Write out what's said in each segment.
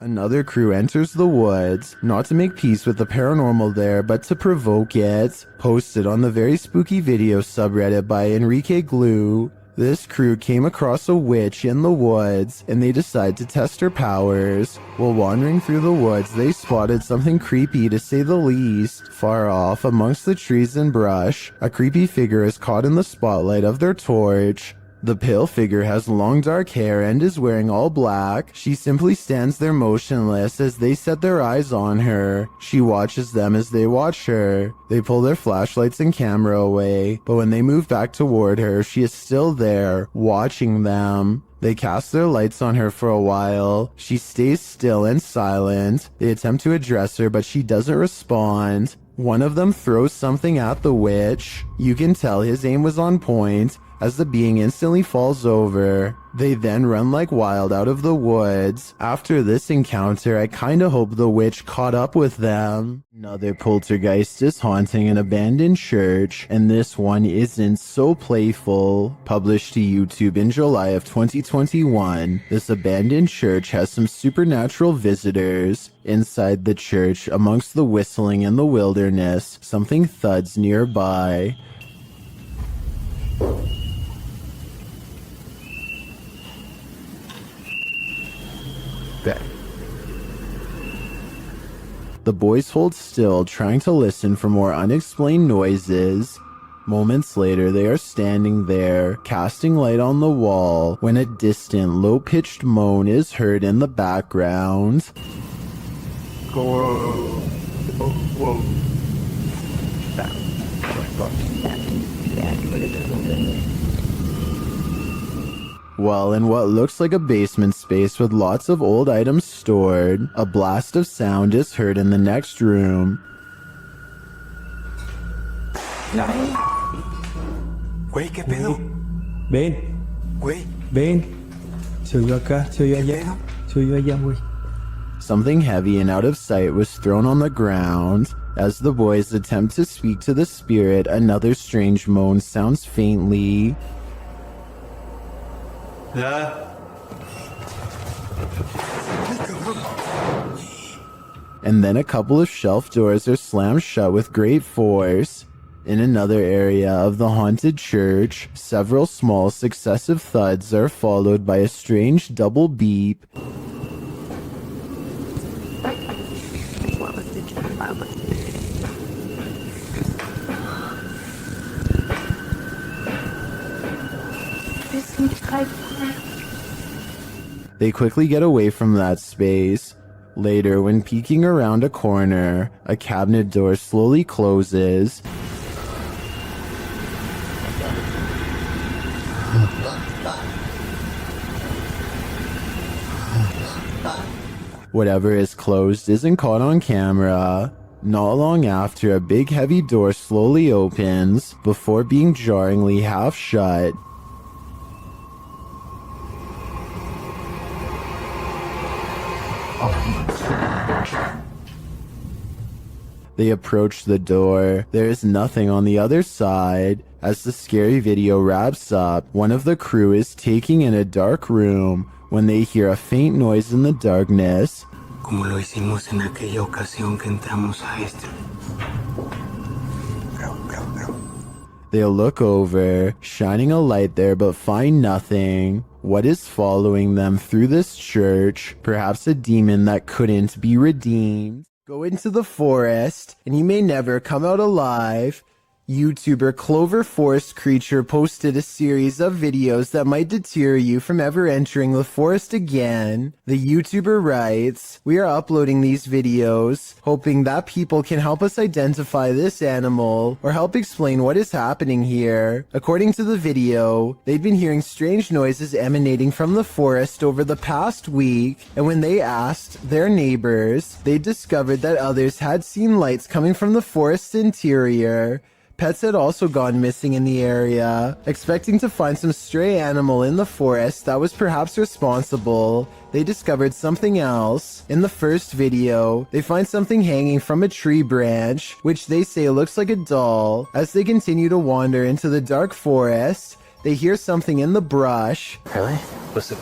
Another crew enters the woods, not to make peace with the paranormal there, but to provoke it. Posted on the Very Spooky Video subreddit by Enrique Glue, this crew came across a witch in the woods, and they decide to test her powers. While wandering through the woods, they spotted something creepy to say the least. Far off, amongst the trees and brush, a creepy figure is caught in the spotlight of their torch. The pale figure has long dark hair and is wearing all black. She simply stands there motionless as they set their eyes on her. She watches them as they watch her. They pull their flashlights and camera away, but when they move back toward her, she is still there, watching them. They cast their lights on her for a while. She stays still and silent. They attempt to address her, but she doesn't respond. One of them throws something at the witch. You can tell his aim was on point, as the being instantly falls over. They then run like wild out of the woods. After this encounter, I kinda hope the witch caught up with them. Another poltergeist is haunting an abandoned church, and this one isn't so playful. Published to YouTube in July of 2021, this abandoned church has some supernatural visitors. Inside the church, amongst the whistling in the wilderness, something thuds nearby. The boys hold still, trying to listen for more unexplained noises. Moments later, they are standing there, casting light on the wall, when a distant, low-pitched moan is heard in the background. Well, in what looks like a basement space with lots of old items stored, a blast of sound is heard in the next room. Güey, ¿qué pedo? Ven, Güey, ven. Se oyó acá, se oyó allá, se oyó allá, güey. Something heavy and out of sight was thrown on the ground. As the boys attempt to speak to the spirit, another strange moan sounds faintly. And then a couple of shelf doors are slammed shut with great force. In another area of the haunted church, several small successive thuds are followed by a strange double beep. They quickly get away from that space. Later, when peeking around a corner, a cabinet door slowly closes. Whatever is closed isn't caught on camera. Not long after, a big heavy door slowly opens, before being jarringly half shut. They approach the door. There is nothing on the other side. As the scary video wraps up, one of the crew is taking in a dark room when they hear a faint noise in the darkness. como lo hicimos en aquella ocasión que entramos a este. They look over, shining a light there but find nothing. What is following them through this church? Perhaps a demon that couldn't be redeemed. Go into the forest, and you may never come out alive. YouTuber Clover Forest Creature posted a series of videos that might deter you from ever entering the forest again. The YouTuber writes, "We are uploading these videos, hoping that people can help us identify this animal or help explain what is happening here." According to the video, they'd been hearing strange noises emanating from the forest over the past week, and when they asked their neighbors, they discovered that others had seen lights coming from the forest's interior. Pets had also gone missing in the area. Expecting to find some stray animal in the forest that was perhaps responsible, they discovered something else. In the first video, they find something hanging from a tree branch, which they say looks like a doll. As they continue to wander into the dark forest, they hear something in the brush. Really? Listen.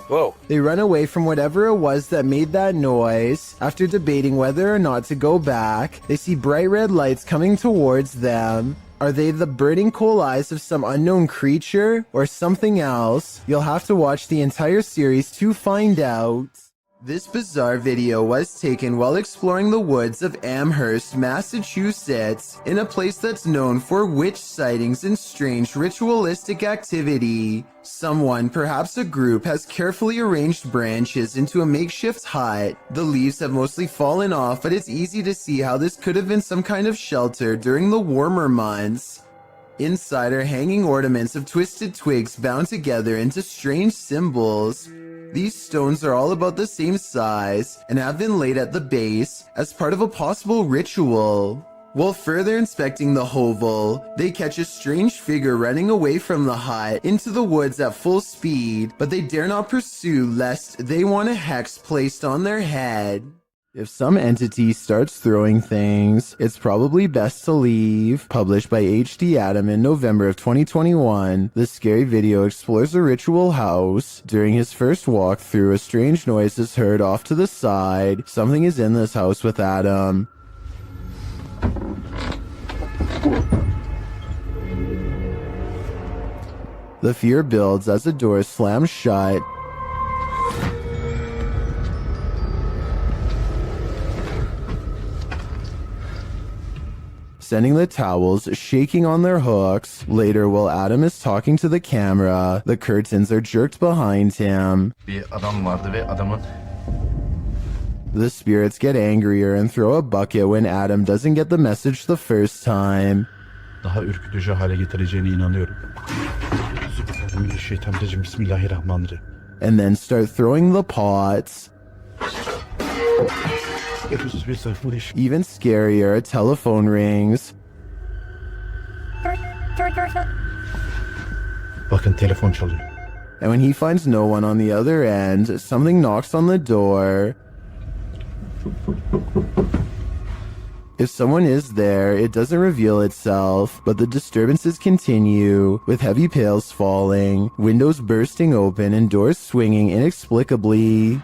Whoa. They run away from whatever it was that made that noise. After debating whether or not to go back, they see bright red lights coming towards them. Are they the burning coal eyes of some unknown creature or something else? You'll have to watch the entire series to find out. This bizarre video was taken while exploring the woods of Amherst, Massachusetts, in a place that's known for witch sightings and strange ritualistic activity. Someone, perhaps a group, has carefully arranged branches into a makeshift hut. The leaves have mostly fallen off, but it's easy to see how this could have been some kind of shelter during the warmer months. Inside are hanging ornaments of twisted twigs bound together into strange symbols. These stones are all about the same size and have been laid at the base as part of a possible ritual. While further inspecting the hovel, they catch a strange figure running away from the hut into the woods at full speed, but they dare not pursue lest they want a hex placed on their head. If some entity starts throwing things, it's probably best to leave. Published by H.D. Adam in November of 2021, this scary video explores a ritual house. During his first walkthrough, a strange noise is heard off to the side. Something is in this house with Adam. The fear builds as the door slams shut. Sending the towels shaking on their hooks. Later, while Adam is talking to the camera, the curtains are jerked behind him. Bir adam vardı ve adamın The spirits get angrier and throw a bucket when Adam doesn't get the message the first time. daha ürkütücü hale getireceğine inanıyorum. Bismillahirrahmanirrahim. Bismillahirrahmanirrahim. And then start throwing the pots. Even scarier, a telephone rings. Bakın telefon çalıyor. And when he finds no one on the other end, something knocks on the door. If someone is there, it doesn't reveal itself, but the disturbances continue, with heavy pails falling, windows bursting open, and doors swinging inexplicably.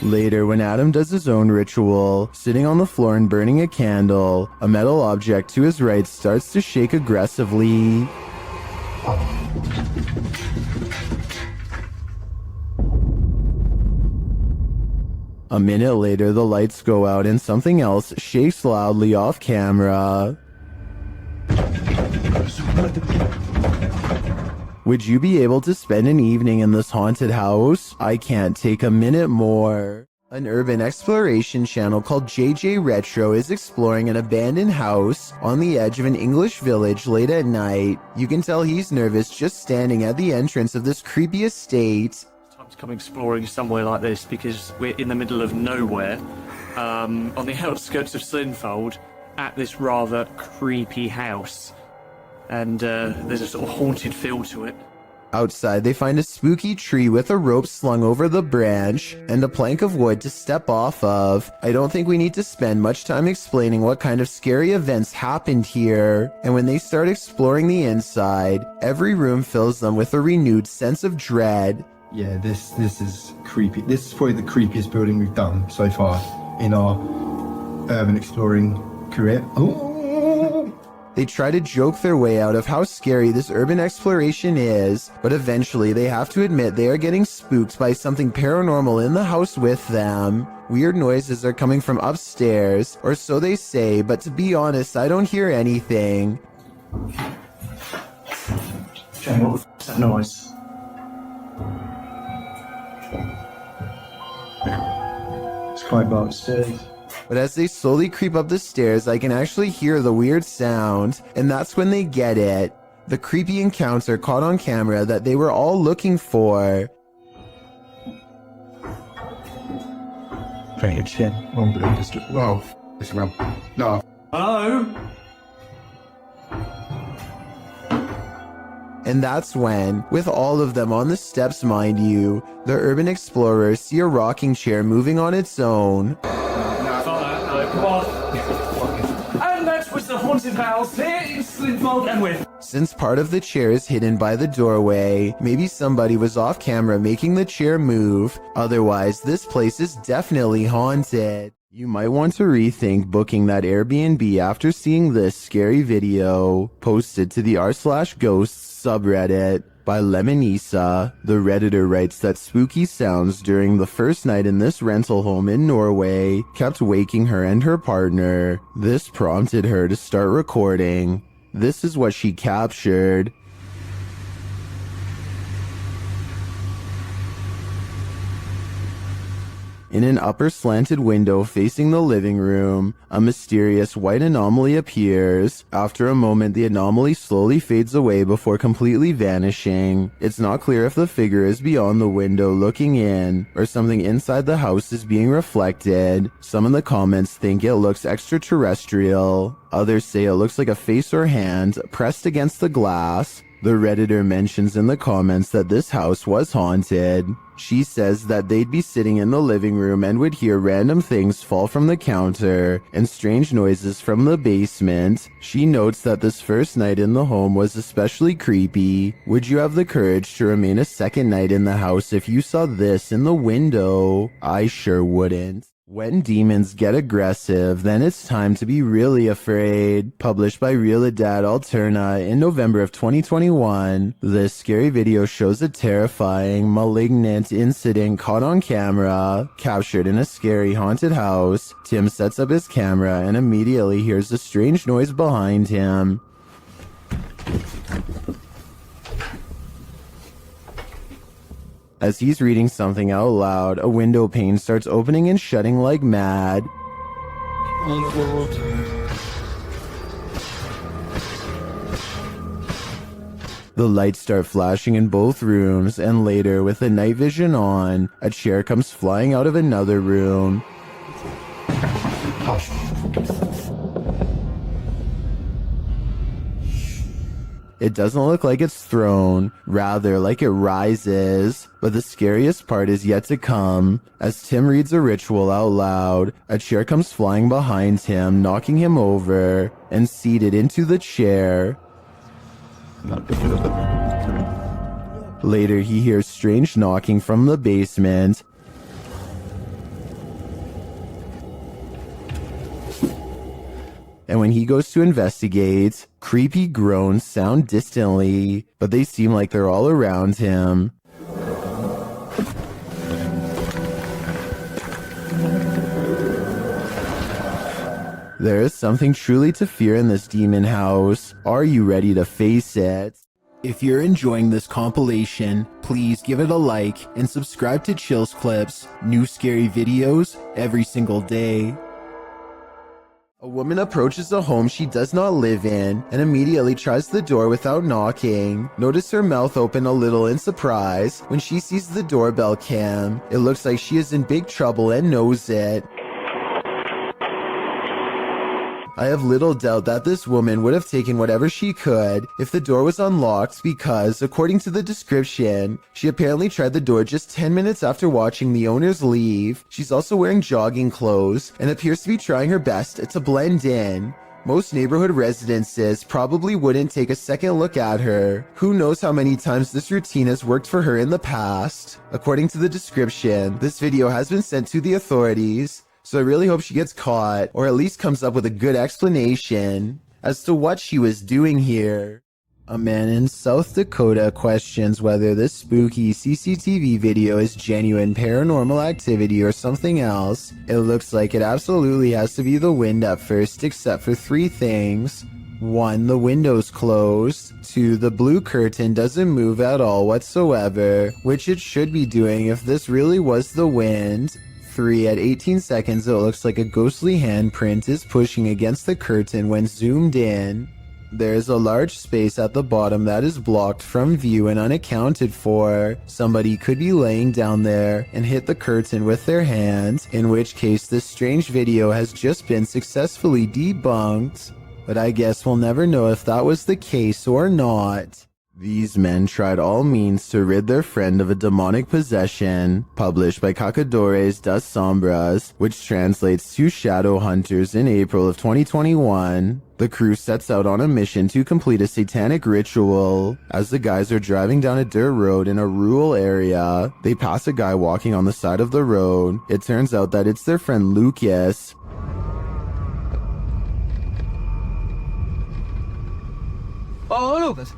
Later, when Adam does his own ritual, sitting on the floor and burning a candle, a metal object to his right starts to shake aggressively. A minute later, the lights go out and something else shakes loudly off camera. Would you be able to spend an evening in this haunted house? I can't take a minute more. An urban exploration channel called JJ Retro is exploring an abandoned house on the edge of an English village late at night. You can tell he's nervous just standing at the entrance of this creepy estate. Time to come exploring somewhere like this because we're in the middle of nowhere, on the outskirts of Slinfold, at this rather creepy house. And there's a sort of haunted feel to it. Outside, they find a spooky tree with a rope slung over the branch and a plank of wood to step off of. I don't think we need to spend much time explaining what kind of scary events happened here. And when they start exploring the inside, every room fills them with a renewed sense of dread. Yeah, this is creepy. This is probably the creepiest building we've done so far in our urban exploring career. Oh. They try to joke their way out of how scary this urban exploration is, but eventually they have to admit they are getting spooked by something paranormal in the house with them. Weird noises are coming from upstairs, or so they say, but to be honest, I don't hear anything. Jane, what was that noise? It's quite dark upstairs. But as they slowly creep up the stairs, I can actually hear the weird sound, and that's when they get it. The creepy encounter caught on camera that they were all looking for. Fake shit. Wow. This man. No. Hello? And that's when, with all of them on the steps mind you, the urban explorers see a rocking chair moving on its own. Come on. And that was the haunted house here in Slinfold and with. Since part of the chair is hidden by the doorway, maybe somebody was off camera making the chair move. Otherwise, this place is definitely haunted. You might want to rethink booking that Airbnb after seeing this scary video posted to the r/ghosts subreddit by Lemonisa. The Redditor writes that spooky sounds during the first night in this rental home in Norway kept waking her and her partner. This prompted her to start recording. This is what she captured. In an upper slanted window facing the living room, a mysterious white anomaly appears. After a moment, the anomaly slowly fades away before completely vanishing. It's not clear if the figure is beyond the window looking in, or something inside the house is being reflected. Some in the comments think it looks extraterrestrial. Others say it looks like a face or hand pressed against the glass. The Redditor mentions in the comments that this house was haunted. She says that they'd be sitting in the living room and would hear random things fall from the counter and strange noises from the basement. She notes that this first night in the home was especially creepy. Would you have the courage to remain a second night in the house if you saw this in the window? I sure wouldn't. When demons get aggressive, then it's time to be really afraid. Published by Realidad Alterna in November of 2021, this scary video shows a terrifying, malignant incident caught on camera, captured in a scary haunted house. Tim sets up his camera and immediately hears a strange noise behind him. As he's reading something out loud, a window pane starts opening and shutting like mad. The lights start flashing in both rooms, and later, with the night vision on, a chair comes flying out of another room. It doesn't look like it's thrown, rather like it rises. But the scariest part is yet to come. As Tim reads a ritual out loud, a chair comes flying behind him, knocking him over, and seated into the chair. Later, he hears strange knocking from the basement. And when he goes to investigate, creepy groans sound distantly, but they seem like they're all around him. There is something truly to fear in this demon house. Are you ready to face it? If you're enjoying this compilation, please give it a like and subscribe to Chills Clips, new scary videos every single day. A woman approaches a home she does not live in and immediately tries the door without knocking. Notice her mouth open a little in surprise when she sees the doorbell cam. It looks like she is in big trouble and knows it. I have little doubt that this woman would have taken whatever she could if the door was unlocked because, according to the description, she apparently tried the door just 10 minutes after watching the owners leave. She's also wearing jogging clothes and appears to be trying her best to blend in. Most neighborhood residences probably wouldn't take a second look at her. Who knows how many times this routine has worked for her in the past. According to the description, this video has been sent to the authorities. So I really hope she gets caught, or at least comes up with a good explanation as to what she was doing here. A man in South Dakota questions whether this spooky CCTV video is genuine paranormal activity or something else. It looks like it absolutely has to be the wind at first, except for 3 things. 1. The window's closed. 2. The blue curtain doesn't move at all whatsoever, which it should be doing if this really was the wind. 3. At 18 seconds, it looks like a ghostly handprint is pushing against the curtain when zoomed in. There is a large space at the bottom that is blocked from view and unaccounted for. Somebody could be laying down there and hit the curtain with their hand, in which case this strange video has just been successfully debunked. But I guess we'll never know if that was the case or not. These men tried all means to rid their friend of a demonic possession, published by Cacadores das Sombras, which translates to Shadow Hunters in April of 2021. The crew sets out on a mission to complete a satanic ritual. As the guys are driving down a dirt road in a rural area, they pass a guy walking on the side of the road. It turns out that it's their friend Lucas. Oh, Lucas.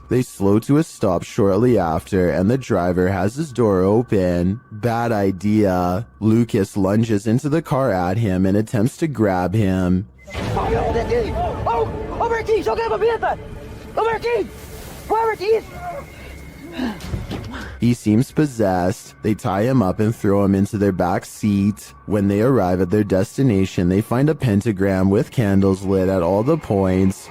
They slow to a stop shortly after, and the driver has his door open. Bad idea. Lucas lunges into the car at him and attempts to grab him. Over keys, okay, papieta. Over keys. Over keys. He seems possessed. They tie him up and throw him into their back seat. When they arrive at their destination, they find a pentagram with candles lit at all the points.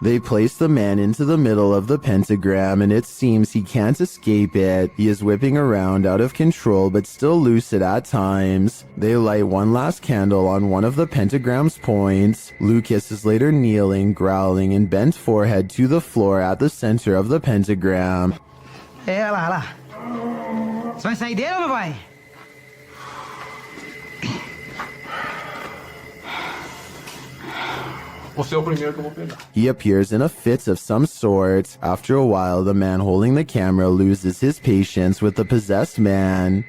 They place the man into the middle of the pentagram, and it seems he can't escape it. He is whipping around out of control but still lucid at times. They light one last candle on one of the pentagram's points. Lucas is later kneeling, growling, and bent forehead to the floor at the center of the pentagram. É, lá. Você vai sair dele ou não vai? Você é o primeiro que eu vou pegar. He appears in a fit of some sort. After a while, the man holding the camera loses his patience with the possessed man.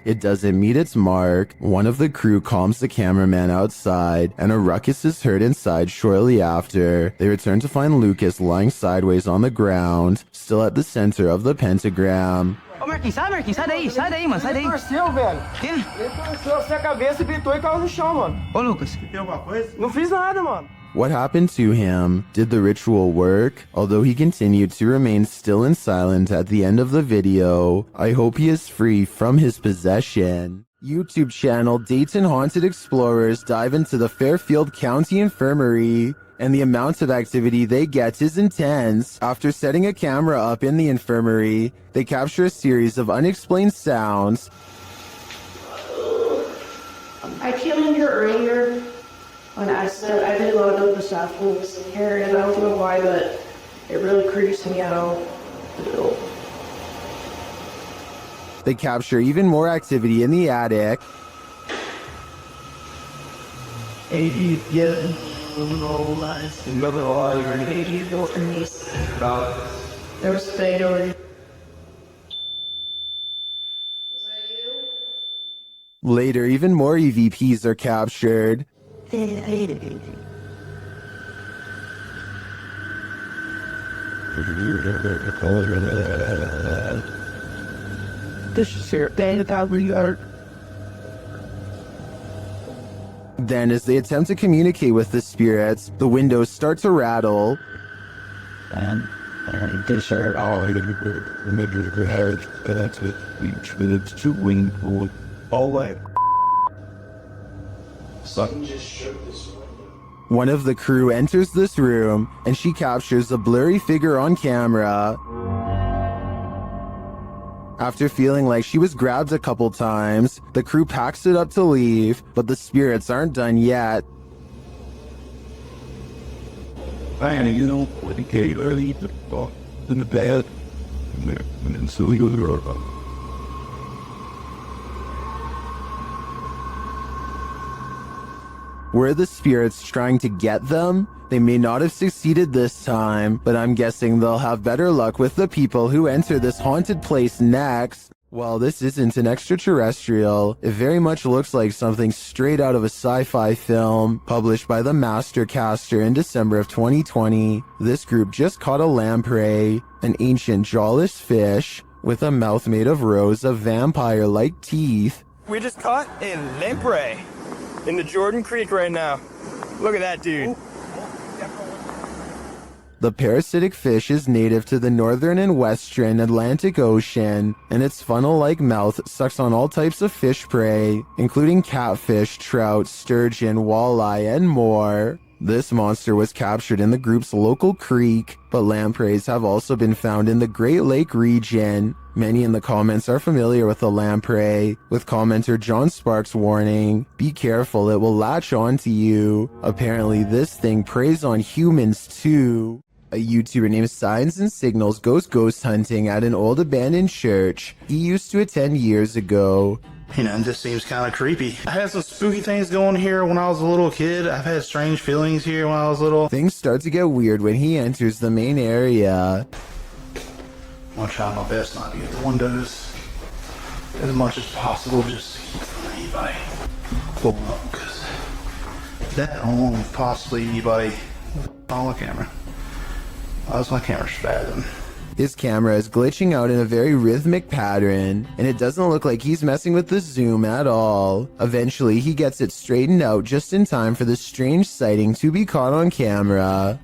It doesn't meet its mark. One of the crew calms the cameraman outside, and a ruckus is heard inside shortly after. They return to find Lucas lying sideways on the ground, still at the center of the pentagram. Ô, Marquinhos, sai daí, mano, sai daí. Ele torceu, velho. Quê? Ele torceu assim a cabeça e gritou e caiu no chão, mano. Ô, Lucas. Tem alguma coisa? Não fiz nada, mano. What happened to him? Did the ritual work? Although he continued to remain still and silent at the end of the video, I hope he is free from his possession. YouTube channel Dayton Haunted Explorers dive into the Fairfield County Infirmary, and the amount of activity they get is intense. After setting a camera up in the infirmary, they capture a series of unexplained sounds. I came in here earlier on accident. I didn't load up the staff room was in here, and I don't know why, but it really creeps me out. They capture even more activity in the attic. There was a fade over. Later, even more EVPs are captured. This is here. Then, as they attempt to communicate with the spirits, the windows start to rattle. And this are all that's it. It's two wing all way. One of the crew enters this room, and she captures a blurry figure on camera. After feeling like she was grabbed a couple times, the crew packs it up to leave, but the spirits aren't done yet. And you know, when he came early to go in the bed, and then so he goes around. Were the spirits trying to get them? They may not have succeeded this time, but I'm guessing they'll have better luck with the people who enter this haunted place next. While this isn't an extraterrestrial, it very much looks like something straight out of a sci-fi film, published by the Mastercaster in December of 2020. This group just caught a lamprey, an ancient jawless fish, with a mouth made of rows of vampire-like teeth. We just caught a lamprey in the Jordan Creek right now. Look at that dude. The parasitic fish is native to the northern and western Atlantic Ocean, and its funnel-like mouth sucks on all types of fish prey, including catfish, trout, sturgeon, walleye, and more. This monster was captured in the group's local creek, but lampreys have also been found in the Great Lake region. Many in the comments are familiar with the lamprey, with commenter John Sparks warning, "Be careful, it will latch onto you." Apparently this thing preys on humans too. A YouTuber named Signs and Signals goes ghost hunting at an old abandoned church he used to attend years ago. You know, this seems kind of creepy. I had some spooky things going here when I was a little kid. I've had strange feelings here when I was little. Things start to get weird when he enters the main area. I'm gonna try my best not to get the windows as much as possible, just to keep from anybody pulling up, because that along with possibly anybody on the camera. That's my camera's spazzing. His camera is glitching out in a very rhythmic pattern, and it doesn't look like he's messing with the zoom at all. Eventually, he gets it straightened out just in time for the strange sighting to be caught on camera.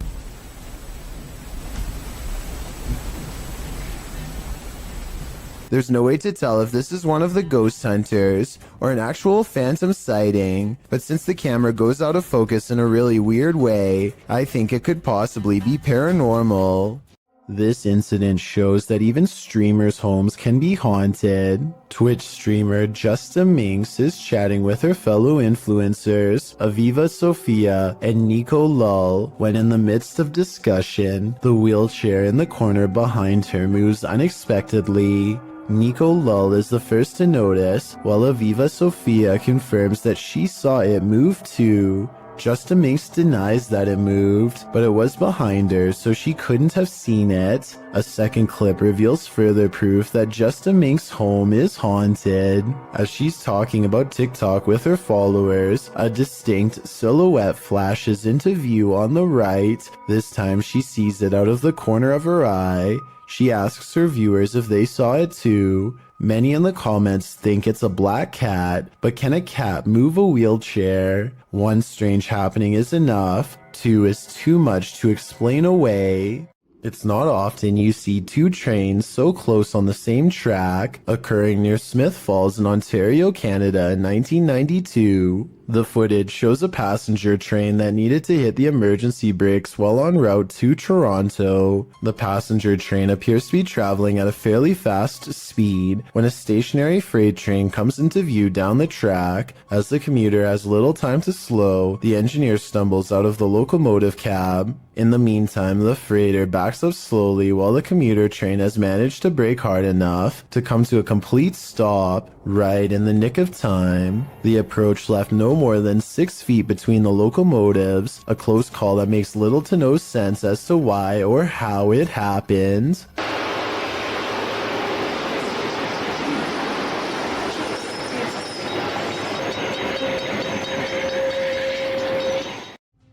There's no way to tell if this is one of the ghost hunters or an actual phantom sighting, but since the camera goes out of focus in a really weird way, I think it could possibly be paranormal. This incident shows that even streamers' homes can be haunted. Twitch streamer Justa Minx is chatting with her fellow influencers, Aviva Sophia and Nico Lull, when in the midst of discussion, the wheelchair in the corner behind her moves unexpectedly. Nico Lull is the first to notice, while Aviva Sophia confirms that she saw it move too. Justa Minx denies that it moved, but it was behind her, so she couldn't have seen it. A second clip reveals further proof that Justa Minx's home is haunted. As she's talking about TikTok with her followers, a distinct silhouette flashes into view on the right. This time she sees it out of the corner of her eye. She asks her viewers if they saw it too. Many in the comments think it's a black cat, but can a cat move a wheelchair? One strange happening is enough, two is too much to explain away. It's not often you see two trains so close on the same track, occurring near Smith Falls in Ontario, Canada in 1992. The footage shows a passenger train that needed to hit the emergency brakes while en route to Toronto. The passenger train appears to be traveling at a fairly fast speed when a stationary freight train comes into view down the track. As the commuter has little time to slow, the engineer stumbles out of the locomotive cab. In the meantime, the freighter backs up slowly while the commuter train has managed to brake hard enough to come to a complete stop right in the nick of time. The approach left no more than 6 feet between the locomotives, a close call that makes little to no sense as to why or how it happened.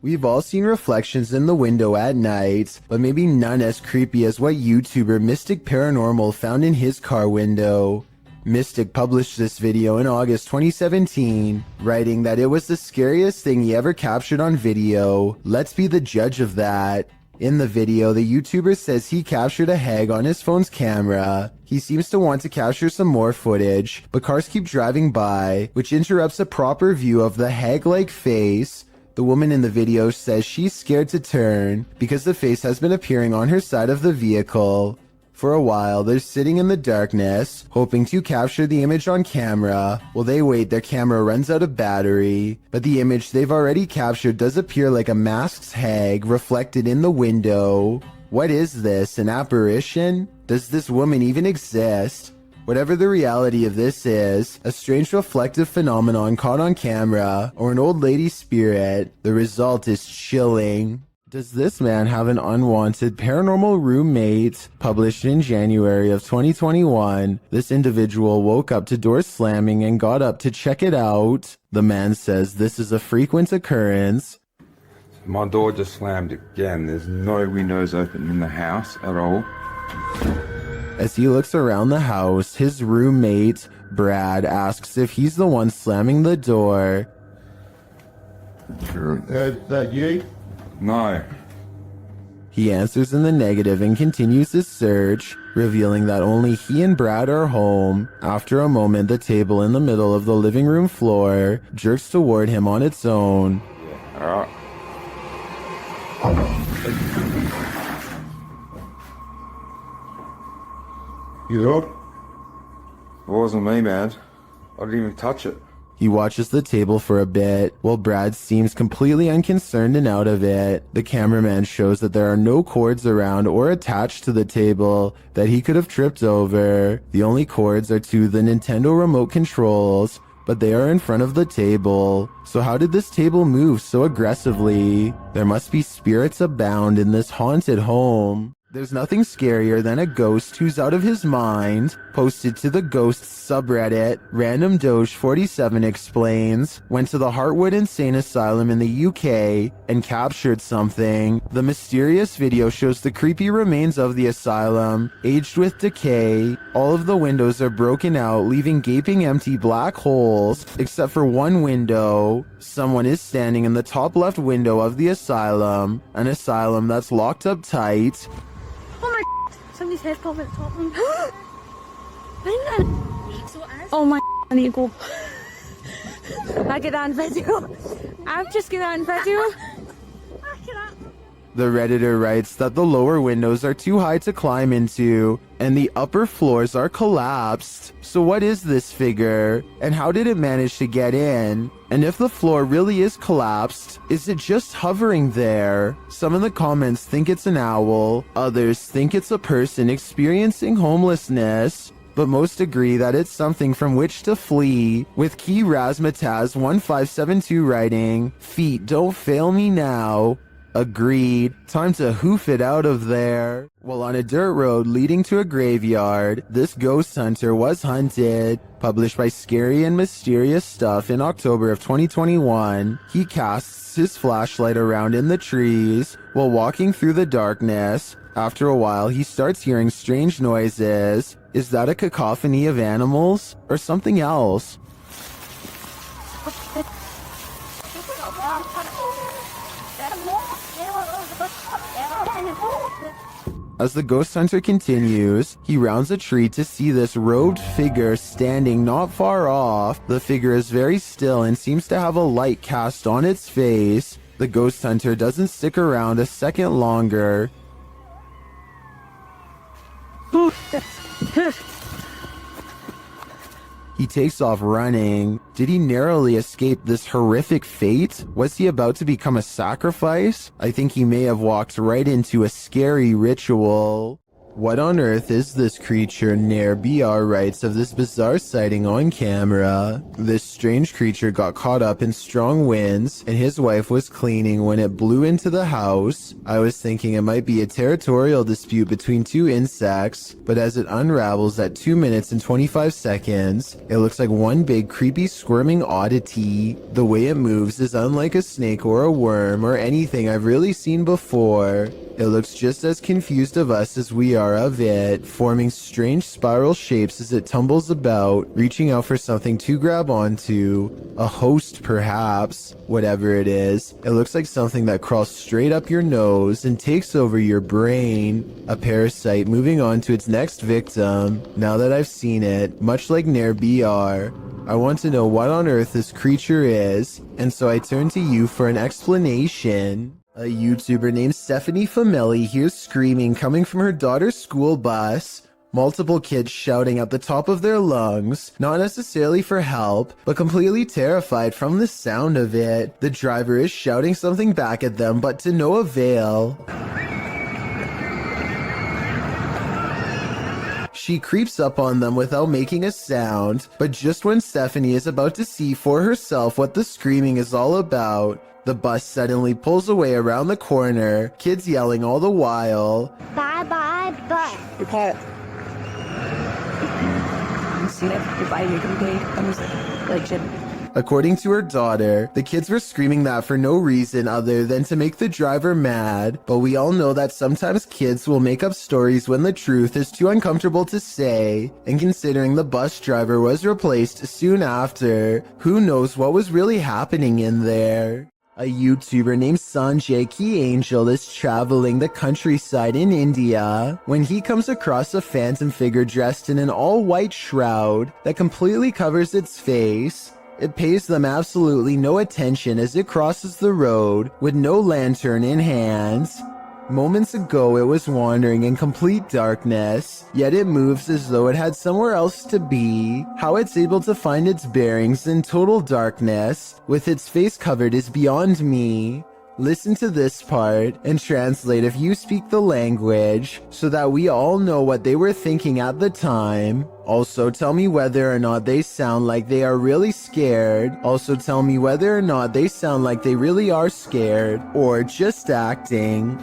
We've all seen reflections in the window at night, but maybe none as creepy as what YouTuber Mystic Paranormal found in his car window. Mystic published this video in August 2017, writing that it was the scariest thing he ever captured on video. Let's be the judge of that. In the video, the YouTuber says he captured a hag on his phone's camera. He seems to want to capture some more footage, but cars keep driving by, which interrupts a proper view of the hag-like face. The woman in the video says she's scared to turn because the face has been appearing on her side of the vehicle. For a while, they're sitting in the darkness, hoping to capture the image on camera. While they wait, their camera runs out of battery, but the image they've already captured does appear like a masked hag reflected in the window. What is this, an apparition? Does this woman even exist? Whatever the reality of this is, a strange reflective phenomenon caught on camera, or an old lady spirit, the result is chilling. Does this man have an unwanted paranormal roommate? Published in January of 2021, this individual woke up to doors slamming and got up to check it out. The man says this is a frequent occurrence. My door just slammed again. There's no windows open in the house at all. As he looks around the house, his roommate, Brad, asks if he's the one slamming the door. That you? No. He answers in the negative and continues his search, revealing that only he and Brad are home. After a moment, the table in the middle of the living room floor jerks toward him on its own. Alright. You up? It wasn't me, man. I didn't even touch it. He watches the table for a bit, while Brad seems completely unconcerned and out of it. The cameraman shows that there are no cords around or attached to the table that he could have tripped over. The only cords are to the Nintendo remote controls, but they are in front of the table. So how did this table move so aggressively? There must be spirits abound in this haunted home. There's nothing scarier than a ghost who's out of his mind. Posted to the ghosts subreddit, Random Doge 47 explains, went to the Heartwood Insane Asylum in the UK and captured something. The mysterious video shows the creepy remains of the asylum, aged with decay. All of the windows are broken out, leaving gaping empty black holes, except for one window. Someone is standing in the top left window of the asylum, an asylum that's locked up tight. Oh my, somebody's head popped at the top of me. Oh my, I need to go. I get on video. I've just get on video. The Redditor writes that the lower windows are too high to climb into, and the upper floors are collapsed. So what is this figure? And how did it manage to get in? And if the floor really is collapsed, is it just hovering there? Some in the comments think it's an owl, others think it's a person experiencing homelessness, but most agree that it's something from which to flee, with Key Razmataz1572 writing, "Feet don't fail me now." Agreed. Time to hoof it out of there. While on a dirt road leading to a graveyard, this ghost hunter was hunted. Published by Scary and Mysterious Stuff in October of 2021, he casts his flashlight around in the trees while walking through the darkness. After a while, he starts hearing strange noises. Is that a cacophony of animals or something else? As the ghost hunter continues, he rounds a tree to see this robed figure standing not far off. The figure is very still and seems to have a light cast on its face. The ghost hunter doesn't stick around a second longer. He takes off running. Did he narrowly escape this horrific fate? Was he about to become a sacrifice? I think he may have walked right into a scary ritual. What on earth is this creature? Nair BR writes of this bizarre sighting on camera. This strange creature got caught up in strong winds, and his wife was cleaning when it blew into the house. I was thinking it might be a territorial dispute between two insects, but as it unravels at 2 minutes and 25 seconds, it looks like one big creepy squirming oddity. The way it moves is unlike a snake or a worm or anything I've really seen before. It looks just as confused of us as we are of it, forming strange spiral shapes as it tumbles about, reaching out for something to grab onto. A host, perhaps. Whatever it is, it looks like something that crawls straight up your nose and takes over your brain. A parasite moving on to its next victim. Now that I've seen it, much like Nair BR, I want to know what on earth this creature is, and so I turn to you for an explanation. A YouTuber named Stephanie Famelli hears screaming coming from her daughter's school bus. Multiple kids shouting at the top of their lungs, not necessarily for help, but completely terrified from the sound of it. The driver is shouting something back at them, but to no avail. She creeps up on them without making a sound, but just when Stephanie is about to see for herself what the screaming is all about, the bus suddenly pulls away around the corner, kids yelling all the while. Bye bye bus. Your pet. You see it? Goodbye, you're gonna pay. Like shit. According to her daughter, the kids were screaming that for no reason other than to make the driver mad, but we all know that sometimes kids will make up stories when the truth is too uncomfortable to say, and considering the bus driver was replaced soon after, who knows what was really happening in there. A YouTuber named Sanjay Key Angel is traveling the countryside in India when he comes across a phantom figure dressed in an all-white shroud that completely covers its face. It pays them absolutely no attention as it crosses the road with no lantern in hand. Moments ago it was wandering in complete darkness, yet it moves as though it had somewhere else to be. How it's able to find its bearings in total darkness, with its face covered, is beyond me. Listen to this part and translate if you speak the language, so that we all know what they were thinking at the time. Also tell me whether or not they sound like they are really scared. Also tell me whether or not they sound like they really are scared, or just acting.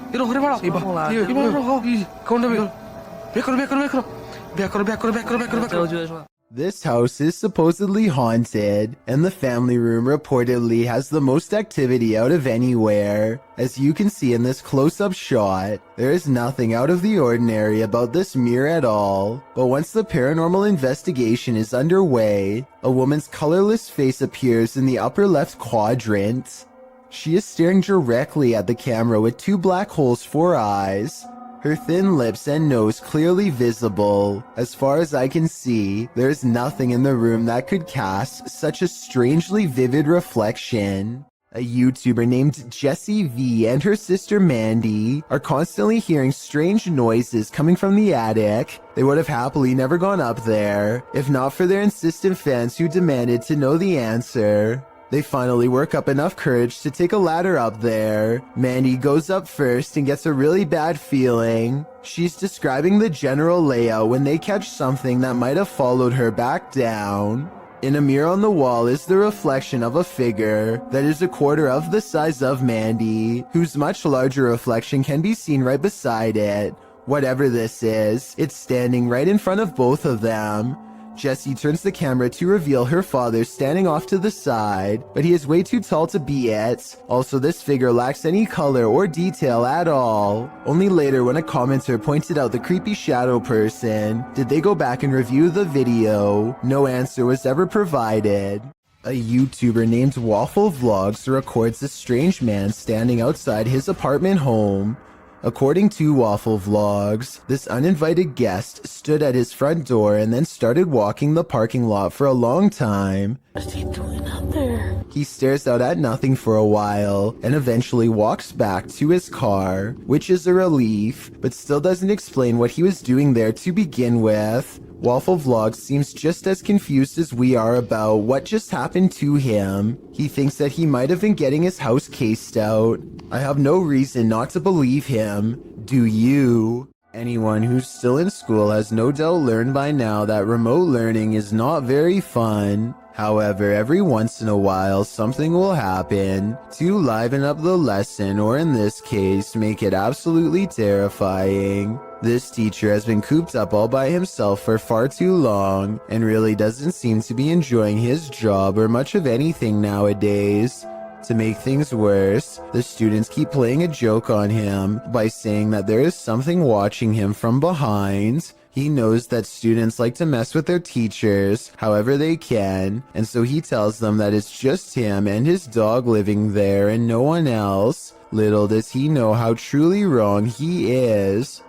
This house is supposedly haunted, and the family room reportedly has the most activity out of anywhere. As you can see in this close-up shot, there is nothing out of the ordinary about this mirror at all. But once the paranormal investigation is underway, a woman's colorless face appears in the upper left quadrant. She is staring directly at the camera with two black holes for eyes. Her thin lips and nose clearly visible. As far as I can see, there is nothing in the room that could cast such a strangely vivid reflection. A YouTuber named Jessie V and her sister Mandy are constantly hearing strange noises coming from the attic. They would have happily never gone up there, if not for their insistent fans who demanded to know the answer. They finally work up enough courage to take a ladder up there. Mandy goes up first and gets a really bad feeling. She's describing the general layout when they catch something that might have followed her back down. In a mirror on the wall is the reflection of a figure that is a quarter of the size of Mandy, whose much larger reflection can be seen right beside it. Whatever this is, it's standing right in front of both of them. Jessie turns the camera to reveal her father standing off to the side, but he is way too tall to be it. Also, this figure lacks any color or detail at all. Only later, when a commenter pointed out the creepy shadow person, did they go back and review the video. No answer was ever provided. A YouTuber named Waffle Vlogs records a strange man standing outside his apartment home. According to Waffle Vlogs, this uninvited guest stood at his front door and then started walking the parking lot for a long time. What's he doing out there? He stares out at nothing for a while and eventually walks back to his car, which is a relief, but still doesn't explain what he was doing there to begin with. Waffle Vlogs seems just as confused as we are about what just happened to him. He thinks that he might have been getting his house cased out. I have no reason not to believe him. Do you? Anyone who's still in school has no doubt learned by now that remote learning is not very fun. However, every once in a while something will happen to liven up the lesson, or in this case, make it absolutely terrifying. This teacher has been cooped up all by himself for far too long and really doesn't seem to be enjoying his job or much of anything nowadays. To make things worse, the students keep playing a joke on him by saying that there is something watching him from behind. He knows that students like to mess with their teachers however they can, and so he tells them that it's just him and his dog living there and no one else. Little does he know how truly wrong he is.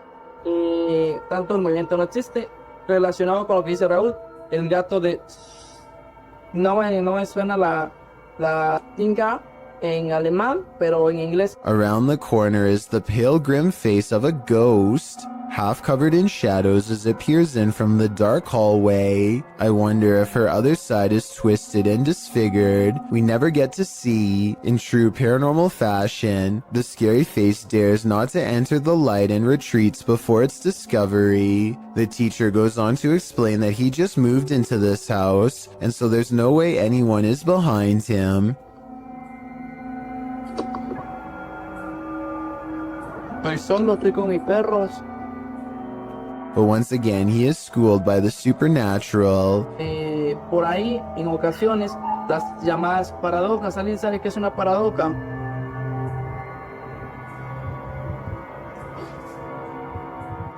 Tanto el movimiento no existe. Relacionado con lo que dice Raúl, el gato de... No me suena la tinga en alemán, pero en inglés. Around the corner is the pale grim face of a ghost, half covered in shadows as it peers in from the dark hallway. I wonder if her other side is twisted and disfigured. We never get to see. In true paranormal fashion, the scary face dares not to enter the light and retreats before its discovery. The teacher goes on to explain that he just moved into this house, and so there's no way anyone is behind him. Estoy con mis perros. But once again, he is schooled by the supernatural. Por ahí, en ocasiones, las llamadas paradojas. ¿Alguien sabe qué es una paradoja?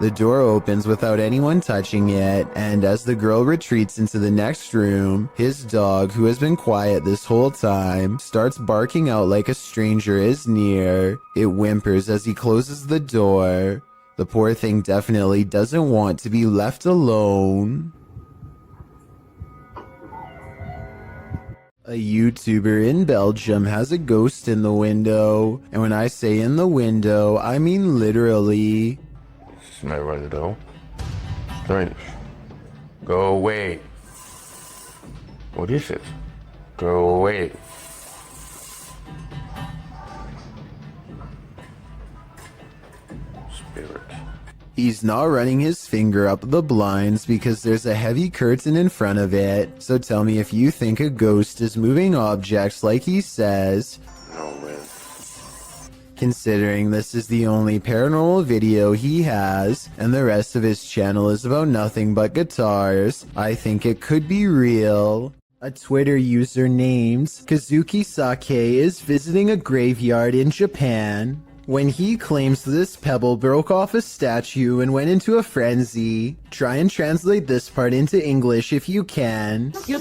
The door opens without anyone touching it, and as the girl retreats into the next room, his dog, who has been quiet this whole time, starts barking out like a stranger is near. It whimpers as he closes the door. The poor thing definitely doesn't want to be left alone. A YouTuber in Belgium has a ghost in the window. And when I say in the window, I mean literally. It's my window. Right. Go away. What is it? Go away. Spirit. He's not running his finger up the blinds because there's a heavy curtain in front of it. So tell me if you think a ghost is moving objects like he says. No way. Considering this is the only paranormal video he has, and the rest of his channel is about nothing but guitars, I think it could be real. A Twitter user named Kazuki Sake is visiting a graveyard in Japan when he claims this pebble broke off a statue and went into a frenzy. Try and translate this part into English if you can. So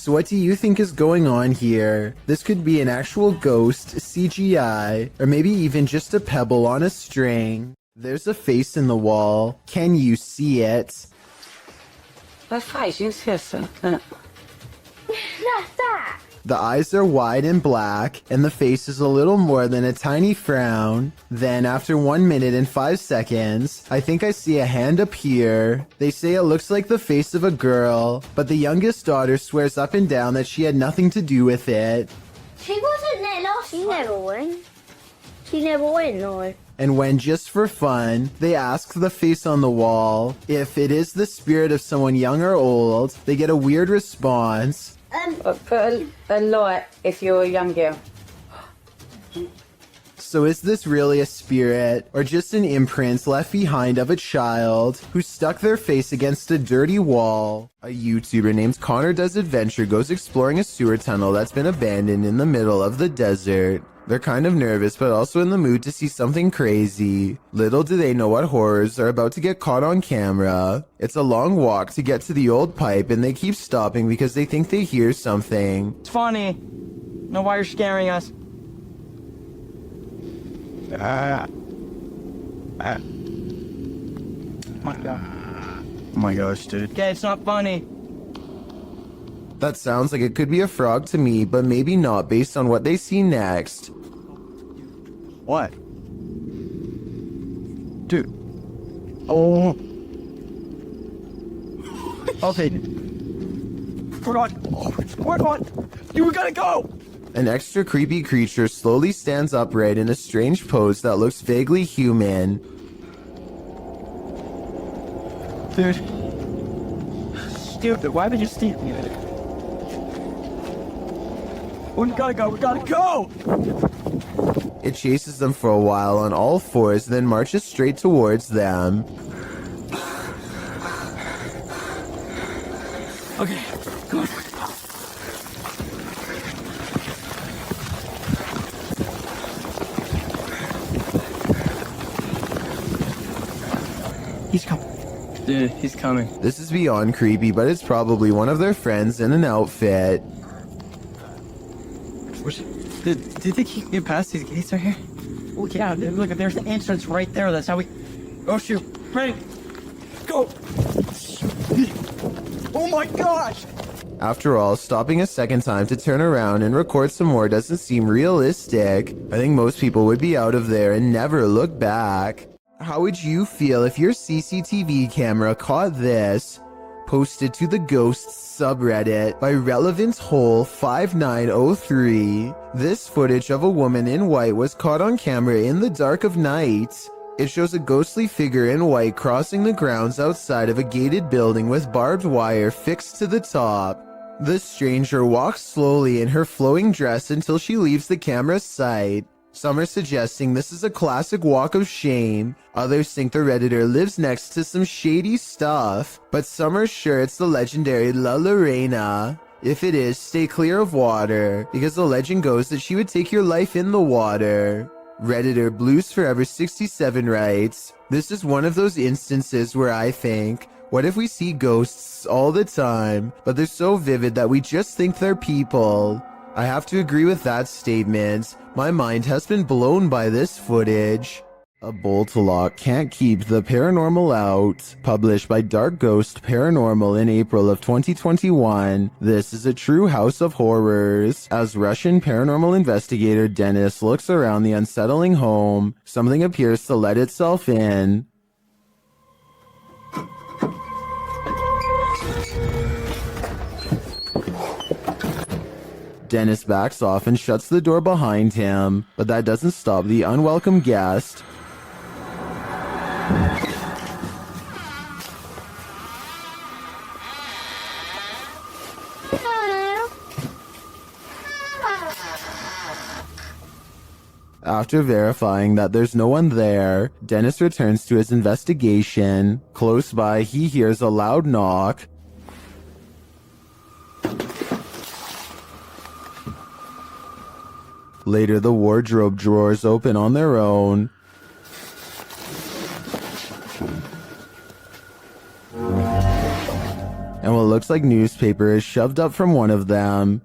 what do you think is going on here? This could be an actual ghost, CGI, or maybe even just a pebble on a string. There's a face in the wall. Can you see it? The eyes are wide and black, and the face is a little more than a tiny frown. Then, after 1 minute and 5 seconds, I think I see a hand appear. They say it looks like the face of a girl, but the youngest daughter swears up and down that she had nothing to do with it. She wasn't there last time. She never went. She never went, no. And when, just for fun, they ask the face on the wall if it is the spirit of someone young or old, they get a weird response. Put a light if you're a young girl. So is this really a spirit, or just an imprint left behind of a child who stuck their face against a dirty wall? A YouTuber named Connor Does Adventure goes exploring a sewer tunnel that's been abandoned in the middle of the desert. They're kind of nervous, but also in the mood to see something crazy. Little do they know what horrors are about to get caught on camera. It's a long walk to get to the old pipe, and they keep stopping because they think they hear something. It's funny. Know why you're scaring us? My God. Oh my gosh, dude. Okay, it's not funny. That sounds like it could be a frog to me, but maybe not based on what they see next. What? Dude. Oh. Okay. We're on. We're on. You gotta go. An extra creepy creature slowly stands upright in a strange pose that looks vaguely human. Dude. Stupid. Why would you steal me? We gotta go. We gotta go. It chases them for a while on all fours, then marches straight towards them. Okay. Come on. He's coming. Dude, he's coming. This is beyond creepy, but it's probably one of their friends in an outfit. Do you think he can get past these gates right here? Oh yeah, dude, look, there's the entrance right there. That's how we... Oh shoot. Ready? Go! Oh my gosh! After all, stopping a second time to turn around and record some more doesn't seem realistic. I think most people would be out of there and never look back. How would you feel if your CCTV camera caught this? Posted to the Ghosts subreddit by Relevant Hole 5903. This footage of a woman in white was caught on camera in the dark of night. It shows a ghostly figure in white crossing the grounds outside of a gated building with barbed wire fixed to the top. The stranger walks slowly in her flowing dress until she leaves the camera's sight. Some are suggesting this is a classic walk of shame. Others think the Redditor lives next to some shady stuff. But some are sure it's the legendary La Lorena. If it is, stay clear of water, because the legend goes that she would take your life in the water. Redditor Blues Forever 67 writes, "This is one of those instances where I think, what if we see ghosts all the time, but they're so vivid that we just think they're people?" I have to agree with that statement. My mind has been blown by this footage. A bolt lock can't keep the paranormal out. Published by Dark Ghost Paranormal in April of 2021. This is a true house of horrors. As Russian paranormal investigator Dennis looks around the unsettling home, something appears to let itself in. Dennis backs off and shuts the door behind him, but that doesn't stop the unwelcome guest. After verifying that there's no one there, Dennis returns to his investigation. Close by, he hears a loud knock. Later, the wardrobe drawers open on their own. And what looks like newspaper is shoved up from one of them.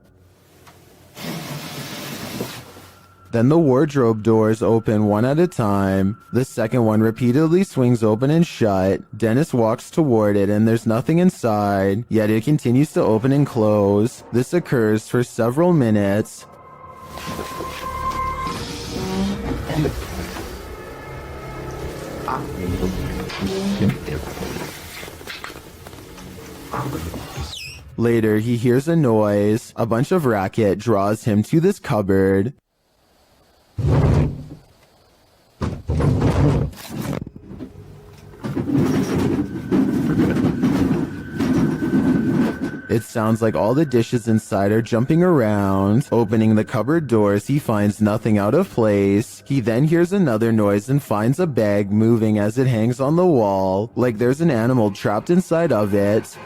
Then the wardrobe doors open one at a time. The second one repeatedly swings open and shut. Dennis walks toward it and there's nothing inside, yet it continues to open and close. This occurs for several minutes. Later, he hears a noise. A bunch of racket draws him to this cupboard. It sounds like all the dishes inside are jumping around. Opening the cupboard doors, he finds nothing out of place. He then hears another noise and finds a bag moving as it hangs on the wall, like there's an animal trapped inside of it.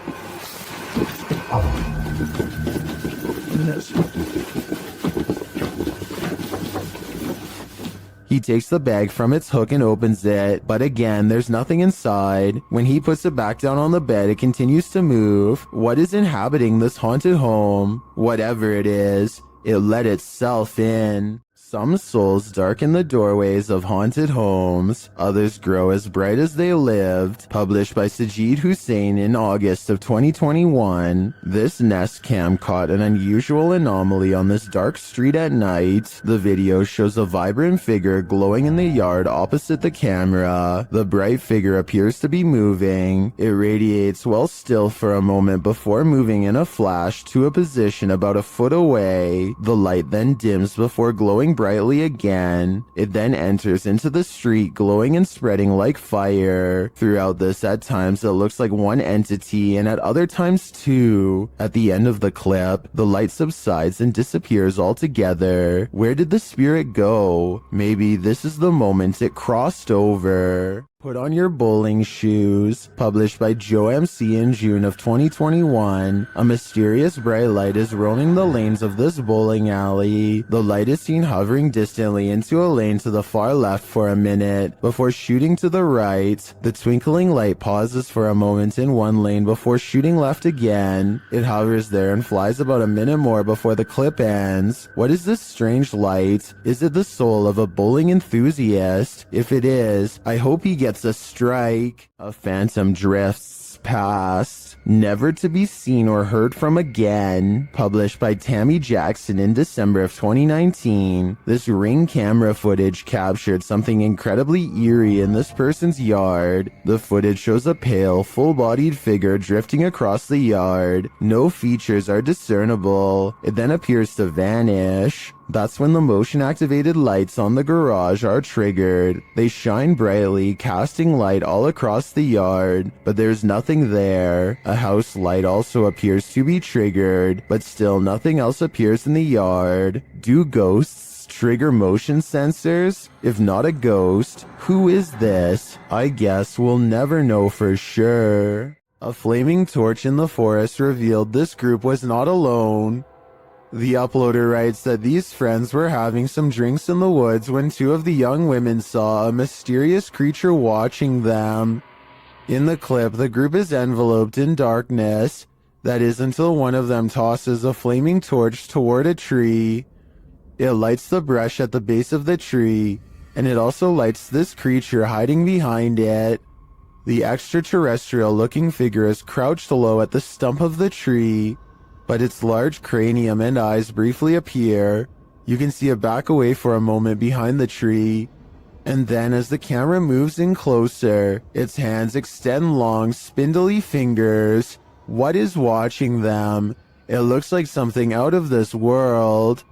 He takes the bag from its hook and opens it, but again, there's nothing inside. When he puts it back down on the bed, it continues to move. What is inhabiting this haunted home? Whatever it is, it let itself in. Some souls darken the doorways of haunted homes, others grow as bright as they lived. Published by Sajid Hussein in August of 2021. This Nest Cam caught an unusual anomaly on this dark street at night. The video shows a vibrant figure glowing in the yard opposite the camera. The bright figure appears to be moving. It radiates while still for a moment before moving in a flash to a position about a foot away. The light then dims before glowing brightly again. It then enters into the street, glowing and spreading like fire. Throughout this, at times it looks like one entity and at other times two. At the end of the clip, the light subsides and disappears altogether. Where did the spirit go? Maybe this is the moment it crossed over. Put on your bowling shoes. Published by Joe MC in June of 2021. A mysterious bright light is roaming the lanes of this bowling alley. The light is seen hovering distantly into a lane to the far left for a minute before shooting to the right. The twinkling light pauses for a moment in one lane before shooting left again. It hovers there and flies about a minute more before the clip ends. What is this strange light? Is it the soul of a bowling enthusiast? If it is, I hope he gets a strike. A phantom drifts past, never to be seen or heard from again. Published by Tammy Jackson in December of 2019. This Ring camera footage captured something incredibly eerie in this person's yard. The footage shows a pale, full-bodied figure drifting across the yard. No features are discernible. It then appears to vanish. That's when the motion-activated lights on the garage are triggered. They shine brightly, casting light all across the yard, but there's nothing there. A house light also appears to be triggered, but still nothing else appears in the yard. Do ghosts trigger motion sensors? If not a ghost, who is this? I guess we'll never know for sure. A flaming torch in the forest revealed this group was not alone. The uploader writes that these friends were having some drinks in the woods when two of the young women saw a mysterious creature watching them. In the clip, the group is enveloped in darkness. That is until one of them tosses a flaming torch toward a tree. It lights the brush at the base of the tree. and it also lights this creature hiding behind it. The extraterrestrial-looking figure is crouched low at the stump of the tree, but its large cranium and eyes briefly appear. You can see it back away for a moment behind the tree, and then as the camera moves in closer, its hands extend long, spindly fingers. What is watching them? It looks like something out of this world.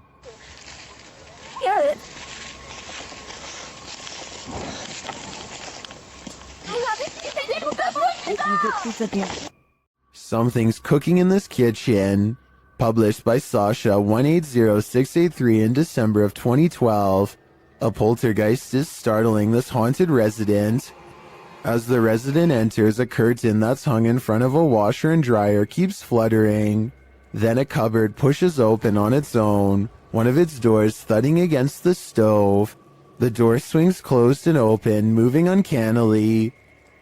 Something's cooking in this kitchen. Published by Sasha 180683 in December of 2012. A poltergeist is startling this haunted resident. As the resident enters, a curtain that's hung in front of a washer and dryer keeps fluttering. Then a cupboard pushes open on its own, one of its doors thudding against the stove. The door swings closed and open, moving uncannily.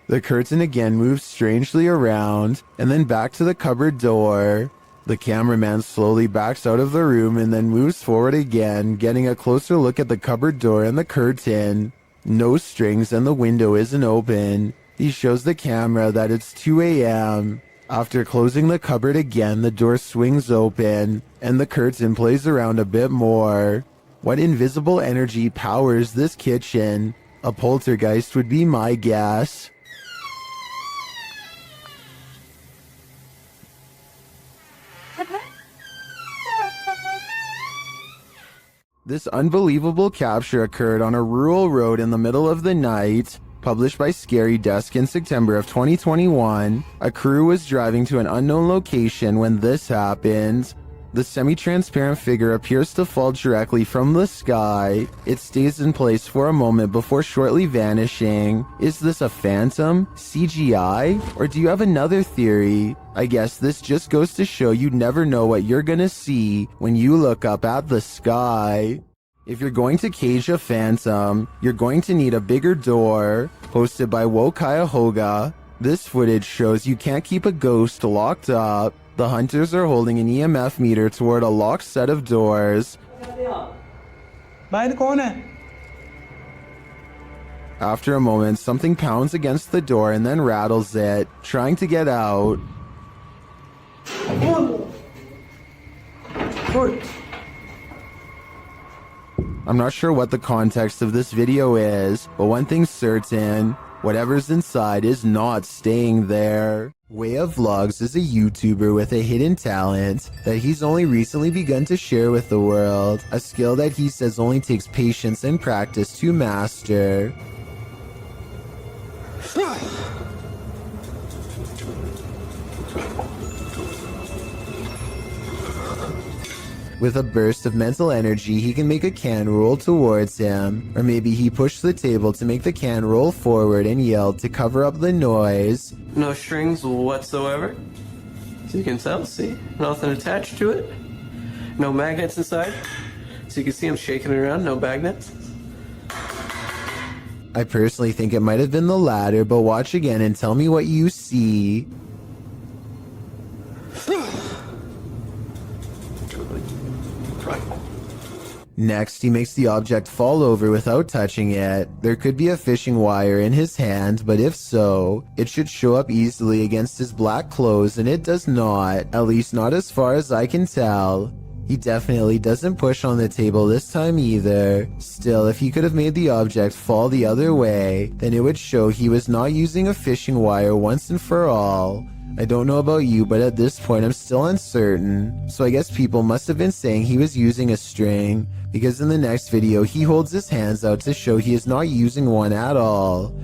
The curtain again moves strangely around, and then back to the cupboard door. The cameraman slowly backs out of the room and then moves forward again, getting a closer look at the cupboard door and the curtain. No strings and the window isn't open. He shows the camera that it's 2 a.m. After closing the cupboard again, the door swings open, and the curtain plays around a bit more. What invisible energy powers this kitchen? A poltergeist would be my guess. This unbelievable capture occurred on a rural road in the middle of the night. Published by Scary Desk in September of 2021, a crew was driving to an unknown location when this happened. The semi-transparent figure appears to fall directly from the sky. It stays in place for a moment before shortly vanishing. Is this a phantom, CGI, or do you have another theory? I guess this just goes to show you never know what you're gonna see when you look up at the sky. If you're going to cage a phantom, you're going to need a bigger door. Posted by Wokayahoga. This footage shows you can't keep a ghost locked up. The hunters are holding an EMF meter toward a locked set of doors. After a moment, something pounds against the door and then rattles it, trying to get out. I'm not sure what the context of this video is, but one thing's certain, whatever's inside is not staying there. Way of Vlogs is a YouTuber with a hidden talent that he's only recently begun to share with the world, a skill that he says only takes patience and practice to master. With a burst of mental energy, he can make a can roll towards him. Or maybe he pushed the table to make the can roll forward and yelled to cover up the noise. No strings whatsoever. So you can tell, see? Nothing attached to it. No magnets inside. So you can see I'm shaking it around, no magnets. I personally think it might have been the latter, but watch again and tell me what you see. Next, he makes the object fall over without touching it. There could be a fishing wire in his hand, but if so, it should show up easily against his black clothes, and it does not, at least not as far as I can tell. He definitely doesn't push on the table this time either. Still, if he could have made the object fall the other way, then it would show he was not using a fishing wire once and for all. I don't know about you, but at this point I'm still uncertain. So I guess people must have been saying he was using a string, because in the next video he holds his hands out to show he is not using one at all.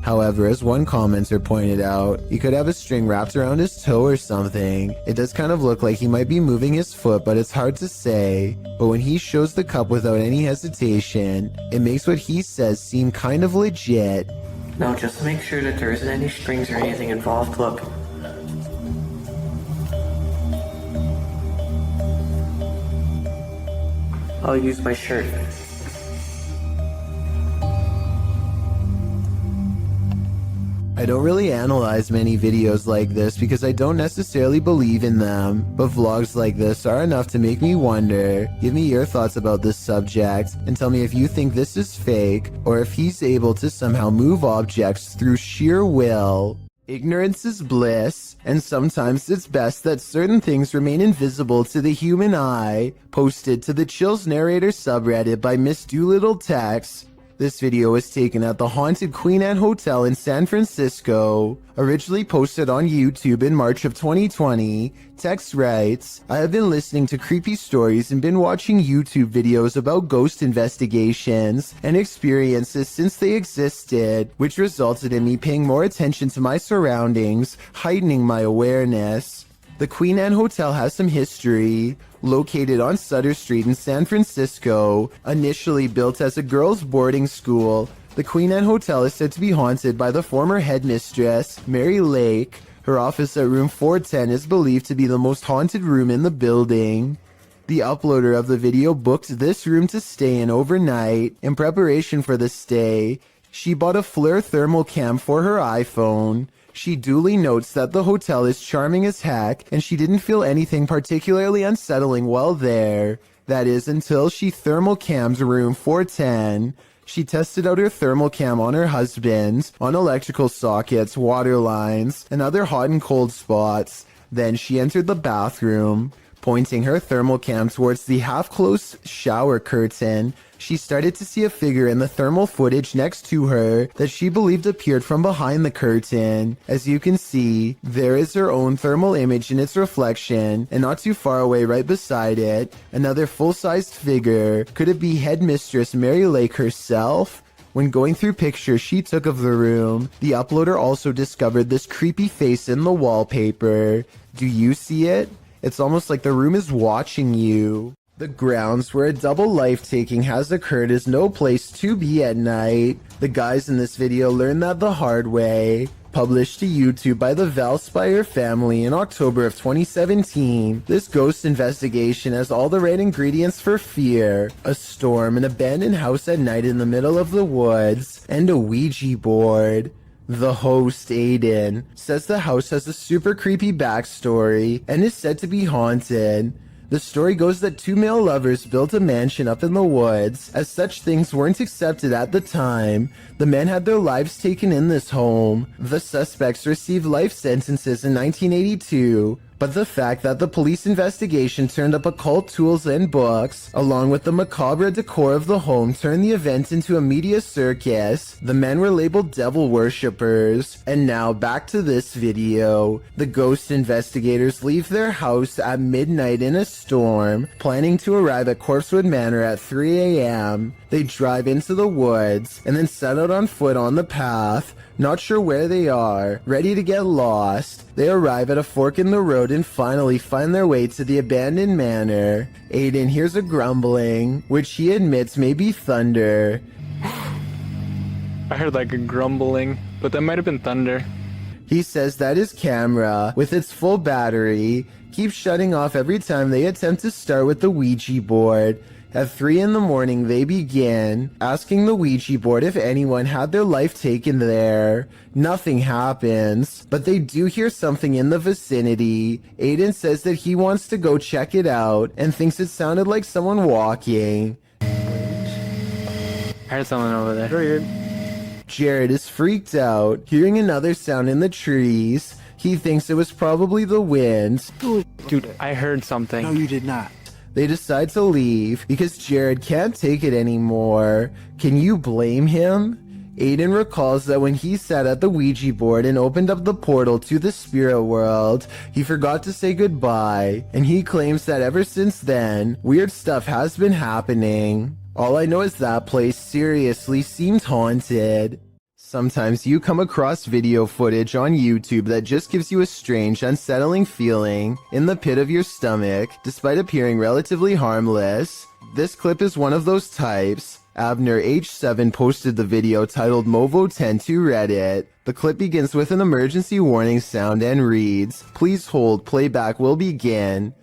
However, as one commenter pointed out, he could have a string wrapped around his toe or something. It does kind of look like he might be moving his foot, but it's hard to say. But when he shows the cup without any hesitation, it makes what he says seem kind of legit. Now just make sure that there isn't any strings or anything involved, look. I'll use my shirt. I don't really analyze many videos like this because I don't necessarily believe in them, but vlogs like this are enough to make me wonder. Give me your thoughts about this subject and tell me if you think this is fake or if he's able to somehow move objects through sheer will. Ignorance is bliss, and sometimes it's best that certain things remain invisible to the human eye. Posted to the Chills Narrator subreddit by Miss Doolittle Tex. This video was taken at the haunted Queen Anne Hotel in San Francisco. Originally posted on YouTube in March of 2020, Tex writes, I have been listening to creepy stories and been watching YouTube videos about ghost investigations and experiences since they existed, which resulted in me paying more attention to my surroundings, heightening my awareness. The Queen Anne Hotel has some history. Located on Sutter Street in San Francisco, initially built as a girls' boarding school, the Queen Anne Hotel is said to be haunted by the former headmistress, Mary Lake. Her office at room 410 is believed to be the most haunted room in the building. The uploader of the video booked this room to stay in overnight. In preparation for the stay, she bought a FLIR thermal cam for her iPhone. She duly notes that the hotel is charming as heck, and she didn't feel anything particularly unsettling while there. That is, until she thermal cammed room 410. She tested out her thermal cam on her husband, on electrical sockets, water lines, and other hot and cold spots. Then she entered the bathroom. Pointing her thermal cam towards the half-closed shower curtain, she started to see a figure in the thermal footage next to her that she believed appeared from behind the curtain. As you can see, there is her own thermal image in its reflection, and not too far away right beside it, another full-sized figure. Could it be headmistress Mary Lake herself? When going through pictures she took of the room, the uploader also discovered this creepy face in the wallpaper. Do you see it? It's almost like the room is watching you. The grounds where a double life-taking has occurred is no place to be at night. The guys in this video learned that the hard way. Published to YouTube by the Valspire family in October of 2017, this ghost investigation has all the right ingredients for fear. A storm, an abandoned house at night in the middle of the woods, and a Ouija board. The host, Aiden, says the house has a super creepy backstory and is said to be haunted. The story goes that two male lovers built a mansion up in the woods. As such things weren't accepted at the time, the men had their lives taken in this home. The suspects received life sentences in 1982. But the fact that the police investigation turned up occult tools and books, along with the macabre decor of the home, turned the event into a media circus. The men were labeled devil worshippers. And now back to this video. The ghost investigators leave their house at midnight in a storm, planning to arrive at Corpsewood Manor at 3 a.m. They drive into the woods, and then set out on foot on the path. Not sure where they are, ready to get lost. They arrive at a fork in the road and finally find their way to the abandoned manor. Aiden hears a grumbling, which he admits may be thunder. I heard like a grumbling, but that might have been thunder. He says that his camera, with its full battery, keeps shutting off every time they attempt to start with the Ouija board. At 3 in the morning, they begin asking the Ouija board if anyone had their life taken there. Nothing happens, but they do hear something in the vicinity. Aiden says that he wants to go check it out and thinks it sounded like someone walking. I heard someone over there. Jared is freaked out, hearing another sound in the trees. He thinks it was probably the wind. Dude, I heard something. No, you did not. They decide to leave because Jared can't take it anymore. Can you blame him? Aiden recalls that when he sat at the Ouija board and opened up the portal to the spirit world, he forgot to say goodbye, and he claims that ever since then, weird stuff has been happening. All I know is that place seriously seems haunted. Sometimes you come across video footage on YouTube that just gives you a strange, unsettling feeling in the pit of your stomach, despite appearing relatively harmless. This clip is one of those types. Abner H7 posted the video titled Movo10 to Reddit. The clip begins with an emergency warning sound and reads, "Please hold, playback will begin."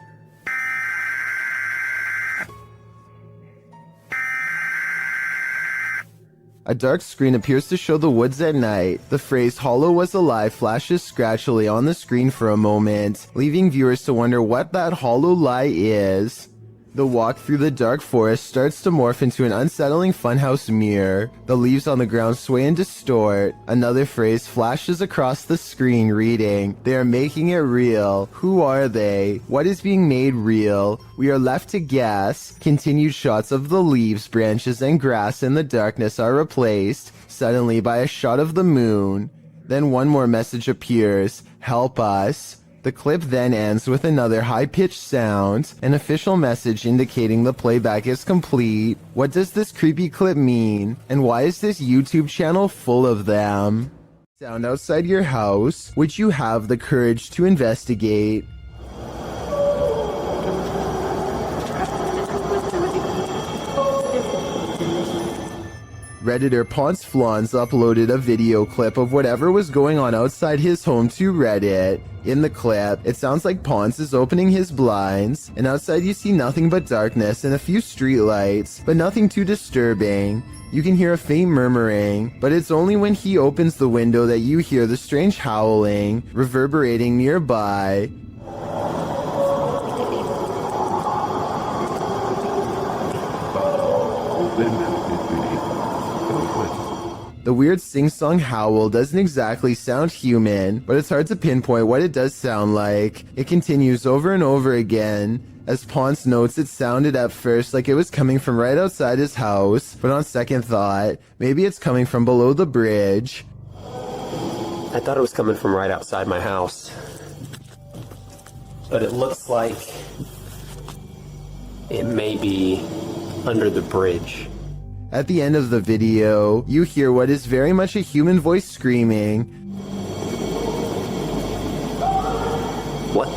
A dark screen appears to show the woods at night. The phrase "Hollow was alive" flashes scratchily on the screen for a moment, leaving viewers to wonder what that hollow lie is. The walk through the dark forest starts to morph into an unsettling funhouse mirror. The leaves on the ground sway and distort. Another phrase flashes across the screen reading, "They are making it real. Who are they? What is being made real? We are left to guess." Continued shots of the leaves, branches, and grass in the darkness are replaced, suddenly by a shot of the moon. Then one more message appears, "Help us." The clip then ends with another high-pitched sound, an official message indicating the playback is complete. What does this creepy clip mean? And why is this YouTube channel full of them? Sound outside your house? Would you have the courage to investigate? Redditor Ponce Flans uploaded a video clip of whatever was going on outside his home to Reddit. In the clip, it sounds like Ponce is opening his blinds, and outside you see nothing but darkness and a few streetlights, but nothing too disturbing. You can hear a faint murmuring, but it's only when he opens the window that you hear the strange howling reverberating nearby. The weird sing-song howl doesn't exactly sound human, but it's hard to pinpoint what it does sound like. It continues over and over again. As Ponce notes, it sounded at first like it was coming from right outside his house, but on second thought, maybe it's coming from below the bridge. I thought it was coming from right outside my house, but it looks like it may be under the bridge. At the end of the video, you hear what is very much a human voice screaming. What?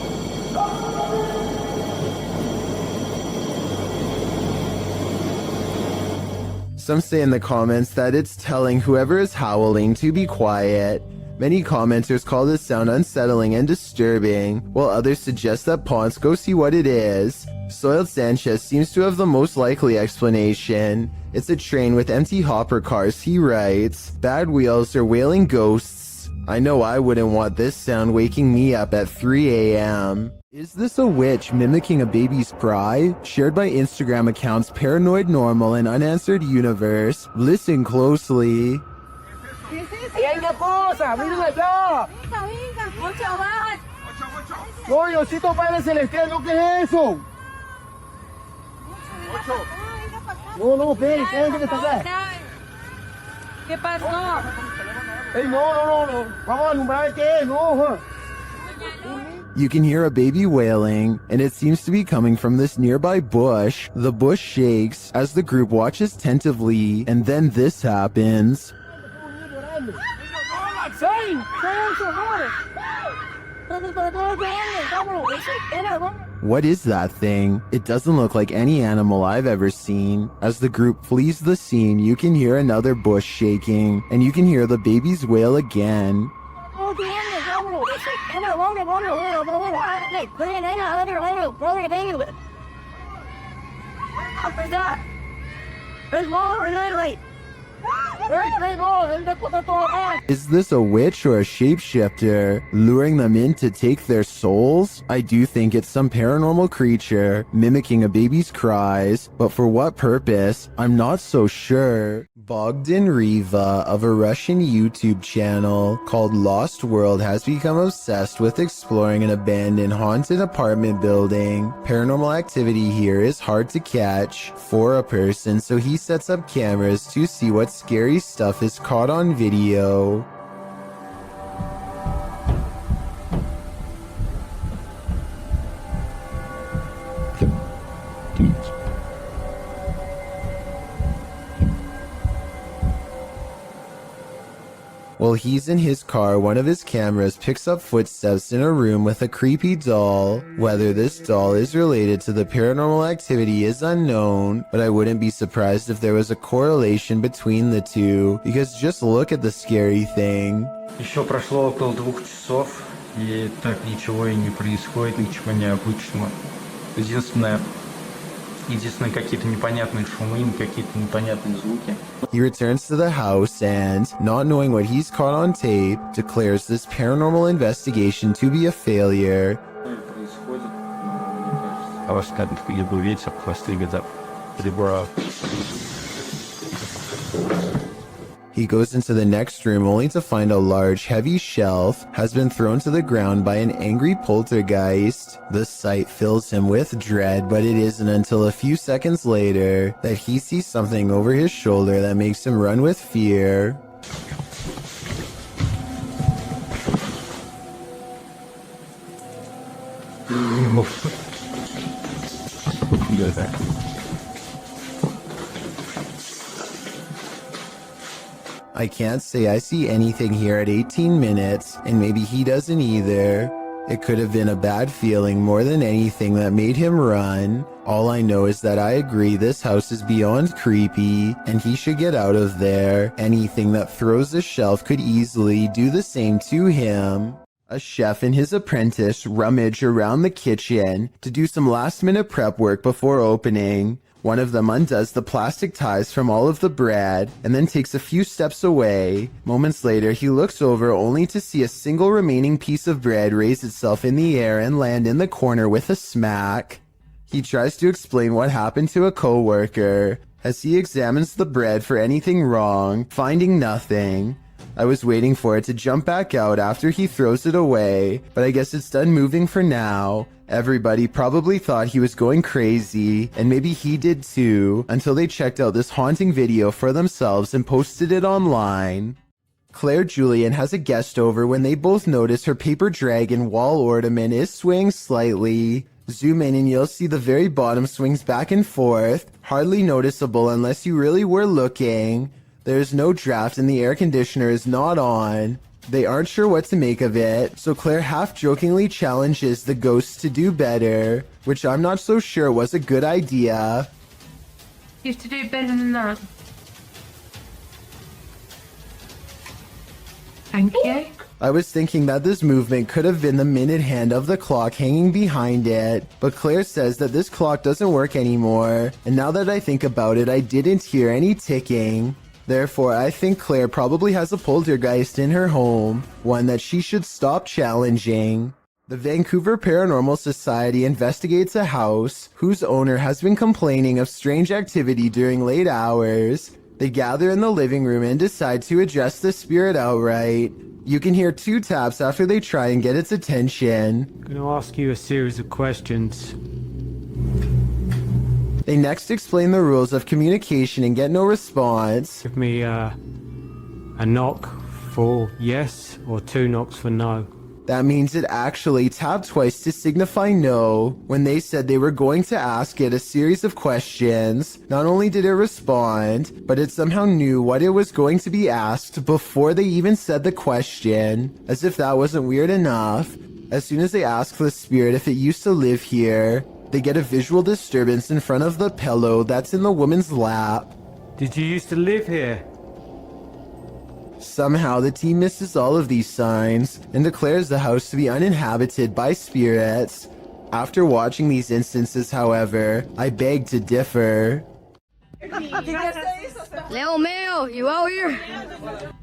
Some say in the comments that it's telling whoever is howling to be quiet. Many commenters call this sound unsettling and disturbing, while others suggest that Ponce go see what it is. Soiled Sanchez seems to have the most likely explanation. It's a train with empty hopper cars, he writes. Bad wheels or wailing ghosts. I know I wouldn't want this sound waking me up at 3 a.m. Is this a witch mimicking a baby's cry? Shared by Instagram accounts Paranoid Normal and Unanswered Universe. Listen closely. ¡Ahí hay una cosa! ¡Miren allá! ¡No, Diosito Padre Celestial! ¿No qué es eso? No, espere, quédense que está acá. ¿Qué pasó? ¡Ey, no! Vamos a alumbrar qué es, no. You can hear a baby wailing, and it seems to be coming from this nearby bush. The bush shakes as the group watches tentatively, and then this happens. What is that thing? It doesn't look like any animal I've ever seen. As the group flees the scene, you can hear another bush shaking, and you can hear the baby's wail again. Is this a witch or a shapeshifter, luring them in to take their souls? I do think it's some paranormal creature, mimicking a baby's cries, but for what purpose? I'm not so sure. Bogdan Riva of a Russian YouTube channel called Lost World has become obsessed with exploring an abandoned haunted apartment building. Paranormal activity here is hard to catch for a person, so he sets up cameras to see what scary stuff is caught on video. While he's in his car, one of his cameras picks up footsteps in a room with a creepy doll. Whether this doll is related to the paranormal activity is unknown, but I wouldn't be surprised if there was a correlation between the two, because just look at the scary thing. Еще прошло около 2 часов, и так ничего и не происходит, ничего необычного. Единственное, единственные какие-то непонятные шумы, какие-то непонятные звуки. He returns to the house and, not knowing what he's caught on tape, declares this paranormal investigation to be a failure. I was kind of ветер, хвосты где-то ребра. He goes into the next room only to find a large, heavy shelf has been thrown to the ground by an angry poltergeist. The sight fills him with dread, but it isn't until a few seconds later that he sees something over his shoulder that makes him run with fear. Go there. I can't say I see anything here at 18 minutes, and maybe he doesn't either. It could have been a bad feeling more than anything that made him run. All I know is that I agree this house is beyond creepy, and he should get out of there. Anything that throws a shelf could easily do the same to him. A chef and his apprentice rummage around the kitchen to do some last-minute prep work before opening. One of them undoes the plastic ties from all of the bread and then takes a few steps away. Moments later, he looks over only to see a single remaining piece of bread raise itself in the air and land in the corner with a smack. He tries to explain what happened to a co-worker as he examines the bread for anything wrong, finding nothing. I was waiting for it to jump back out after he throws it away, but I guess it's done moving for now. Everybody probably thought he was going crazy, and maybe he did too, until they checked out this haunting video for themselves and posted it online. Claire Julian has a guest over when they both notice her paper dragon wall ornament is swaying slightly. Zoom in and you'll see the very bottom swings back and forth, hardly noticeable unless you really were looking. There's no draft and the air conditioner is not on. They aren't sure what to make of it, so Claire half-jokingly challenges the ghosts to do better, which I'm not so sure was a good idea. You have to do better than that. Thank you. I was thinking that this movement could have been the minute hand of the clock hanging behind it, but Claire says that this clock doesn't work anymore, and now that I think about it, I didn't hear any ticking. Therefore, I think Claire probably has a poltergeist in her home, one that she should stop challenging. The Vancouver Paranormal Society investigates a house whose owner has been complaining of strange activity during late hours. They gather in the living room and decide to address the spirit outright. You can hear 2 taps after they try and get its attention. I'm going to ask you a series of questions. They next explain the rules of communication and get no response. Give me a knock for yes or 2 knocks for no. That means it actually tapped twice to signify no when they said they were going to ask it a series of questions. Not only did it respond, but it somehow knew what it was going to be asked before they even said the question, as if that wasn't weird enough. As soon as they ask the spirit if it used to live here, they get a visual disturbance in front of the pillow that's in the woman's lap. Did you used to live here? Somehow the team misses all of these signs and declares the house to be uninhabited by spirits. After watching these instances, however, I beg to differ. Leo Mayo, you out here?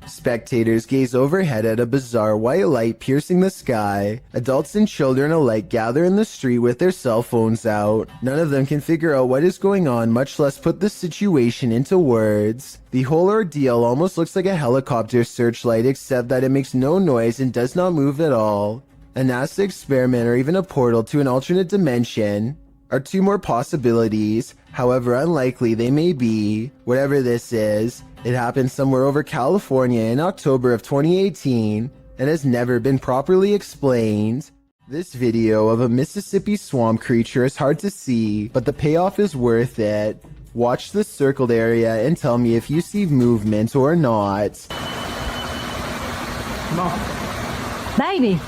Spectators gaze overhead at a bizarre white light piercing the sky. Adults and children alike gather in the street with their cell phones out. None of them can figure out what is going on, much less put the situation into words. The whole ordeal almost looks like a helicopter searchlight, except that it makes no noise and does not move at all. A NASA experiment or even a portal to an alternate dimension are 2 more possibilities, however unlikely they may be. Whatever this is, it happened somewhere over California in October of 2018 and has never been properly explained. This video of a Mississippi swamp creature is hard to see, but the payoff is worth it. Watch the circled area and tell me if you see movement or not. Mom. Baby.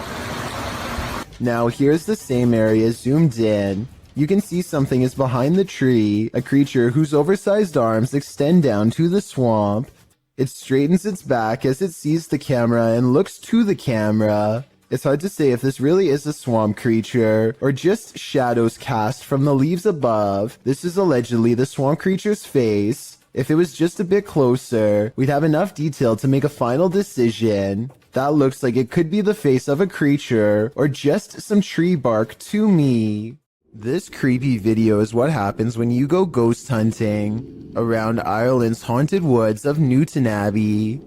Now here's the same area zoomed in. You can see something is behind the tree, a creature whose oversized arms extend down to the swamp. It straightens its back as it sees the camera and looks to the camera. It's hard to say if this really is a swamp creature or just shadows cast from the leaves above. This is allegedly the swamp creature's face. If it was just a bit closer, we'd have enough detail to make a final decision. That looks like it could be the face of a creature or just some tree bark to me. This creepy video is what happens when you go ghost hunting around Ireland's haunted woods of Newton Abbey.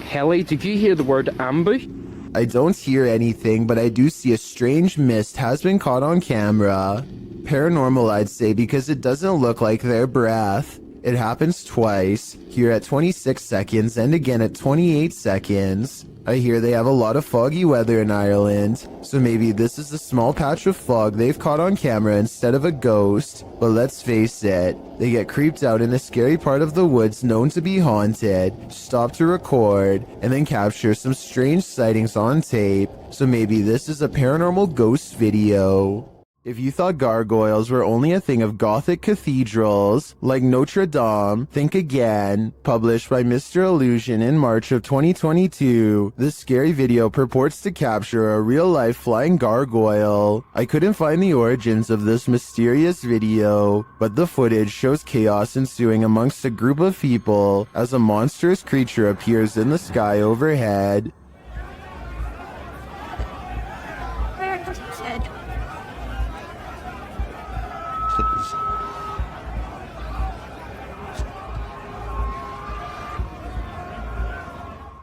Helly, did you hear the word ambush? I don't hear anything, but I do see a strange mist has been caught on camera. Paranormal, I'd say, because it doesn't look like their breath. It happens twice, here at 26 seconds and again at 28 seconds. I hear they have a lot of foggy weather in Ireland, so maybe this is a small patch of fog they've caught on camera instead of a ghost. But let's face it, they get creeped out in a scary part of the woods known to be haunted, stop to record, and then capture some strange sightings on tape. So maybe this is a paranormal ghost video. If you thought gargoyles were only a thing of Gothic cathedrals, like Notre Dame, think again. Published by Mr. Illusion in March of 2022, this scary video purports to capture a real-life flying gargoyle. I couldn't find the origins of this mysterious video, but the footage shows chaos ensuing amongst a group of people as a monstrous creature appears in the sky overhead.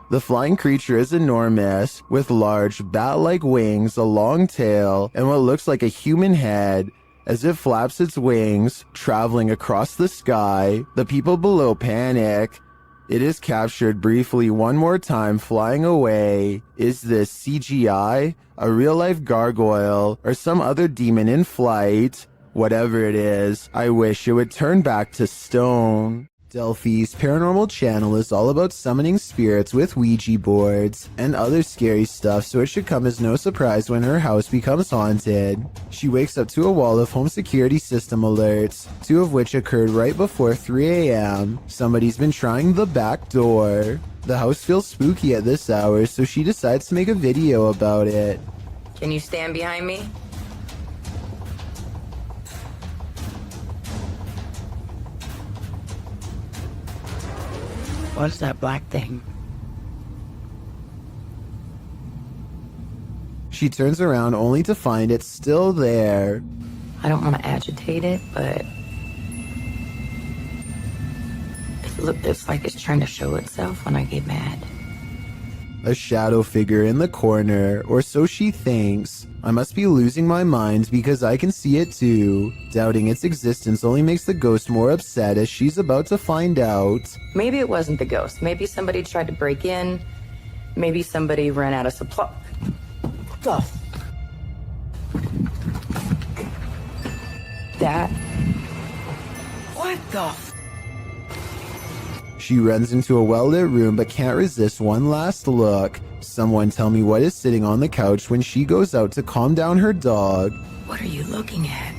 The flying creature is enormous, with large bat-like wings, a long tail, and what looks like a human head. As it flaps its wings, traveling across the sky, the people below panic. It is captured briefly one more time flying away. Is this CGI, a real-life gargoyle, or some other demon in flight? Whatever it is, I wish it would turn back to stone. Delphi's paranormal channel is all about summoning spirits with Ouija boards and other scary stuff, so it should come as no surprise when her house becomes haunted. She wakes up to a wall of home security system alerts, 2 of which occurred right before 3 a.m. Somebody's been trying the back door. The house feels spooky at this hour, so she decides to make a video about it. Can you stand behind me? What's that black thing? She turns around only to find it still there. I don't want to agitate it, but it's like it's trying to show itself when I get mad. A shadow figure in the corner, or so she thinks. I must be losing my mind because I can see it too. Doubting its existence only makes the ghost more upset as she's about to find out. Maybe it wasn't the ghost. Maybe somebody tried to break in. Maybe somebody ran out of supply. That. What the? She runs into a well-lit room but can't resist one last look. Someone tell me what is sitting on the couch when she goes out to calm down her dog. What are you looking at?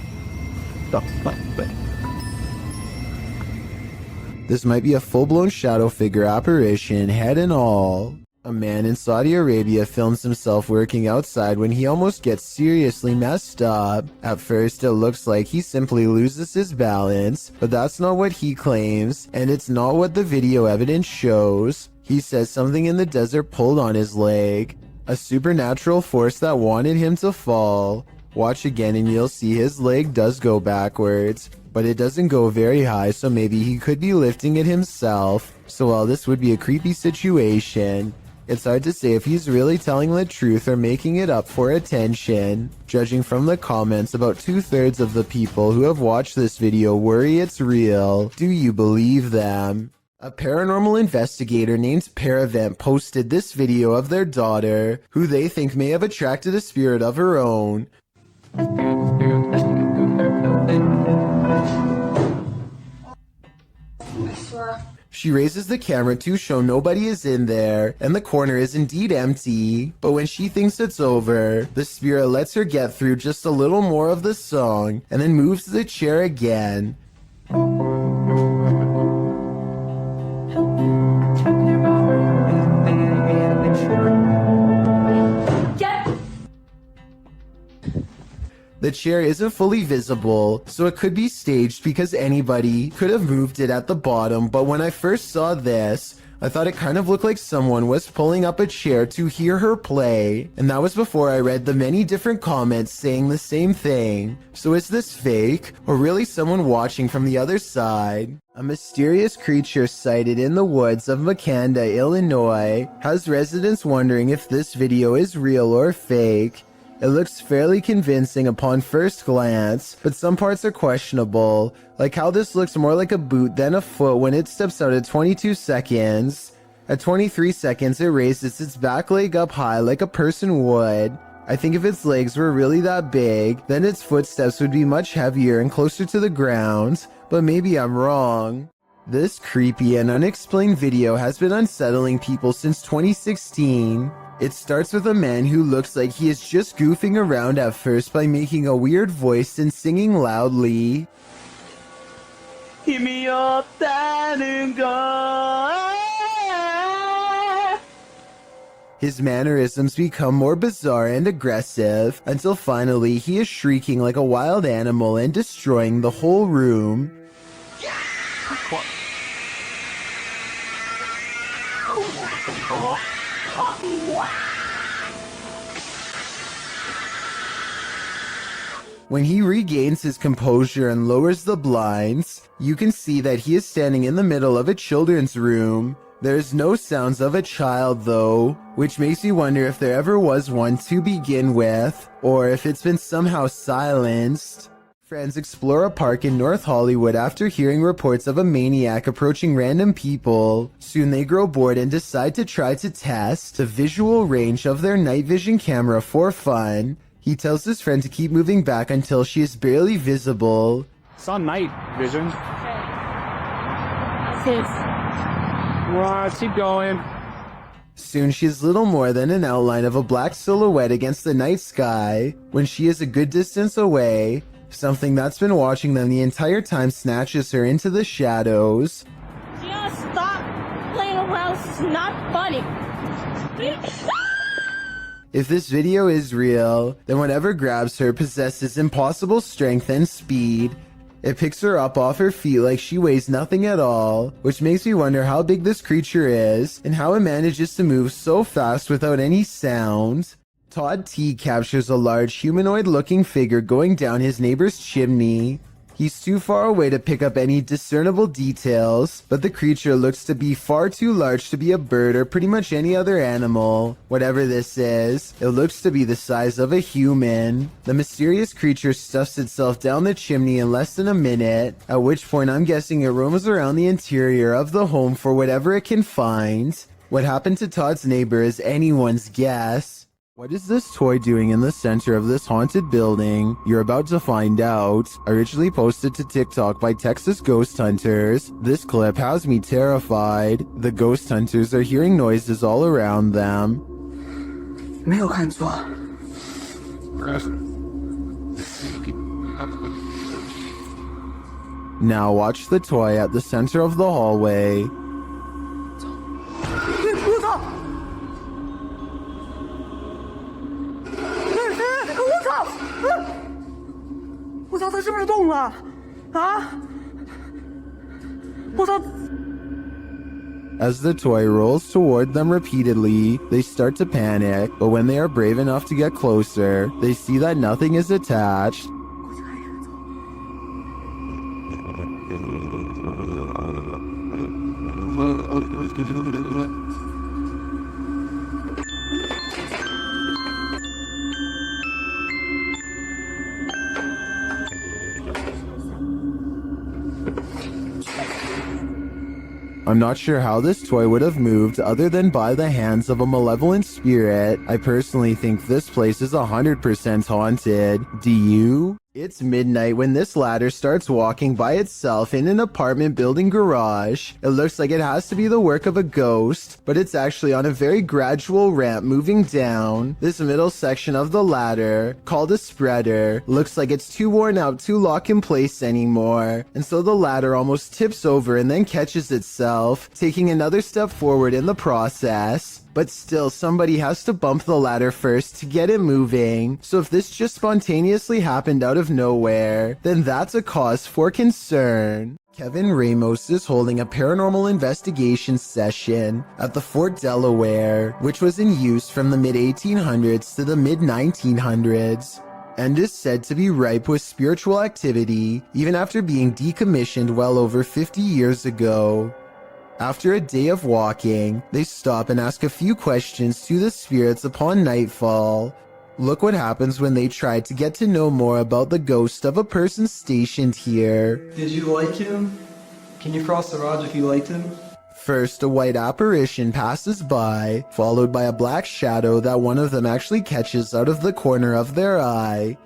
This might be a full-blown shadow figure apparition, head and all. A man in Saudi Arabia films himself working outside when he almost gets seriously messed up. At first, it looks like he simply loses his balance, but that's not what he claims, and it's not what the video evidence shows. He says something in the desert pulled on his leg, a supernatural force that wanted him to fall. Watch again and you'll see his leg does go backwards, but it doesn't go very high, so maybe he could be lifting it himself. So while this would be a creepy situation, it's hard to say if he's really telling the truth or making it up for attention. Judging from the comments, about 2/3 of the people who have watched this video worry it's real. Do you believe them? A paranormal investigator named Paravent posted this video of their daughter, who they think may have attracted a spirit of her own. She raises the camera to show nobody is in there, and the corner is indeed empty. But when she thinks it's over, the spirit lets her get through just a little more of the song, and then moves the chair again. The chair isn't fully visible, so it could be staged because anybody could have moved it at the bottom, but when I first saw this, I thought it kind of looked like someone was pulling up a chair to hear her play, and that was before I read the many different comments saying the same thing. So is this fake, or really someone watching from the other side? A mysterious creature sighted in the woods of Makanda, Illinois, has residents wondering if this video is real or fake. It looks fairly convincing upon first glance, but some parts are questionable, like how this looks more like a boot than a foot when it steps out at 22 seconds. At 23 seconds, it raises its back leg up high like a person would. I think if its legs were really that big, then its footsteps would be much heavier and closer to the ground, but maybe I'm wrong. This creepy and unexplained video has been unsettling people since 2016. It starts with a man who looks like he is just goofing around at first by making a weird voice and singing loudly. 힘이 없다는 걸. His mannerisms become more bizarre and aggressive until finally he is shrieking like a wild animal and destroying the whole room. When he regains his composure and lowers the blinds, you can see that he is standing in the middle of a children's room. There's no sounds of a child though, which makes me wonder if there ever was one to begin with, or if it's been somehow silenced. Friends explore a park in North Hollywood after hearing reports of a maniac approaching random people. Soon they grow bored and decide to try to test the visual range of their night vision camera for fun. He tells his friend to keep moving back until she is barely visible. It's on night vision. Keep going. Soon she is little more than an outline of a black silhouette against the night sky. When she is a good distance away, something that's been watching them the entire time snatches her into the shadows. Just stop playing around. It's not funny. If this video is real, then whatever grabs her possesses impossible strength and speed. It picks her up off her feet like she weighs nothing at all, which makes me wonder how big this creature is and how it manages to move so fast without any sound. Todd T captures a large humanoid-looking figure going down his neighbor's chimney. He's too far away to pick up any discernible details, but the creature looks to be far too large to be a bird or pretty much any other animal. Whatever this is, it looks to be the size of a human. The mysterious creature stuffs itself down the chimney in less than a minute, at which point I'm guessing it roams around the interior of the home for whatever it can find. What happened to Todd's neighbor is anyone's guess. What is this toy doing in the center of this haunted building? You're about to find out. Originally posted to TikTok by Texas Ghost Hunters, this clip has me terrified. The ghost hunters are hearing noises all around them. 没有看错。Now watch the toy at the center of the hallway. 我操！ 我操！他是不是动了？啊！我操！ As the toy rolls toward them repeatedly, they start to panic, but when they are brave enough to get closer, they see that nothing is attached. I'm not sure how this toy would have moved other than by the hands of a malevolent spirit. I personally think this place is 100% haunted. Do you? It's midnight when this ladder starts walking by itself in an apartment building garage. It looks like it has to be the work of a ghost, but it's actually on a very gradual ramp moving down. This middle section of the ladder, called a spreader, looks like it's too worn out to lock in place anymore, and so the ladder almost tips over and then catches itself, taking another step forward in the process. But still, somebody has to bump the ladder first to get it moving. So if this just spontaneously happened out of nowhere, then that's a cause for concern. Kevin Ramos is holding a paranormal investigation session at the Fort Delaware, which was in use from the mid-1800s to the mid-1900s, and is said to be ripe with spiritual activity even after being decommissioned well over 50 years ago. After a day of walking, they stop and ask a few questions to the spirits upon nightfall. Look what happens when they try to get to know more about the ghost of a person stationed here. Did you like him? Can you cross the rods if you liked him? First, a white apparition passes by, followed by a black shadow that one of them actually catches out of the corner of their eye.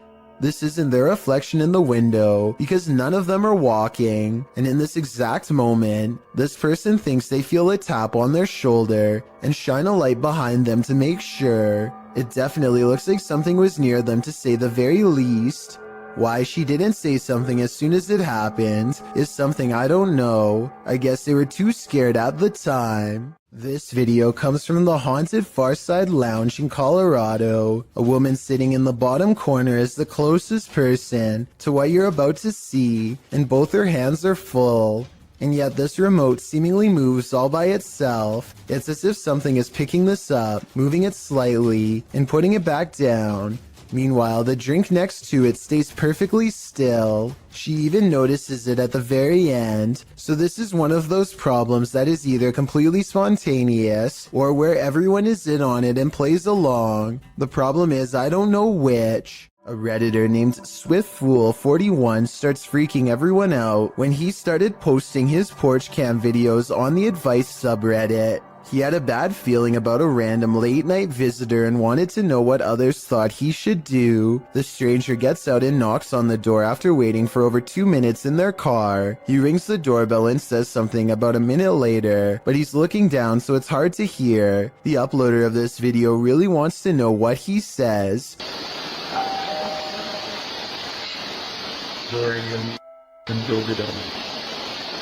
This isn't their reflection in the window, because none of them are walking, and in this exact moment, this person thinks they feel a tap on their shoulder and shine a light behind them to make sure. It definitely looks like something was near them to say the very least. Why she didn't say something as soon as it happened is something I don't know. I guess they were too scared at the time. This video comes from the haunted Farside Lounge in Colorado. A woman sitting in the bottom corner is the closest person to what you're about to see, and both her hands are full. And yet this remote seemingly moves all by itself. It's as if something is picking this up, moving it slightly, and putting it back down. Meanwhile, the drink next to it stays perfectly still. She even notices it at the very end. So this is one of those problems that is either completely spontaneous or where everyone is in on it and plays along. The problem is I don't know which. A Redditor named SwiftFool41 starts freaking everyone out when he started posting his porch cam videos on the advice subreddit. He had a bad feeling about a random late-night visitor and wanted to know what others thought he should do. The stranger gets out and knocks on the door after waiting for over 2 minutes in their car. He rings the doorbell and says something about a minute later, but he's looking down so it's hard to hear. The uploader of this video really wants to know what he says.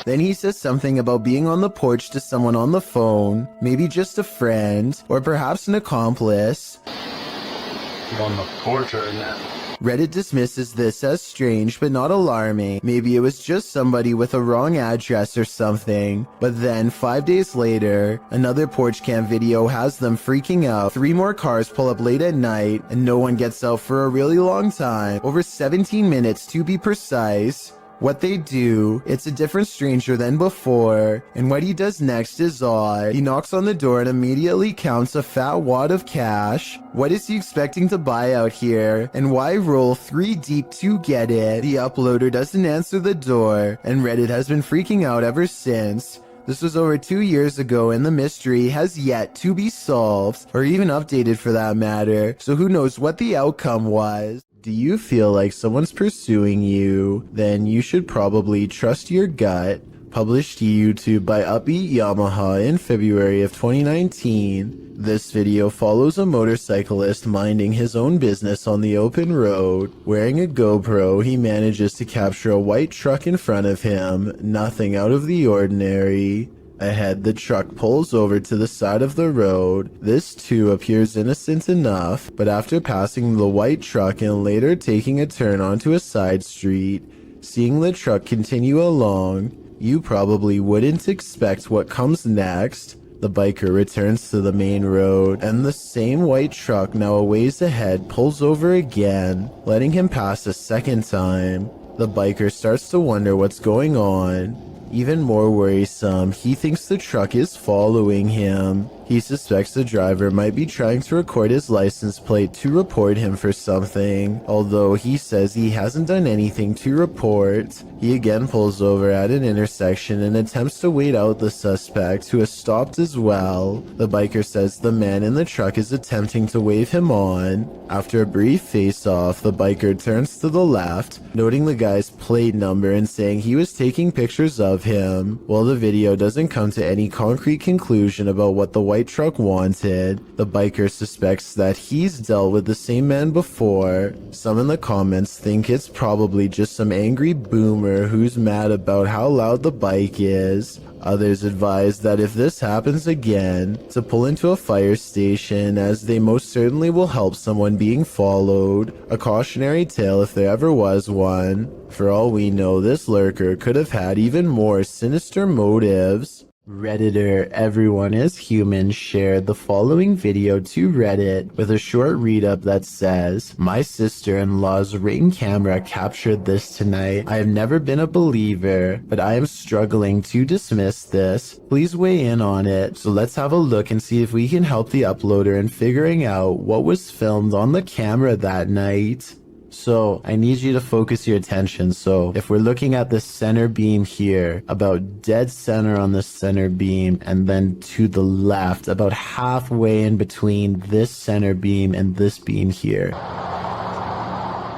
Then he says something about being on the porch to someone on the phone, maybe just a friend, or perhaps an accomplice. I'm on the porch right now. Reddit dismisses this as strange but not alarming. Maybe it was just somebody with a wrong address or something. But then 5 days later, another porch cam video has them freaking out. 3 more cars pull up late at night and no one gets out for a really long time, over 17 minutes to be precise. What they do, it's a different stranger than before, and what he does next is odd. He knocks on the door and immediately counts a fat wad of cash. What is he expecting to buy out here, and why roll 3 deep to get it? The uploader doesn't answer the door, and Reddit has been freaking out ever since. This was over 2 years ago and the mystery has yet to be solved, or even updated for that matter, so who knows what the outcome was. Do you feel like someone's pursuing you? Then you should probably trust your gut. Published to YouTube by Upbeat Yamaha in February of 2019. This video follows a motorcyclist minding his own business on the open road. Wearing a GoPro, he manages to capture a white truck in front of him. Nothing out of the ordinary. Ahead, the truck pulls over to the side of the road. This too appears innocent enough, but after passing the white truck and later taking a turn onto a side street, seeing the truck continue along, you probably wouldn't expect what comes next. The biker returns to the main road, and the same white truck now a ways ahead pulls over again, letting him pass a second time. The biker starts to wonder what's going on. Even more worrisome, he thinks the truck is following him. He suspects the driver might be trying to record his license plate to report him for something, although he says he hasn't done anything to report. He again pulls over at an intersection and attempts to wait out the suspect, who has stopped as well. The biker says the man in the truck is attempting to wave him on. After a brief face-off, the biker turns to the left, noting the guy's plate number and saying he was taking pictures of him. While the video doesn't come to any concrete conclusion about what the white white truck wanted. The biker suspects that he's dealt with the same man before. Some in the comments think it's probably just some angry boomer who's mad about how loud the bike is. Others advise that if this happens again, to pull into a fire station, as they most certainly will help someone being followed. A cautionary tale if there ever was one. For all we know, this lurker could have had even more sinister motives. Redditor Everyone is Human shared the following video to Reddit with a short read-up that says, "My sister-in-law's Ring camera captured this tonight. I have never been a believer, but I am struggling to dismiss this. Please weigh in on it." So let's have a look and see if we can help the uploader in figuring out what was filmed on the camera that night. So I need you to focus your attention. So if we're looking at the center beam here, about dead center on the center beam, and then to the left, about halfway in between this center beam and this beam here.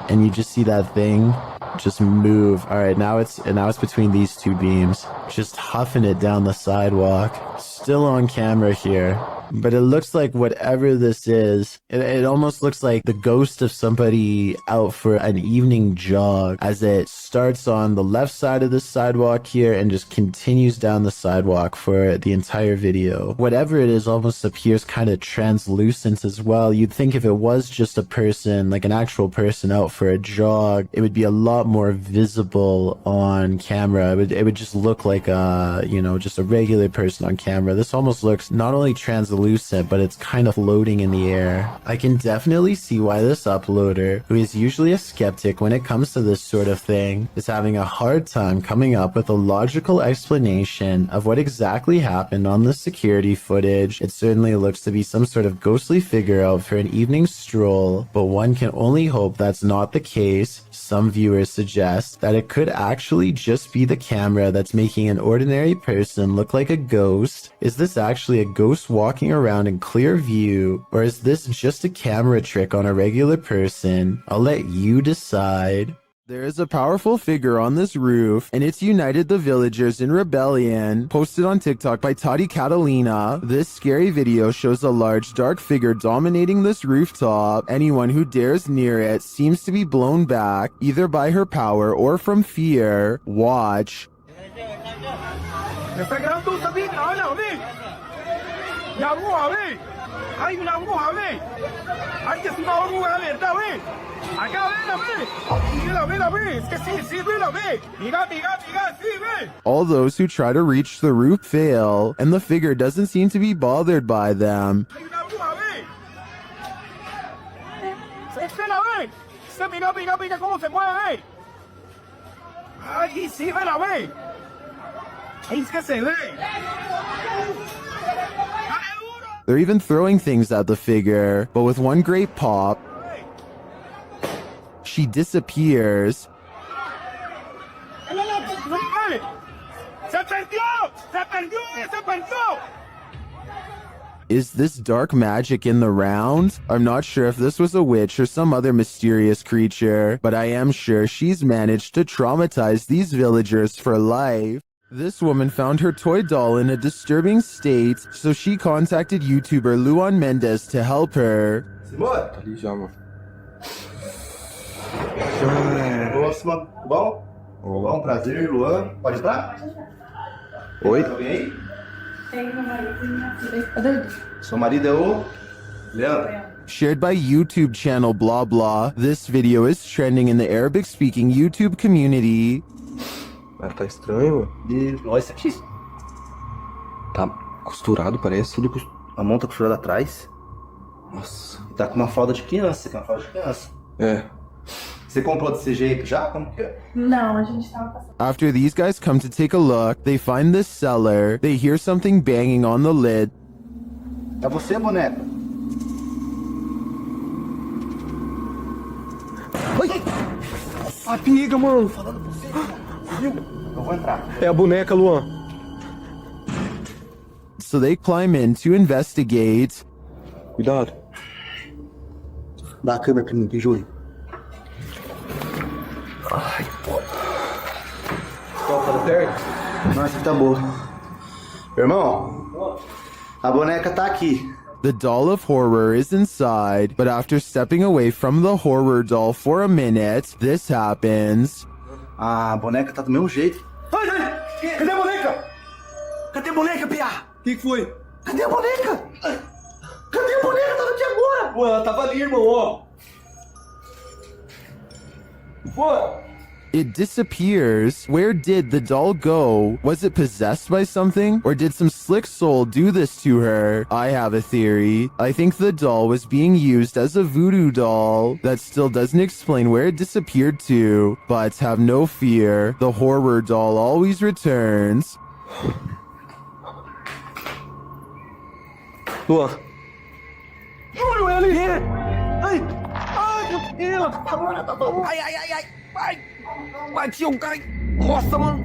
And you just see that thing just move. All right, now it's between these two beams, just huffing it down the sidewalk. Still on camera here. But it looks like whatever this is, it almost looks like the ghost of somebody out for an evening jog, as it starts on the left side of the sidewalk here and just continues down the sidewalk for the entire video. Whatever it is almost appears kind of translucent as well. You'd think if it was just a person, like an actual person out for a jog, it would be a lot more visible on camera. It would just look like a, just a regular person on camera. This almost looks not only translucent, but it's kind of floating in the air. I can definitely see why this uploader, who is usually a skeptic when it comes to this sort of thing, is having a hard time coming up with a logical explanation of what exactly happened on the security footage. It certainly looks to be some sort of ghostly figure out for an evening stroll, but one can only hope that's not the case. Some viewers suggest that it could actually just be the camera that's making an ordinary person look like a ghost. Is this actually a ghost walking around in clear view, or is this just a camera trick on a regular person? I'll let you decide. There is a powerful figure on this roof, and it's united the villagers in rebellion. Posted on TikTok by Tati Catalina, this scary video shows a large dark figure dominating this rooftop. Anyone who dares near it seems to be blown back, either by her power or from fear. Watch. Hay una bruja, ve. Hay que una bruja, ¿verdad, ve? Acá, ve. Mira, ve. Es que sí, mira, ve. Mira, sí, ve. All those who try to reach the roof fail, and the figure doesn't seem to be bothered by them. Hay una bruja, ve. Espera, ve. Mira cómo se mueve, ve. Ay, sí, mira, ve. Es que se ve. They're even throwing things at the figure, but with one great pop, she disappears. Is this dark magic in the round? I'm not sure if this was a witch or some other mysterious creature, but I am sure she's managed to traumatize these villagers for life. This woman found her toy doll in a disturbing state, so she contacted YouTuber Luan Mendez to help her. Bom? Bom, prazer, Luan. Pode entrar? Oi? Alguém aí? Seu marido é o Leandro. Shared by YouTube channel blah blah, this video is trending in the Arabic-speaking YouTube community. Tá estranho, mano. Olha isso aqui. Tá costurado, parece tudo a mão tá costurada atrás. Nossa. E tá com uma fralda de criança. Você tem uma fralda de criança? É. Você comprou desse jeito já? Como que é? Não, a gente tava passando. After these guys come to take a look, they find this cellar. They hear something banging on the lid. É você, boneca? Oi! Amiga, mano! Falando pra você, viu? Eu vou entrar. É a boneca, Luan. So they climb in to investigate. Cuidado. Dá a câmera pra mim, que juro. Ai, pô. Tá perto? Nossa, tá boa. Meu irmão, A boneca tá aqui. The doll of horror is inside, but after stepping away from the horror doll for a minute, this happens. A boneca tá do mesmo jeito. Ai, ai! Cadê a boneca? Cadê a boneca, Pia? O que foi? Cadê a boneca? Cadê a boneca? Tava aqui agora! Pô, ela tava ali, irmão, ó. Pô! It disappears. Where did the doll go? Was it possessed by something? Or did some slick soul do this to her? I have a theory. I think the doll was being used as a voodoo doll. That still doesn't explain where it disappeared to. But have no fear. The horror doll always returns. Pô. Juro, ela é. Ai! Ai, meu Deus! Agora tá bom. Ai, ai, ai, ai! Ai! Bati um cara. Nossa, mano!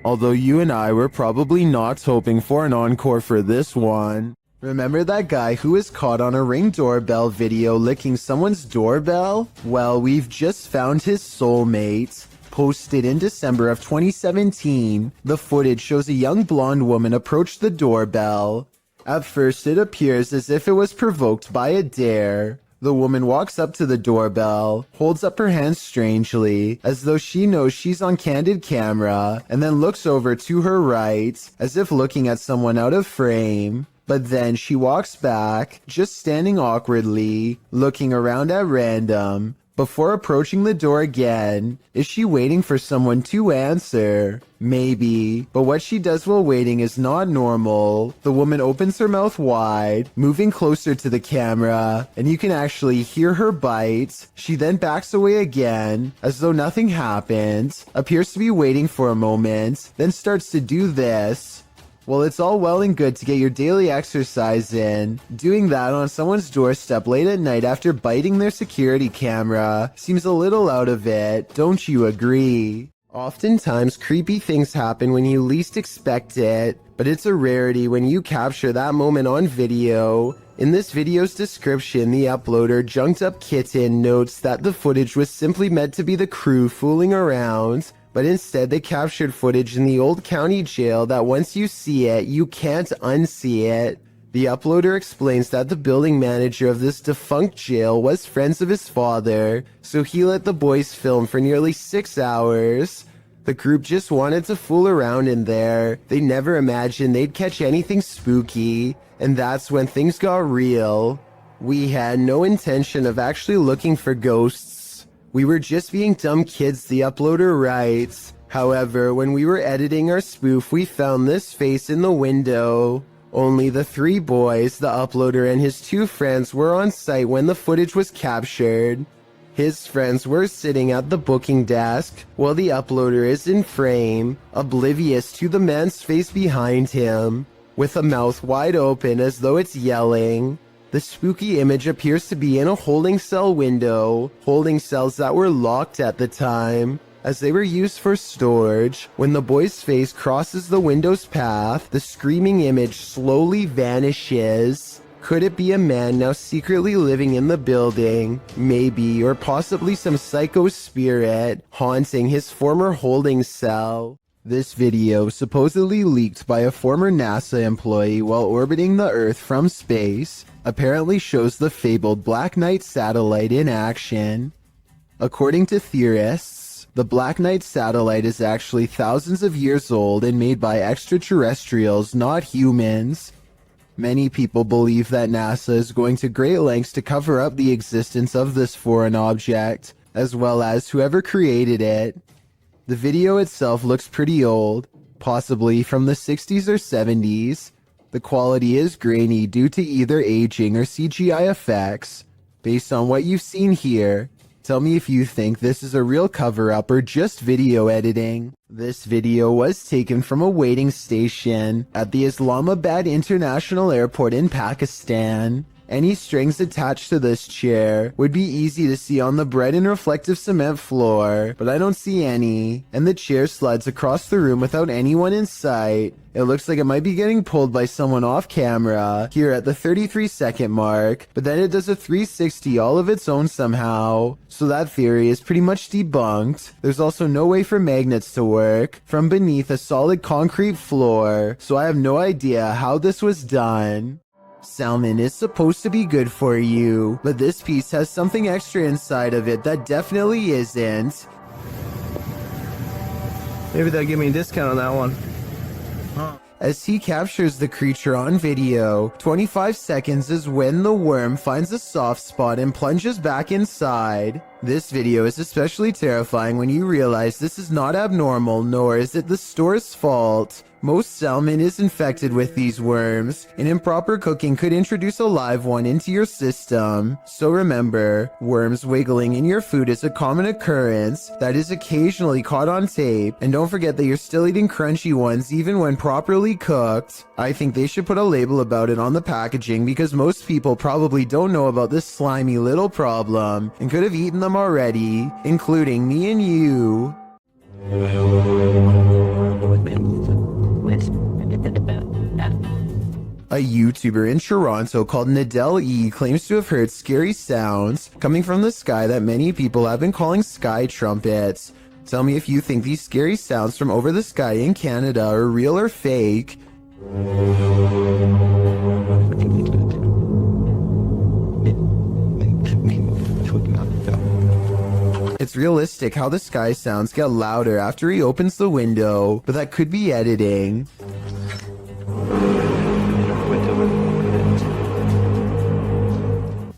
Although you and I were probably not hoping for an encore for this one. Remember that guy who was caught on a Ring doorbell video licking someone's doorbell? Well, we've just found his soulmate. Posted in December of 2017, the footage shows a young blonde woman approach the doorbell. At first, it appears as if it was provoked by a dare. The woman walks up to the doorbell, holds up her hands strangely, as though she knows she's on candid camera, and then looks over to her right, as if looking at someone out of frame. But then she walks back, just standing awkwardly, looking around at random, before approaching the door again. Is she waiting for someone to answer? Maybe, but what she does while waiting is not normal. The woman opens her mouth wide, moving closer to the camera, and you can actually hear her bite. She then backs away again, as though nothing happened, appears to be waiting for a moment, then starts to do this. Well, it's all well and good to get your daily exercise in. Doing that on someone's doorstep late at night after biting their security camera seems a little out of it, don't you agree? Oftentimes, creepy things happen when you least expect it, but it's a rarity when you capture that moment on video. In this video's description, the uploader Junked Up Kitten notes that the footage was simply meant to be the crew fooling around, but instead they captured footage in the old county jail that once you see it, you can't unsee it. The uploader explains that the building manager of this defunct jail was friends of his father, so he let the boys film for nearly 6 hours. The group just wanted to fool around in there. They never imagined they'd catch anything spooky, and that's when things got real. We had no intention of actually looking for ghosts. We were just being dumb kids, the uploader writes. However, when we were editing our spoof, we found this face in the window. Only the 3 boys, the uploader and his 2 friends were on site when the footage was captured. His friends were sitting at the booking desk, while the uploader is in frame, oblivious to the man's face behind him, with a mouth wide open as though it's yelling. The spooky image appears to be in a holding cell window, holding cells that were locked at the time, as they were used for storage. When the boy's face crosses the window's path, the screaming image slowly vanishes. Could it be a man now secretly living in the building? Maybe, or possibly some psycho spirit haunting his former holding cell. This video, supposedly leaked by a former NASA employee while orbiting the Earth from space, apparently shows the fabled Black Knight satellite in action. According to theorists, the Black Knight satellite is actually thousands of years old and made by extraterrestrials, not humans. Many people believe that NASA is going to great lengths to cover up the existence of this foreign object, as well as whoever created it. The video itself looks pretty old, possibly from the 60s or 70s. The quality is grainy due to either aging or CGI effects. Based on what you've seen here, tell me if you think this is a real cover-up or just video editing. This video was taken from a waiting station at the Islamabad International Airport in Pakistan, Any strings attached to this chair would be easy to see on the bright and reflective cement floor, but I don't see any, and the chair slides across the room without anyone in sight. It looks like it might be getting pulled by someone off camera here at the 33-second mark, but then it does a 360 all of its own somehow. So that theory is pretty much debunked. There's also no way for magnets to work from beneath a solid concrete floor, so I have no idea how this was done. Salmon is supposed to be good for you, but this piece has something extra inside of it that definitely isn't. Maybe they'll give me a discount on that one. As he captures the creature on video, 25 seconds is when the worm finds a soft spot and plunges back inside. This video is especially terrifying when you realize this is not abnormal, nor is it the store's fault. Most salmon is infected with these worms, and improper cooking could introduce a live one into your system. So remember, worms wiggling in your food is a common occurrence that is occasionally caught on tape, and don't forget that you're still eating crunchy ones even when properly cooked. I think they should put a label about it on the packaging because most people probably don't know about this slimy little problem and could have eaten them already, including me and you. A YouTuber in Toronto called Nadell E claims to have heard scary sounds coming from the sky that many people have been calling sky trumpets. Tell me if you think these scary sounds from over the sky in Canada are real or fake. It's realistic how the sky sounds get louder after he opens the window, but that could be editing.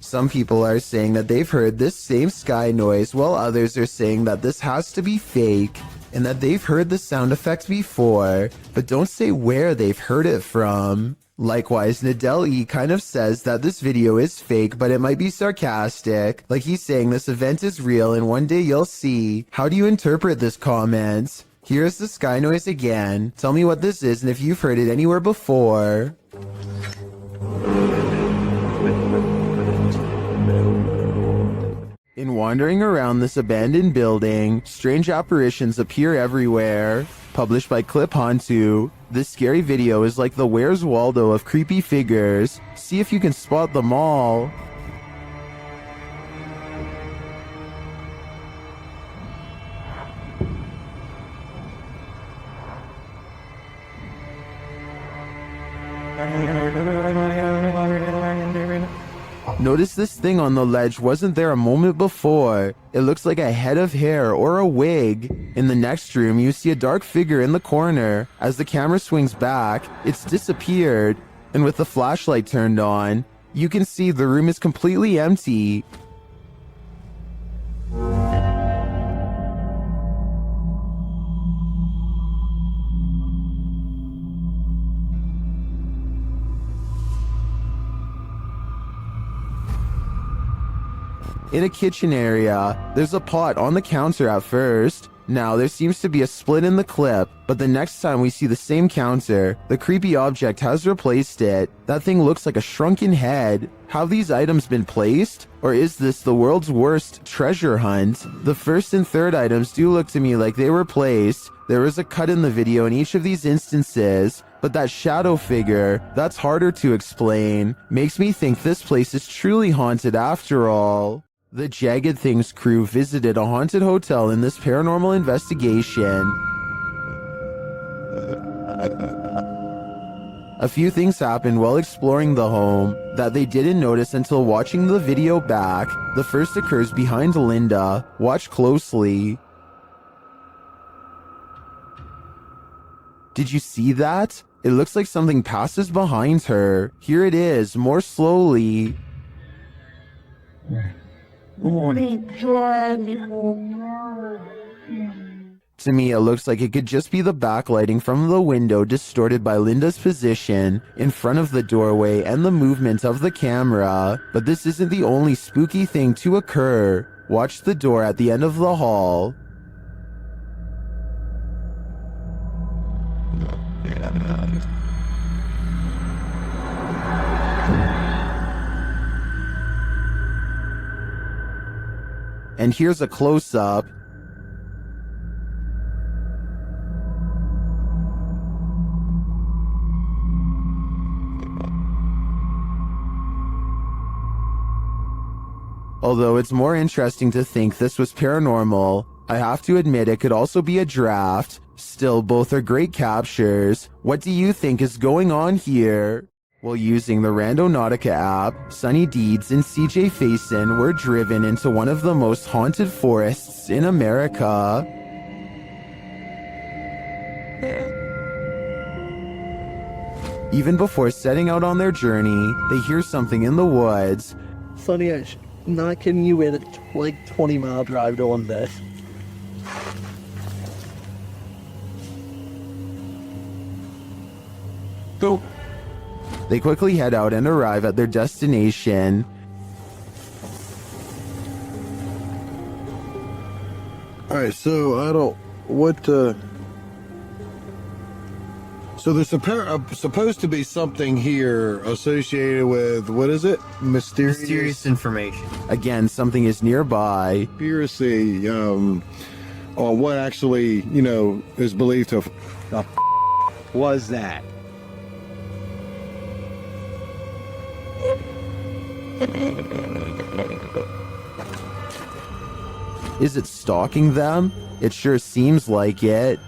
Some people are saying that they've heard this same sky noise, while others are saying that this has to be fake, and that they've heard the sound effect before, but don't say where they've heard it from. Likewise, Nadell E kind of says that this video is fake, but it might be sarcastic, like he's saying this event is real and one day you'll see. How do you interpret this comment? Here's the sky noise again. Tell me what this is and if you've heard it anywhere before. In wandering around this abandoned building, strange apparitions appear everywhere. Published by Clip Hantu, this scary video is like the Where's Waldo of creepy figures. See if you can spot them all. Notice this thing on the ledge wasn't there a moment before. It looks like a head of hair or a wig. In the next room, you see a dark figure in the corner. As the camera swings back, it's disappeared. And with the flashlight turned on, you can see the room is completely empty. In a kitchen area, there's a pot on the counter at first. Now, there seems to be a split in the clip, but the next time we see the same counter, the creepy object has replaced it. That thing looks like a shrunken head. Have these items been placed? Or is this the world's worst treasure hunt? The first and third items do look to me like they were placed. There is a cut in the video in each of these instances, but that shadow figure, that's harder to explain. Makes me think this place is truly haunted after all. The Jagged Things crew visited a haunted hotel in this paranormal investigation. A few things happened while exploring the home that they didn't notice until watching the video back. The first occurs behind Linda. Watch closely. Did you see that? It looks like something passes behind her. Here it is, more slowly. To me, it looks like it could just be the backlighting from the window distorted by Linda's position in front of the doorway and the movement of the camera. But this isn't the only spooky thing to occur. Watch the door at the end of the hall. And here's a close-up. Although it's more interesting to think this was paranormal, I have to admit it could also be a draft. Still, both are great captures. What do you think is going on here? While using the Randonautica app, Sunny Deeds and CJ Faison were driven into one of the most haunted forests in America. Even before setting out on their journey, they hear something in the woods. Sonny, I'm not kidding you, in a 20-mile drive to on this. Go. They quickly head out and arrive at their destination. Alright, so so there's supposed to be something here associated with, what is it? Mysterious information. Again, something is nearby. Conspiracy, on what actually, is believed to have... was that? Is it stalking them? It sure seems like it.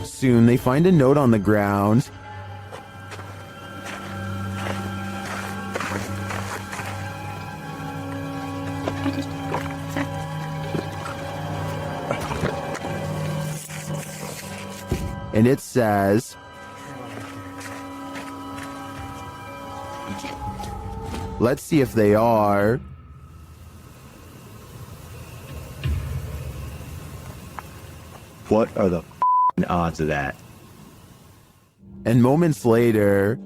Soon they find a note on the ground. And it says, let's see if they are. What are the odds of that? And moments later,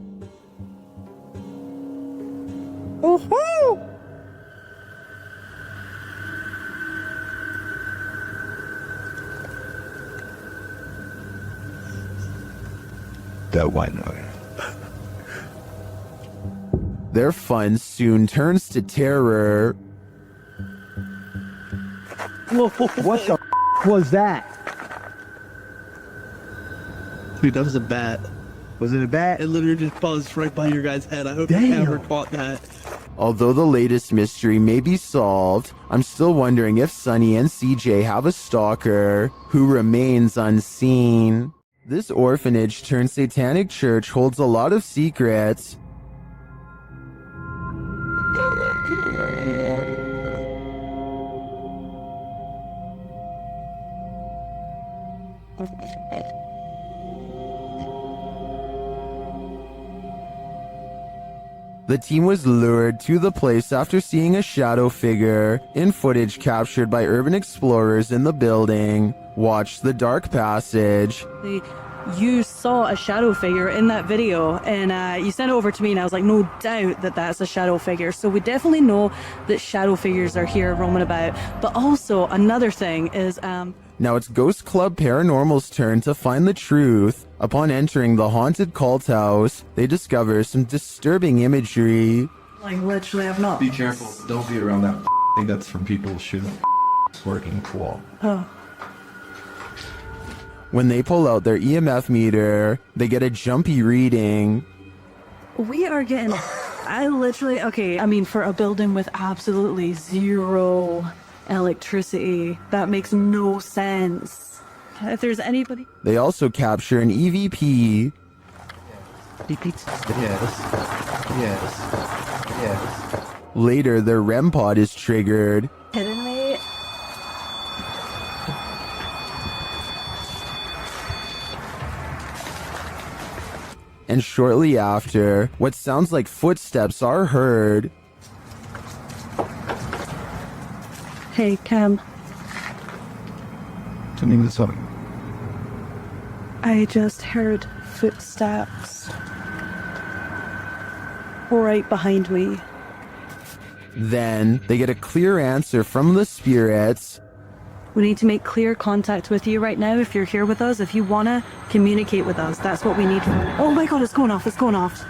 that white noise. their fun soon turns to terror. What the was that? Dude, that was a bat. Was it a bat? It literally just buzzed right by your guy's head. I hope Damn. you never caught that. Although the latest mystery may be solved, I'm still wondering if Sunny and CJ have a stalker who remains unseen. This orphanage turned satanic church holds a lot of secrets. The team was lured to the place after seeing a shadow figure in footage captured by urban explorers in the building. Watch the dark passage. You saw a shadow figure in that video, and you sent it over to me, and I was like, no doubt that that's a shadow figure. So we definitely know that shadow figures are here roaming about. But also another thing is now it's Ghost Club Paranormal's turn to find the truth. Upon entering the haunted cult house, they discover some disturbing imagery. like literally I've not. Be careful. Don't be around that. I think that's from people shooting working claw. Oh. When they pull out their EMF meter, they get a jumpy reading. We are getting, I literally, okay, I mean, for a building with absolutely zero electricity, that makes no sense. If there's anybody... They also capture an EVP. Yes. Later, their REM pod is triggered. Kidding me? And shortly after, what sounds like footsteps are heard. Hey, Cam. Turning this up. I just heard footsteps right behind me. Then they get a clear answer from the spirits. We need to make clear contact with you right now if you're here with us. If you want to communicate with us, that's what we need. Oh my god, it's going off, it's going off.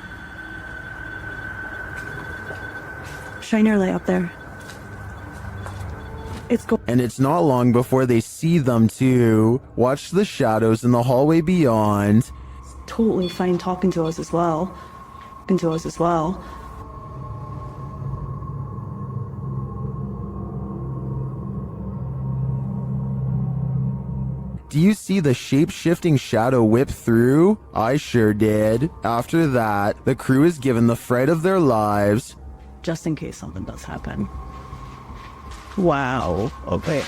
Shine your light up there. And it's not long before they see them too. Watch the shadows in the hallway beyond. Totally fine talking to us as well. Do you see the shape-shifting shadow whip through? I sure did. After that, the crew is given the fright of their lives. Just in case something does happen. Wow. Okay.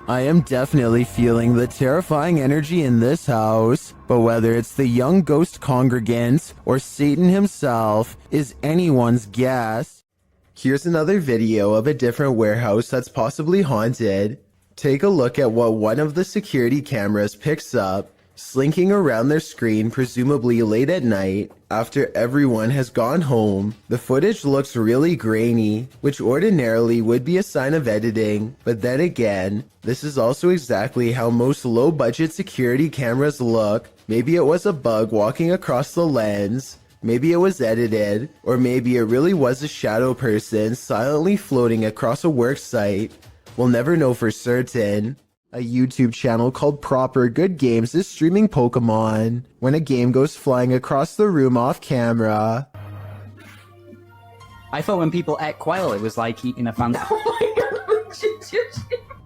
I am definitely feeling the terrifying energy in this house, but whether it's the young ghost congregant or Satan himself is anyone's guess. Here's another video of a different warehouse that's possibly haunted. Take a look at what one of the security cameras picks up, slinking around their screen presumably late at night after everyone has gone home. The footage looks really grainy, which ordinarily would be a sign of editing, but then again, this is also exactly how most low-budget security cameras look. Maybe it was a bug walking across the lens, maybe it was edited, or maybe it really was a shadow person silently floating across a work site. We'll never know for certain. A YouTube channel called Proper Good Games is streaming Pokemon when a game goes flying across the room off camera. I thought when people ate quail, it was like eating a fan.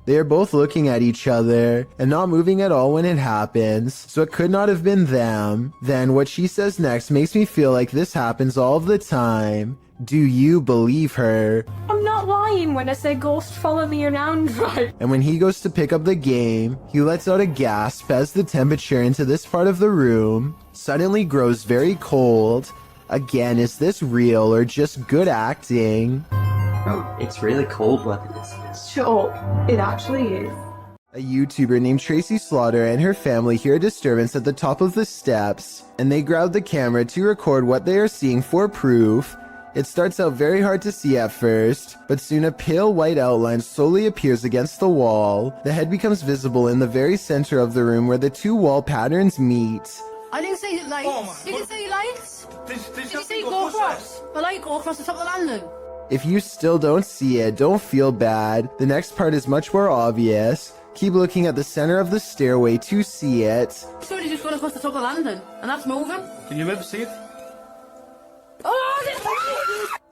They are both looking at each other and not moving at all when it happens, so it could not have been them. Then what she says next makes me feel like this happens all of the time. Do you believe her? I'm not lying when I say ghosts follow me around, right? And when he goes to pick up the game, he lets out a gasp as the temperature into this part of the room suddenly grows very cold. Again, is this real or just good acting? Oh, it's really cold weather, isn't it? Sure, it actually is. A YouTuber named Tracy Slaughter and her family hear a disturbance at the top of the steps, and they grab the camera to record what they are seeing for proof. It starts out very hard to see at first, but soon a pale white outline slowly appears against the wall. The head becomes visible in the very center of the room where the two wall patterns meet. I didn't see lights. You didn't see lights? Did you see go across? The light go across the top of the landing? If you still don't see it, don't feel bad. The next part is much more obvious. Keep looking at the center of the stairway to see it. Somebody just got across the top of the landing, and that's moving. Can you ever see it?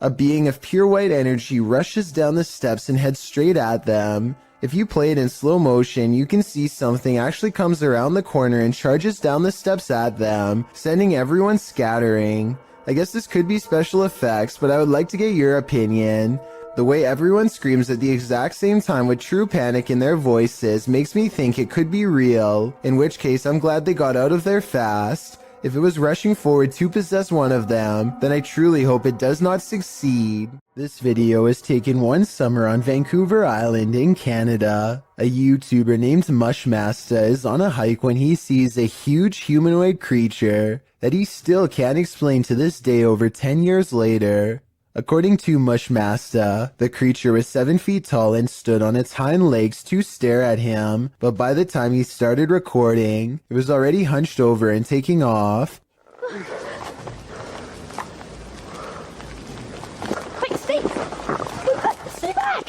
A being of pure white energy rushes down the steps and heads straight at them. If you play it in slow motion, you can see something actually comes around the corner and charges down the steps at them, sending everyone scattering. I guess this could be special effects, but I would like to get your opinion. The way everyone screams at the exact same time with true panic in their voices makes me think it could be real, in which case I'm glad they got out of there fast. If it was rushing forward to possess one of them, then I truly hope it does not succeed. This video was taken one summer on Vancouver Island in Canada. A YouTuber named Mushmaster is on a hike when he sees a huge humanoid creature that he still can't explain to this day over 10 years later. According to Mushmaster, the creature was 7 feet tall and stood on its hind legs to stare at him, but by the time he started recording, it was already hunched over and taking off. Quick, stay back!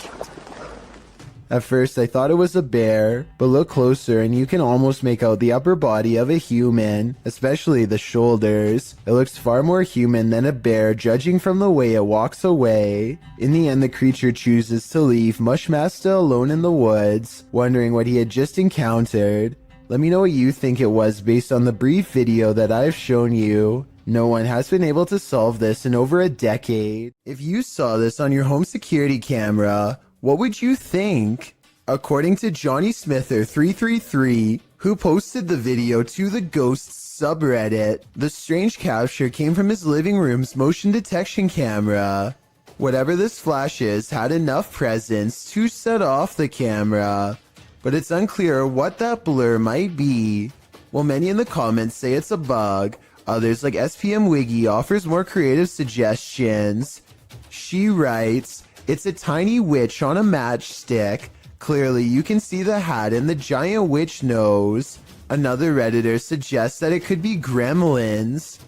At first I thought it was a bear, but look closer and you can almost make out the upper body of a human, especially the shoulders. It looks far more human than a bear judging from the way it walks away. In the end, the creature chooses to leave Mushmaster alone in the woods, wondering what he had just encountered. Let me know what you think it was based on the brief video that I've shown you. No one has been able to solve this in over a decade. If you saw this on your home security camera, what would you think? According to Johnny Smither333, who posted the video to the Ghosts subreddit, the strange capture came from his living room's motion detection camera. Whatever this flash is had enough presence to set off the camera, but it's unclear what that blur might be. While many in the comments say it's a bug, others like SPM Wiggy offers more creative suggestions. She writes, "It's a tiny witch on a matchstick Clearly, you can see the hat and the giant witch nose. Another Redditor suggests that it could be gremlins.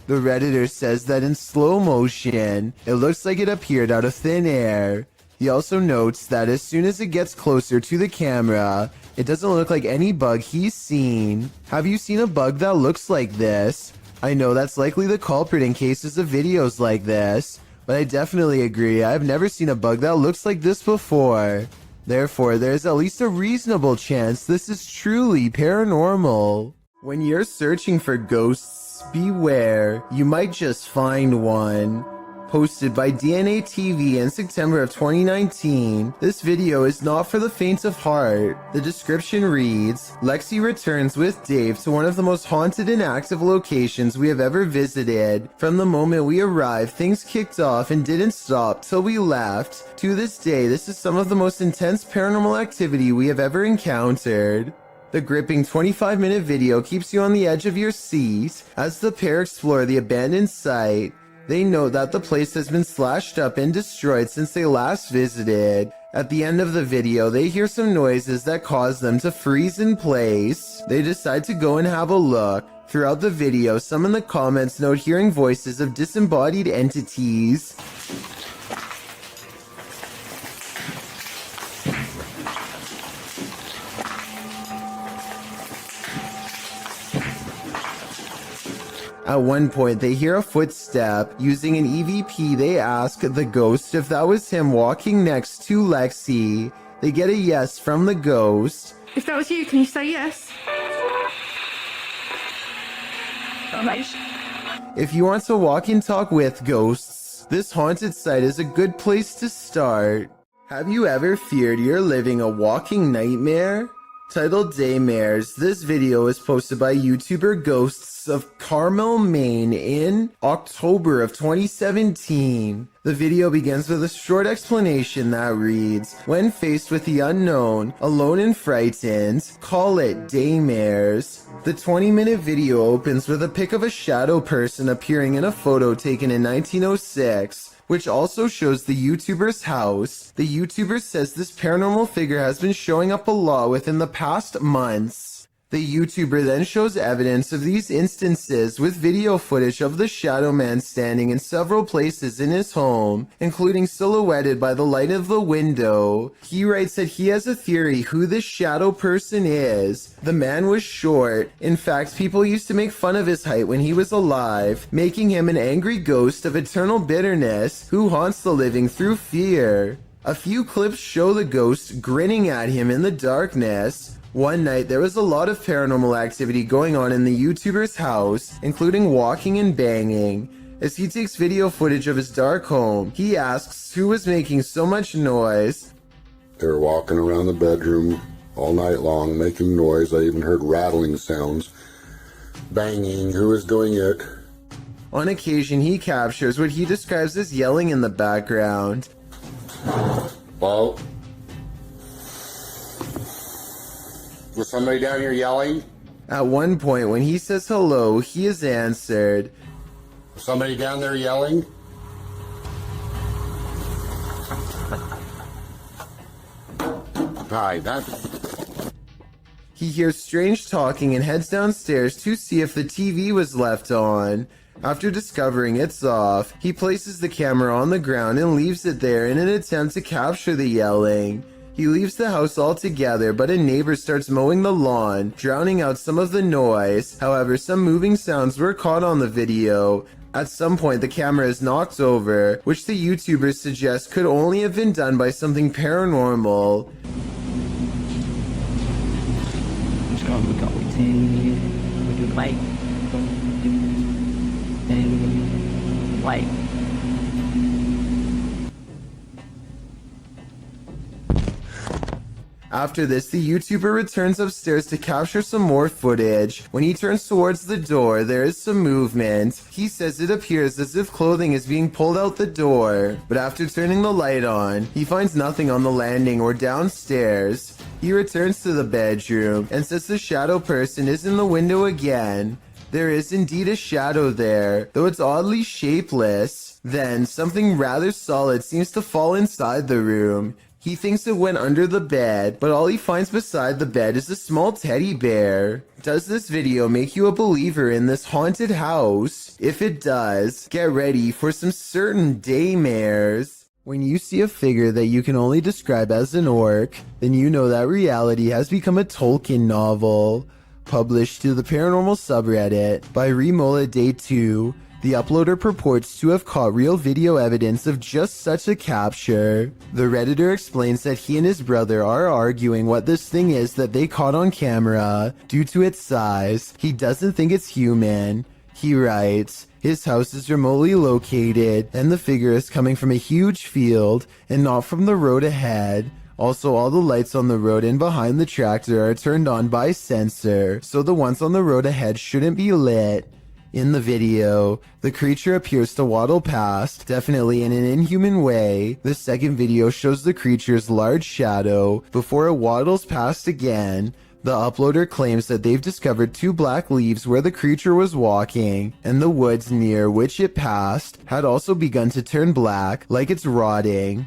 The Redditor says that in slow motion, it looks like it appeared out of thin air. He also notes that as soon as it gets closer to the camera, it doesn't look like any bug he's seen. Have you seen a bug that looks like this? I know that's likely the culprit in cases of videos like this, but I definitely agree. I've never seen a bug that looks like this before. Therefore, there's at least a reasonable chance this is truly paranormal. When you're searching for ghosts, beware, you might just find one. Posted by DNA TV in September of 2019, this video is not for the faint of heart. The description reads, Lexi returns with Dave to one of the most haunted and active locations we have ever visited. From the moment we arrived, things kicked off and didn't stop till we left. To this day, this is some of the most intense paranormal activity we have ever encountered. The gripping 25-minute video keeps you on the edge of your seat as the pair explore the abandoned site. They note that the place has been slashed up and destroyed since they last visited. At the end of the video, they hear some noises that cause them to freeze in place. They decide to go and have a look. Throughout the video, some in the comments note hearing voices of disembodied entities. At one point, they hear a footstep. Using an EVP, they ask the ghost if that was him walking next to Lexi. They get a yes from the ghost. If that was you, can you say yes? If you want to walk and talk with ghosts, this haunted site is a good place to start. Have you ever feared you're living a walking nightmare? Titled Daymares, this video was posted by YouTuber Ghosts of Carmel, Maine in October of 2017. The video begins with a short explanation that reads, when faced with the unknown, alone and frightened, call it Daymares. The 20-minute video opens with a pic of a shadow person appearing in a photo taken in 1906. Which also shows the YouTuber's house. The YouTuber says this paranormal figure has been showing up a lot within the past months. The YouTuber then shows evidence of these instances with video footage of the shadow man standing in several places in his home, including silhouetted by the light of the window. He writes that he has a theory who this shadow person is. The man was short. In fact, people used to make fun of his height when he was alive, making him an angry ghost of eternal bitterness who haunts the living through fear. A few clips show the ghost grinning at him in the darkness. One night, there was a lot of paranormal activity going on in the YouTuber's house, including walking and banging. As he takes video footage of his dark home, he asks who was making so much noise. They were walking around the bedroom all night long, making noise. I even heard rattling sounds. Banging. Who was doing it? On occasion, he captures what he describes as yelling in the background. Well, was somebody down here yelling? At one point, when he says hello, he is answered. Somebody down there yelling? Hi, He hears strange talking and heads downstairs to see if the TV was left on. After discovering it's off, he places the camera on the ground and leaves it there in an attempt to capture the yelling. He leaves the house altogether, but a neighbor starts mowing the lawn, drowning out some of the noise. However, some moving sounds were caught on the video. At some point, the camera is knocked over, which the YouTubers suggest could only have been done by something paranormal. After this, the YouTuber returns upstairs to capture some more footage. When he turns towards the door, there is some movement. He says it appears as if clothing is being pulled out the door. But after turning the light on, he finds nothing on the landing or downstairs. He returns to the bedroom and says the shadow person is in the window again. There is indeed a shadow there, though it's oddly shapeless. Then, something rather solid seems to fall inside the room. He thinks it went under the bed, but all he finds beside the bed is a small teddy bear. Does this video make you a believer in this haunted house? If it does, get ready for some certain daymares. When you see a figure that you can only describe as an orc, then you know that reality has become a Tolkien novel. Published to the paranormal subreddit by Remola Day 2, the uploader purports to have caught real video evidence of just such a capture. The Redditor explains that he and his brother are arguing what this thing is that they caught on camera. Due to its size, he doesn't think it's human. He writes, his house is remotely located, and the figure is coming from a huge field and not from the road ahead. Also, all the lights on the road and behind the tractor are turned on by sensor, so the ones on the road ahead shouldn't be lit. In the video, the creature appears to waddle past, definitely in an inhuman way. The second video shows the creature's large shadow before it waddles past again. The uploader claims that they've discovered 2 black leaves where the creature was walking, and the woods near which it passed had also begun to turn black, like it's rotting.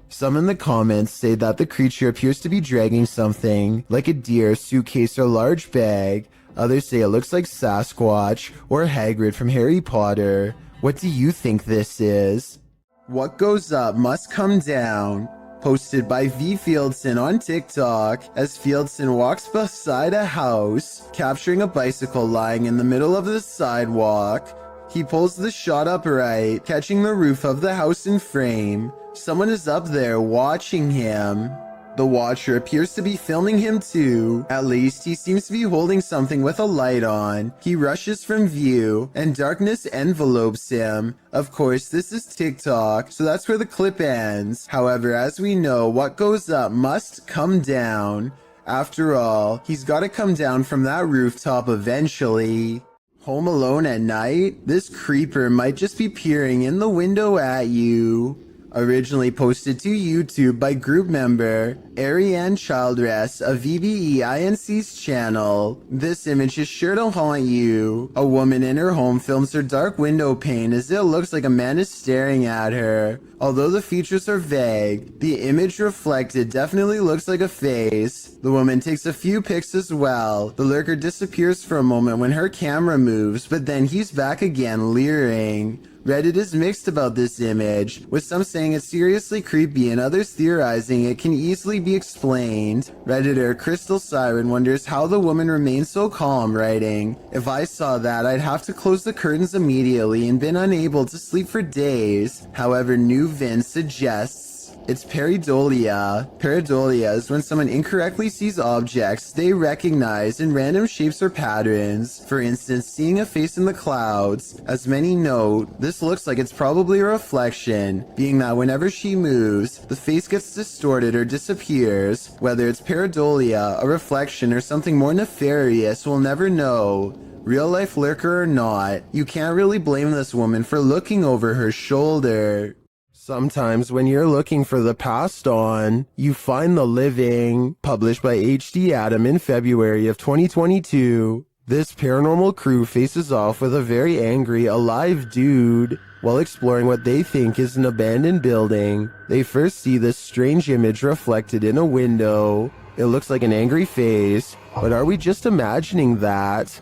Some in the comments say that the creature appears to be dragging something, like a deer, suitcase, or large bag. Others say it looks like Sasquatch or Hagrid from Harry Potter. What do you think this is? What goes up must come down. Posted by V. Fieldson on TikTok, as Fieldson walks beside a house, capturing a bicycle lying in the middle of the sidewalk. He pulls the shot upright, catching the roof of the house in frame. Someone is up there watching him. The watcher appears to be filming him too. At least he seems to be holding something with a light on. He rushes from view, and darkness envelopes him. Of course, this is TikTok, so that's where the clip ends. However, as we know, what goes up must come down. After all, he's gotta come down from that rooftop eventually. Home alone at night? This creeper might just be peering in the window at you. Originally posted to YouTube by group member Ariane Childress of VBEINC's channel. This image is sure to haunt you. A woman in her home films her dark window pane as it looks like a man is staring at her. Although the features are vague, the image reflected definitely looks like a face. The woman takes a few pics as well. The lurker disappears for a moment when her camera moves, but then he's back again leering. Reddit is mixed about this image, with some saying it's seriously creepy and others theorizing it can easily be explained. Redditor Crystal Siren wonders how the woman remains so calm, writing, if I saw that, I'd have to close the curtains immediately and been unable to sleep for days. However, New Vin suggests it's pareidolia. Pareidolia is when someone incorrectly sees objects they recognize in random shapes or patterns. For instance, seeing a face in the clouds. As many note, this looks like it's probably a reflection, being that whenever she moves, the face gets distorted or disappears. Whether it's pareidolia, a reflection, or something more nefarious, we'll never know. Real life lurker or not, you can't really blame this woman for looking over her shoulder. Sometimes when you're looking for the past on, you find the living. Published by HD Adam in February of 2022. This paranormal crew faces off with a very angry, alive dude. While exploring what they think is an abandoned building, they first see this strange image reflected in a window. It looks like an angry face, but are we just imagining that?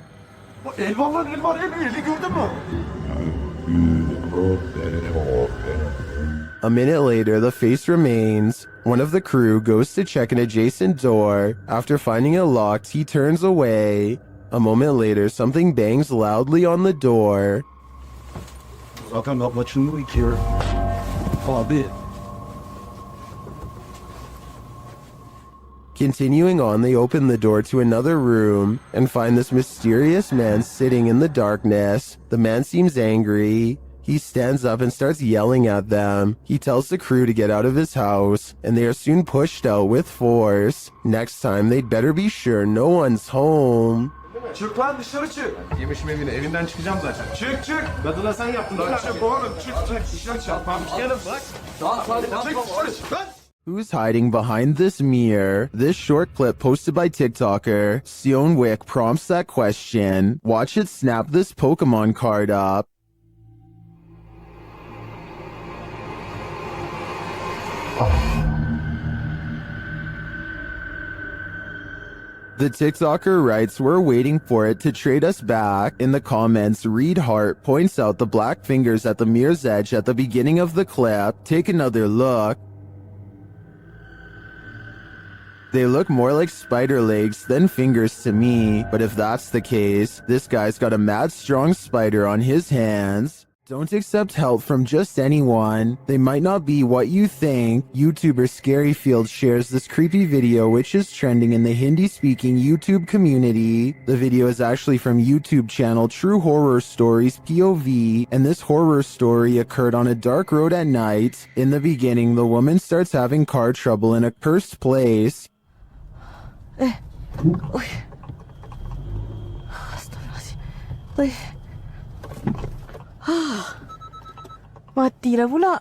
A minute later, the face remains. One of the crew goes to check an adjacent door. After finding it locked, he turns away. A moment later, something bangs loudly on the door. Continuing on, they open the door to another room and find this mysterious man sitting in the darkness. The man seems angry. He stands up and starts yelling at them. He tells the crew to get out of his house, and they are soon pushed out with force. Next time, they'd better be sure no one's home. Çık lan dışarı çık. Yemişim evinden çıkacağım zaten. Çık çık. Kadına sen yaptın. Lan çık oğlum çık çık. Dışarı çarpmam. Gelin bak. Çık. Who's hiding behind this mirror? This short clip posted by TikToker Sion Wick prompts that question. Watch it snap this Pokemon card up. The TikToker writes, "We're waiting for it to trade us back." In the comments, Reed Hart points out the black fingers at the mirror's edge at the beginning of the clip. Take another look. They look more like spider legs than fingers to me, but if that's the case, this guy's got a mad strong spider on his hands. Don't accept help from just anyone. They might not be what you think. YouTuber Scaryfield shares this creepy video which is trending in the Hindi-speaking YouTube community. The video is actually from YouTube channel True Horror Stories POV, and this horror story occurred on a dark road at night. In the beginning, the woman starts having car trouble in a cursed place. Mati dah pula.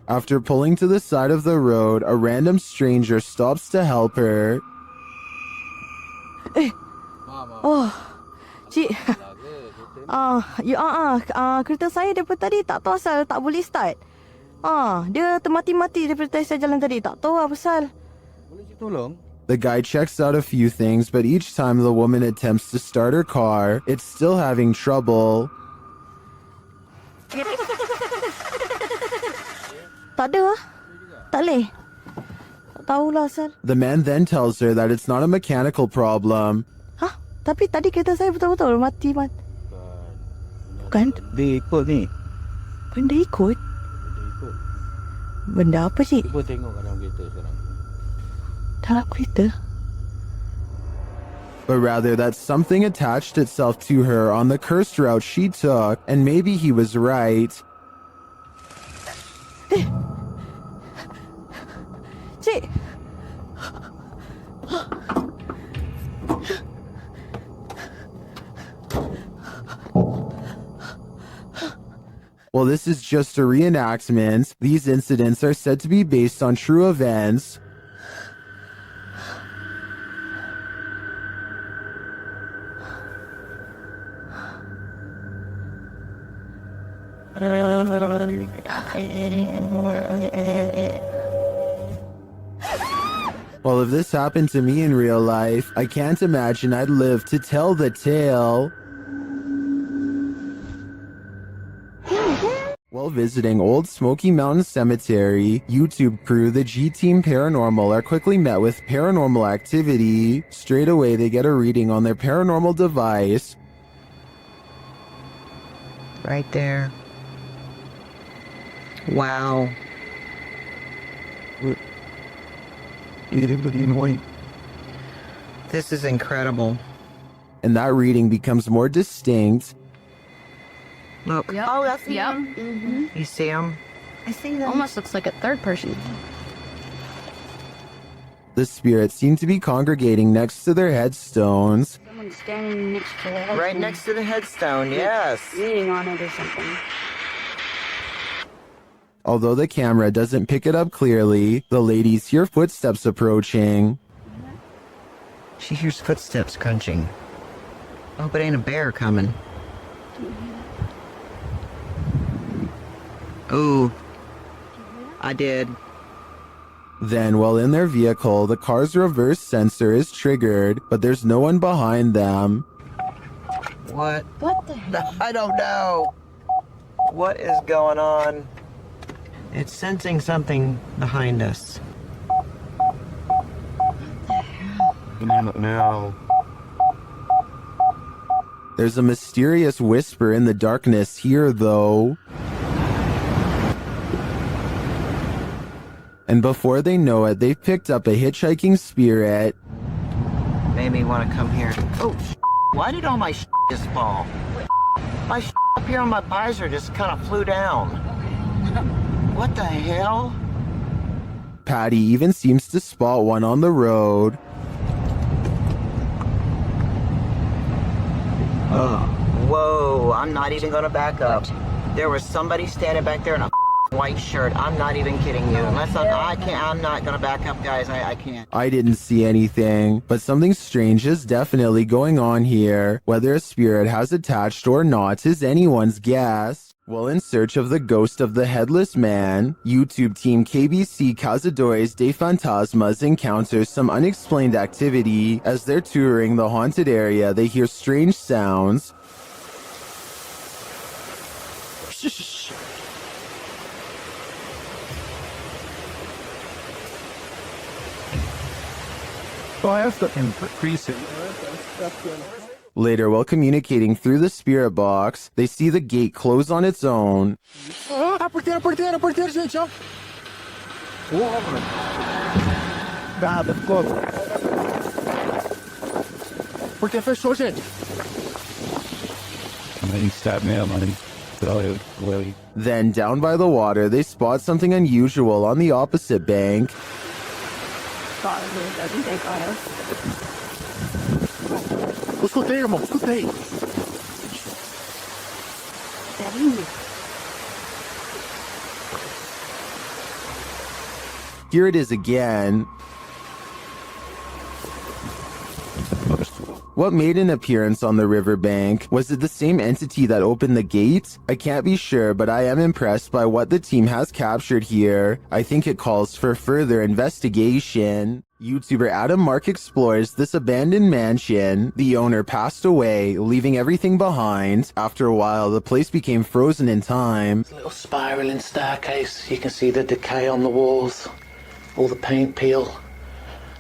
After pulling to the side of the road, a random stranger stops to help her. Oh, cik. Kereta saya daripada tadi tak tahu asal tak boleh start. Dia termati-mati daripada saya jalan tadi. Tak tahu apa pasal. Boleh tolong? The guy checks out a few things, but each time the woman attempts to start her car, it's still having trouble. Tak ada lah. Tak boleh. Tak tahulah asal. The man then tells her that it's not a mechanical problem. Tapi tadi kereta saya betul-betul mati. Bukan? Dia ikut ni. Benda ikut? Benda apa cik? Cuba tengok dalam kereta sekarang. Dalam kereta? But rather that something attached itself to her on the cursed route she took, and maybe he was right. Cik! Well, this is just a reenactment. These incidents are said to be based on true events. Well, if this happened to me in real life, I can't imagine I'd live to tell the tale. While visiting Old Smoky Mountain Cemetery, YouTube crew the G-Team Paranormal are quickly met with paranormal activity. Straight away, they get a reading on their paranormal device. Right there. Wow. This is incredible. And that reading becomes more distinct. Look. Yep. Oh, that's him. Mm-hmm. You see him? I see them. Almost looks like a third person. The spirits seem to be congregating next to their headstones. Someone's standing next to the headstone. Right next to the headstone, yes. Leaning on it or something. Although the camera doesn't pick it up clearly, the ladies hear footsteps approaching. She hears footsteps crunching. Oh, but ain't a bear coming. Ooh. I did. Then, while in their vehicle, the car's reverse sensor is triggered, but there's no one behind them. What? What the hell? I don't know. What is going on? It's sensing something behind us. No. There's a mysterious whisper in the darkness here, though. And before they know it, they've picked up a hitchhiking spirit. Made me want to come here. Oh, why did all my just fall? My up here on my visor just kind of flew down. What the hell? Patty even seems to spot one on the road. Whoa, I'm not even gonna back up. There was somebody standing back there in a white shirt. I'm not even kidding you. Unless I'm not gonna back up, guys. I can't. I didn't see anything, but something strange is definitely going on here. Whether a spirit has attached or not is anyone's guess. While in search of the ghost of the headless man, YouTube team KBC Cazadores de Fantasmas encounters some unexplained activity. As they're touring the haunted area, they hear strange sounds. Later, while communicating through the spirit box, they see the gate close on its own. A porteira, gente, ó. Nada, ficou. Porteira fechou, gente. Then, down by the water, they spot something unusual on the opposite bank. Escutei, irmão, escutei. Here it is again. What made an appearance on the riverbank? Was it the same entity that opened the gate? I can't be sure, but I am impressed by what the team has captured here. I think it calls for further investigation. YouTuber Adam Mark explores this abandoned mansion. The owner passed away, leaving everything behind. After a while, the place became frozen in time. Little spiraling staircase. You can see the decay on the walls. All the paint peel.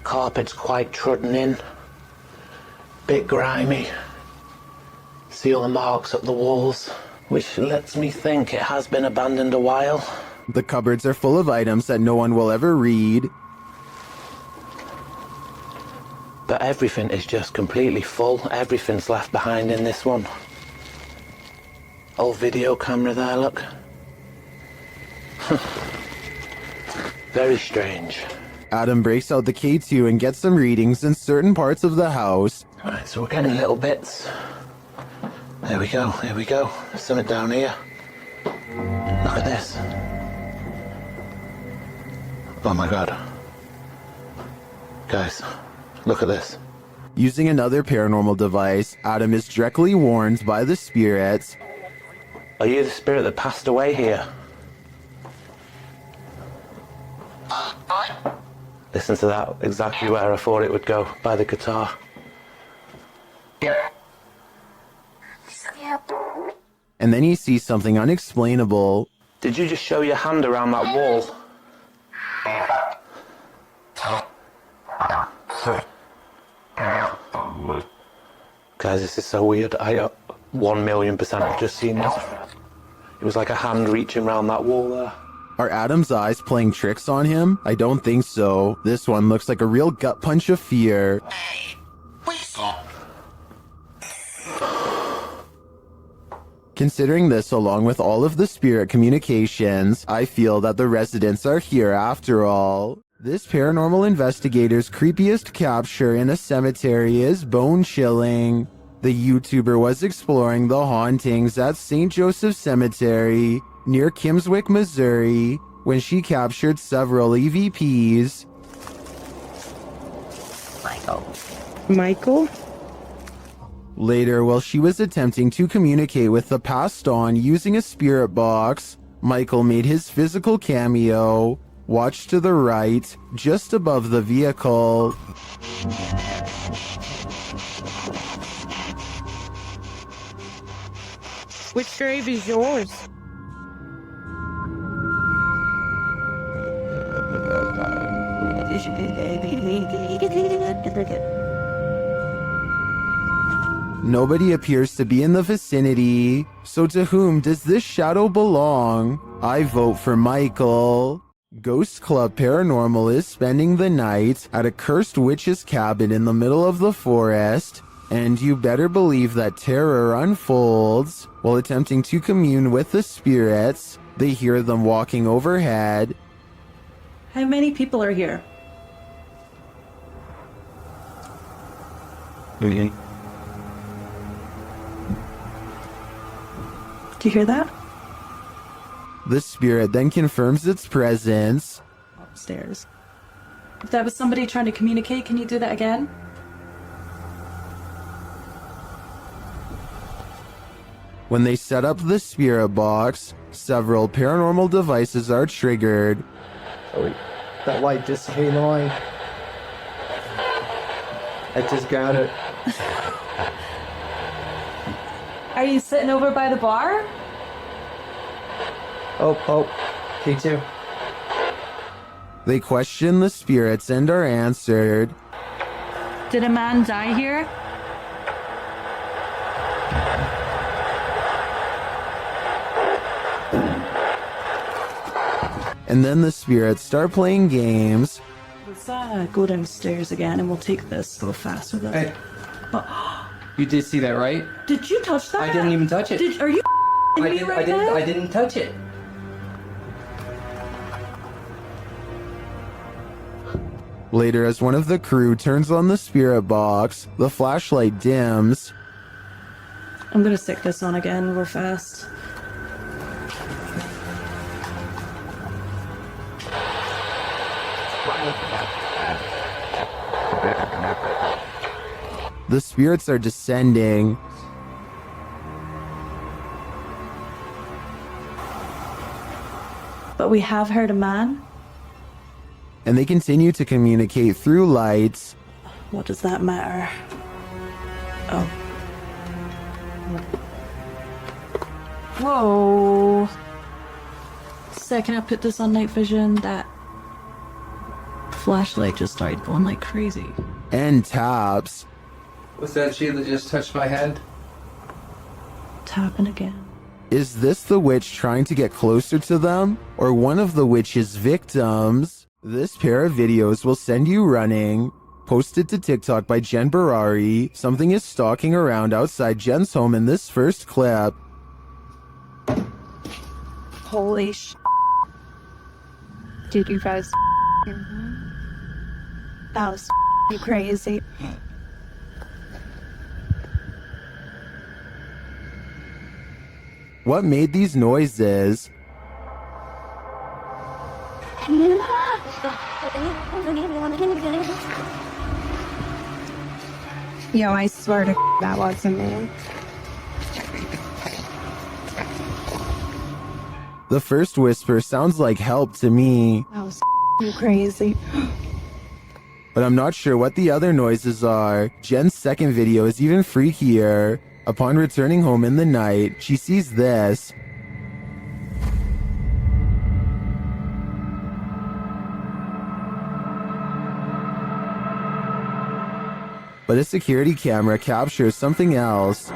Carpet's quite trodden in. Bit grimy. See all the marks up the walls, which lets me think it has been abandoned a while. The cupboards are full of items that no one will ever read. But everything is just completely full. Everything's left behind in this one. Old video camera there, look. Very strange. Adam breaks out the K2 and gets some readings in certain parts of the house. Alright, so we're getting little bits. There we go, here we go. There's something down here. Look at this. Oh my god. Guys, look at this. Using another paranormal device, Adam is directly warned by the spirits. Are you the spirit that passed away here? Listen to that, exactly where I thought it would go, by the guitar. And then he sees something unexplainable. Did you just show your hand around that wall? Guys, this is so weird. I 1,000,000% have just seen this. It was like a hand reaching around that wall there. Are Adam's eyes playing tricks on him? I don't think so. This one looks like a real gut punch of fear. Considering this along with all of the spirit communications, I feel that the residents are here after all. This paranormal investigator's creepiest capture in a cemetery is bone-chilling. The YouTuber was exploring the hauntings at St. Joseph Cemetery near Kimswick, Missouri, when she captured several EVPs. Michael? Later, while she was attempting to communicate with the passed on using a spirit box, Michael made his physical cameo. Watch to the right, just above the vehicle. Which grave is yours? Nobody appears to be in the vicinity. So to whom does this shadow belong? I vote for Michael. Ghost Club Paranormal is spending the night at a cursed witch's cabin in the middle of the forest, and you better believe that terror unfolds. While attempting to commune with the spirits, they hear them walking overhead. How many people are here? Do you hear that? The spirit then confirms its presence. Upstairs. If that was somebody trying to communicate, can you do that again? When they set up the spirit box, several paranormal devices are triggered. Oh wait, that light just came on. I just got it. Are you sitting over by the bar? Oh, P2. They question the spirits and are answered. Did a man die here? And then the spirits start playing games. Let's go downstairs again and we'll take this a little faster though. Hey. Oh, You did see that, right? did you touch that? I didn't even touch it. Are you I me didn't, right I didn't, now? I didn't touch it. Later, as one of the crew turns on the spirit box, the flashlight dims. I'm gonna stick this on again real fast. The spirits are descending. But we have heard a man. And they continue to communicate through lights. What does that matter? Oh. Whoa. Second I put this on night vision, that flashlight just started going like crazy. And taps. Was that she that just touched my head? Tapping again. Is this the witch trying to get closer to them? Or one of the witch's victims? This pair of videos will send you running. Posted to TikTok by Jen Barari, something is stalking around outside Jen's home in this first clip. Holy sh! Did you guys? That was crazy. What made these noises? Yo, I swear to that wasn't me. The first whisper sounds like help to me, That was crazy. but I'm not sure what the other noises are. Jen's second video is even freakier. Upon returning home in the night, she sees this. But a security camera captures something else.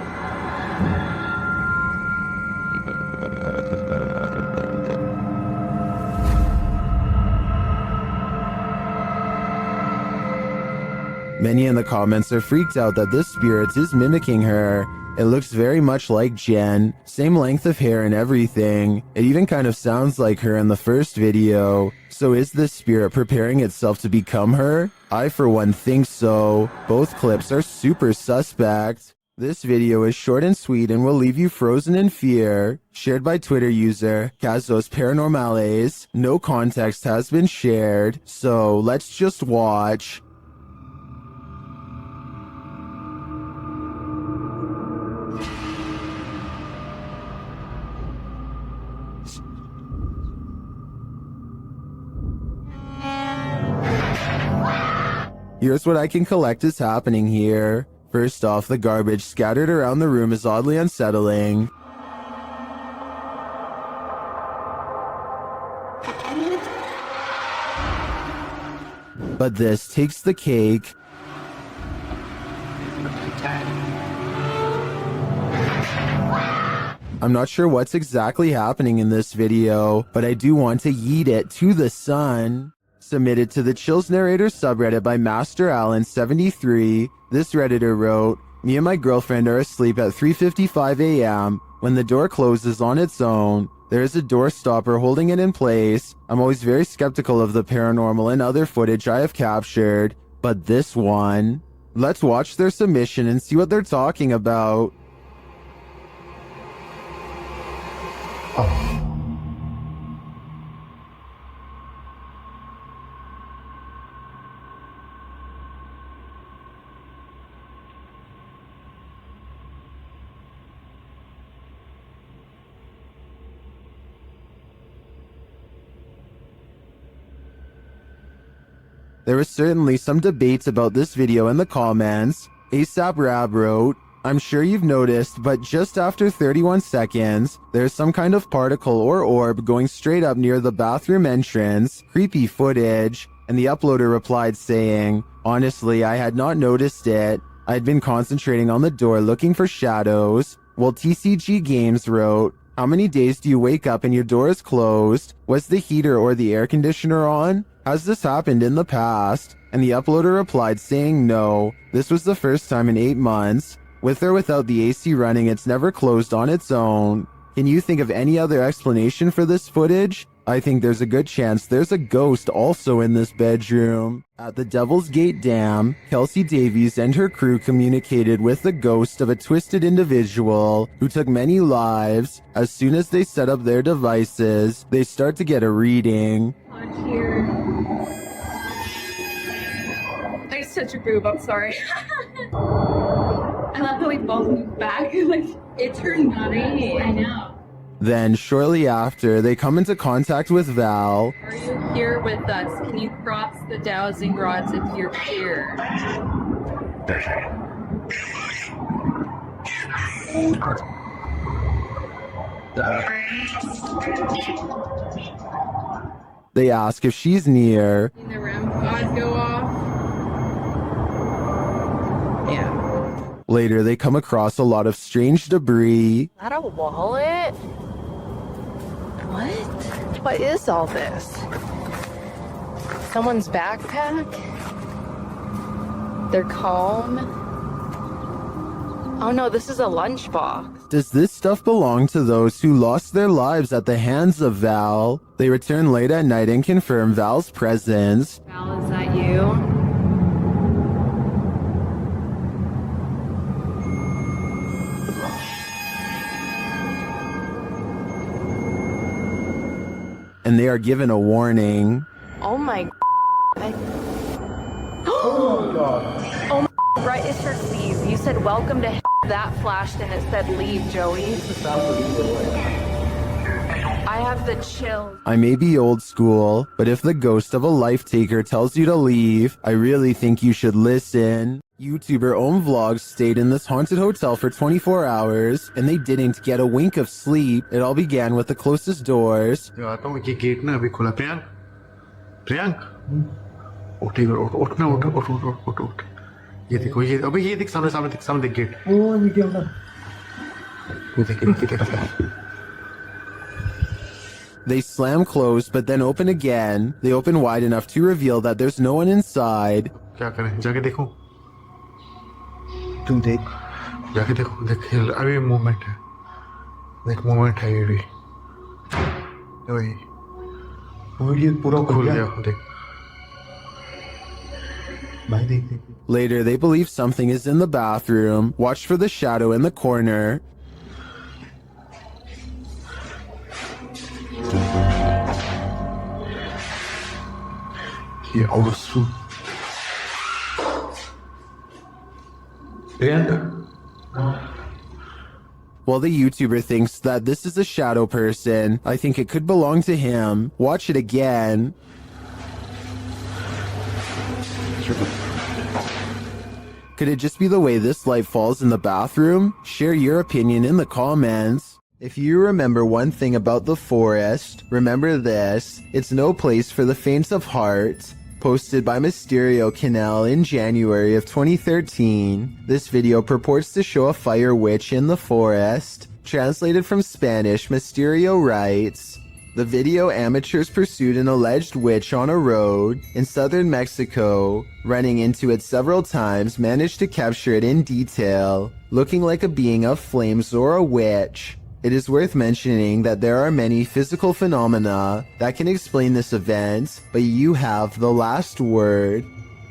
Many in the comments are freaked out that this spirit is mimicking her. It looks very much like Jen, same length of hair and everything. It even kind of sounds like her in the first video. So is this spirit preparing itself to become her? I for one think so. Both clips are super suspect. This video is short and sweet and will leave you frozen in fear. Shared by Twitter user Casos Paranormales. No context has been shared, so let's just watch. Here's what I can collect is happening here. First off, the garbage scattered around the room is oddly unsettling. But this takes the cake. I'm not sure what's exactly happening in this video, but I do want to yeet it to the sun. Submitted to the Chills Narrator subreddit by Master Allen73, this Redditor wrote, "Me and my girlfriend are asleep at 3:55 a.m. when the door closes on its own. There is a door stopper holding it in place. I'm always very skeptical of the paranormal and other footage I have captured, but this one..." Let's watch their submission and see what they're talking about. There was certainly some debates about this video in the comments. ASAP Rab wrote, I'm sure you've noticed, but just after 31 seconds, there's some kind of particle or orb going straight up near the bathroom entrance. Creepy footage. And the uploader replied saying, honestly, I had not noticed it. I'd been concentrating on the door looking for shadows. Well, TCG Games wrote, how many days do you wake up and your door is closed? Was the heater or the air conditioner on? Has this happened in the past? And the uploader replied saying no, this was the first time in 8 months. With or without the AC running, it's never closed on its own. Can you think of any other explanation for this footage? I think there's a good chance there's a ghost also in this bedroom. At the Devil's Gate Dam, Kelsey Davies and her crew communicated with the ghost of a twisted individual who took many lives. As soon as they set up their devices, they start to get a reading. There's such a boob, I'm sorry. I love how we both moved back. Like, it turned nutty. I know. Then, shortly after, they come into contact with Val. Are you here with us? Can you cross the dowsing rods into your pier? They ask if she's near. The REM pods go off. Yeah. Later, they come across a lot of strange debris. Is that a wallet? What? What is all this? Someone's backpack? Their comb? Oh no, this is a lunchbox. Does this stuff belong to those who lost their lives at the hands of Val? They return late at night and confirm Val's presence. Val, is that you? And they are given a warning. Oh my Oh my god. Oh my right, it's her sleeve. You said welcome to that flashed and it said leave, Joey. I have the chills. I may be old school, but if the ghost of a life taker tells you to leave, I really think you should listen. YouTuber Om Vlogs stayed in this haunted hotel for 24 hours, and they didn't get a wink of sleep. It all began with the closest doors. Gate ना अभी खुला प्रियांक प्रियांक उठ उठ ना उठ ये देखो ये अभी ये देख सामने देख गेट ये देख They slam closed, but then open again. They open wide enough to reveal that there's no one inside. क्या करें जाके देखो तुम देख जाके देखो देख अभी मूवमेंट है देख मूवमेंट है ये भी वही पूरा खुल गया देख भाई देख Later, they believe something is in the bathroom. Watch for the shadow in the corner. ये also While the YouTuber thinks that this is a shadow person, I think it could belong to him. Watch it again. Could it just be the way this light falls in the bathroom? Share your opinion in the comments. If you remember one thing about the forest, remember this: it's no place for the faint of heart. Posted by Mysterio Canal in January of 2013, this video purports to show a fire witch in the forest. Translated from Spanish, Mysterio writes, the video amateurs pursued an alleged witch on a road in southern Mexico. Running into it several times, managed to capture it in detail, looking like a being of flames or a witch. It is worth mentioning that there are many physical phenomena that can explain this event, but you have the last word.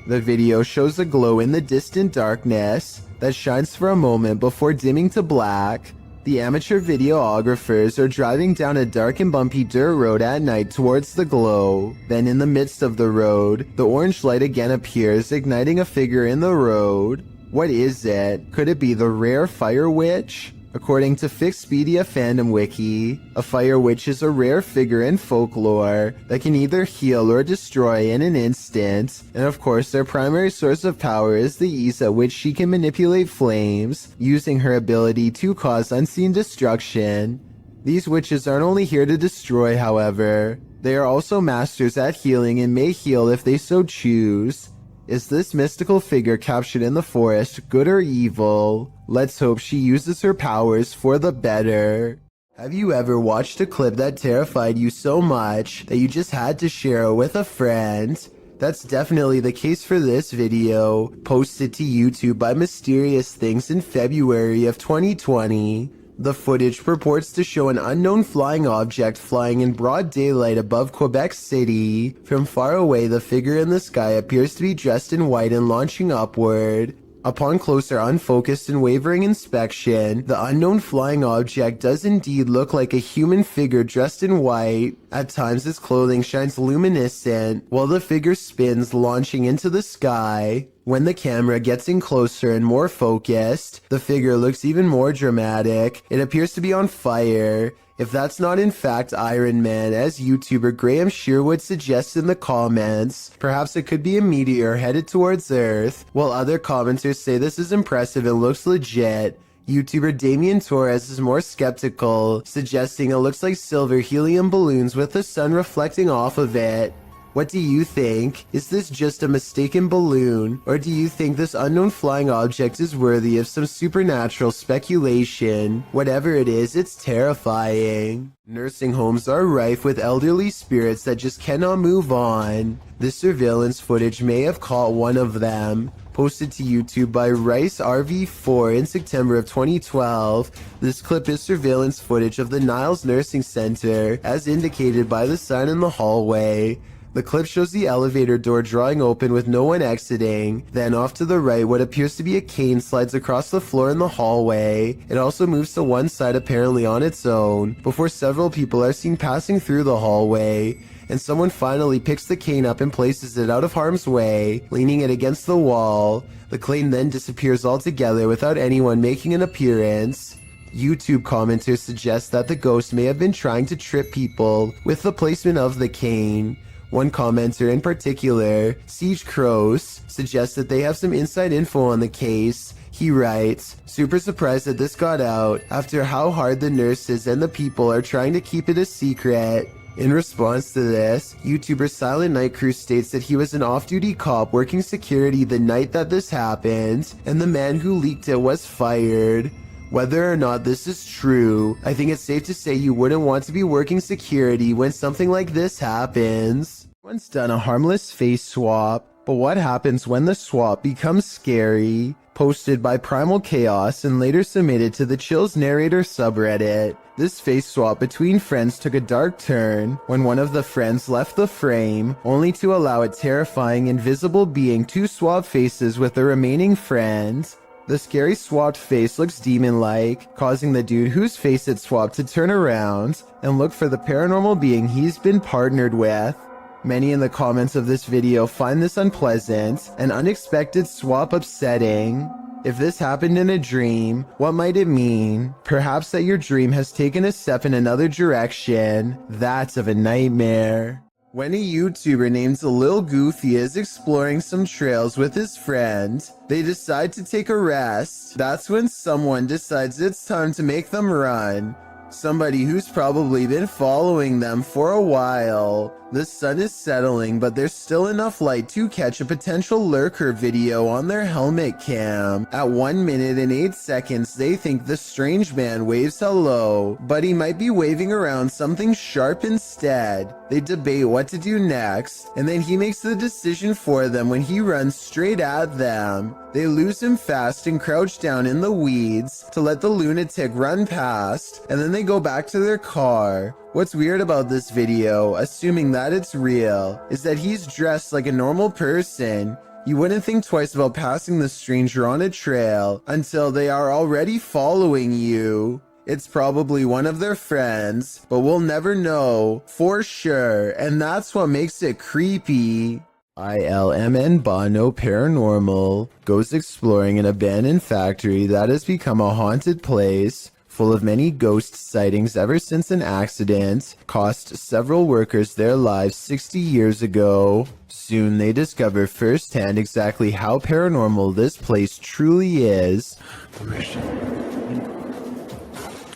The video shows a glow in the distant darkness that shines for a moment before dimming to black. The amateur videographers are driving down a dark and bumpy dirt road at night towards the glow. Then in the midst of the road, the orange light again appears, igniting a figure in the road. What is it? Could it be the rare fire witch? According to Fixpedia Fandom Wiki, a fire witch is a rare figure in folklore that can either heal or destroy in an instant, and of course their primary source of power is the ease at which she can manipulate flames, using her ability to cause unseen destruction. These witches aren't only here to destroy, however. They are also masters at healing and may heal if they so choose. Is this mystical figure captured in the forest good or evil? Let's hope she uses her powers for the better. Have you ever watched a clip that terrified you so much that you just had to share it with a friend? That's definitely the case for this video, posted to YouTube by Mysterious Things in February of 2020. The footage purports to show an unknown flying object flying in broad daylight above Quebec City. From far away, the figure in the sky appears to be dressed in white and launching upward. Upon closer, unfocused and wavering inspection, the unknown flying object does indeed look like a human figure dressed in white. At times, its clothing shines luminescent, while the figure spins, launching into the sky. When the camera gets in closer and more focused, the figure looks even more dramatic. It appears to be on fire. If that's not in fact Iron Man, as YouTuber Graham Sherwood suggests in the comments, perhaps it could be a meteor headed towards Earth, while other commenters say this is impressive and looks legit. YouTuber Damien Torres is more skeptical, suggesting it looks like silver helium balloons with the sun reflecting off of it. What do you think? Is this just a mistaken balloon, or do you think this unknown flying object is worthy of some supernatural speculation? Whatever it is, it's terrifying. Nursing homes are rife with elderly spirits that just cannot move on. This surveillance footage may have caught one of them. Posted to YouTube by Rice RV4 in September of 2012, this clip is surveillance footage of the Niles Nursing Center, as indicated by the sign in the hallway. The clip shows the elevator door drawing open with no one exiting. Then off to the right, what appears to be a cane slides across the floor in the hallway. It also moves to one side apparently on its own, before several people are seen passing through the hallway. And someone finally picks the cane up and places it out of harm's way, leaning it against the wall. The cane then disappears altogether without anyone making an appearance. YouTube commenters suggest that the ghost may have been trying to trip people with the placement of the cane. One commenter in particular, Siege Crows, suggests that they have some inside info on the case. He writes, "Super surprised that this got out after how hard the nurses and the people are trying to keep it a secret." In response to this, YouTuber Silent Night Crew states that he was an off-duty cop working security the night that this happened, and the man who leaked it was fired. Whether or not this is true, I think it's safe to say you wouldn't want to be working security when something like this happens. Once done a harmless face swap, but what happens when the swap becomes scary? Posted by Primal Chaos and later submitted to the Chills Narrator subreddit. This face swap between friends took a dark turn when one of the friends left the frame, only to allow a terrifying invisible being to swap faces with the remaining friend. The scary swapped face looks demon-like, causing the dude whose face it swapped to turn around and look for the paranormal being he's been partnered with. Many in the comments of this video find this unpleasant and unexpected swap upsetting. If this happened in a dream, what might it mean? Perhaps that your dream has taken a step in another direction. That's of a nightmare. When a YouTuber named Lil Goofy is exploring some trails with his friend, they decide to take a rest. That's when someone decides it's time to make them run. Somebody who's probably been following them for a while. The sun is settling, but there's still enough light to catch a potential lurker video on their helmet cam. At 1 minute and 8 seconds, they think the strange man waves hello, but he might be waving around something sharp instead. They debate what to do next, and then he makes the decision for them when he runs straight at them. They lose him fast and crouch down in the weeds to let the lunatic run past, and then they go back to their car. What's weird about this video, assuming that it's real, is that he's dressed like a normal person. You wouldn't think twice about passing the stranger on a trail until they are already following you. It's probably one of their friends, but we'll never know for sure, and that's what makes it creepy. ILMN Bono Paranormal goes exploring an abandoned factory that has become a haunted place full of many ghost sightings ever since an accident cost several workers their lives 60 years ago. Soon they discover firsthand exactly how paranormal this place truly is.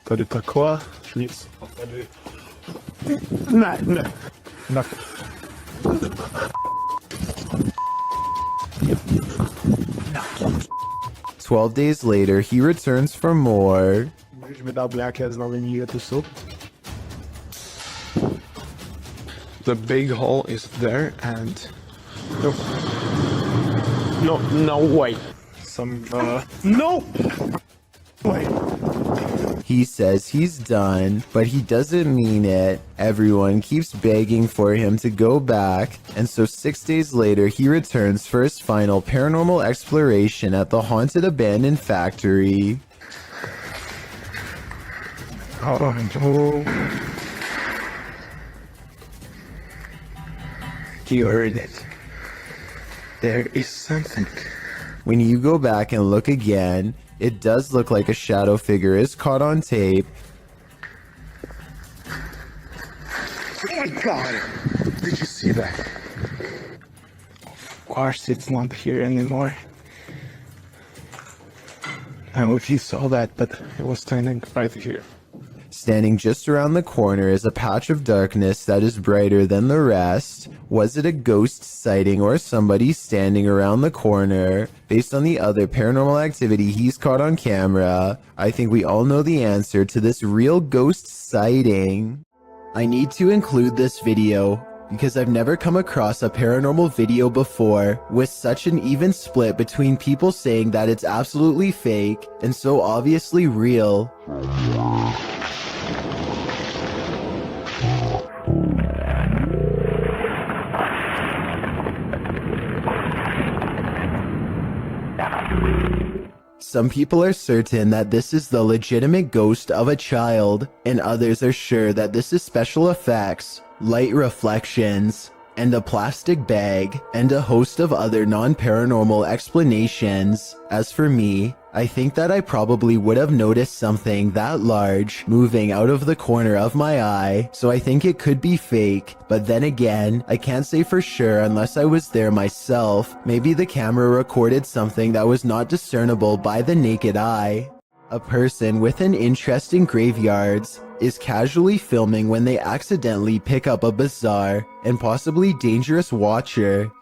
Tady taková, nic. Tady... Ne. 12 days later, he returns for more. The big hole is there and... No way. Some, no! Wait. He says he's done, but he doesn't mean it. Everyone keeps begging for him to go back, and so 6 days later he returns for his final paranormal exploration at the haunted abandoned factory. Oh no. You heard it. There is something. When you go back and look again, it does look like a shadow figure is caught on tape. Oh my god! Did you see that? Of course it's not here anymore. I don't know if you saw that, but it was standing right here. Standing just around the corner is a patch of darkness that is brighter than the rest. Was it a ghost sighting or somebody standing around the corner? Based on the other paranormal activity he's caught on camera, I think we all know the answer to this real ghost sighting. I need to include this video because I've never come across a paranormal video before with such an even split between people saying that it's absolutely fake and so obviously real. Some people are certain that this is the legitimate ghost of a child, and others are sure that this is special effects, light reflections, and a plastic bag, and a host of other non-paranormal explanations. As for me, I think that I probably would have noticed something that large moving out of the corner of my eye, so I think it could be fake. But then again, I can't say for sure unless I was there myself. Maybe the camera recorded something that was not discernible by the naked eye. A person with an interest in graveyards is casually filming when they accidentally pick up a bizarre and possibly dangerous watcher.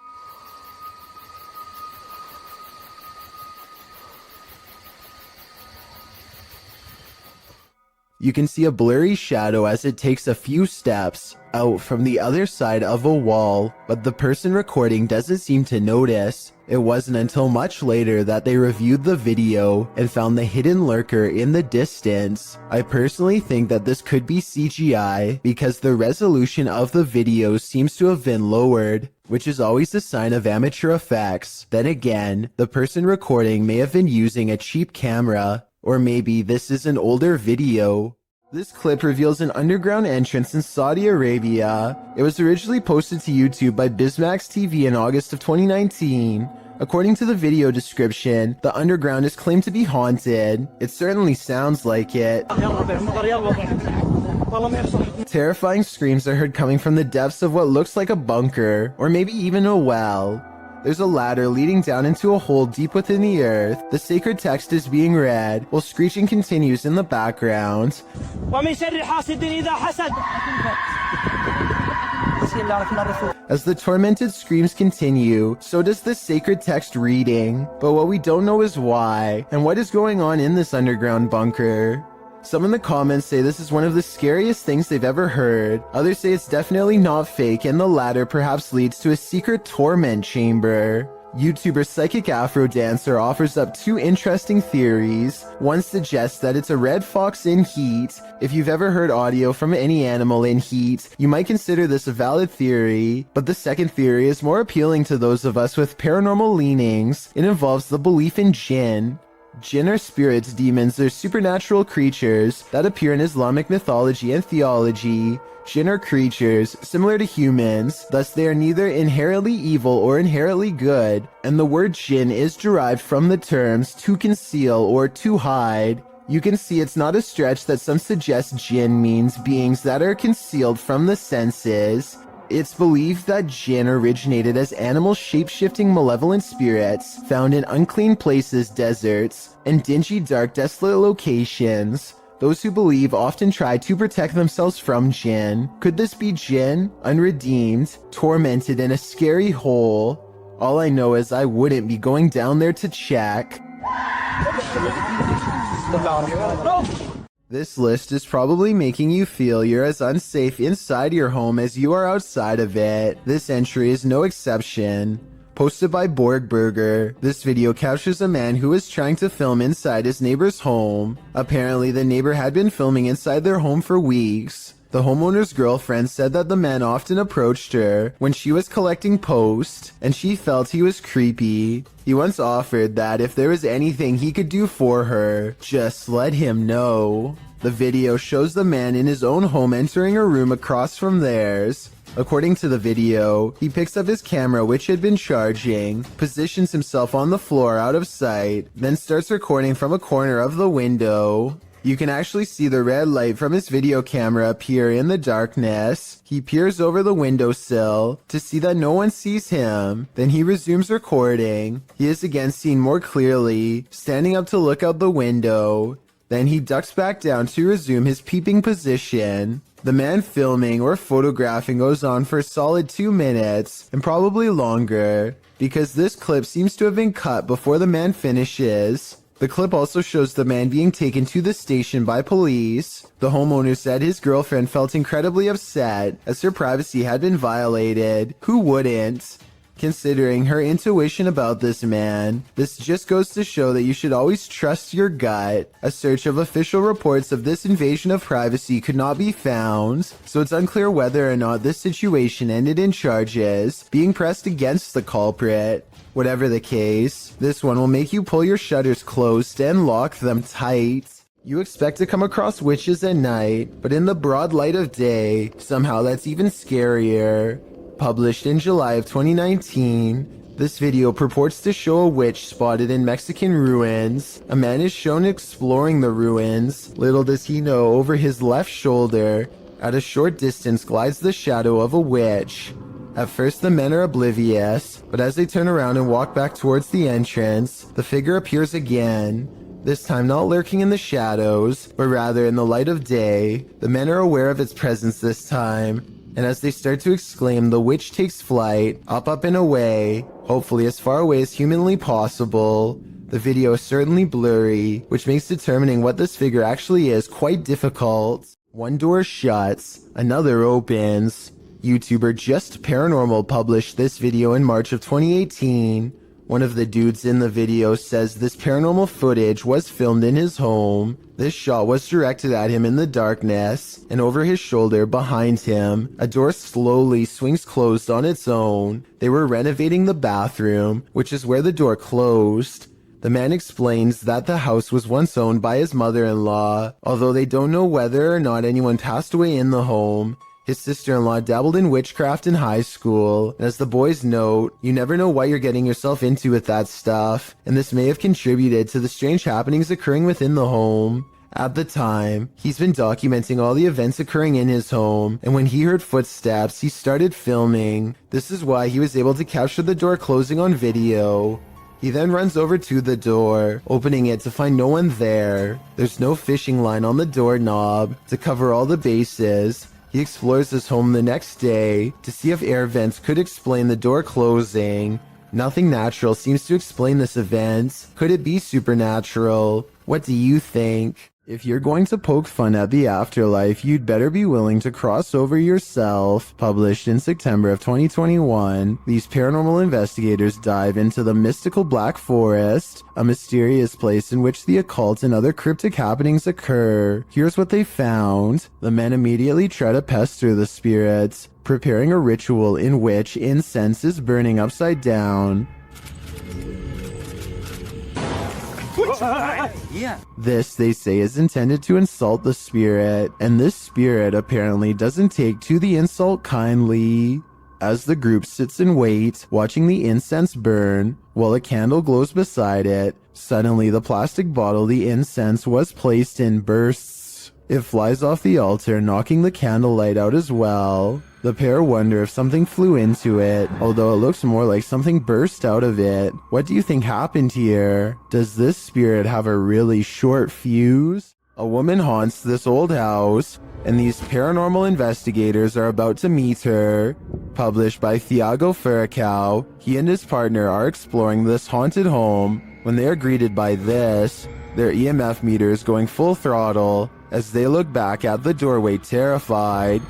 You can see a blurry shadow as it takes a few steps out from the other side of a wall, but the person recording doesn't seem to notice. It wasn't until much later that they reviewed the video and found the hidden lurker in the distance. I personally think that this could be CGI because the resolution of the video seems to have been lowered, which is always a sign of amateur effects. Then again, the person recording may have been using a cheap camera, or maybe this is an older video. This clip reveals an underground entrance in Saudi Arabia. It was originally posted to YouTube by Bismax TV in August of 2019. According to the video description, the underground is claimed to be haunted. It certainly sounds like it. Terrifying screams are heard coming from the depths of what looks like a bunker, or maybe even a well. There's a ladder leading down into a hole deep within the earth. The sacred text is being read, while screeching continues in the background. As the tormented screams continue, so does the sacred text reading. But what we don't know is why, and what is going on in this underground bunker. Some in the comments say this is one of the scariest things they've ever heard. Others say it's definitely not fake, and the latter perhaps leads to a secret torment chamber. YouTuber Psychic Afro Dancer offers up two interesting theories. One suggests that it's a red fox in heat. If you've ever heard audio from any animal in heat, you might consider this a valid theory. But the second theory is more appealing to those of us with paranormal leanings. It involves the belief in jinn. Jinn are spirits, demons, or supernatural creatures that appear in Islamic mythology and theology. Jinn are creatures similar to humans, thus they are neither inherently evil or inherently good, and the word jinn is derived from the terms to conceal or to hide. You can see it's not a stretch that some suggest jinn means beings that are concealed from the senses. It's believed that jinn originated as animal shape-shifting malevolent spirits found in unclean places, deserts, and dingy, dark, desolate locations. Those who believe often try to protect themselves from jinn. Could this be jinn, unredeemed, tormented in a scary hole? All I know is I wouldn't be going down there to check. This list is probably making you feel you're as unsafe inside your home as you are outside of it. This entry is no exception. Posted by Borgburger, this video captures a man who is trying to film inside his neighbor's home. Apparently, the neighbor had been filming inside their home for weeks. The homeowner's girlfriend said that the man often approached her when she was collecting post, and she felt he was creepy. He once offered that if there was anything he could do for her, just let him know. The video shows the man in his own home entering a room across from theirs. According to the video, he picks up his camera, which had been charging, positions himself on the floor out of sight, then starts recording from a corner of the window. You can actually see the red light from his video camera appear in the darkness. He peers over the windowsill to see that no one sees him. Then he resumes recording. He is again seen more clearly, standing up to look out the window. Then he ducks back down to resume his peeping position. The man filming or photographing goes on for a solid 2 minutes, and probably longer, because this clip seems to have been cut before the man finishes. The clip also shows the man being taken to the station by police. The homeowner said his girlfriend felt incredibly upset as her privacy had been violated. Who wouldn't? Considering her intuition about this man, this just goes to show that you should always trust your gut. A search of official reports of this invasion of privacy could not be found, so it's unclear whether or not this situation ended in charges being pressed against the culprit. Whatever the case, this one will make you pull your shutters closed and lock them tight. You expect to come across witches at night, but in the broad light of day, somehow that's even scarier. Published in July of 2019, this video purports to show a witch spotted in Mexican ruins. A man is shown exploring the ruins. Little does he know, over his left shoulder, at a short distance glides the shadow of a witch. At first the men are oblivious, but as they turn around and walk back towards the entrance, the figure appears again. This time not lurking in the shadows, but rather in the light of day. The men are aware of its presence this time, and as they start to exclaim, the witch takes flight, up and away, hopefully as far away as humanly possible. The video is certainly blurry, which makes determining what this figure actually is quite difficult. One door shuts, another opens. YouTuber Just Paranormal published this video in March of 2018. One of the dudes in the video says this paranormal footage was filmed in his home. This shot was directed at him in the darkness, and over his shoulder behind him, a door slowly swings closed on its own. They were renovating the bathroom, which is where the door closed. The man explains that the house was once owned by his mother-in-law, although they don't know whether or not anyone passed away in the home. His sister-in-law dabbled in witchcraft in high school, and as the boys note, you never know what you're getting yourself into with that stuff, and this may have contributed to the strange happenings occurring within the home. At the time, he's been documenting all the events occurring in his home, and when he heard footsteps, he started filming. This is why he was able to capture the door closing on video. He then runs over to the door, opening it to find no one there. There's no fishing line on the doorknob to cover all the bases. He explores his home the next day to see if air vents could explain the door closing. Nothing natural seems to explain this event. Could it be supernatural? What do you think? If you're going to poke fun at the afterlife, you'd better be willing to cross over yourself. Published in September of 2021, these paranormal investigators dive into the mystical Black Forest, a mysterious place in which the occult and other cryptic happenings occur. Here's what they found. The men immediately try to pester the spirits, preparing a ritual in which incense is burning upside down. This, they say, is intended to insult the spirit, and this spirit apparently doesn't take to the insult kindly. As the group sits in wait, watching the incense burn, while a candle glows beside it, suddenly the plastic bottle the incense was placed in bursts. It flies off the altar, knocking the candlelight out as well. The pair wonder if something flew into it, although it looks more like something burst out of it. What do you think happened here? Does this spirit have a really short fuse? A woman haunts this old house, and these paranormal investigators are about to meet her. Published by Thiago Furacao, he and his partner are exploring this haunted home when they are greeted by this, their EMF meters going full throttle as they look back at the doorway terrified.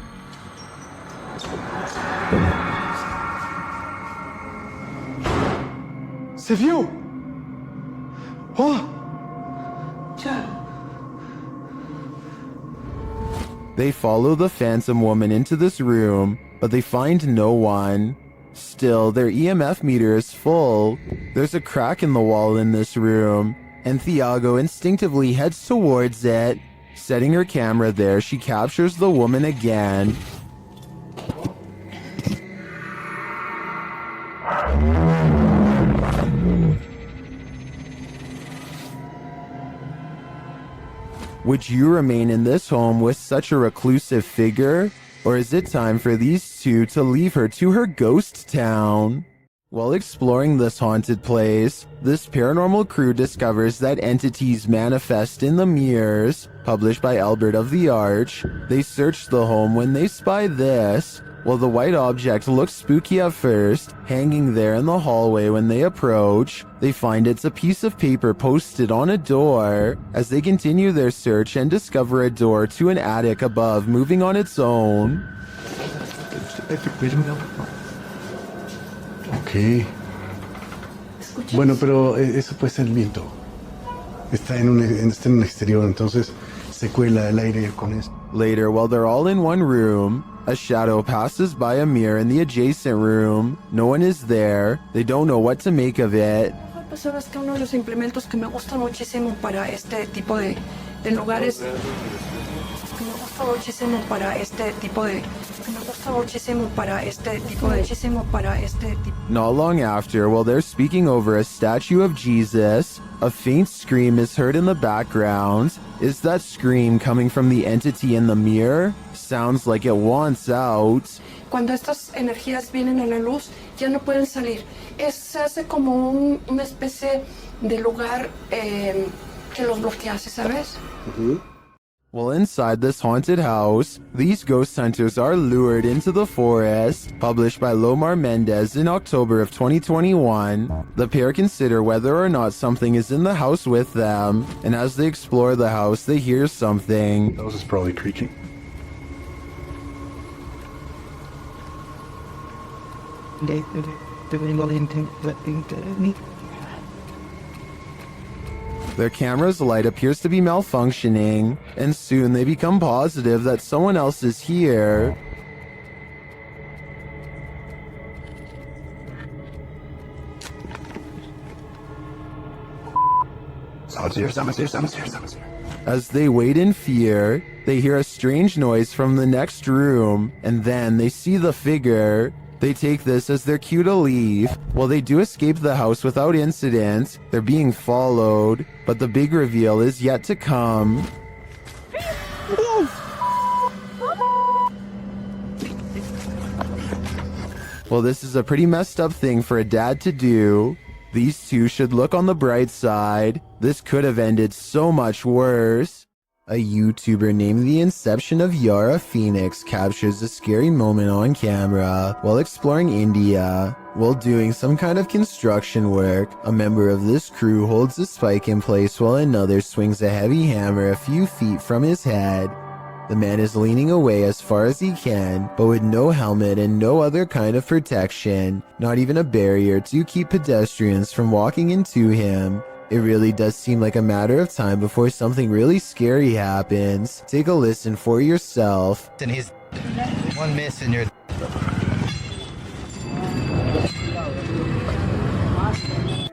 Se vio! Oh! They follow the phantom woman into this room, but they find no one. Still, their EMF meter is full. There's a crack in the wall in this room, and Thiago instinctively heads towards it. Setting her camera there, she captures the woman again. Would you remain in this home with such a reclusive figure? Or is it time for these two to leave her to her ghost town? While exploring this haunted place, this paranormal crew discovers that entities manifest in the mirrors. Published by Albert of the Arch, they search the home when they spy this. While the white object looks spooky at first, hanging there in the hallway when they approach, they find it's a piece of paper posted on a door. As they continue their search and discover a door to an attic above moving on its own. Ok. Bueno, pero eso puede ser el viento. Está en un exterior, entonces se cuela el aire con eso. Later, while they're all in one room, a shadow passes by a mirror in the adjacent room. No one is there. They don't know what to make of it. Pues sabes que uno de los implementos que me gusta muchísimo para este tipo de lugares, que me gusta muchísimo para este tipo de, Not long after, while they're speaking over a statue of Jesus, a faint scream is heard in the background. Is that scream coming from the entity in the mirror? Sounds like it wants out. Cuando estas energías vienen a la luz, ya no pueden salir. Se hace como una especie de lugar que los bloquea, ¿sabes? Well, inside this haunted house, these ghost hunters are lured into the forest. Published by Lomar Mendez in October of 2021, the pair consider whether or not something is in the house with them, and as they explore the house, they hear something. That was probably creaking. Their camera's light appears to be malfunctioning, and soon they become positive that someone else is here. As they wait in fear, they hear a strange noise from the next room, and then they see the figure. They take this as their cue to leave. While they do escape the house without incident, they're being followed, but the big reveal is yet to come. Well, this is a pretty messed up thing for a dad to do. These two should look on the bright side. This could have ended so much worse. A YouTuber named The Inception of Yara Phoenix captures a scary moment on camera while exploring India. While doing some kind of construction work, a member of this crew holds a spike in place while another swings a heavy hammer a few feet from his head. The man is leaning away as far as he can, but with no helmet and no other kind of protection, not even a barrier to keep pedestrians from walking into him. It really does seem like a matter of time before something really scary happens. Take a listen for yourself. And he's one miss and you're...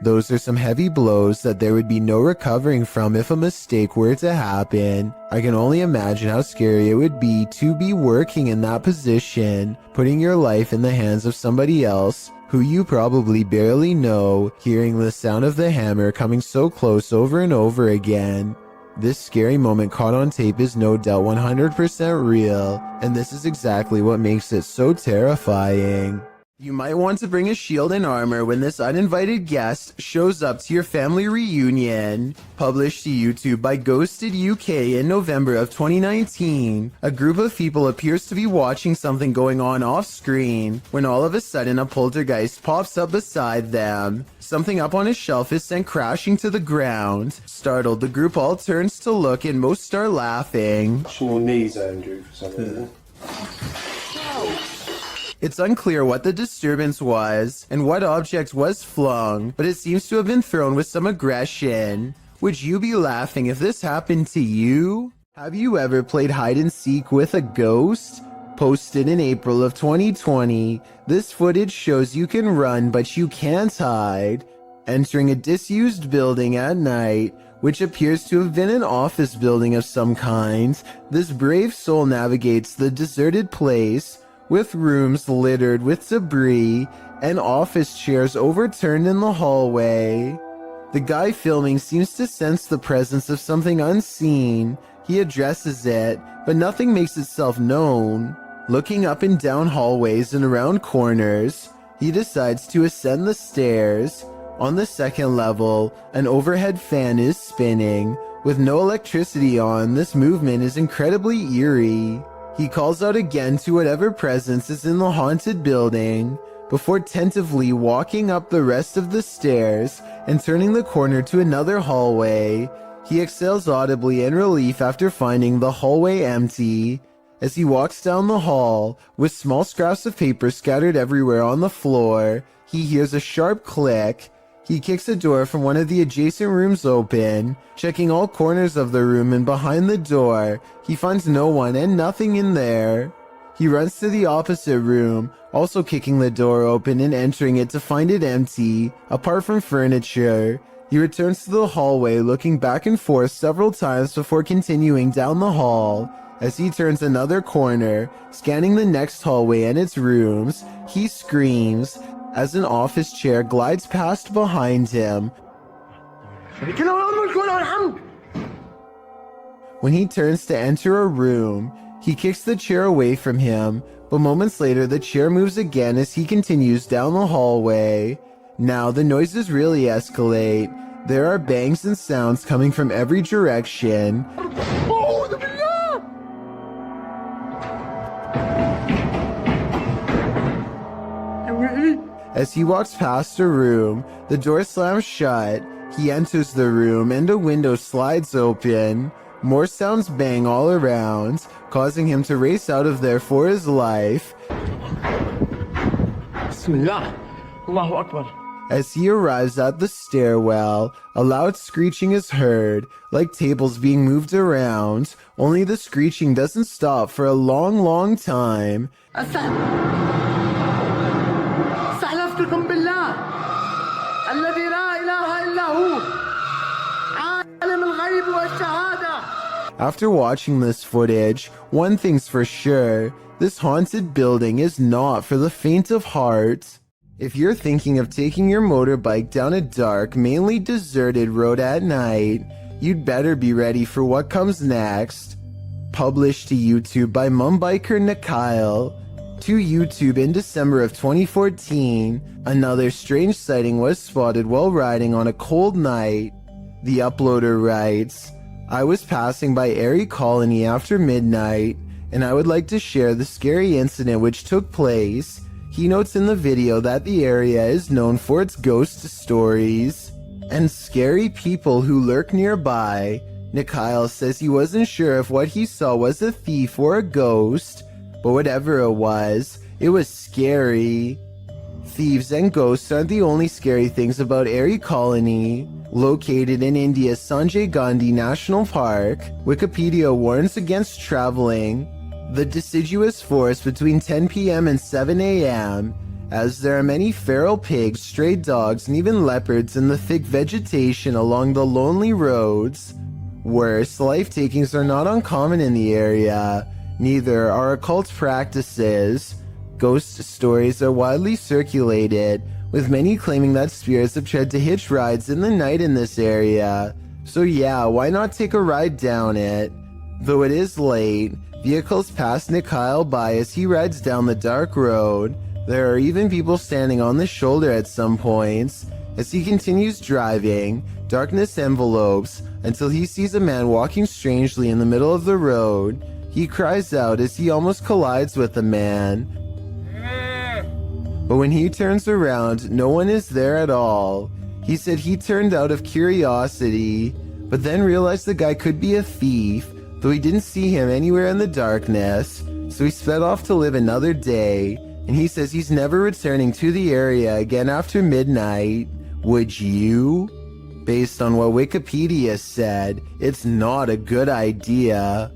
Those are some heavy blows that there would be no recovering from if a mistake were to happen. I can only imagine how scary it would be to be working in that position, putting your life in the hands of somebody else who you probably barely know, hearing the sound of the hammer coming so close over and over again. This scary moment caught on tape is no doubt 100% real, and this is exactly what makes it so terrifying. You might want to bring a shield and armor when this uninvited guest shows up to your family reunion. Published to YouTube by Ghosted UK in November of 2019, a group of people appears to be watching something going on off screen when all of a sudden a poltergeist pops up beside them. Something up on a shelf is sent crashing to the ground. Startled, the group all turns to look and most start laughing. Your knees, Andrew, for some reason. It's unclear what the disturbance was and what object was flung, but it seems to have been thrown with some aggression. Would you be laughing if this happened to you? Have you ever played hide and seek with a ghost? Posted in April of 2020, this footage shows you can run but you can't hide. Entering a disused building at night, which appears to have been an office building of some kind, this brave soul navigates the deserted place with rooms littered with debris and office chairs overturned in the hallway. The guy filming seems to sense the presence of something unseen. He addresses it, but nothing makes itself known. Looking up and down hallways and around corners, he decides to ascend the stairs. On the second level, an overhead fan is spinning. With no electricity on, this movement is incredibly eerie. He calls out again to whatever presence is in the haunted building, before tentatively walking up the rest of the stairs and turning the corner to another hallway. He exhales audibly in relief after finding the hallway empty. As he walks down the hall, with small scraps of paper scattered everywhere on the floor, he hears a sharp click. He kicks a door from one of the adjacent rooms open. Checking all corners of the room and behind the door, he finds no one and nothing in there. He runs to the opposite room, also kicking the door open and entering it to find it empty, apart from furniture. He returns to the hallway, looking back and forth several times before continuing down the hall. As he turns another corner, scanning the next hallway and its rooms, he screams as an office chair glides past behind him. When he turns to enter a room, he kicks the chair away from him, but moments later the chair moves again as he continues down the hallway. Now the noises really escalate. There are bangs and sounds coming from every direction. As he walks past a room, the door slams shut. He enters the room and a window slides open. More sounds bang all around, causing him to race out of there for his life. Bismillah. Allahu Akbar. As he arrives at the stairwell, a loud screeching is heard, like tables being moved around, only the screeching doesn't stop for a long time. استحلفتكم بالله الذي لا إله إلا هو عالم الغيب والشهادة. After watching this footage, one thing's for sure, this haunted building is not for the faint of heart. If you're thinking of taking your motorbike down a dark, mainly deserted road at night, you'd better be ready for what comes next. Published to YouTube by Mumbiker Nikhail. To YouTube in December of 2014, another strange sighting was spotted while riding on a cold night. The uploader writes, I was passing by Airy Colony after midnight, and I would like to share the scary incident which took place. He notes in the video that the area is known for its ghost stories and scary people who lurk nearby. Nikhail says he wasn't sure if what he saw was a thief or a ghost, but whatever it was scary. Thieves and ghosts aren't the only scary things about Airy Colony. Located in India's Sanjay Gandhi National Park, Wikipedia warns against traveling the deciduous forest between 10 p.m. and 7 a.m., as there are many feral pigs, stray dogs, and even leopards in the thick vegetation along the lonely roads. Worse, life takings are not uncommon in the area. Neither are occult practices. Ghost stories are widely circulated, with many claiming that spirits have tried to hitch rides in the night in this area. So yeah, why not take a ride down it? Though it is late, vehicles pass Nick Kyle by as he rides down the dark road. There are even people standing on the shoulder at some points. As he continues driving, darkness envelopes until he sees a man walking strangely in the middle of the road. He cries out as he almost collides with the man. But when he turns around, no one is there at all. He said he turned out of curiosity, but then realized the guy could be a thief, though he didn't see him anywhere in the darkness, so he sped off to live another day, and he says he's never returning to the area again after midnight. Would you? Based on what Wikipedia said, it's not a good idea.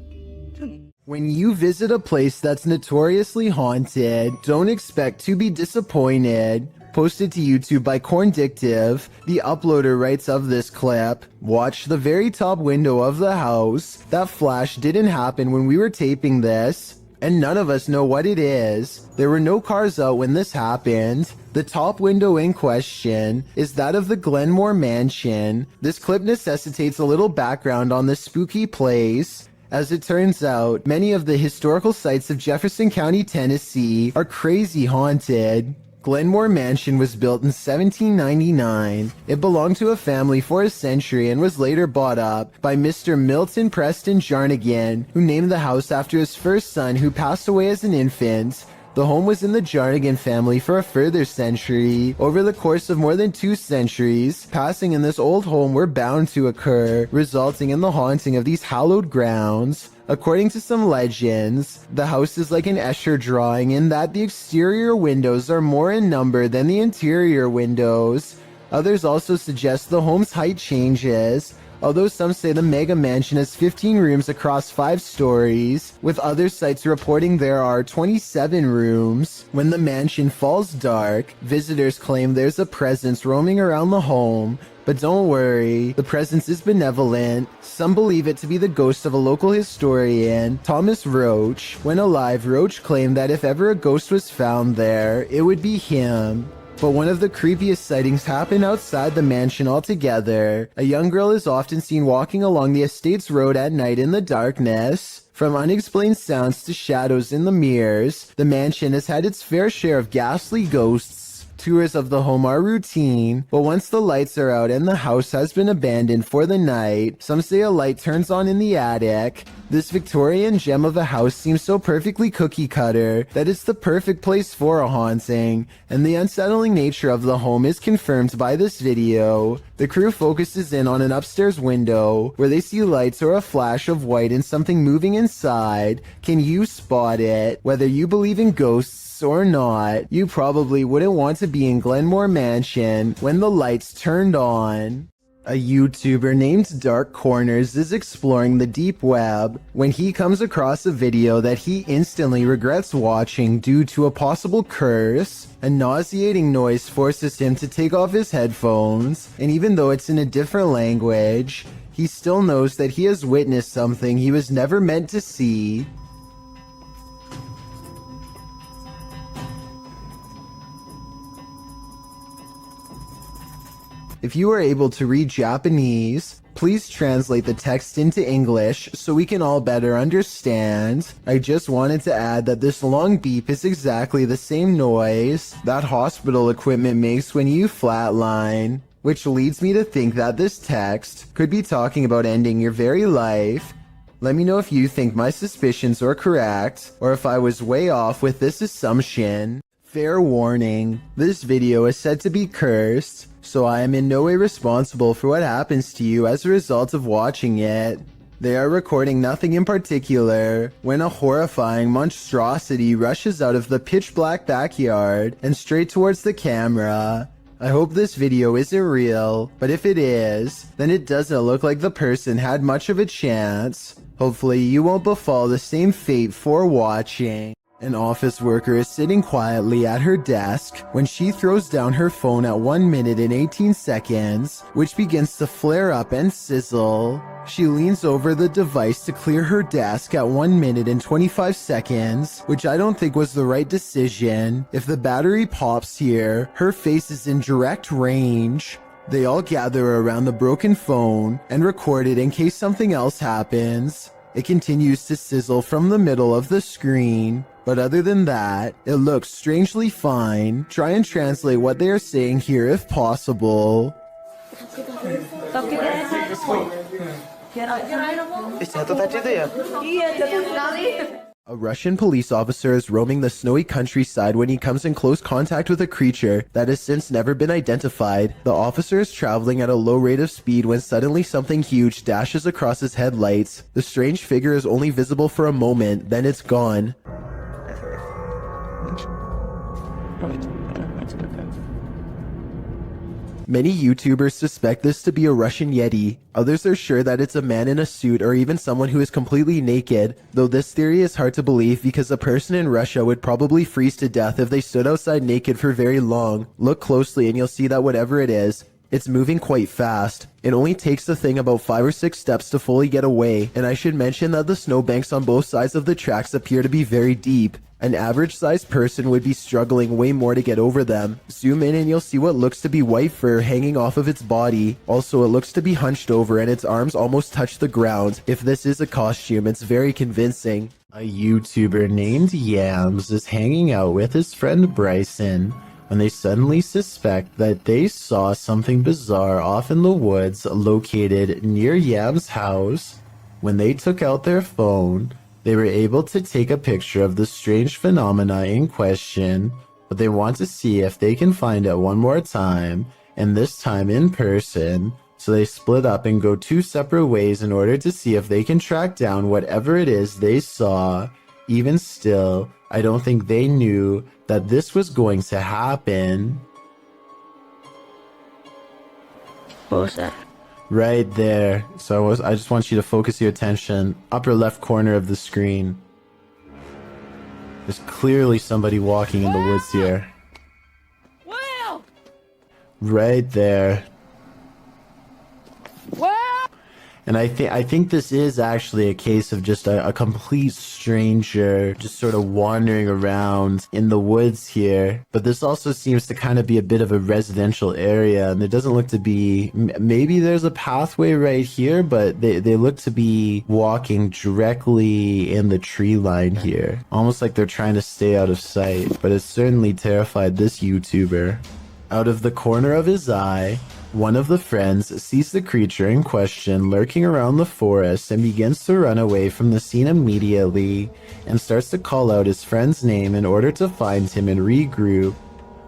When you visit a place that's notoriously haunted, don't expect to be disappointed. Posted to YouTube by Corndictive, the uploader writes of this clip, "Watch the very top window of the house. That flash didn't happen when we were taping this, and none of us know what it is. There were no cars out when this happened. The top window in question is that of the Glenmore Mansion. This clip necessitates a little background on this spooky place. As it turns out, many of the historical sites of Jefferson County, Tennessee are crazy haunted. Glenmore Mansion was built in 1799. It belonged to a family for a century and was later bought up by Mr. Milton Preston Jarnigan, who named the house after his first son who passed away as an infant. The home was in the Jarnigan family for a further century. Over the course of more than 2 centuries, passing in this old home were bound to occur, resulting in the haunting of these hallowed grounds. According to some legends, the house is like an Escher drawing in that the exterior windows are more in number than the interior windows. Others also suggest the home's height changes, although some say the mega mansion has 15 rooms across 5 stories, with other sites reporting there are 27 rooms. When the mansion falls dark, visitors claim there's a presence roaming around the home, but don't worry, the presence is benevolent. Some believe it to be the ghost of a local historian, Thomas Roach. When alive, Roach claimed that if ever a ghost was found there, it would be him. But one of the creepiest sightings happened outside the mansion altogether. A young girl is often seen walking along the estate's road at night in the darkness. From unexplained sounds to shadows in the mirrors, the mansion has had its fair share of ghastly ghosts. Tours of the home are routine, but once the lights are out and the house has been abandoned for the night, some say a light turns on in the attic. This Victorian gem of a house seems so perfectly cookie cutter that it's the perfect place for a haunting, and the unsettling nature of the home is confirmed by this video. The crew focuses in on an upstairs window where they see lights or a flash of white and something moving inside. Can you spot it? Whether you believe in ghosts or not, you probably wouldn't want to be in Glenmore Mansion when the lights turned on. A YouTuber named Dark Corners is exploring the deep web when he comes across a video that he instantly regrets watching due to a possible curse. A nauseating noise forces him to take off his headphones, and even though it's in a different language, he still knows that he has witnessed something he was never meant to see. If you are able to read Japanese, please translate the text into English so we can all better understand. I just wanted to add that this long beep is exactly the same noise that hospital equipment makes when you flatline, which leads me to think that this text could be talking about ending your very life. Let me know if you think my suspicions are correct, or if I was way off with this assumption. Fair warning, this video is said to be cursed, so I am in no way responsible for what happens to you as a result of watching it. They are recording nothing in particular when a horrifying monstrosity rushes out of the pitch black backyard and straight towards the camera. I hope this video isn't real, but if it is, then it doesn't look like the person had much of a chance. Hopefully you won't befall the same fate for watching. An office worker is sitting quietly at her desk when she throws down her phone at 1 minute and 18 seconds, which begins to flare up and sizzle. She leans over the device to clear her desk at 1 minute and 25 seconds, which I don't think was the right decision. If the battery pops here, her face is in direct range. They all gather around the broken phone and record it in case something else happens. It continues to sizzle from the middle of the screen, but other than that, it looks strangely fine. Try and translate what they are saying here if possible. A Russian police officer is roaming the snowy countryside when he comes in close contact with a creature that has since never been identified. The officer is traveling at a low rate of speed when suddenly something huge dashes across his headlights. The strange figure is only visible for a moment, then it's gone. Many YouTubers suspect this to be a Russian Yeti. Others are sure that it's a man in a suit or even someone who is completely naked, though this theory is hard to believe because a person in Russia would probably freeze to death if they stood outside naked for very long. Look closely and you'll see that whatever it is, it's moving quite fast. It only takes the thing about 5 or 6 steps to fully get away, and I should mention that the snowbanks on both sides of the tracks appear to be very deep. An average-sized person would be struggling way more to get over them. Zoom in and you'll see what looks to be white fur hanging off of its body. Also, it looks to be hunched over and its arms almost touch the ground. If this is a costume, it's very convincing. A YouTuber named Yams is hanging out with his friend Bryson when they suddenly suspect that they saw something bizarre off in the woods located near Yam's house. When they took out their phone, they were able to take a picture of the strange phenomena in question, but they want to see if they can find it one more time, and this time in person. So they split up and go 2 separate ways in order to see if they can track down whatever it is they saw. Even still, I don't think they knew that this was going to happen. What was that? Right there. So I just want you to focus your attention. Upper left corner of the screen. There's clearly somebody walking in the woods here. Will! Right there. Will! And I think this is actually a case of just a complete stranger just sort of wandering around in the woods here. But this also seems to kind of be a bit of a residential area, and there doesn't look to be, maybe there's a pathway right here, but they look to be walking directly in the tree line here. Almost like they're trying to stay out of sight, but it certainly terrified this YouTuber. Out of the corner of his eye, one of the friends sees the creature in question lurking around the forest and begins to run away from the scene immediately and starts to call out his friend's name in order to find him and regroup.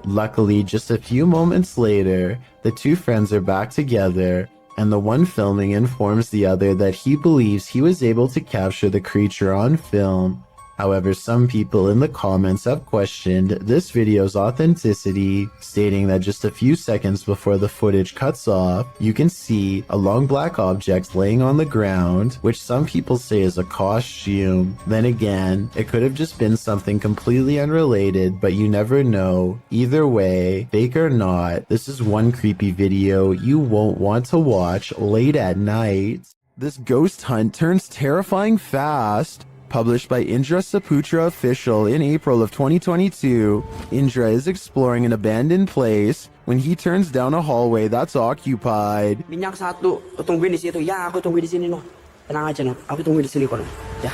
Luckily, just a few moments later, the 2 friends are back together, and the one filming informs the other that he believes he was able to capture the creature on film. However, some people in the comments have questioned this video's authenticity, stating that just a few seconds before the footage cuts off, you can see a long black object laying on the ground, which some people say is a costume. Then again, it could have just been something completely unrelated, but you never know. Either way, fake or not, this is one creepy video you won't want to watch late at night. This ghost hunt turns terrifying fast. Published by Indra Saputra Official in April of 2022, Indra is exploring an abandoned place when he turns down a hallway that's occupied. Minyak satu, tungguin di situ. Ya, aku tunggu di sini, no. Tenang aja, no. Aku tunggu di sini, kono. Ya.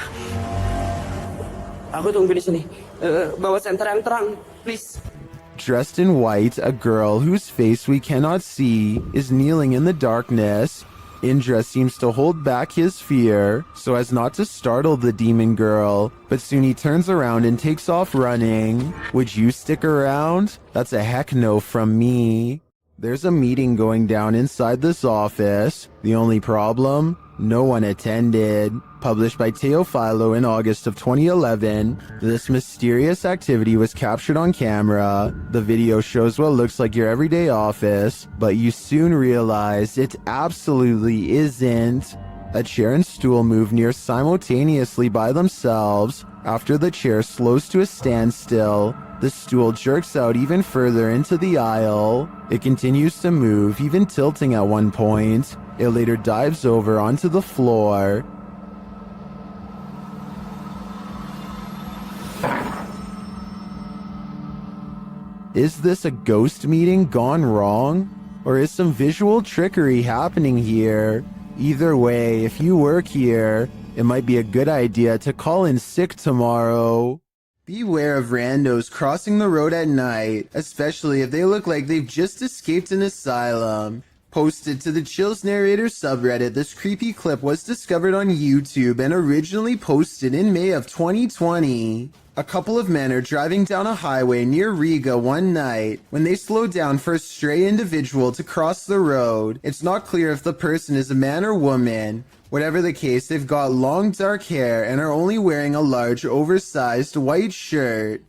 Aku tunggu di sini. Bawa senter yang terang, please. Dressed in white, a girl whose face we cannot see is kneeling in the darkness. Indra seems to hold back his fear so as not to startle the demon girl, but soon he turns around and takes off running. Would you stick around? That's a heck no from me. There's a meeting going down inside this office. The only problem? No one attended. Published by Teofilo in August of 2011, this mysterious activity was captured on camera. The video shows what looks like your everyday office, but you soon realize it absolutely isn't. A chair and stool move near simultaneously by themselves. After the chair slows to a standstill, the stool jerks out even further into the aisle. It continues to move, even tilting at one point. It later dives over onto the floor. Is this a ghost meeting gone wrong? Or is some visual trickery happening here? Either way, if you work here, it might be a good idea to call in sick tomorrow. Beware of randos crossing the road at night, especially if they look like they've just escaped an asylum. Posted to the Chills Narrator subreddit, this creepy clip was discovered on YouTube and originally posted in May of 2020. A couple of men are driving down a highway near Riga one night when they slow down for a stray individual to cross the road. It's not clear if the person is a man or woman. Whatever the case, they've got long dark hair and are only wearing a large oversized white shirt.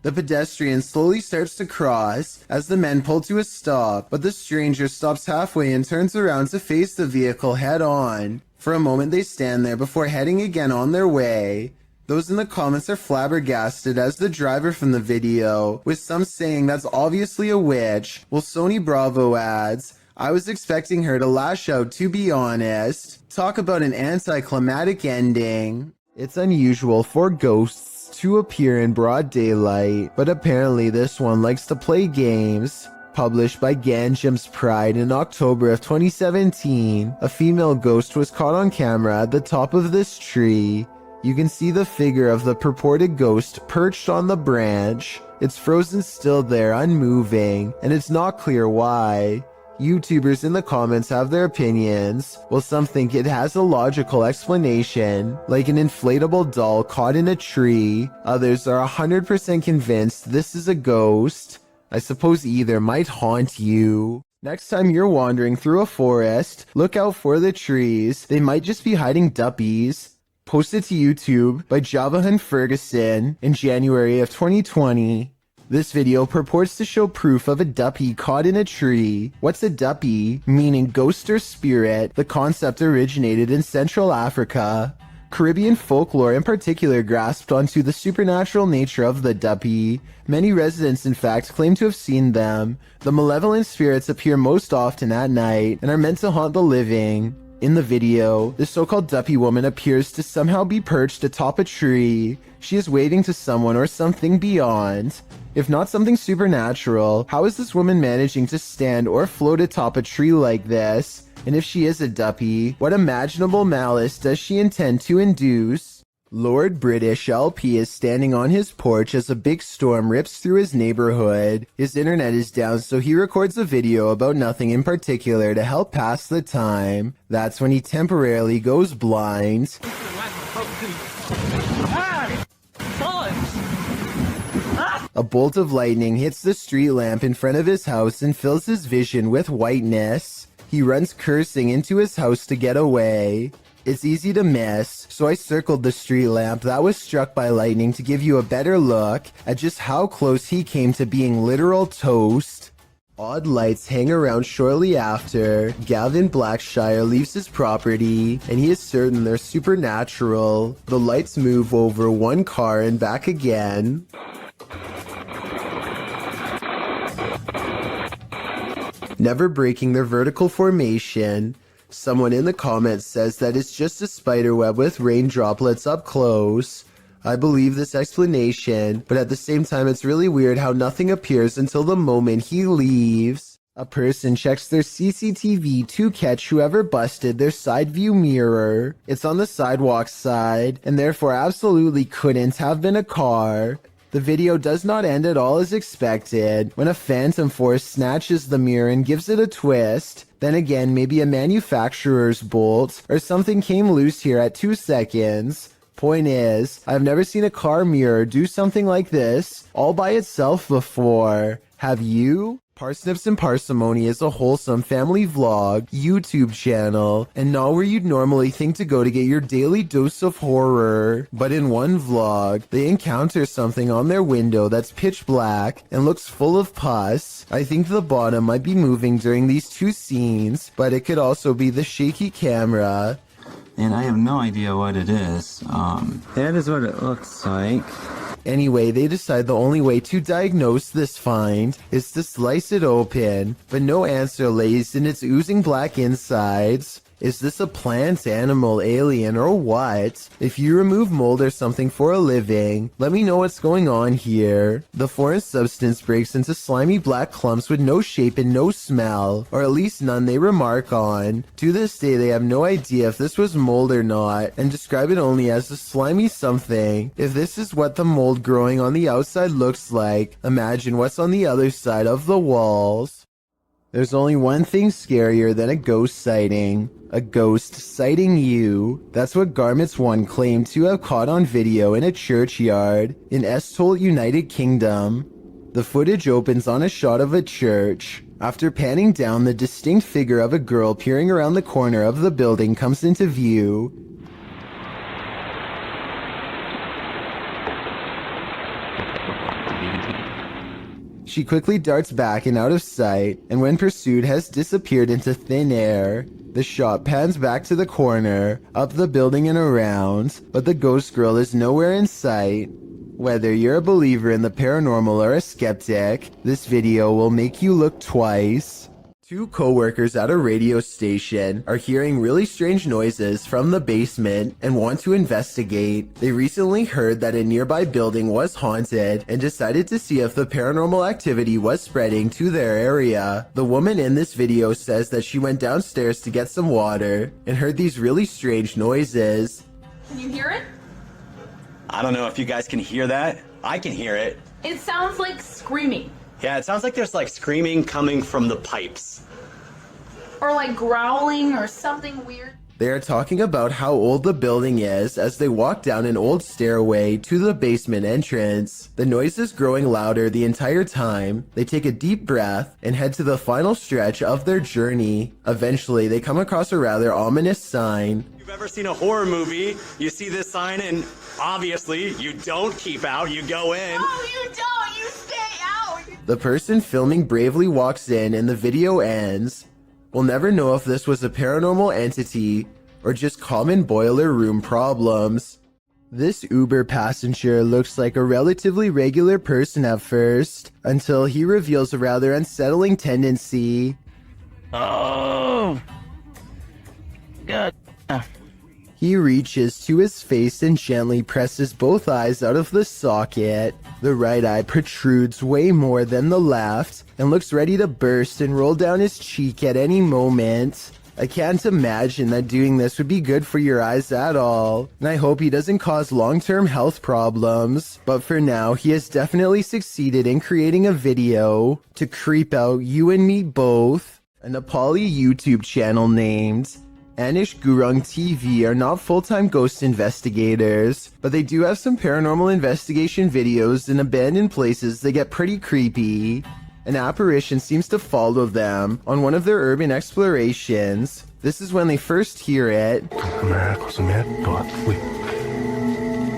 The pedestrian slowly starts to cross as the men pull to a stop, but the stranger stops halfway and turns around to face the vehicle head on. For a moment they stand there before heading again on their way. Those in the comments are flabbergasted as the driver from the video, with some saying that's obviously a witch, while Sony Bravo adds, I was expecting her to lash out, to be honest. Talk about an anticlimactic ending. It's unusual for ghosts to appear in broad daylight, but apparently this one likes to play games. Published by Ganjam's Pride in October of 2017, a female ghost was caught on camera at the top of this tree. You can see the figure of the purported ghost perched on the branch. It's frozen still there, unmoving, and it's not clear why. YouTubers in the comments have their opinions, while some think it has a logical explanation, like an inflatable doll caught in a tree. Others are 100% convinced this is a ghost. I suppose either might haunt you. Next time you're wandering through a forest, look out for the trees. They might just be hiding duppies. Posted to YouTube by Javahan Ferguson in January of 2020. This video purports to show proof of a duppy caught in a tree. What's a duppy? Meaning ghost or spirit. The concept originated in Central Africa. Caribbean folklore in particular grasped onto the supernatural nature of the duppy. Many residents in fact claim to have seen them. The malevolent spirits appear most often at night and are meant to haunt the living. In the video, the so-called duppy woman appears to somehow be perched atop a tree. She is waving to someone or something beyond. If not something supernatural, how is this woman managing to stand or float atop a tree like this? And if she is a duppy, what imaginable malice does she intend to induce? Lord British LP is standing on his porch as a big storm rips through his neighborhood. His internet is down, so he records a video about nothing in particular to help pass the time. That's when he temporarily goes blind. A bolt of lightning hits the street lamp in front of his house and fills his vision with whiteness. He runs cursing into his house to get away. It's easy to miss, so I circled the street lamp that was struck by lightning to give you a better look at just how close he came to being literal toast. Odd lights hang around shortly after. Gavin Blackshire leaves his property, and he is certain they're supernatural. The lights move over one car and back again. Never breaking their vertical formation. Someone in the comments says that it's just a spiderweb with rain droplets up close. I believe this explanation, but at the same time it's really weird how nothing appears until the moment he leaves. A person checks their CCTV to catch whoever busted their side view mirror. It's on the sidewalk side, and therefore absolutely couldn't have been a car. The video does not end at all as expected, when a phantom force snatches the mirror and gives it a twist. Then again, maybe a manufacturer's bolt or something came loose here at 2 seconds. Point is, I've never seen a car mirror do something like this all by itself before. Have you? Parsnips and Parsimony is a wholesome family vlog, YouTube channel, and not where you'd normally think to go to get your daily dose of horror. But in one vlog, they encounter something on their window that's pitch black and looks full of pus. I think the bottom might be moving during these two scenes, but it could also be the shaky camera. and I have no idea what it is. That is what it looks like. Anyway, they decide the only way to diagnose this find is to slice it open, but no answer lays in its oozing black insides. Is this a plant, animal, alien, or what? If you remove mold or something for a living, let me know what's going on here. The foreign substance breaks into slimy black clumps with no shape and no smell, or at least none they remark on. To this day, they have no idea if this was mold or not, and describe it only as a slimy something. If this is what the mold growing on the outside looks like, imagine what's on the other side of the walls. There's only one thing scarier than a ghost sighting. A ghost sighting you. That's what Garments 1 claimed to have caught on video in a churchyard in Estholt, United Kingdom. The footage opens on a shot of a church. After panning down, the distinct figure of a girl peering around the corner of the building comes into view. She quickly darts back and out of sight, and when pursued has disappeared into thin air. The shot pans back to the corner, up the building and around, but the ghost girl is nowhere in sight. Whether you're a believer in the paranormal or a skeptic, this video will make you look twice. Two co-workers at a radio station are hearing really strange noises from the basement and want to investigate. They recently heard that a nearby building was haunted and decided to see if the paranormal activity was spreading to their area. The woman in this video says that she went downstairs to get some water and heard these really strange noises. Can you hear it? I don't know if you guys can hear that. I can hear it. It sounds like screaming. Yeah, it sounds like there's like screaming coming from the pipes. Or like growling or something weird. They are talking about how old the building is as they walk down an old stairway to the basement entrance. The noise is growing louder the entire time. They take a deep breath and head to the final stretch of their journey. Eventually, they come across a rather ominous sign. If you've ever seen a horror movie, you see this sign and obviously you don't keep out, you go in. No, you don't, you stay out. The person filming bravely walks in and the video ends. We'll never know if this was a paranormal entity or just common boiler room problems. This Uber passenger looks like a relatively regular person at first, until he reveals a rather unsettling tendency. Oh! God. He reaches to his face and gently presses both eyes out of the socket. The right eye protrudes way more than the left and looks ready to burst and roll down his cheek at any moment. I can't imagine that doing this would be good for your eyes at all, and I hope he doesn't cause long-term health problems. But for now, he has definitely succeeded in creating a video to creep out you and me both. A Nepali YouTube channel named Anish Gurung TV are not full-time ghost investigators, but they do have some paranormal investigation videos in abandoned places that get pretty creepy. An apparition seems to follow them on one of their urban explorations. This is when they first hear it.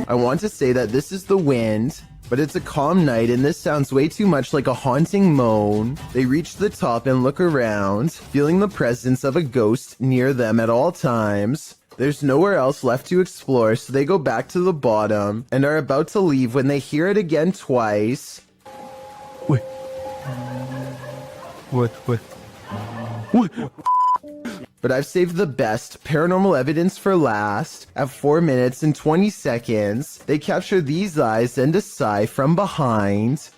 I want to say that this is the wind, but it's a calm night and this sounds way too much like a haunting moan. They reach the top and look around, feeling the presence of a ghost near them at all times. There's nowhere else left to explore, so they go back to the bottom and are about to leave when they hear it again twice. Wait. What? But I've saved the best paranormal evidence for last. At 4 minutes and 20 seconds, they capture these eyes and a sigh from behind.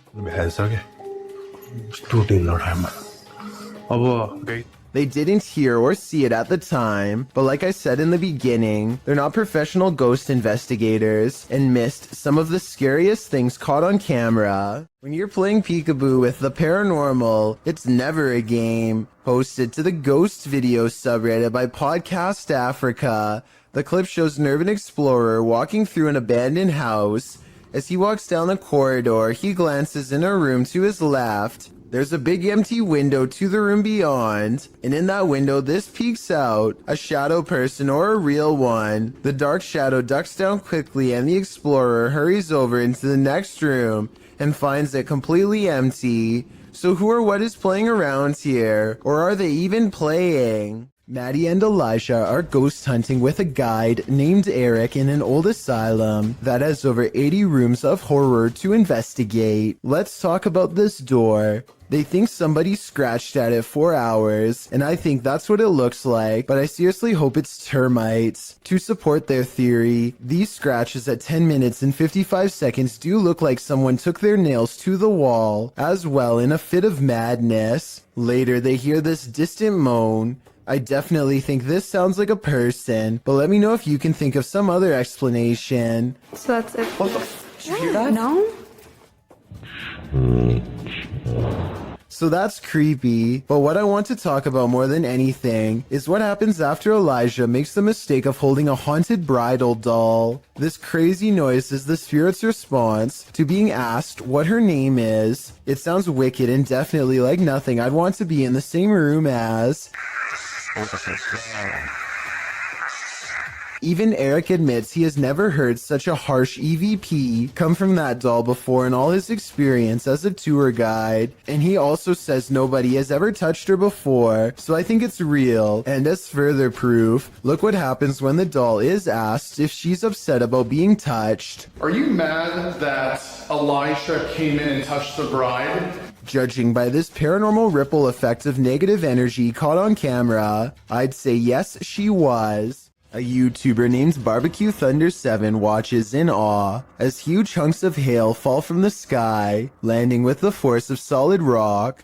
They didn't hear or see it at the time, but like I said in the beginning, they're not professional ghost investigators and missed some of the scariest things caught on camera. When you're playing peekaboo with the paranormal, it's never a game. Posted to the Ghost Video subreddit by Podcast Africa, the clip shows an urban explorer walking through an abandoned house. As he walks down the corridor, he glances in a room to his left. There's a big empty window to the room beyond, and in that window this peeks out, a shadow person or a real one. The dark shadow ducks down quickly and the explorer hurries over into the next room and finds it completely empty. So who or what is playing around here? Or are they even playing? Maddie and Elijah are ghost hunting with a guide named Eric in an old asylum that has over 80 rooms of horror to investigate. Let's talk about this door. They think somebody scratched at it for hours, and I think that's what it looks like, but I seriously hope it's termites. To support their theory, these scratches at 10 minutes and 55 seconds do look like someone took their nails to the wall, as well in a fit of madness. Later, they hear this distant moan. I definitely think this sounds like a person, but let me know if you can think of some other explanation. So that's it. What the did you hear that? No? So that's creepy, but what I want to talk about more than anything is what happens after Elijah makes the mistake of holding a haunted bridal doll. This crazy noise is the spirit's response to being asked what her name is. It sounds wicked and definitely like nothing I'd want to be in the same room as. Even Eric admits he has never heard such a harsh EVP come from that doll before in all his experience as a tour guide, and he also says nobody has ever touched her before, so I think it's real. And as further proof, look what happens when the doll is asked if she's upset about being touched. Are you mad that Elijah came in and touched the bride? Judging by this paranormal ripple effect of negative energy caught on camera, I'd say yes, she was. A YouTuber named Barbecue Thunder 7 watches in awe as huge chunks of hail fall from the sky, landing with the force of solid rock.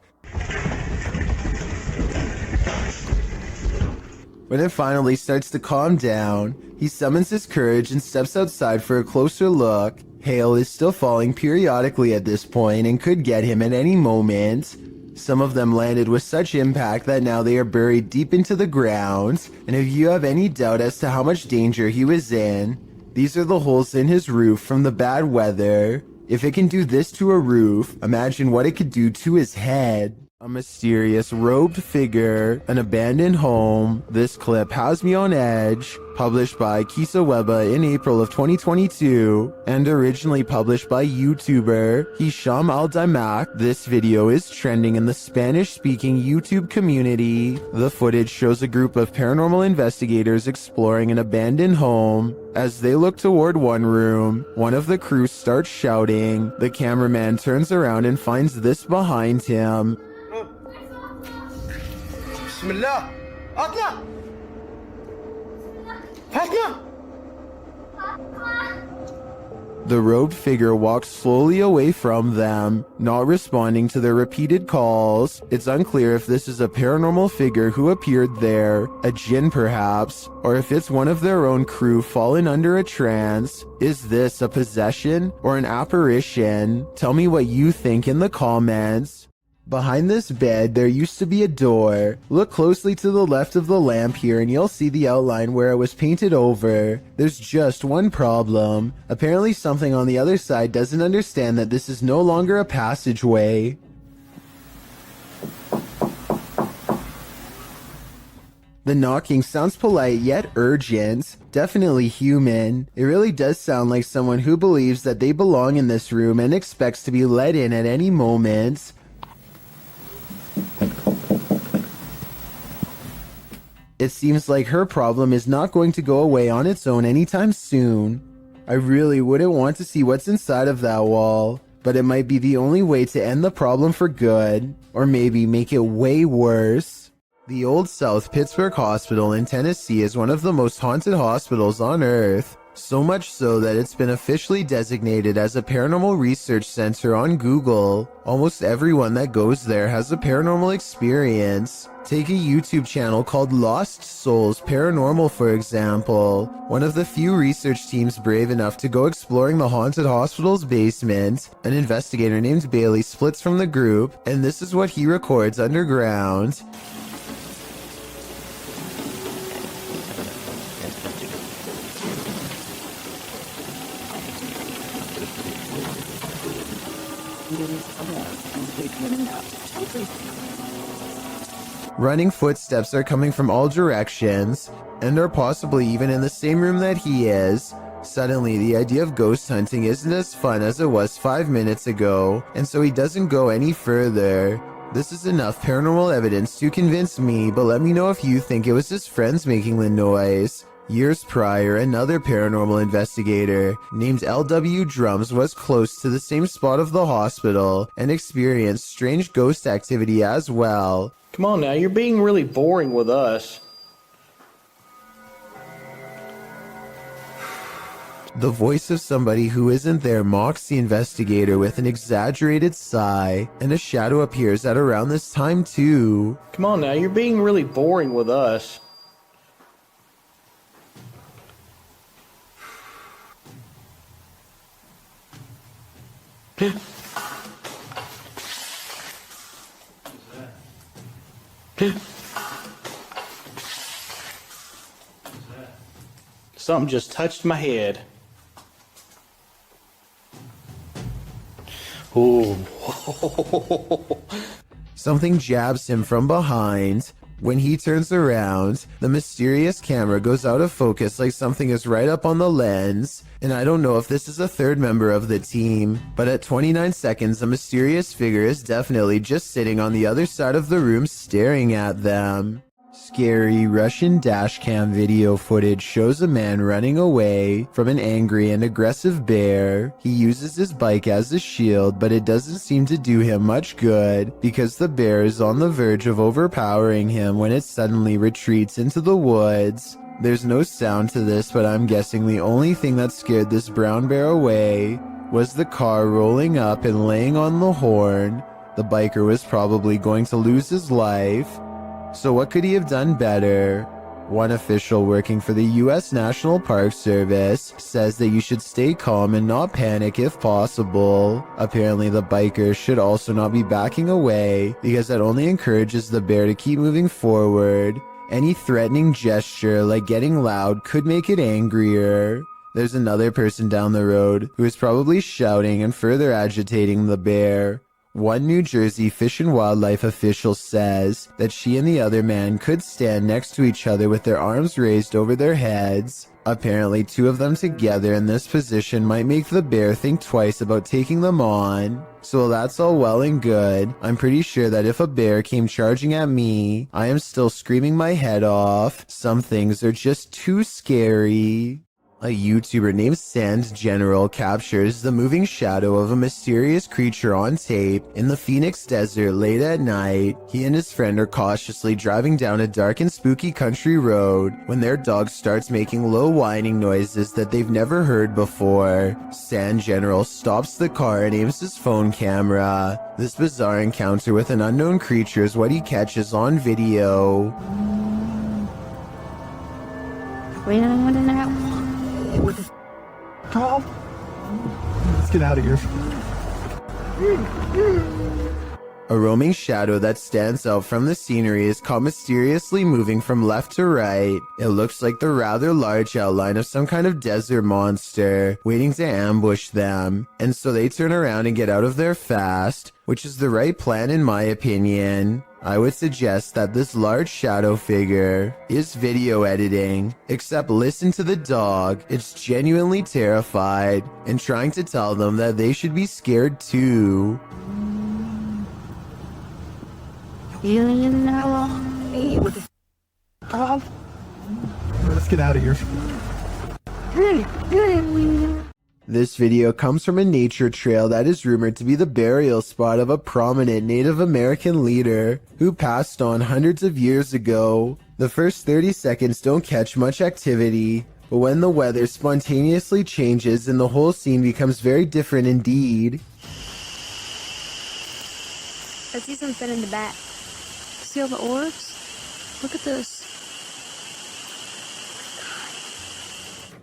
When it finally starts to calm down, he summons his courage and steps outside for a closer look. Hail is still falling periodically at this point and could get him at any moment. Some of them landed with such impact that now they are buried deep into the ground, and if you have any doubt as to how much danger he was in, these are the holes in his roof from the bad weather. If it can do this to a roof, imagine what it could do to his head. A mysterious robed figure, an abandoned home. This clip has me on edge. Published by Kisa Weba in April of 2022 and originally published by YouTuber Hisham Al-Daimak. This video is trending in the Spanish-speaking YouTube community. The footage shows a group of paranormal investigators exploring an abandoned home. As they look toward one room, one of the crew starts shouting. The cameraman turns around and finds this behind him. Bismillah. Atla. The robed figure walks slowly away from them, not responding to their repeated calls. It's unclear if this is a paranormal figure who appeared there, a jinn perhaps, or if it's one of their own crew fallen under a trance. Is this a possession or an apparition? Tell me what you think in the comments. Behind this bed, there used to be a door. Look closely to the left of the lamp here and you'll see the outline where it was painted over. There's just one problem. Apparently something on the other side doesn't understand that this is no longer a passageway. The knocking sounds polite yet urgent. Definitely human. It really does sound like someone who believes that they belong in this room and expects to be let in at any moment. It seems like her problem is not going to go away on its own anytime soon. I really wouldn't want to see what's inside of that wall, but it might be the only way to end the problem for good, or maybe make it way worse. The Old South Pittsburgh Hospital in Tennessee is one of the most haunted hospitals on Earth. So much so that it's been officially designated as a paranormal research center on Google. Almost everyone that goes there has a paranormal experience. Take a YouTube channel called Lost Souls Paranormal for example. One of the few research teams brave enough to go exploring the haunted hospital's basement. An investigator named Bailey splits from the group, and this is what he records underground. Running footsteps are coming from all directions, and are possibly even in the same room that he is. Suddenly, the idea of ghost hunting isn't as fun as it was 5 minutes ago, and so he doesn't go any further. This is enough paranormal evidence to convince me, but let me know if you think it was his friends making the noise. Years prior, another paranormal investigator named L.W. Drums was close to the same spot of the hospital and experienced strange ghost activity as well. Come on now, you're being really boring with us. The voice of somebody who isn't there mocks the investigator with an exaggerated sigh, and a shadow appears at around this time too. Come on now, you're being really boring with us. Something just touched my head. Ooh. Something jabs him from behind. When he turns around, the mysterious camera goes out of focus like something is right up on the lens, and I don't know if this is a third member of the team, but at 29 seconds, a mysterious figure is definitely just sitting on the other side of the room staring at them. Scary Russian dashcam video footage shows a man running away from an angry and aggressive bear. He uses his bike as a shield, but it doesn't seem to do him much good because the bear is on the verge of overpowering him when it suddenly retreats into the woods. There's no sound to this, but I'm guessing the only thing that scared this brown bear away was the car rolling up and laying on the horn. The biker was probably going to lose his life. So what could he have done better? One official working for the U.S. National Park Service says that you should stay calm and not panic if possible. Apparently the biker should also not be backing away because that only encourages the bear to keep moving forward. Any threatening gesture like getting loud could make it angrier. There's another person down the road who is probably shouting and further agitating the bear. One New Jersey Fish and Wildlife official says that she and the other man could stand next to each other with their arms raised over their heads. Apparently, two of them together in this position might make the bear think twice about taking them on. So while that's all well and good, I'm pretty sure that if a bear came charging at me, I am still screaming my head off. Some things are just too scary. A YouTuber named Sand General captures the moving shadow of a mysterious creature on tape in the Phoenix desert late at night. He and his friend are cautiously driving down a dark and spooky country road when their dog starts making low whining noises that they've never heard before. Sand General stops the car and aims his phone camera. This bizarre encounter with an unknown creature is what he catches on video. Carl, let's get out of here. A roaming shadow that stands out from the scenery is caught mysteriously moving from left to right. It looks like the rather large outline of some kind of desert monster waiting to ambush them, and so they turn around and get out of there fast, which is the right plan in my opinion. I would suggest that this large shadow figure is video editing, except listen to the dog. It's genuinely terrified and trying to tell them that they should be scared too. Carl, let's get out of here. This video comes from a nature trail that is rumored to be the burial spot of a prominent Native American leader who passed on hundreds of years ago. The first 30 seconds don't catch much activity, but when the weather spontaneously changes and the whole scene becomes very different indeed. I see some fit in the back. See all the orbs? Look at this.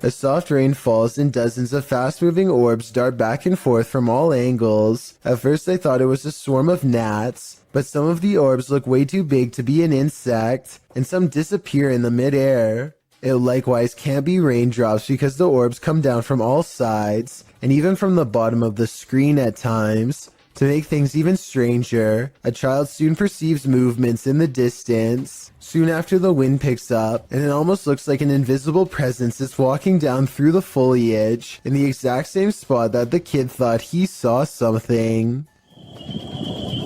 A soft rain falls and dozens of fast-moving orbs dart back and forth from all angles. At first I thought it was a swarm of gnats, but some of the orbs look way too big to be an insect, and some disappear in the mid-air. It likewise can't be raindrops because the orbs come down from all sides, and even from the bottom of the screen at times. To make things even stranger, a child soon perceives movements in the distance. Soon after the wind picks up, and it almost looks like an invisible presence is walking down through the foliage in the exact same spot that the kid thought he saw something.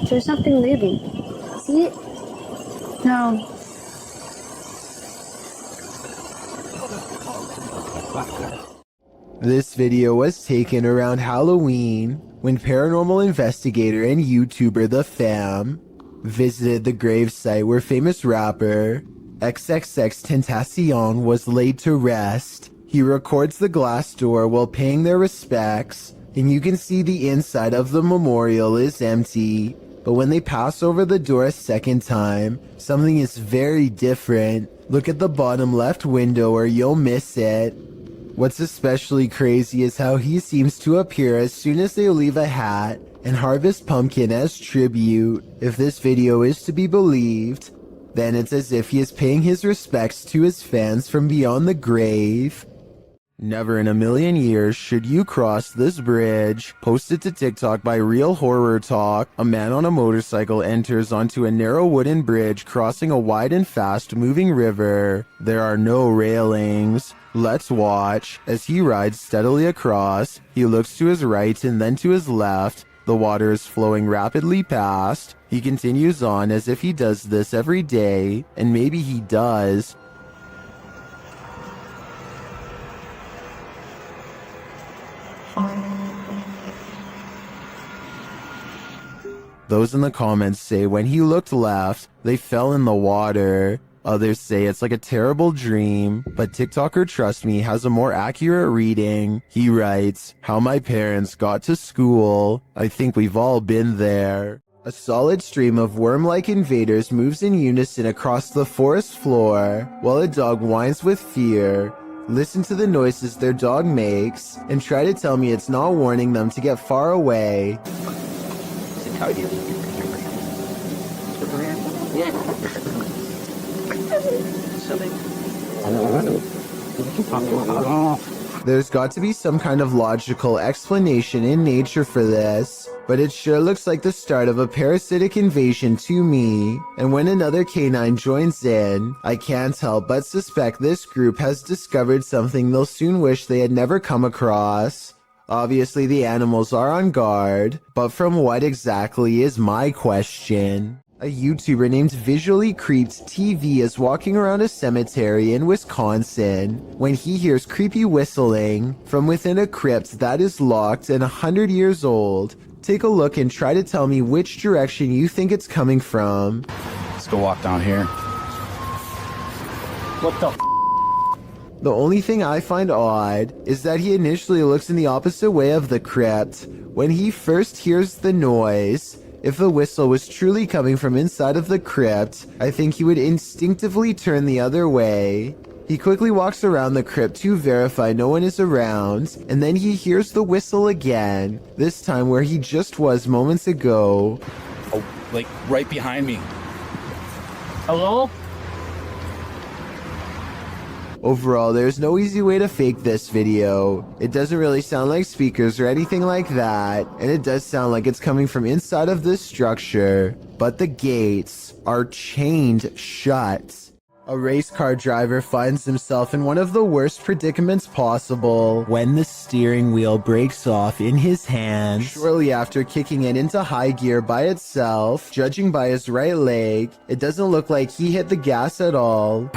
There's something moving. See it? No. This video was taken around Halloween when paranormal investigator and YouTuber The Fam visited the gravesite where famous rapper XXXTentacion was laid to rest. He records the glass door while paying their respects, and you can see the inside of the memorial is empty. But when they pass over the door a second time, something is very different. Look at the bottom left window or you'll miss it. What's especially crazy is how he seems to appear as soon as they leave a hat and harvest pumpkin as tribute. If this video is to be believed, then it's as if he is paying his respects to his fans from beyond the grave. Never in a million years should you cross this bridge. Posted to TikTok by Real Horror Talk, a man on a motorcycle enters onto a narrow wooden bridge crossing a wide and fast moving river. There are no railings. Let's watch. As he rides steadily across, he looks to his right and then to his left. The water is flowing rapidly past. He continues on as if he does this every day, and maybe he does. Those in the comments say when he looked left, they fell in the water. Others say it's like a terrible dream, but TikToker Trust Me has a more accurate reading. He writes, "How my parents got to school. I think we've all been there." A solid stream of worm-like invaders moves in unison across the forest floor, while a dog whines with fear. Listen to the noises their dog makes, and try to tell me it's not warning them to get far away. There's got to be some kind of logical explanation in nature for this, but it sure looks like the start of a parasitic invasion to me. And when another canine joins in, I can't help but suspect this group has discovered something they'll soon wish they had never come across. Obviously the animals are on guard, but from what exactly is my question? A YouTuber named Visually Creeped TV is walking around a cemetery in Wisconsin when he hears creepy whistling from within a crypt that is locked and 100 years old. Take a look and try to tell me which direction you think it's coming from. Let's go walk down here. What the f? The only thing I find odd is that he initially looks in the opposite way of the crypt when he first hears the noise. If the whistle was truly coming from inside of the crypt, I think he would instinctively turn the other way. He quickly walks around the crypt to verify no one is around, and then he hears the whistle again, this time where he just was moments ago. Oh, like right behind me. Hello? Overall, there's no easy way to fake this video. It doesn't really sound like speakers or anything like that, and it does sound like it's coming from inside of this structure, but the gates are chained shut. A race car driver finds himself in one of the worst predicaments possible when the steering wheel breaks off in his hands. Shortly after kicking it into high gear by itself, judging by his right leg, it doesn't look like he hit the gas at all.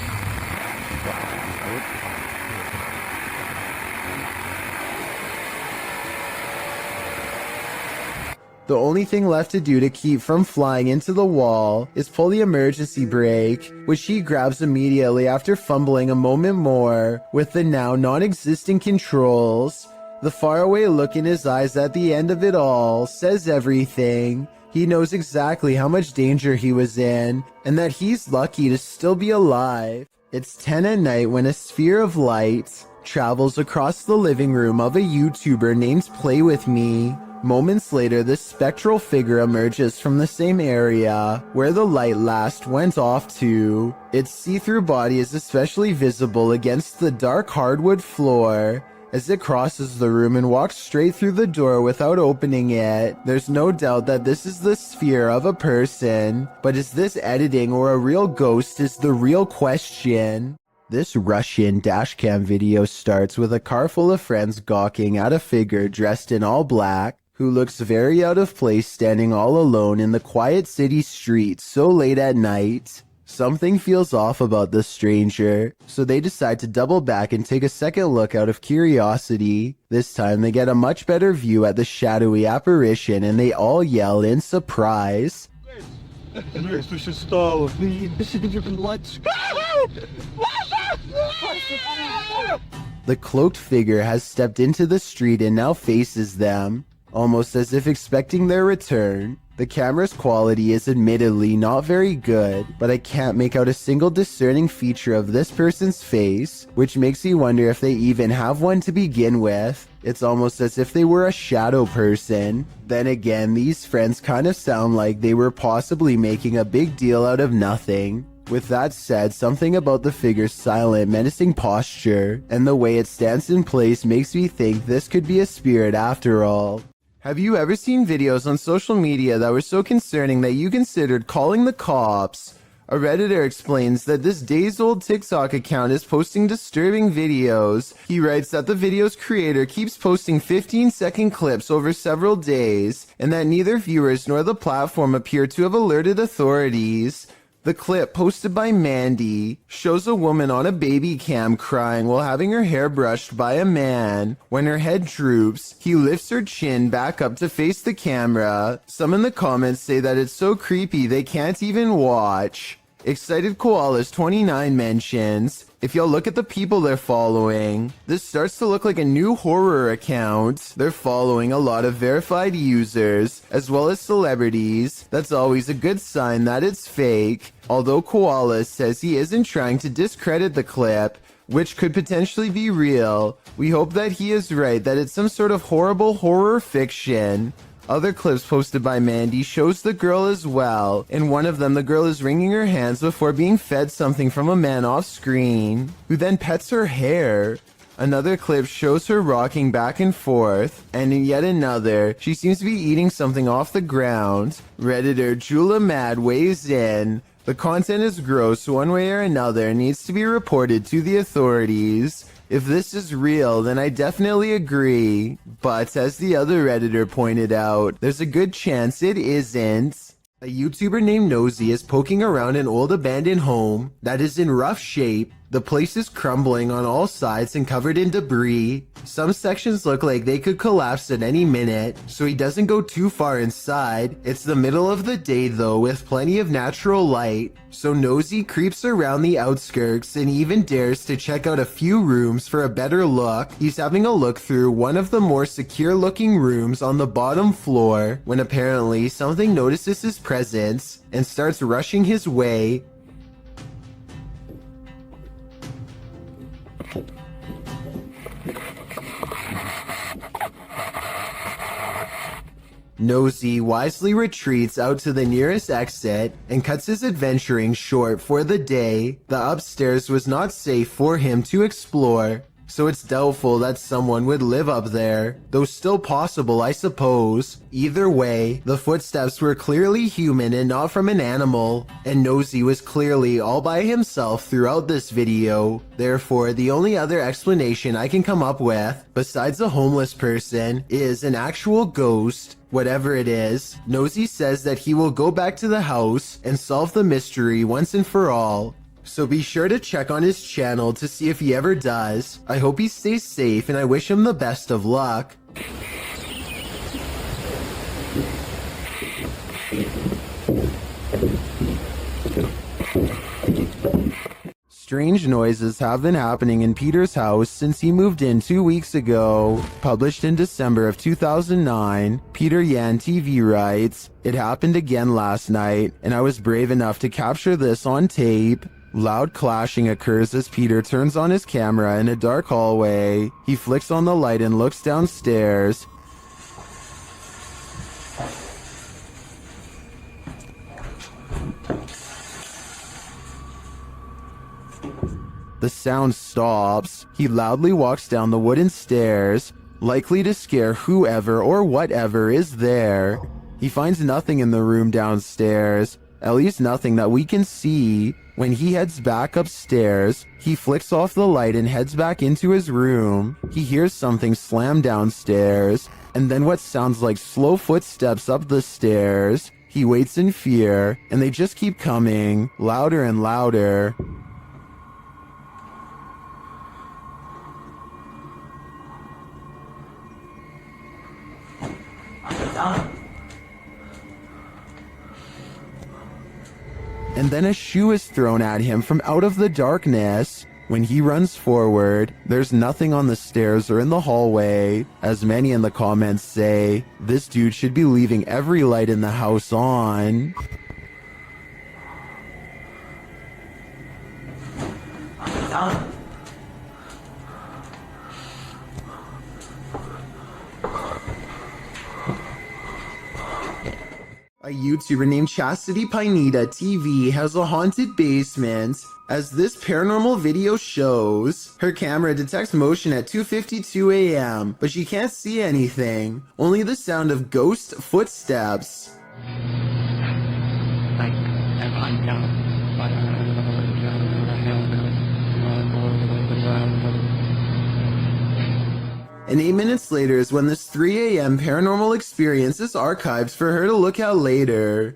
The only thing left to do to keep from flying into the wall is pull the emergency brake, which he grabs immediately after fumbling a moment more with the now non-existent controls. The faraway look in his eyes at the end of it all says everything. He knows exactly how much danger he was in, and that he's lucky to still be alive. It's 10 at night when a sphere of light travels across the living room of a YouTuber named Play With Me. Moments later, this spectral figure emerges from the same area where the light last went off to. Its see-through body is especially visible against the dark hardwood floor. As it crosses the room and walks straight through the door without opening it, there's no doubt that this is the sphere of a person. But is this editing or a real ghost is the real question. This Russian dashcam video starts with a car full of friends gawking at a figure dressed in all black, who looks very out of place standing all alone in the quiet city streets so late at night. Something feels off about this stranger, so they decide to double back and take a second look out of curiosity. This time they get a much better view at the shadowy apparition and they all yell in surprise. The cloaked figure has stepped into the street and now faces them, almost as if expecting their return. The camera's quality is admittedly not very good, but I can't make out a single discerning feature of this person's face, which makes me wonder if they even have one to begin with. It's almost as if they were a shadow person. Then again, these friends kind of sound like they were possibly making a big deal out of nothing. With that said, something about the figure's silent, menacing posture and the way it stands in place makes me think this could be a spirit after all. Have you ever seen videos on social media that were so concerning that you considered calling the cops? A Redditor explains that this days-old TikTok account is posting disturbing videos. He writes that the video's creator keeps posting 15-second clips over several days, and that neither viewers nor the platform appear to have alerted authorities. The clip, posted by Mandy, shows a woman on a baby cam crying while having her hair brushed by a man. When her head droops, he lifts her chin back up to face the camera. Some in the comments say that it's so creepy they can't even watch. Excited Koalas 29 mentions, if y'all look at the people they're following, this starts to look like a new horror account. They're following a lot of verified users, as well as celebrities. That's always a good sign that it's fake. Although Koala says he isn't trying to discredit the clip, which could potentially be real, we hope that he is right, that it's some sort of horrible horror fiction. Other clips posted by Mandy shows the girl as well. In one of them, the girl is wringing her hands before being fed something from a man off screen, who then pets her hair. Another clip shows her rocking back and forth, and in yet another, she seems to be eating something off the ground. Redditor Jula Mad weighs in. The content is gross one way or another and needs to be reported to the authorities. If this is real, then I definitely agree. But as the other Redditor pointed out, there's a good chance it isn't. A YouTuber named Nosy is poking around an old abandoned home that is in rough shape. The place is crumbling on all sides and covered in debris. Some sections look like they could collapse at any minute, so he doesn't go too far inside. It's the middle of the day though, with plenty of natural light, so Nosy creeps around the outskirts and even dares to check out a few rooms for a better look. He's having a look through one of the more secure looking rooms on the bottom floor, when apparently something notices his presence and starts rushing his way. Nosy wisely retreats out to the nearest exit and cuts his adventuring short for the day. The upstairs was not safe for him to explore, so it's doubtful that someone would live up there, though still possible, I suppose. Either way, the footsteps were clearly human and not from an animal, and Nosy was clearly all by himself throughout this video. Therefore, the only other explanation I can come up with, besides a homeless person, is an actual ghost. Whatever it is, Nosy says that he will go back to the house and solve the mystery once and for all. So be sure to check on his channel to see if he ever does. I hope he stays safe and I wish him the best of luck. Strange noises have been happening in Peter's house since he moved in 2 weeks ago. Published in December of 2009, Peter Yan TV writes, "It happened again last night, and I was brave enough to capture this on tape." Loud clashing occurs as Peter turns on his camera in a dark hallway. He flicks on the light and looks downstairs. The sound stops. He loudly walks down the wooden stairs, likely to scare whoever or whatever is there. He finds nothing in the room downstairs, at least nothing that we can see. When he heads back upstairs, he flicks off the light and heads back into his room. He hears something slam downstairs, and then what sounds like slow footsteps up the stairs. He waits in fear, and they just keep coming, louder and louder. And then a shoe is thrown at him from out of the darkness. When he runs forward, there's nothing on the stairs or in the hallway. As many in the comments say, this dude should be leaving every light in the house on. A YouTuber named Chastity Pineda TV has a haunted basement. As this paranormal video shows, her camera detects motion at 2:52 a.m., but she can't see anything, only the sound of ghost footsteps. And 8 minutes later is when this 3 a.m. paranormal experience is archived for her to look at later.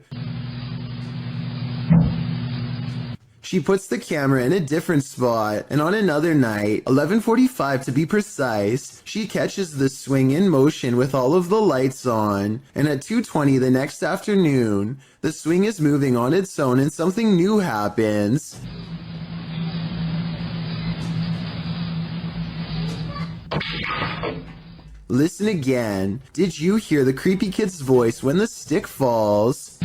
She puts the camera in a different spot, and on another night, 11:45 to be precise, she catches the swing in motion with all of the lights on, and at 2:20 the next afternoon, the swing is moving on its own and something new happens. Listen again. Did you hear the creepy kid's voice when the stick falls?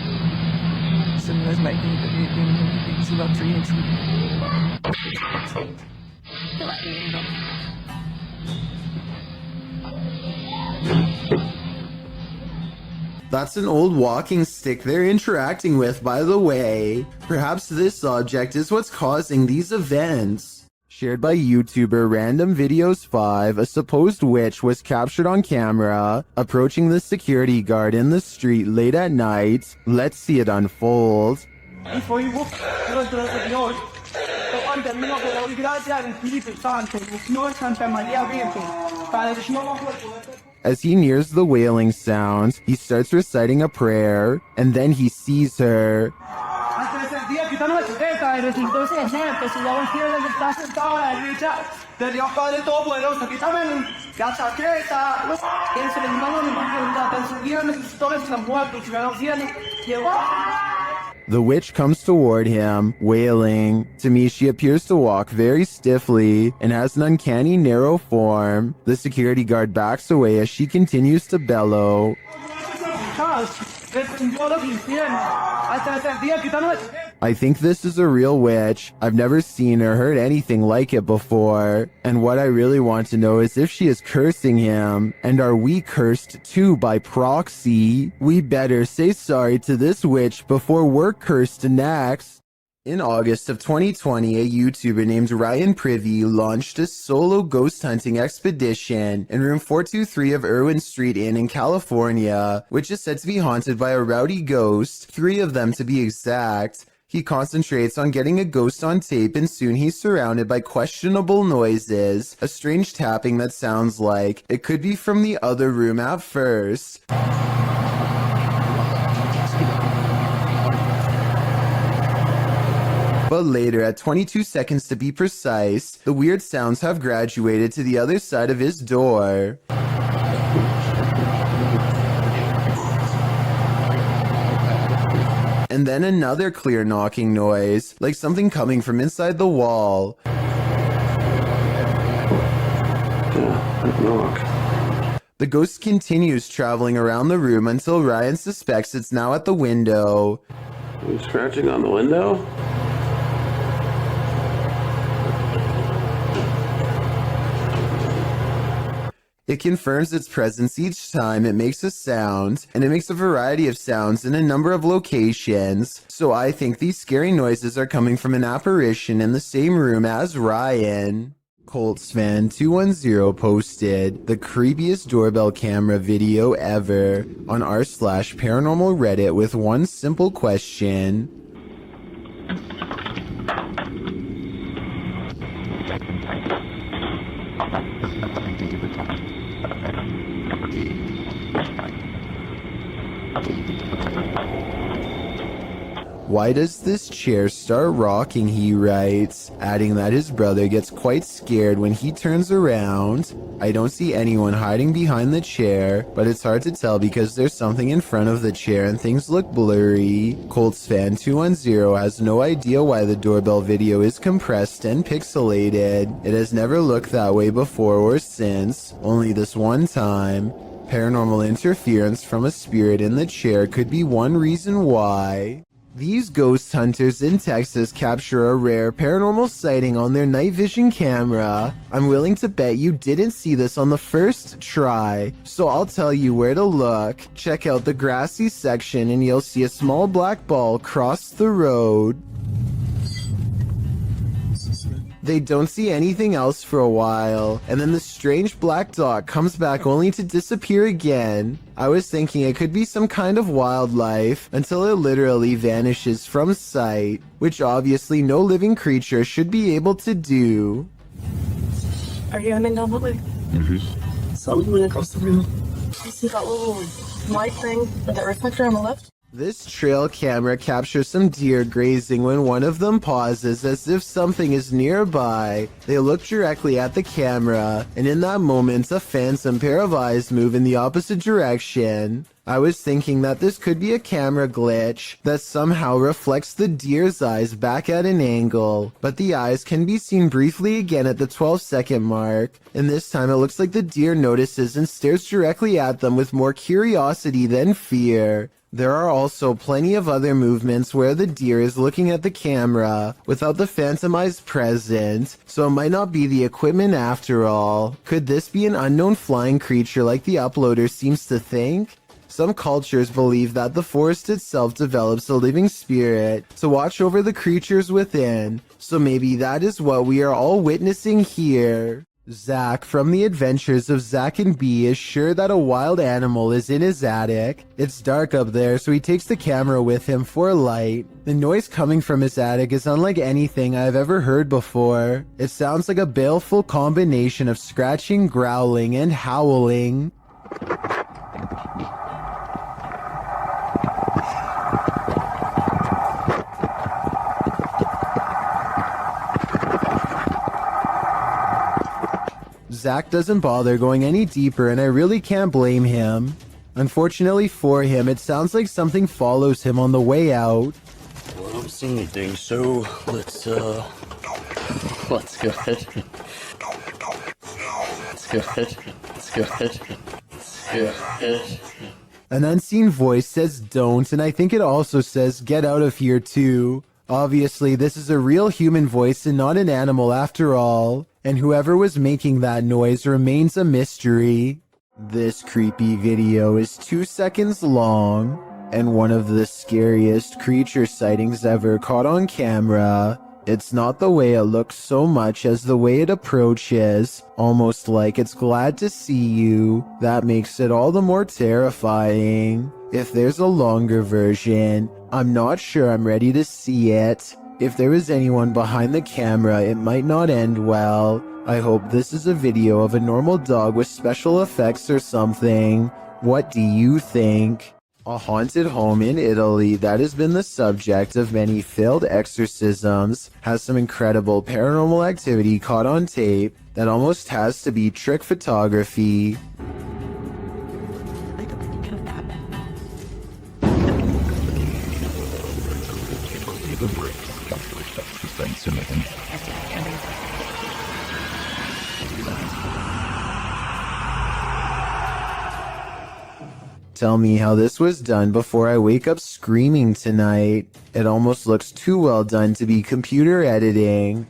That's an old walking stick they're interacting with, by the way. Perhaps this object is what's causing these events. Shared by YouTuber Random Videos 5, a supposed witch was captured on camera approaching the security guard in the street late at night. Let's see it unfold. As he nears the wailing sound, he starts reciting a prayer, and then he sees her. The witch comes toward him, wailing. To me, she appears to walk very stiffly and has an uncanny narrow form. The security guard backs away as she continues to bellow. I think this is a real witch. I've never seen or heard anything like it before. And what I really want to know is if she is cursing him. And are we cursed too by proxy? We better say sorry to this witch before we're cursed next. In August of 2020, a YouTuber named Ryan Privy launched a solo ghost hunting expedition in room 423 of Irwin Street Inn in California, which is said to be haunted by a rowdy ghost, 3 of them to be exact. He concentrates on getting a ghost on tape, and soon he's surrounded by questionable noises, a strange tapping that sounds like it could be from the other room at first. But later, at 22 seconds to be precise, the weird sounds have graduated to the other side of his door. And then another clear knocking noise, like something coming from inside the wall. The ghost continues traveling around the room until Ryan suspects it's now at the window. Are you scratching on the window? It confirms its presence each time it makes a sound, and it makes a variety of sounds in a number of locations. So I think these scary noises are coming from an apparition in the same room as Ryan. Coltsfan210 posted the creepiest doorbell camera video ever on r/paranormal Reddit with one simple question. Why does this chair start rocking, he writes, adding that his brother gets quite scared when he turns around. I don't see anyone hiding behind the chair, but it's hard to tell because there's something in front of the chair and things look blurry. Colts fan 210 has no idea why the doorbell video is compressed and pixelated. It has never looked that way before or since, only this one time. Paranormal interference from a spirit in the chair could be one reason why. These ghost hunters in Texas capture a rare paranormal sighting on their night vision camera. I'm willing to bet you didn't see this on the first try, so I'll tell you where to look. Check out the grassy section and you'll see a small black ball cross the road. They don't see anything else for a while, and then the strange black dot comes back only to disappear again. I was thinking it could be some kind of wildlife until it literally vanishes from sight, which obviously no living creature should be able to do. Are you aiming down that way? Mm-hmm. Something across the room. You see that little light thing with the reflector on the left? This trail camera captures some deer grazing when one of them pauses as if something is nearby. They look directly at the camera, and in that moment a phantom pair of eyes move in the opposite direction. I was thinking that this could be a camera glitch that somehow reflects the deer's eyes back at an angle, but the eyes can be seen briefly again at the 12-second mark, and this time it looks like the deer notices and stares directly at them with more curiosity than fear. There are also plenty of other movements where the deer is looking at the camera without the phantom eyes present, so it might not be the equipment after all. Could this be an unknown flying creature like the uploader seems to think? Some cultures believe that the forest itself develops a living spirit to watch over the creatures within, so maybe that is what we are all witnessing here. Zach from the Adventures of Zach and Bee is sure that a wild animal is in his attic. It's dark up there, so he takes the camera with him for light. The noise coming from his attic is unlike anything I've ever heard before. It sounds like a baleful combination of scratching, growling, and howling. Zach doesn't bother going any deeper, and I really can't blame him. Unfortunately for him, it sounds like something follows him on the way out. Well, I don't see anything, so let's go ahead. Let's go ahead. Let's go ahead. An unseen voice says don't, and I think it also says get out of here too. Obviously, this is a real human voice and not an animal after all, and whoever was making that noise remains a mystery. This creepy video is 2 seconds long, and one of the scariest creature sightings ever caught on camera. It's not the way it looks so much as the way it approaches, almost like it's glad to see you. That makes it all the more terrifying. If there's a longer version, I'm not sure I'm ready to see it. If there is anyone behind the camera, it might not end well. I hope this is a video of a normal dog with special effects or something. What do you think? A haunted home in Italy that has been the subject of many failed exorcisms has some incredible paranormal activity caught on tape that almost has to be trick photography. Tell me how this was done before I wake up screaming tonight. It almost looks too well done to be computer editing.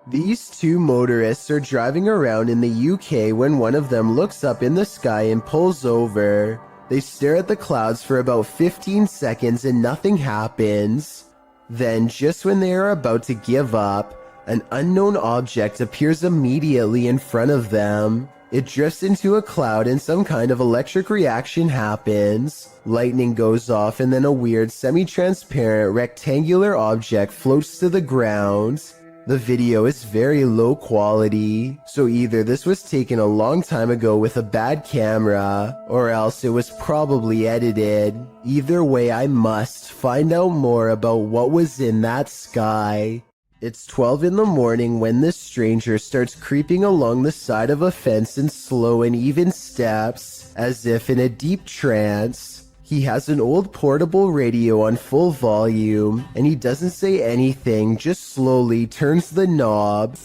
These two motorists are driving around in the UK when one of them looks up in the sky and pulls over. They stare at the clouds for about 15 seconds and nothing happens. Then, just when they are about to give up, an unknown object appears immediately in front of them. It drifts into a cloud and some kind of electric reaction happens. Lightning goes off and then a weird semi-transparent rectangular object floats to the ground. The video is very low quality, so either this was taken a long time ago with a bad camera, or else it was probably edited. Either way, I must find out more about what was in that sky. It's 12 in the morning when this stranger starts creeping along the side of a fence in slow and even steps, as if in a deep trance. He has an old portable radio on full volume, and he doesn't say anything, just slowly turns the knob.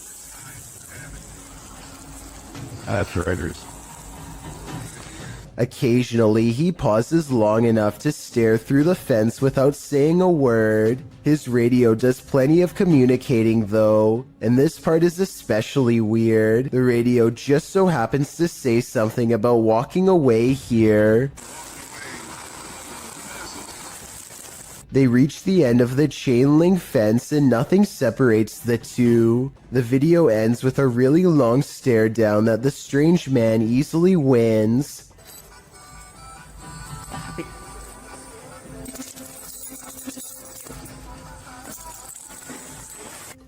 That's right. Occasionally, he pauses long enough to stare through the fence without saying a word. His radio does plenty of communicating though, and this part is especially weird. The radio just so happens to say something about walking away here. They reach the end of the chain link fence and nothing separates the two. The video ends with a really long stare down that the strange man easily wins.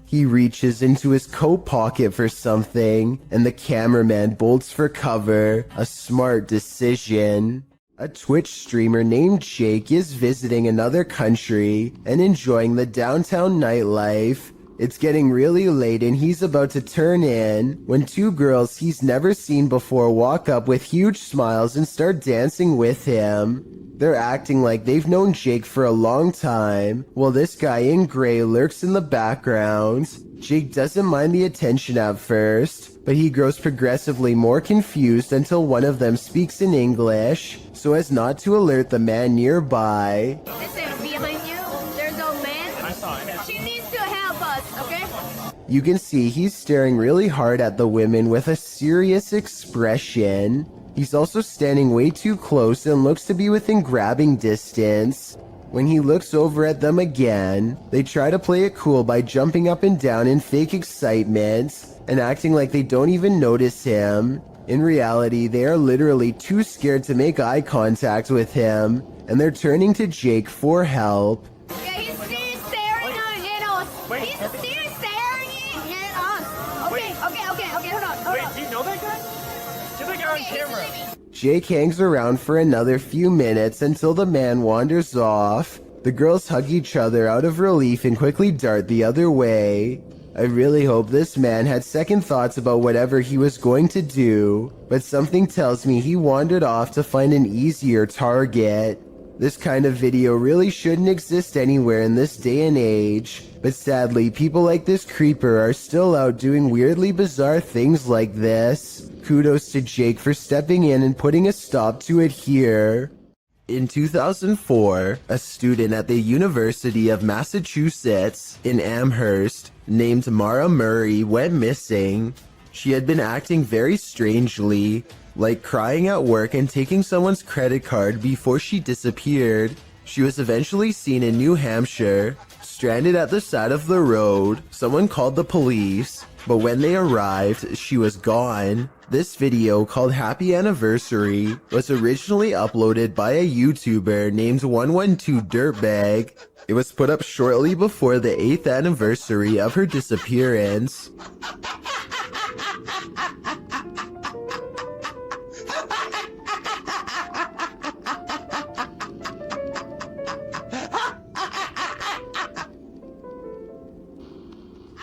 He reaches into his coat pocket for something, and the cameraman bolts for cover. A smart decision. A Twitch streamer named Jake is visiting another country and enjoying the downtown nightlife. It's getting really late and he's about to turn in when two girls he's never seen before walk up with huge smiles and start dancing with him. They're acting like they've known Jake for a long time, while this guy in gray lurks in the background. Jake doesn't mind the attention at first, but he grows progressively more confused until one of them speaks in English, so as not to alert the man nearby. Listen, behind you, there's a man. I saw it. She needs to help us, okay? You can see he's staring really hard at the women with a serious expression. He's also standing way too close and looks to be within grabbing distance. When he looks over at them again, they try to play it cool by jumping up and down in fake excitement and acting like they don't even notice him. In reality, they are literally too scared to make eye contact with him, and they're turning to Jake for help. Yeah, he's still staring at us. He's still staring at us. Okay, hold on. Wait, do you know that guy? Get that guy on camera. Jake hangs around for another few minutes until the man wanders off. The girls hug each other out of relief and quickly dart the other way. I really hope this man had second thoughts about whatever he was going to do, but something tells me he wandered off to find an easier target. This kind of video really shouldn't exist anywhere in this day and age, but sadly people like this creeper are still out doing weirdly bizarre things like this. Kudos to Jake for stepping in and putting a stop to it here. In 2004, a student at the University of Massachusetts in Amherst named Mara Murray went missing. She had been acting very strangely, like crying at work and taking someone's credit card before she disappeared. She was eventually seen in New Hampshire, stranded at the side of the road. Someone called the police, but when they arrived, she was gone. This video, called Happy Anniversary, was originally uploaded by a YouTuber named 112 Dirtbag. It was put up shortly before the 8th anniversary of her disappearance.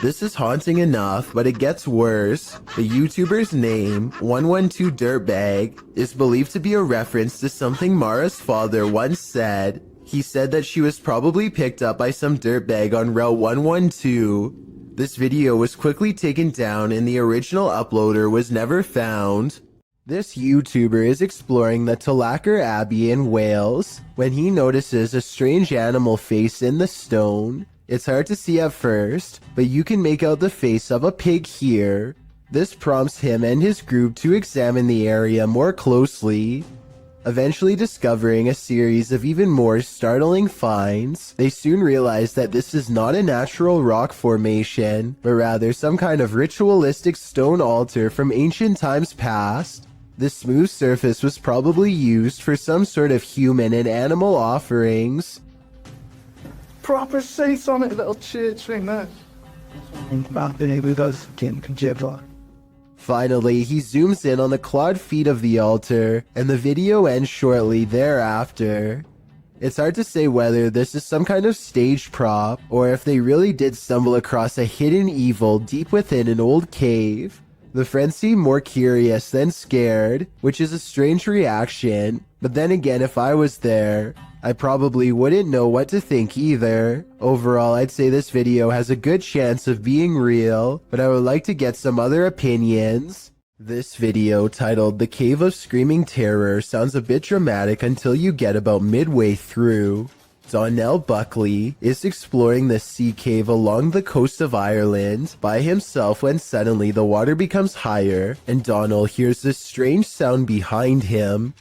This is haunting enough, but it gets worse. The YouTuber's name, 112 Dirtbag, is believed to be a reference to something Mara's father once said. He said that she was probably picked up by some dirtbag on Route 112. This video was quickly taken down and the original uploader was never found. This YouTuber is exploring the Tulacker Abbey in Wales when he notices a strange animal face in the stone. It's hard to see at first, but you can make out the face of a pig here. This prompts him and his group to examine the area more closely. Eventually discovering a series of even more startling finds, they soon realize that this is not a natural rock formation, but rather some kind of ritualistic stone altar from ancient times past. The smooth surface was probably used for some sort of human and animal offerings. Proper say something, little church thing there. Finally, he zooms in on the clawed feet of the altar, and the video ends shortly thereafter. It's hard to say whether this is some kind of stage prop, or if they really did stumble across a hidden evil deep within an old cave. The friends seem more curious than scared, which is a strange reaction, but then again, if I was there, I probably wouldn't know what to think either. Overall, I'd say this video has a good chance of being real, but I would like to get some other opinions. This video, titled The Cave of Screaming Terror, sounds a bit dramatic until you get about midway through. Donnell Buckley is exploring the sea cave along the coast of Ireland by himself when suddenly the water becomes higher and Donnell hears this strange sound behind him.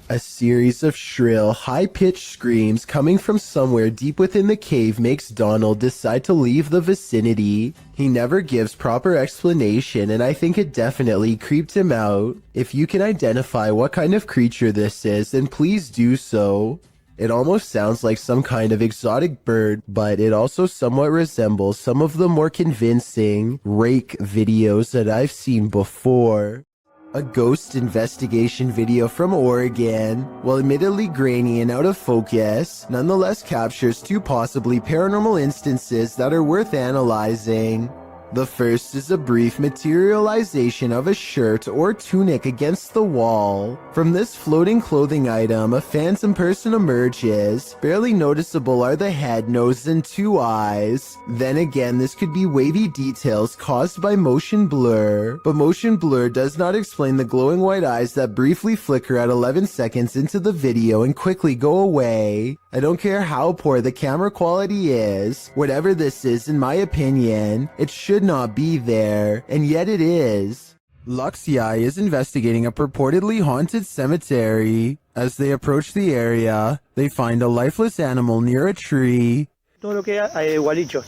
A series of shrill, high-pitched screams coming from somewhere deep within the cave makes Donald decide to leave the vicinity. He never gives proper explanation, and I think it definitely creeped him out. If you can identify what kind of creature this is, then please do so. It almost sounds like some kind of exotic bird, but it also somewhat resembles some of the more convincing rake videos that I've seen before. A ghost investigation video from Oregon, while admittedly grainy and out of focus, nonetheless captures two possibly paranormal instances that are worth analyzing. The first is a brief materialization of a shirt or tunic against the wall. From this floating clothing item, a phantom person emerges. Barely noticeable are the head, nose, and two eyes. Then again, this could be wavy details caused by motion blur, but motion blur does not explain the glowing white eyes that briefly flicker at 11 seconds into the video and quickly go away. I don't care how poor the camera quality is, whatever this is in my opinion, it should not be there, and yet it is. Luxi is investigating a purportedly haunted cemetery. As they approach the area, they find a lifeless animal near a tree. Todo lo que hay gualichos.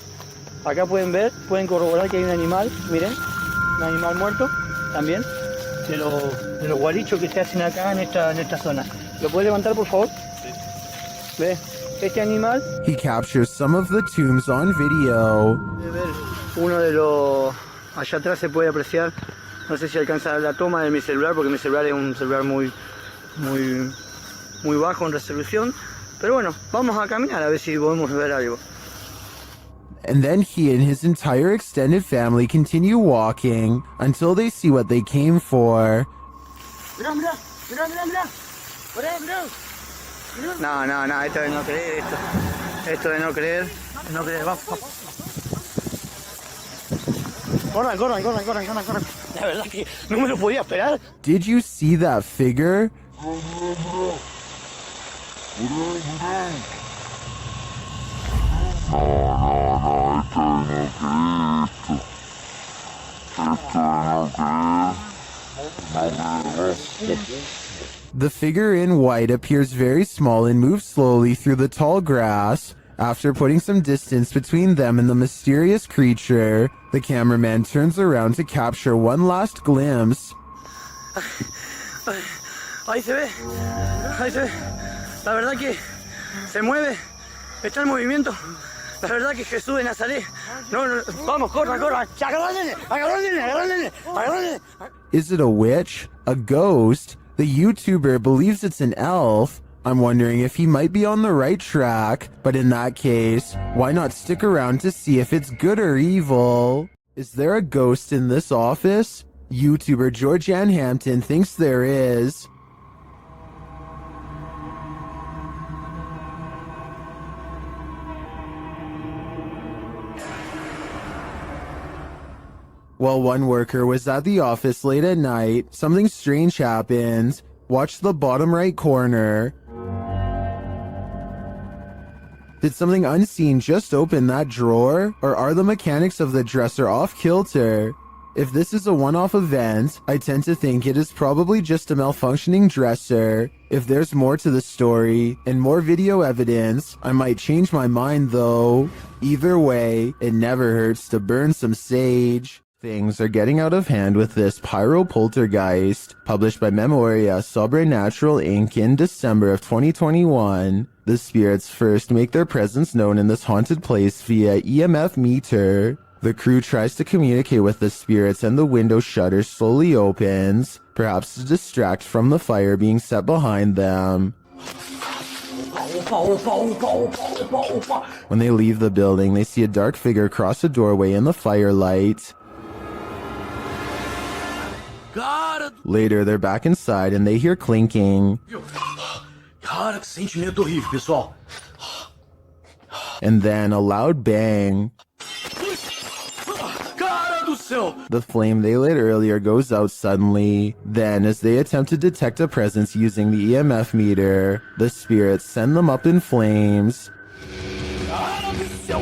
Acá pueden ver, pueden corroborar que hay un animal, miren, un animal muerto también, de los gualichos que se hacen acá en esta zona. ¿Lo puede levantar por favor? ¿Ve? Este animal. He captures some of the tombs on video. Uno de los allá atrás se puede apreciar. No sé si alcanza la toma de mi celular porque mi celular es un celular muy bajo en resolución. Pero bueno, vamos a caminar a ver si podemos ver algo. And then he and his entire extended family continue walking until they see what they came for. Mirá, mirá, mirá, mirá, mirá. Mirá, mirá. No, esto de no creer, esto de no creer, vamos. Corran. La verdad que no me lo podía esperar. Did you see that figure? The figure in white appears very small and moves slowly through the tall grass. After putting some distance between them and the mysterious creature, the cameraman turns around to capture one last glimpse. Ahí se ve. La verdad que se mueve, está en movimiento. La verdad que Jesús de Nazaret. No, vamos, corran. Agarra al nene. Is it a witch? A ghost? The YouTuber believes it's an elf. I'm wondering if he might be on the right track, but in that case, why not stick around to see if it's good or evil? Is there a ghost in this office? YouTuber Georgianne Hampton thinks there is. While one worker was at the office late at night, something strange happened. Watch the bottom right corner. Did something unseen just open that drawer? Or are the mechanics of the dresser off kilter? If this is a one-off event, I tend to think it is probably just a malfunctioning dresser. If there's more to the story and more video evidence, I might change my mind though. Either way, it never hurts to burn some sage. Things are getting out of hand with this pyro-poltergeist, published by Memoria Sobrenatural Inc. in December of 2021. The spirits first make their presence known in this haunted place via EMF meter. The crew tries to communicate with the spirits and the window shutter slowly opens, perhaps to distract from the fire being set behind them. When they leave the building, they see a dark figure cross a doorway in the firelight. Later, they're back inside and they hear clinking. Cara, que sentimento horrível, pessoal. And then a loud bang. Cara do céu! The flame they lit earlier goes out suddenly. Then, as they attempt to detect a presence using the EMF meter, the spirits send them up in flames. Cara do céu,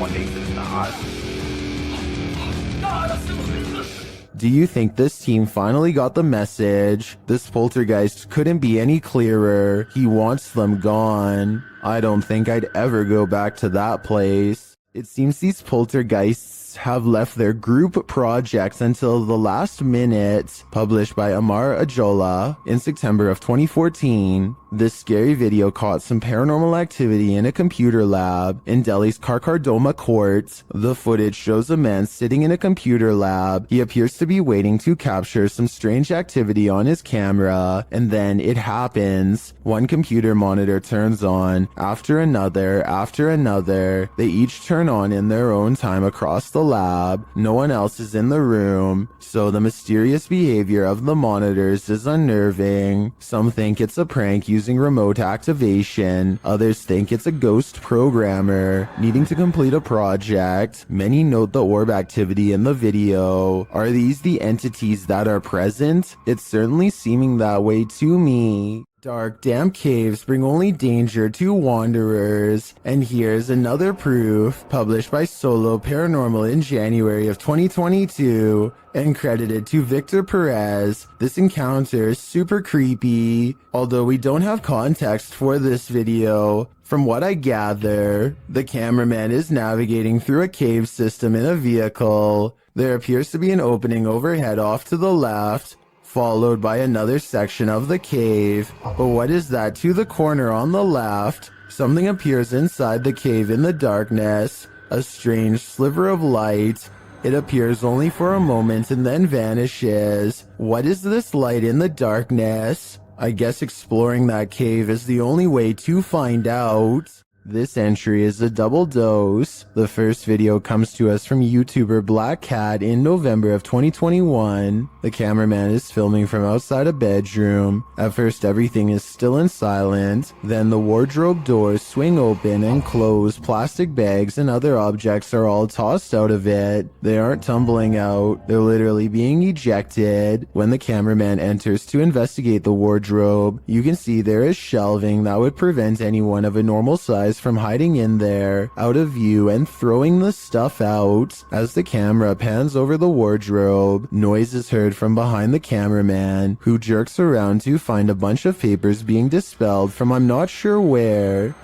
Do you think this team finally got the message? This poltergeist couldn't be any clearer. He wants them gone. I don't think I'd ever go back to that place. It seems these poltergeists have left their group projects until the last minute, published by Amar Ajola in September of 2014. This scary video caught some paranormal activity in a computer lab in Delhi's Karkardoma court. The footage shows a man sitting in a computer lab. He appears to be waiting to capture some strange activity on his camera, and then it happens. One computer monitor turns on, after another, after another. They each turn on in their own time across the lab. No one else is in the room, so the mysterious behavior of the monitors is unnerving. Some think it's a prank using remote activation. Others think it's a ghost programmer needing to complete a project. Many note the orb activity in the video. Are these the entities that are present? It's certainly seeming that way to me. Dark, damp caves bring only danger to wanderers. And here's another proof, published by Solo Paranormal in January of 2022, and credited to Victor Perez. This encounter is super creepy. Although we don't have context for this video, from what I gather, the cameraman is navigating through a cave system in a vehicle. There appears to be an opening overhead off to the left, followed by another section of the cave. But what is that to the corner on the left? Something appears inside the cave in the darkness, a strange sliver of light. It appears only for a moment and then vanishes. What is this light in the darkness? I guess exploring that cave is the only way to find out. This entry is a double dose. The first video comes to us from YouTuber Black Cat in November of 2021. The cameraman is filming from outside a bedroom. At first everything is still and silent. Then the wardrobe doors swing open and close. Plastic bags and other objects are all tossed out of it. They aren't tumbling out. They're literally being ejected. When the cameraman enters to investigate the wardrobe, you can see there is shelving that would prevent anyone of a normal size from hiding in there, out of view, and throwing the stuff out. As the camera pans over the wardrobe, noise is heard from behind the cameraman, who jerks around to find a bunch of papers being dispelled from I'm not sure where.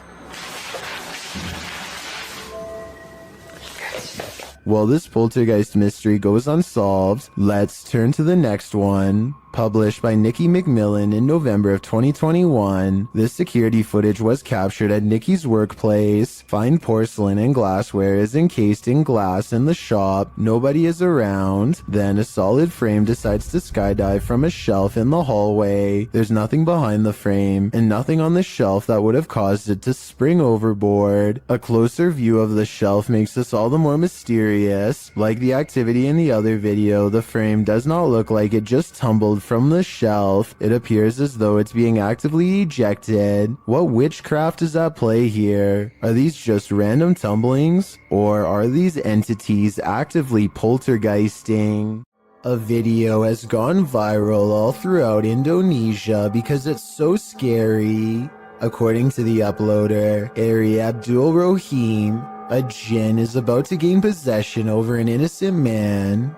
While this poltergeist mystery goes unsolved, let's turn to the next one. Published by Nikki McMillan in November of 2021. This security footage was captured at Nikki's workplace. Fine porcelain and glassware is encased in glass in the shop. Nobody is around. Then a solid frame decides to skydive from a shelf in the hallway. There's nothing behind the frame, and nothing on the shelf that would have caused it to spring overboard. A closer view of the shelf makes this all the more mysterious. Like the activity in the other video, the frame does not look like it just tumbled from the shelf. It appears as though it's being actively ejected. What witchcraft is at play here? Are these just random tumblings? Or are these entities actively poltergeisting? A video has gone viral all throughout Indonesia because it's so scary. According to the uploader, Ari Abdul Rohim, a jinn is about to gain possession over an innocent man.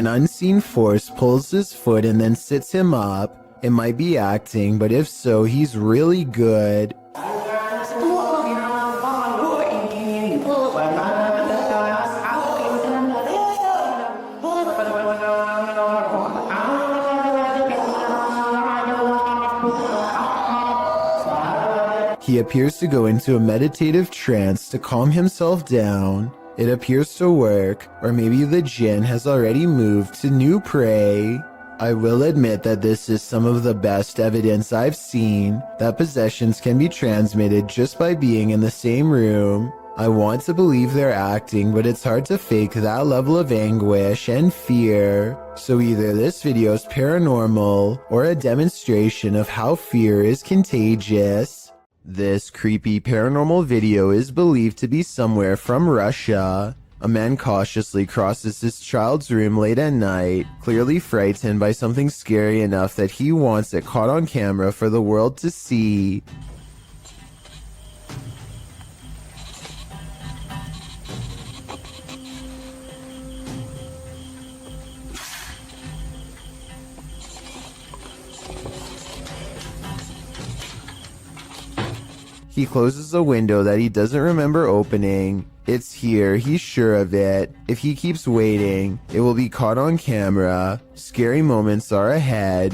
An unseen force pulls his foot and then sits him up. It might be acting, but if so, he's really good. He appears to go into a meditative trance to calm himself down. It appears to work, or maybe the jinn has already moved to new prey. I will admit that this is some of the best evidence I've seen that possessions can be transmitted just by being in the same room. I want to believe they're acting, but it's hard to fake that level of anguish and fear. So either this video is paranormal or a demonstration of how fear is contagious. This creepy paranormal video is believed to be somewhere from Russia. A man cautiously crosses his child's room late at night, clearly frightened by something scary enough that he wants it caught on camera for the world to see. He closes a window that he doesn't remember opening. It's here, he's sure of it. If he keeps waiting, it will be caught on camera. Scary moments are ahead.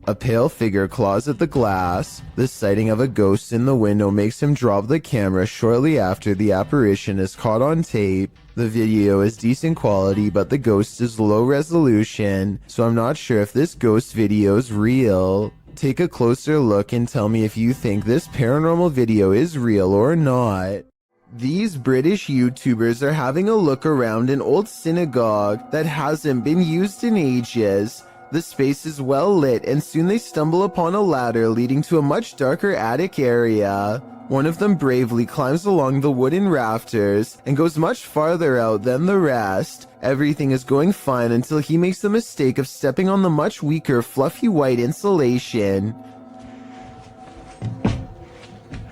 A pale figure claws at the glass. The sighting of a ghost in the window makes him drop the camera shortly after the apparition is caught on tape. The video is decent quality, but the ghost is low resolution, so I'm not sure if this ghost video is real. Take a closer look and tell me if you think this paranormal video is real or not. These British YouTubers are having a look around an old synagogue that hasn't been used in ages. The space is well lit, and soon they stumble upon a ladder leading to a much darker attic area. One of them bravely climbs along the wooden rafters and goes much farther out than the rest. Everything is going fine until he makes the mistake of stepping on the much weaker fluffy white insulation.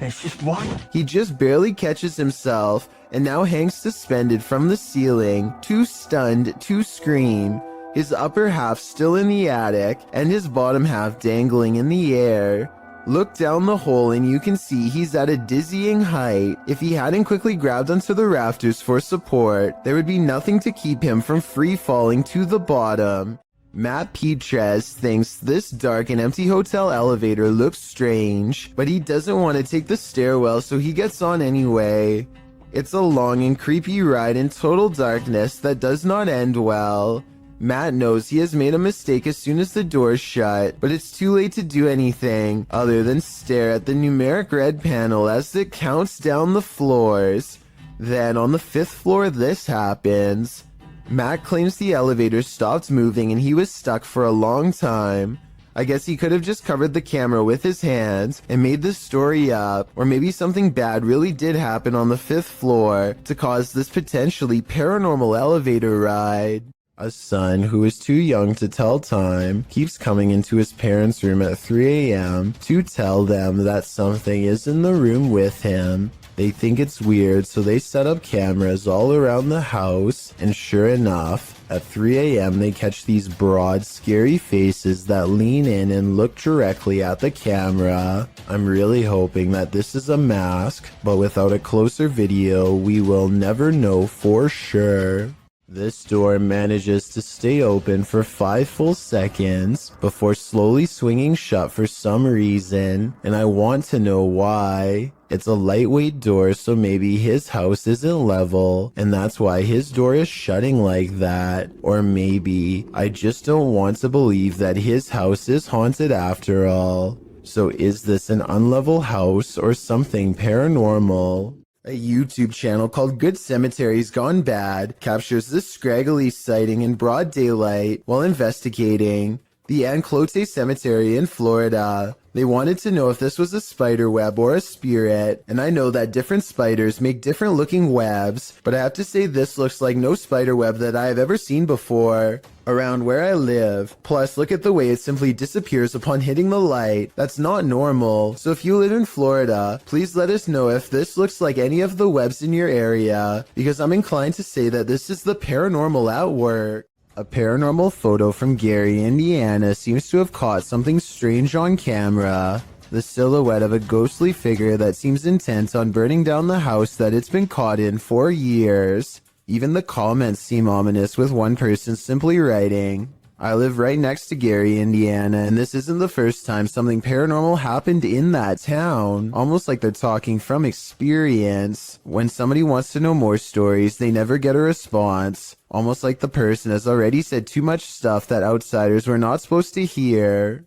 It's just what? He just barely catches himself and now hangs suspended from the ceiling, too stunned to scream. His upper half still in the attic and his bottom half dangling in the air. Look down the hole and you can see he's at a dizzying height. If he hadn't quickly grabbed onto the rafters for support, there would be nothing to keep him from free falling to the bottom. Matt Petres thinks this dark and empty hotel elevator looks strange, but he doesn't want to take the stairwell, so he gets on anyway. It's a long and creepy ride in total darkness that does not end well. Matt knows he has made a mistake as soon as the doors shut, but it's too late to do anything other than stare at the numeric red panel as it counts down the floors. Then on the 5th floor, this happens. Matt claims the elevator stopped moving and he was stuck for a long time. I guess he could have just covered the camera with his hands and made the story up, or maybe something bad really did happen on the 5th floor to cause this potentially paranormal elevator ride. A son who is too young to tell time keeps coming into his parents' room at 3 a.m. to tell them that something is in the room with him. They think it's weird, so they set up cameras all around the house, and sure enough, at 3 a.m. they catch these broad, scary faces that lean in and look directly at the camera. I'm really hoping that this is a mask, but without a closer video, we will never know for sure. This door manages to stay open for 5 full seconds before slowly swinging shut for some reason, and I want to know why. It's a lightweight door, so maybe his house isn't level, and that's why his door is shutting like that. Or maybe I just don't want to believe that his house is haunted after all. So is this an unlevel house or something paranormal? A YouTube channel called Good Cemeteries Gone Bad captures this scraggly sighting in broad daylight while investigating. the Enclote Cemetery in Florida. They wanted to know if this was a spider web or a spirit, and I know that different spiders make different looking webs, but I have to say this looks like no spider web that I have ever seen before around where I live. Plus, look at the way it simply disappears upon hitting the light. That's not normal. So if you live in Florida, please let us know if this looks like any of the webs in your area, because I'm inclined to say that this is the paranormal at work. A paranormal photo from Gary, Indiana seems to have caught something strange on camera. The silhouette of a ghostly figure that seems intent on burning down the house that it's been caught in for years. Even the comments seem ominous, with one person simply writing, "I live right next to Gary, Indiana, and this isn't the first time something paranormal happened in that town." Almost like they're talking from experience. When somebody wants to know more stories, they never get a response. Almost like the person has already said too much stuff that outsiders were not supposed to hear.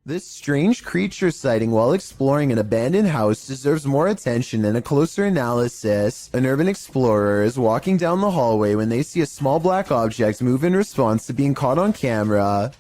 This strange creature sighting while exploring an abandoned house deserves more attention and a closer analysis. An urban explorer is walking down the hallway when they see a small black object move in response to being caught on camera.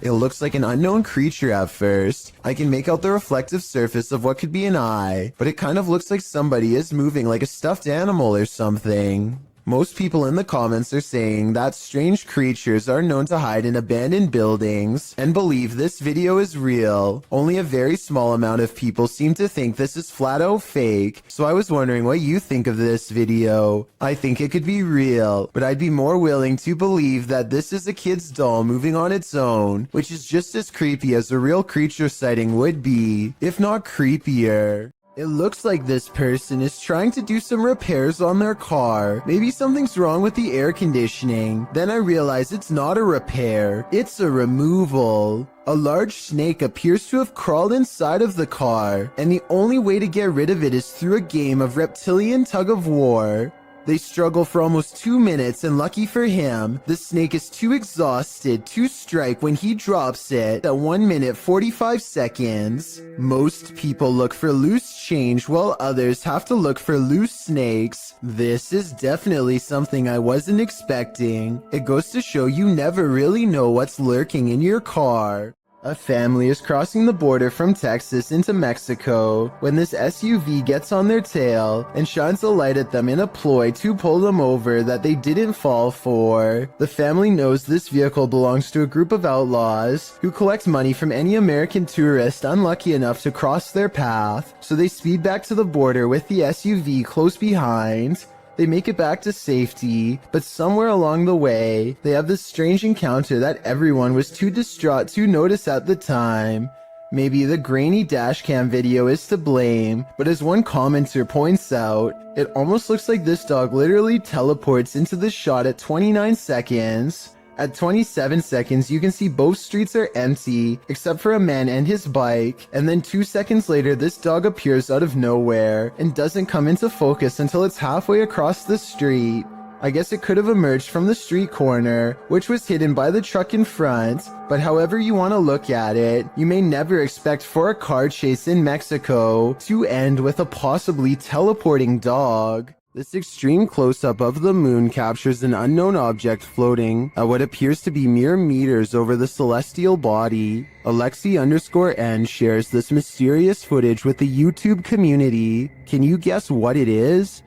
It looks like an unknown creature at first. I can make out the reflective surface of what could be an eye, but it kind of looks like somebody is moving like a stuffed animal or something. Most people in the comments are saying that strange creatures are known to hide in abandoned buildings and believe this video is real. Only a very small amount of people seem to think this is flat out fake, so I was wondering what you think of this video. I think it could be real, but I'd be more willing to believe that this is a kid's doll moving on its own, which is just as creepy as a real creature sighting would be, if not creepier. It looks like this person is trying to do some repairs on their car. Maybe something's wrong with the air conditioning. Then I realize it's not a repair, it's a removal. A large snake appears to have crawled inside of the car, and the only way to get rid of it is through a game of reptilian tug-of-war. They struggle for almost 2 minutes, and lucky for him, the snake is too exhausted to strike when he drops it at 1 minute 45 seconds. Most people look for loose change while others have to look for loose snakes. This is definitely something I wasn't expecting. It goes to show you never really know what's lurking in your car. A family is crossing the border from Texas into Mexico when this SUV gets on their tail and shines a light at them in a ploy to pull them over that they didn't fall for. The family knows this vehicle belongs to a group of outlaws who collect money from any American tourist unlucky enough to cross their path, so they speed back to the border with the SUV close behind. They make it back to safety, but somewhere along the way, they have this strange encounter that everyone was too distraught to notice at the time. Maybe the grainy dashcam video is to blame, but as one commenter points out, it almost looks like this dog literally teleports into the shot at 29 seconds. At 27 seconds, you can see both streets are empty, except for a man and his bike, and then 2 seconds later, this dog appears out of nowhere, and doesn't come into focus until it's halfway across the street. I guess it could have emerged from the street corner, which was hidden by the truck in front, but however you want to look at it, you may never expect for a car chase in Mexico to end with a possibly teleporting dog. This extreme close-up of the moon captures an unknown object floating at what appears to be mere meters over the celestial body. Alexi_N shares this mysterious footage with the YouTube community. Can you guess what it is?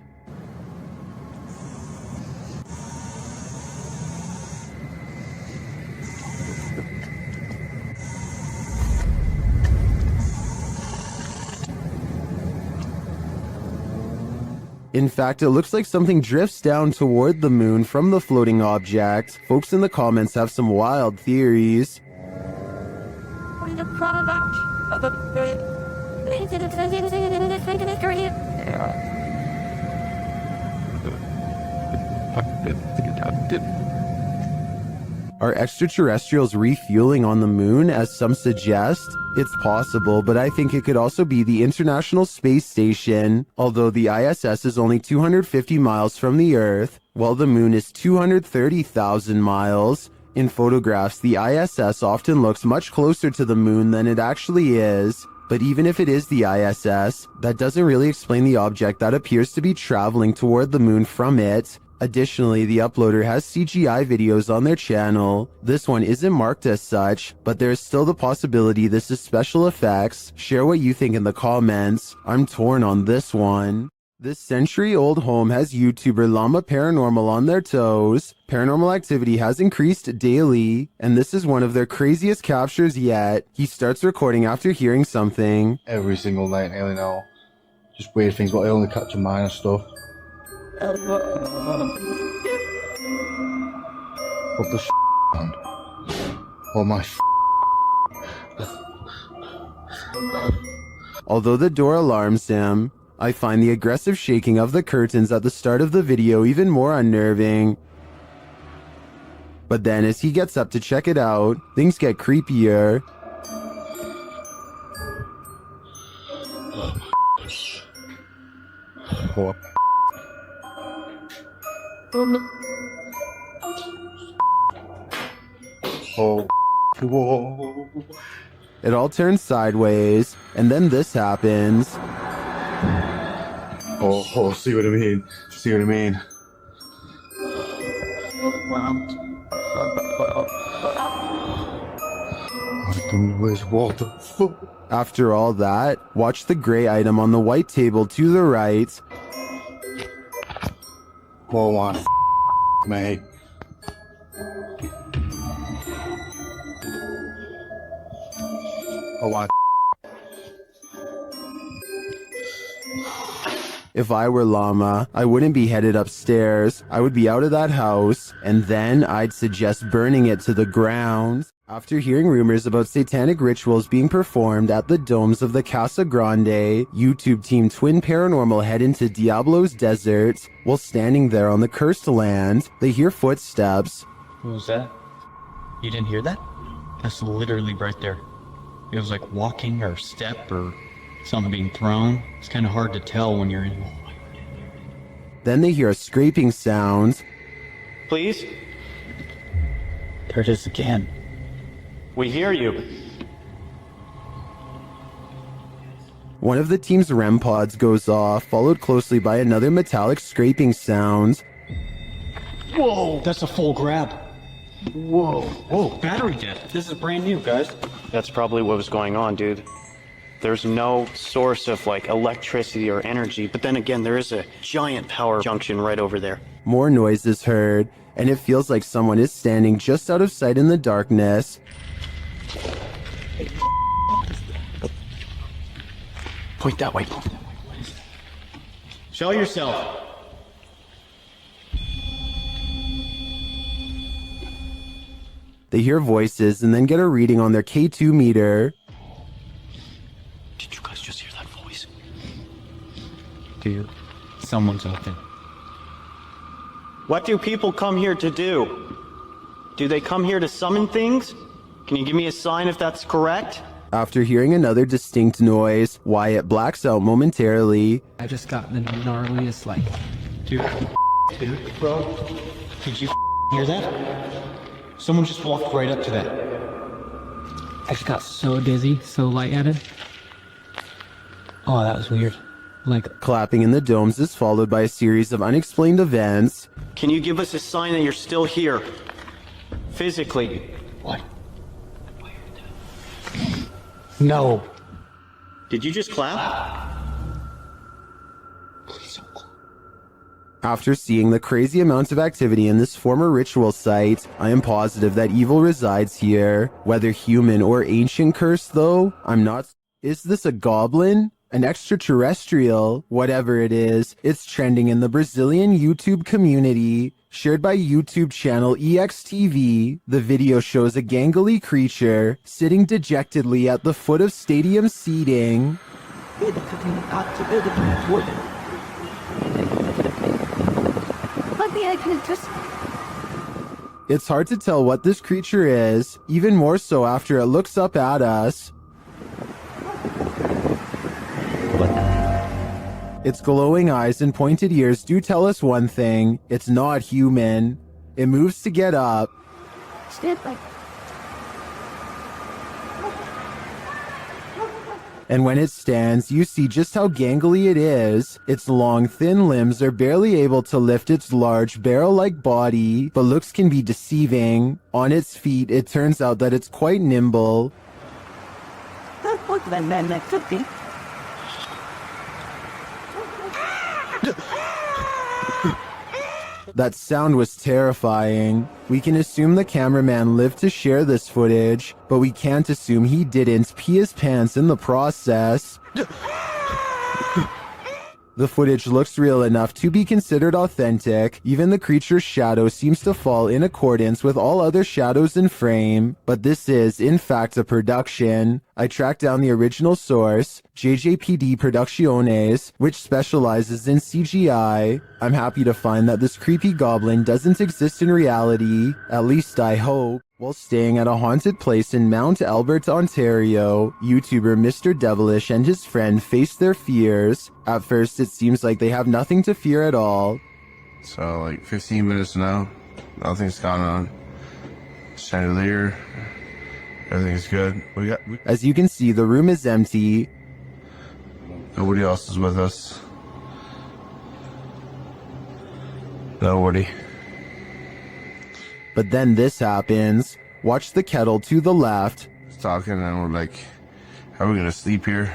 In fact, it looks like something drifts down toward the moon from the floating object. Folks in the comments have some wild theories. Are extraterrestrials refueling on the moon, as some suggest? It's possible, but I think it could also be the International Space Station. Although the ISS is only 250 miles from the Earth, while the moon is 230,000 miles. In photographs, the ISS often looks much closer to the moon than it actually is. But even if it is the ISS, that doesn't really explain the object that appears to be traveling toward the moon from it. Additionally, the uploader has CGI videos on their channel. This one isn't marked as such, but there is still the possibility this is special effects. Share what you think in the comments. I'm torn on this one. This century-old home has YouTuber Llama Paranormal on their toes. Paranormal activity has increased daily, and this is one of their craziest captures yet. He starts recording after hearing something. Every single night, nearly now. Just weird things, but I only capture minor stuff. What the man? Oh my Although the door alarms him, I find the aggressive shaking of the curtains at the start of the video even more unnerving. But then as he gets up to check it out, things get creepier. Oh. Oh. Whoa. It all turns sideways, and then this happens. Oh, see what I mean? See what I mean? What the fuck? After all that, watch the gray item on the white table to the right. Oh my mate. Oh my. If I were Llama, I wouldn't be headed upstairs. I would be out of that house, and then I'd suggest burning it to the ground. After hearing rumors about satanic rituals being performed at the domes of the Casa Grande, YouTube team Twin Paranormal head into Diablo's desert. While standing there on the cursed land, they hear footsteps. What was that? You didn't hear that? That's literally right there. It was like walking or step or something being thrown. It's kind of hard to tell when you're in. Then they hear a scraping sound. Please? There it is again. We hear you. One of the team's REM pods goes off, followed closely by another metallic scraping sound. Whoa! That's a full grab. Whoa. Whoa, battery dead. This is brand new, guys. That's probably what was going on, dude. There's no source of like electricity or energy, but then again, there is a giant power junction right over there. More noise is heard, and it feels like someone is standing just out of sight in the darkness. Point that way. Show yourself. They hear voices and then get a reading on their K2 meter. Did you guys just hear that voice? Dude, someone's out there. What do people come here to do? Do they come here to summon things? Can you give me a sign if that's correct? After hearing another distinct noise, Wyatt blacks out momentarily. I just got the gnarliest, like, dude, bro, did you hear that? Someone just walked right up to that. I just got so dizzy, so lightheaded. Oh, that was weird. Like, clapping in the domes is followed by a series of unexplained events. Can you give us a sign that you're still here? Physically. What? No. Did you just clap? After seeing the crazy amounts of activity in this former ritual site, I am positive that evil resides here. Whether human or ancient curse, though, I'm not. Is this a goblin? An extraterrestrial? Whatever it is, it's trending in the Brazilian YouTube community. Shared by YouTube channel EXTV, the video shows a gangly creature sitting dejectedly at the foot of stadium seating. It's hard to tell what this creature is, even more so after it looks up at us. Its glowing eyes and pointed ears do tell us one thing: it's not human. It moves to get up. And when it stands, you see just how gangly it is. Its long, thin limbs are barely able to lift its large, barrel-like body, but looks can be deceiving. On its feet, it turns out that it's quite nimble. That sound was terrifying. We can assume the cameraman lived to share this footage, but we can't assume he didn't pee his pants in the process. The footage looks real enough to be considered authentic. Even the creature's shadow seems to fall in accordance with all other shadows in frame, but this is, in fact, a production. I tracked down the original source, JJPD Producciones, which specializes in CGI. I'm happy to find that this creepy goblin doesn't exist in reality, at least I hope. While staying at a haunted place in Mount Albert, Ontario, YouTuber Mr. Devilish and his friend face their fears. At first, it seems like they have nothing to fear at all. So, like 15 minutes now, nothing's gone on. Chandelier, everything's good. As you can see, the room is empty. Nobody else is with us. Nobody. But then this happens. Watch the kettle to the left. He's talking and we're like, how are we gonna sleep here?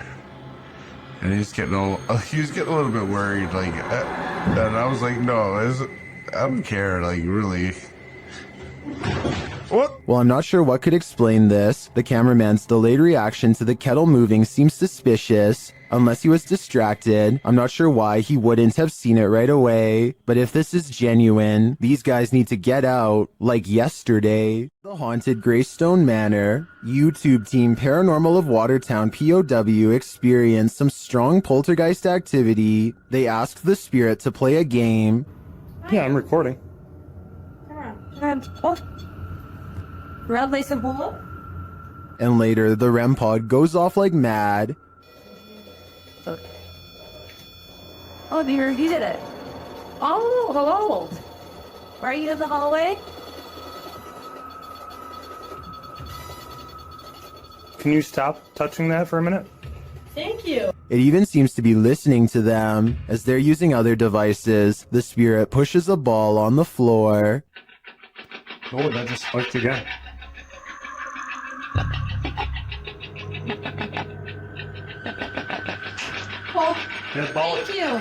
And he's getting a little bit worried, like, and I was like, no, I don't care, like, really. What? Well, I'm not sure what could explain this. The cameraman's delayed reaction to the kettle moving seems suspicious. Unless he was distracted, I'm not sure why he wouldn't have seen it right away. But if this is genuine, these guys need to get out, like yesterday. The Haunted Greystone Manor. YouTube team Paranormal of Watertown POW experienced some strong poltergeist activity. They asked the spirit to play a game. Yeah, I'm recording. And later, the REM pod goes off like mad. Oh, dear, he did it. Oh, hello. Are you in the hallway? Can you stop touching that for a minute? Thank you. It even seems to be listening to them. As they're using other devices, the spirit pushes a ball on the floor. Oh, that just spiked again. Oh, Yeah, ball thank you.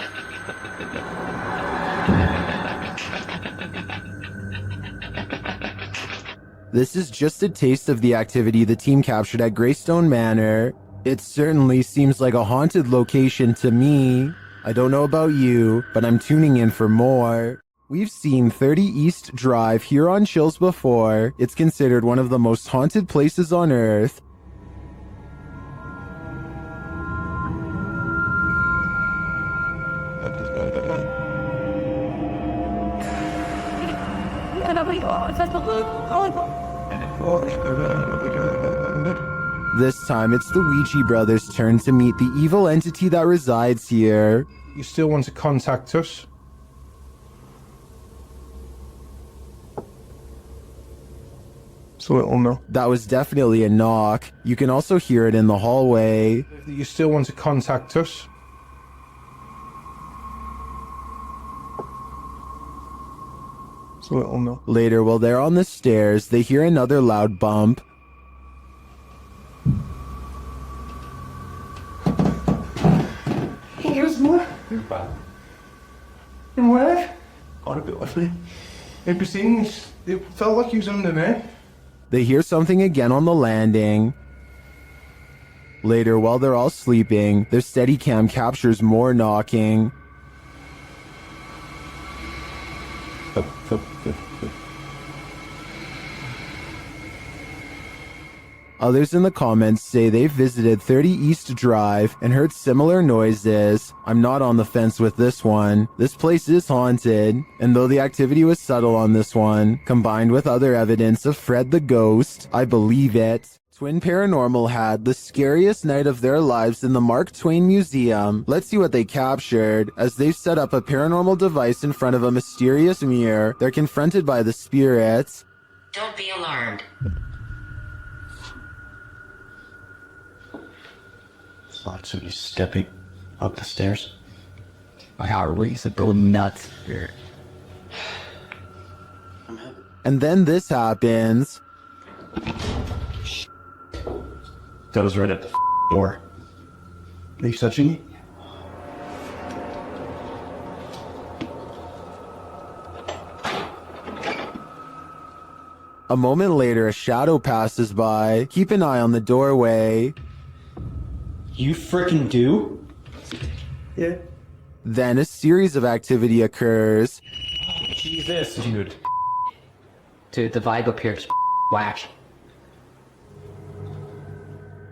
This is just a taste of the activity the team captured at Greystone Manor. It certainly seems like a haunted location to me. I don't know about you, but I'm tuning in for more. We've seen 30 East Drive here on Chills before. It's considered one of the most haunted places on Earth. This time, it's the Ouija brothers' turn to meet the evil entity that resides here. You still want to contact us? So it'll know. That was definitely a knock. You can also hear it in the hallway. You still want to contact us? So it'll know. Later, while they're on the stairs, they hear another loud bump. Here's more. And where? Got a bit with me. It felt like he was under me. They hear something again on the landing. Later, while they're all sleeping, their Steadicam captures more knocking. Others in the comments say they've visited 30 East Drive and heard similar noises. I'm not on the fence with this one. This place is haunted, and though the activity was subtle on this one, combined with other evidence of Fred the Ghost, I believe it. Twin Paranormal had the scariest night of their lives in the Mark Twain Museum. Let's see what they captured. As they've set up a paranormal device in front of a mysterious mirror, they're confronted by the spirits. Don't be alarmed. spot somebody stepping up the stairs. My heart races a go nuts here. And then this happens. That was right at the door. Are you touching me? A moment later, a shadow passes by. Keep an eye on the doorway. You frickin' do? Yeah. Then a series of activity occurs. Jesus, dude. Dude, the vibe up here is whack.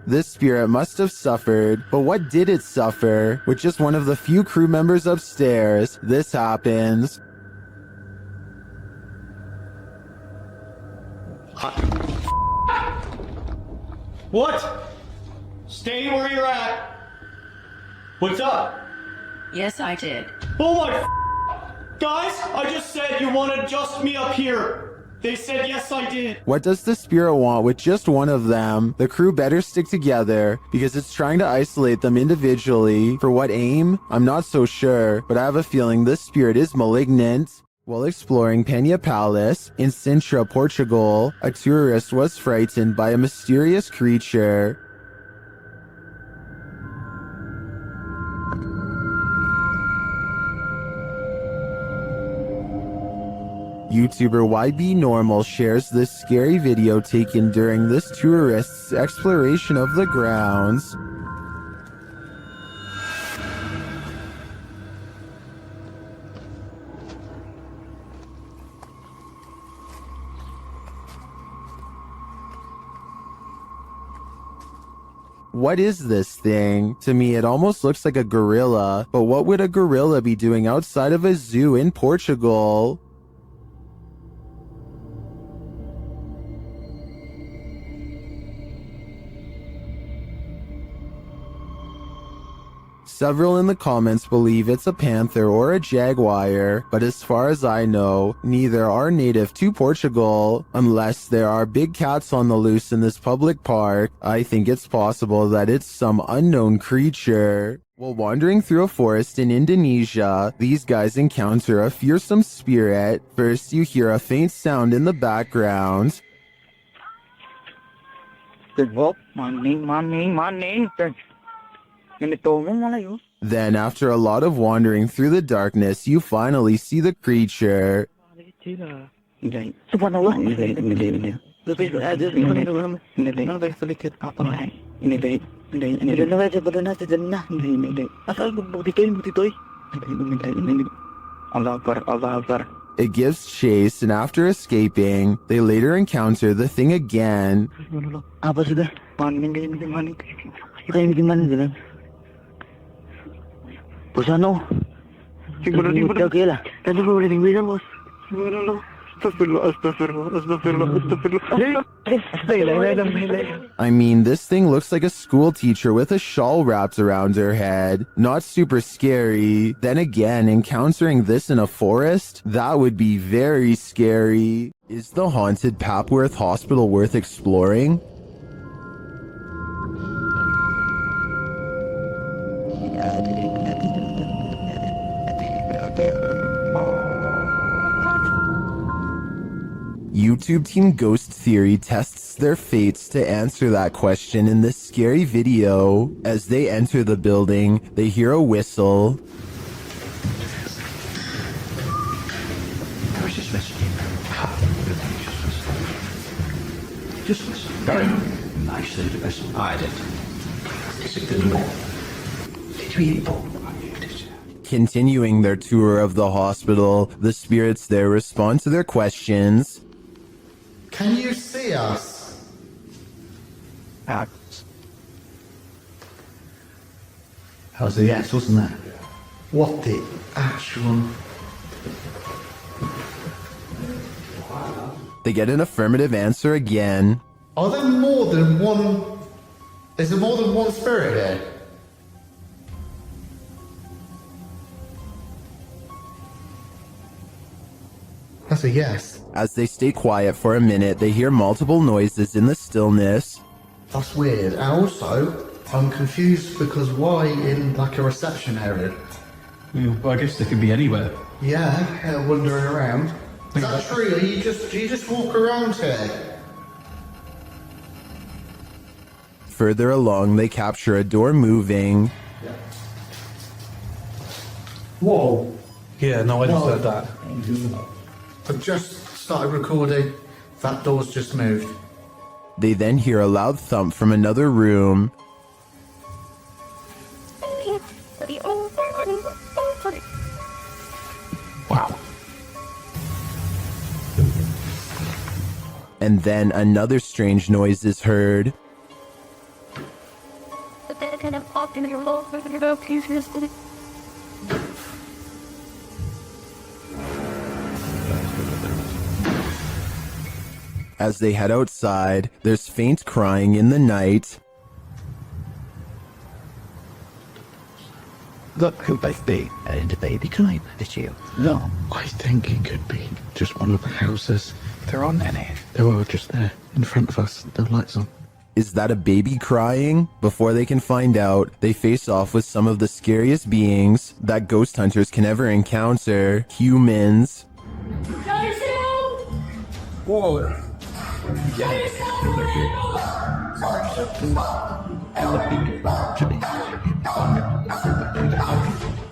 This spirit must have suffered, but what did it suffer? With just one of the few crew members upstairs, this happens. What? Stay where you're at. What's up? Yes, I did. Oh my guys, I just said you wanted just me up here. They said yes, I did. What does the spirit want with just one of them? The crew better stick together because it's trying to isolate them individually. For what aim? I'm not so sure, but I have a feeling this spirit is malignant. While exploring Penha Palace in Sintra, Portugal, a tourist was frightened by a mysterious creature. YouTuber YB Normal shares this scary video taken during this tourist's exploration of the grounds. What is this thing? To me, it almost looks like a gorilla, but what would a gorilla be doing outside of a zoo in Portugal? Several in the comments believe it's a panther or a jaguar, but as far as I know, neither are native to Portugal. Unless there are big cats on the loose in this public park, I think it's possible that it's some unknown creature. While wandering through a forest in Indonesia, these guys encounter a fearsome spirit. First, you hear a faint sound in the background. Then, after a lot of wandering through the darkness, you finally see the creature. It gives chase, and after escaping, they later encounter the thing again. I mean, this thing looks like a school teacher with a shawl wrapped around her head. Not super scary. Then again, encountering this in a forest? That would be very scary. Is the haunted Papworth Hospital worth exploring? YouTube Team Ghost Theory tests their fates to answer that question in this scary video. As they enter the building, they hear a whistle. Just listen. Nice to listen. I did. Continuing their tour of the hospital, the spirits there respond to their questions. Can you see us? How's the yes, wasn't that? What the actual... They get an affirmative answer again. Are there more than one... Is there more than one spirit here? That's a yes. As they stay quiet for a minute, they hear multiple noises in the stillness. That's weird. And also, I'm confused because why in like a reception area? Well, I guess they could be anywhere. Yeah, wandering around. Is that true? Do you just walk around here? Further along, they capture a door moving. Whoa. Yeah, no, I just heard that. I've just started recording. That door's just moved. They then hear a loud thump from another room. Wow. And then another strange noise is heard. As they head outside, there's faint crying in the night. That could both be a baby climb issue. No, I think it could be just one of the houses. There aren't any. They're all just there in front of us. No lights on. Is that a baby crying? Before they can find out, they face off with some of the scariest beings that ghost hunters can ever encounter: humans. Whoa.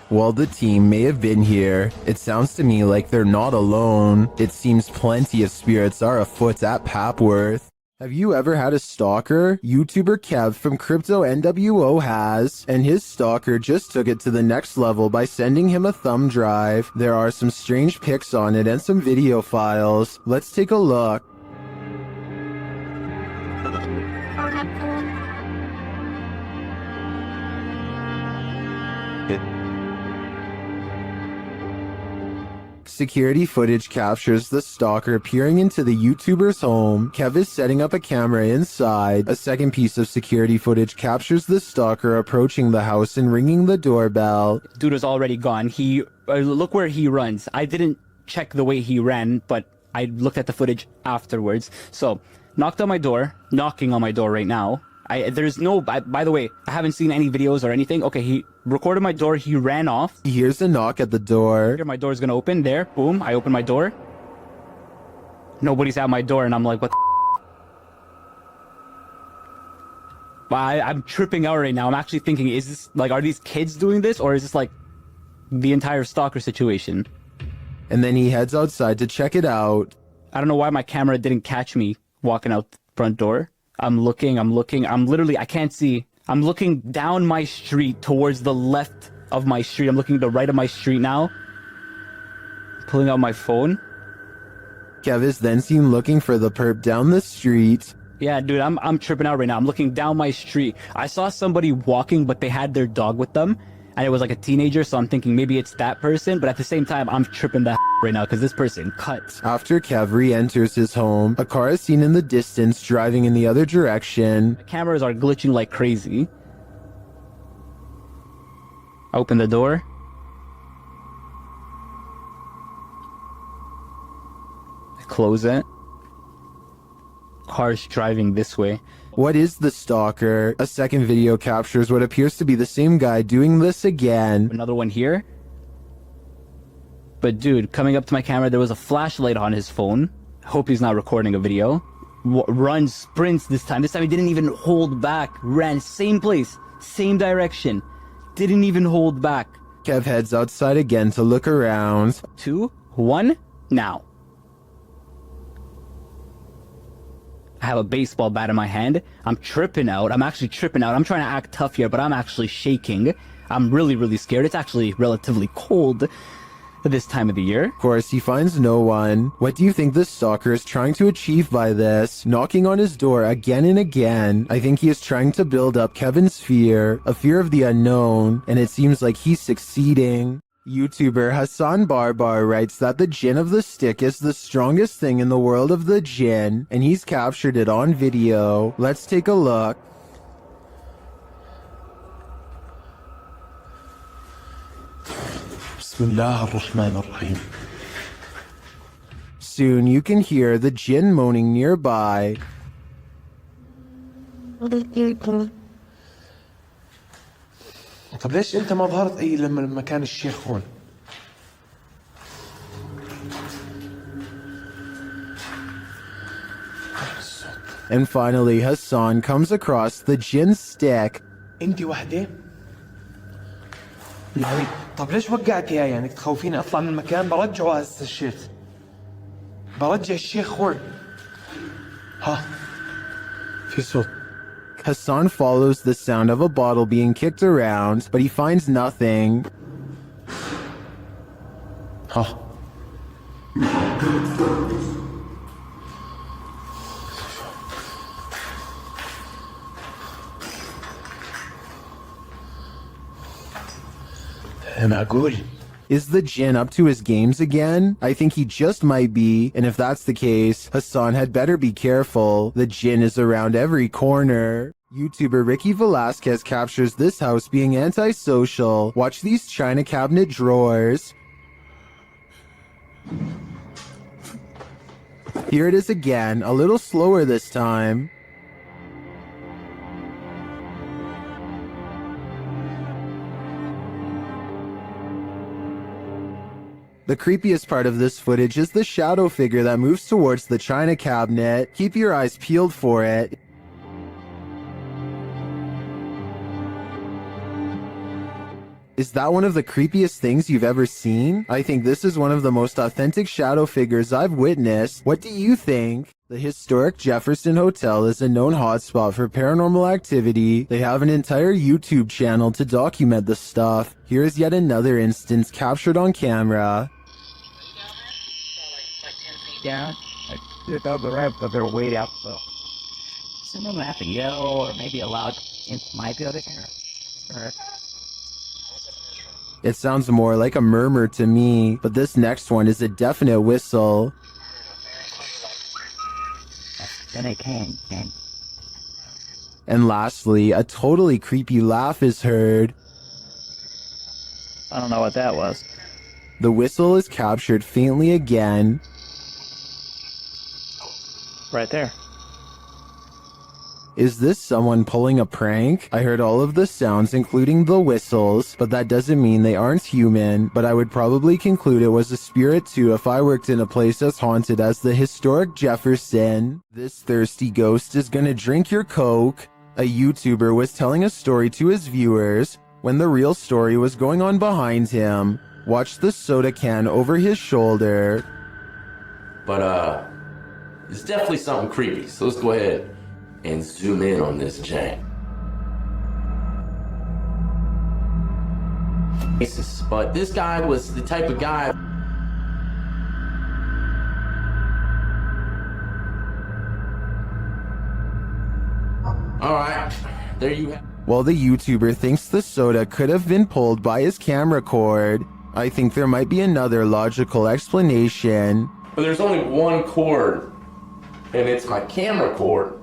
While the team may have been here, it sounds to me like they're not alone. It seems plenty of spirits are afoot at Papworth. Have you ever had a stalker? YouTuber Kev from Crypto NWO has, and his stalker just took it to the next level by sending him a thumb drive. There are some strange pics on it and some video files. Let's take a look. Security footage captures the stalker peering into the YouTuber's home. Kev is setting up a camera inside. A second piece of security footage captures the stalker approaching the house and ringing the doorbell. Dude is already gone. Look where he runs. I didn't check the way he ran, but I looked at the footage afterwards. So, knocking on my door right now. By the way, I haven't seen any videos or anything. Okay, he recorded my door, he ran off. He hears a knock at the door. Here, my door's gonna open, there, boom, I open my door. Nobody's at my door, and I'm like, what the I'm tripping out right now. I'm actually thinking, is this, like, are these kids doing this, or is this, like, the entire stalker situation? And then he heads outside to check it out. I don't know why my camera didn't catch me walking out the front door. I'm looking, I can't see. I'm looking down my street towards the left of my street. I'm looking to the right of my street now. Pulling out my phone. Kev is then seen looking for the perp down the street. Yeah, dude, I'm tripping out right now. I'm looking down my street. I saw somebody walking, but they had their dog with them. And it was like a teenager, so I'm thinking maybe it's that person. But at the same time, I'm tripping the right now because this person cut. After Kev re-enters his home, a car is seen in the distance driving in the other direction. The cameras are glitching like crazy. Open the door. I close it. Car's driving this way. What is the stalker? A second video captures what appears to be the same guy doing this again. Another one here. But dude, coming up to my camera, there was a flashlight on his phone. Hope he's not recording a video. Runs, sprints this time. This time he didn't even hold back. Ran same place, same direction. Didn't even hold back. Kev heads outside again to look around. 2, 1, now. I have a baseball bat in my hand. I'm tripping out. I'm actually tripping out. I'm trying to act tough here, but I'm actually shaking. I'm really, really scared. It's actually relatively cold this time of the year. Of course, he finds no one. What do you think the stalker is trying to achieve by this? Knocking on his door again and again. I think he is trying to build up Kevin's fear, a fear of the unknown, and it seems like he's succeeding. YouTuber Hassan Barbar writes that the Jinn of the Stick is the strongest thing in the world of the Jinn, and he's captured it on video. Let's take a look. Soon you can hear the Jinn moaning nearby. طب ليش انت ما ظهرت اي لما كان الشيخ هون؟ And finally, Hassan comes across the jinn stick. انت وحده؟ يعني طب ليش وقعتيها يعني تخوفيني اطلع من المكان؟ برجعه هسه الشيخ، برجع الشيخ هون. ها في صوت. Hassan follows the sound of a bottle being kicked around, but he finds nothing. ها معقول؟ Is the jinn up to his games again? I think he just might be, and if that's the case, Hassan had better be careful. The jinn is around every corner. YouTuber Ricky Velasquez captures this house being antisocial. Watch these china cabinet drawers. Here it is again, a little slower this time. The creepiest part of this footage is the shadow figure that moves towards the china cabinet. Keep your eyes peeled for it. Is that one of the creepiest things you've ever seen? I think this is one of the most authentic shadow figures I've witnessed. What do you think? The historic Jefferson Hotel is a known hotspot for paranormal activity. They have an entire YouTube channel to document the stuff. Here's yet another instance captured on camera. Down, I up the ramp, but they're way out though. Someone will have to yell or maybe a loud in my building or It sounds more like a murmur to me, but this next one is a definite whistle. then it can. And lastly, a totally creepy laugh is heard. I don't know what that was. The whistle is captured faintly again. Right there. Is this someone pulling a prank? I heard all of the sounds, including the whistles, but that doesn't mean they aren't human. But I would probably conclude it was a spirit too if I worked in a place as haunted as the historic Jefferson. This thirsty ghost is gonna drink your Coke. A YouTuber was telling a story to his viewers when the real story was going on behind him. Watch the soda can over his shoulder. But, it's definitely something creepy, so let's go ahead and zoom in on this jank. But this guy was the type of guy. Alright, there you have. While the YouTuber thinks the soda could have been pulled by his camera cord, I think there might be another logical explanation. But there's only one cord, and it's my camera cord.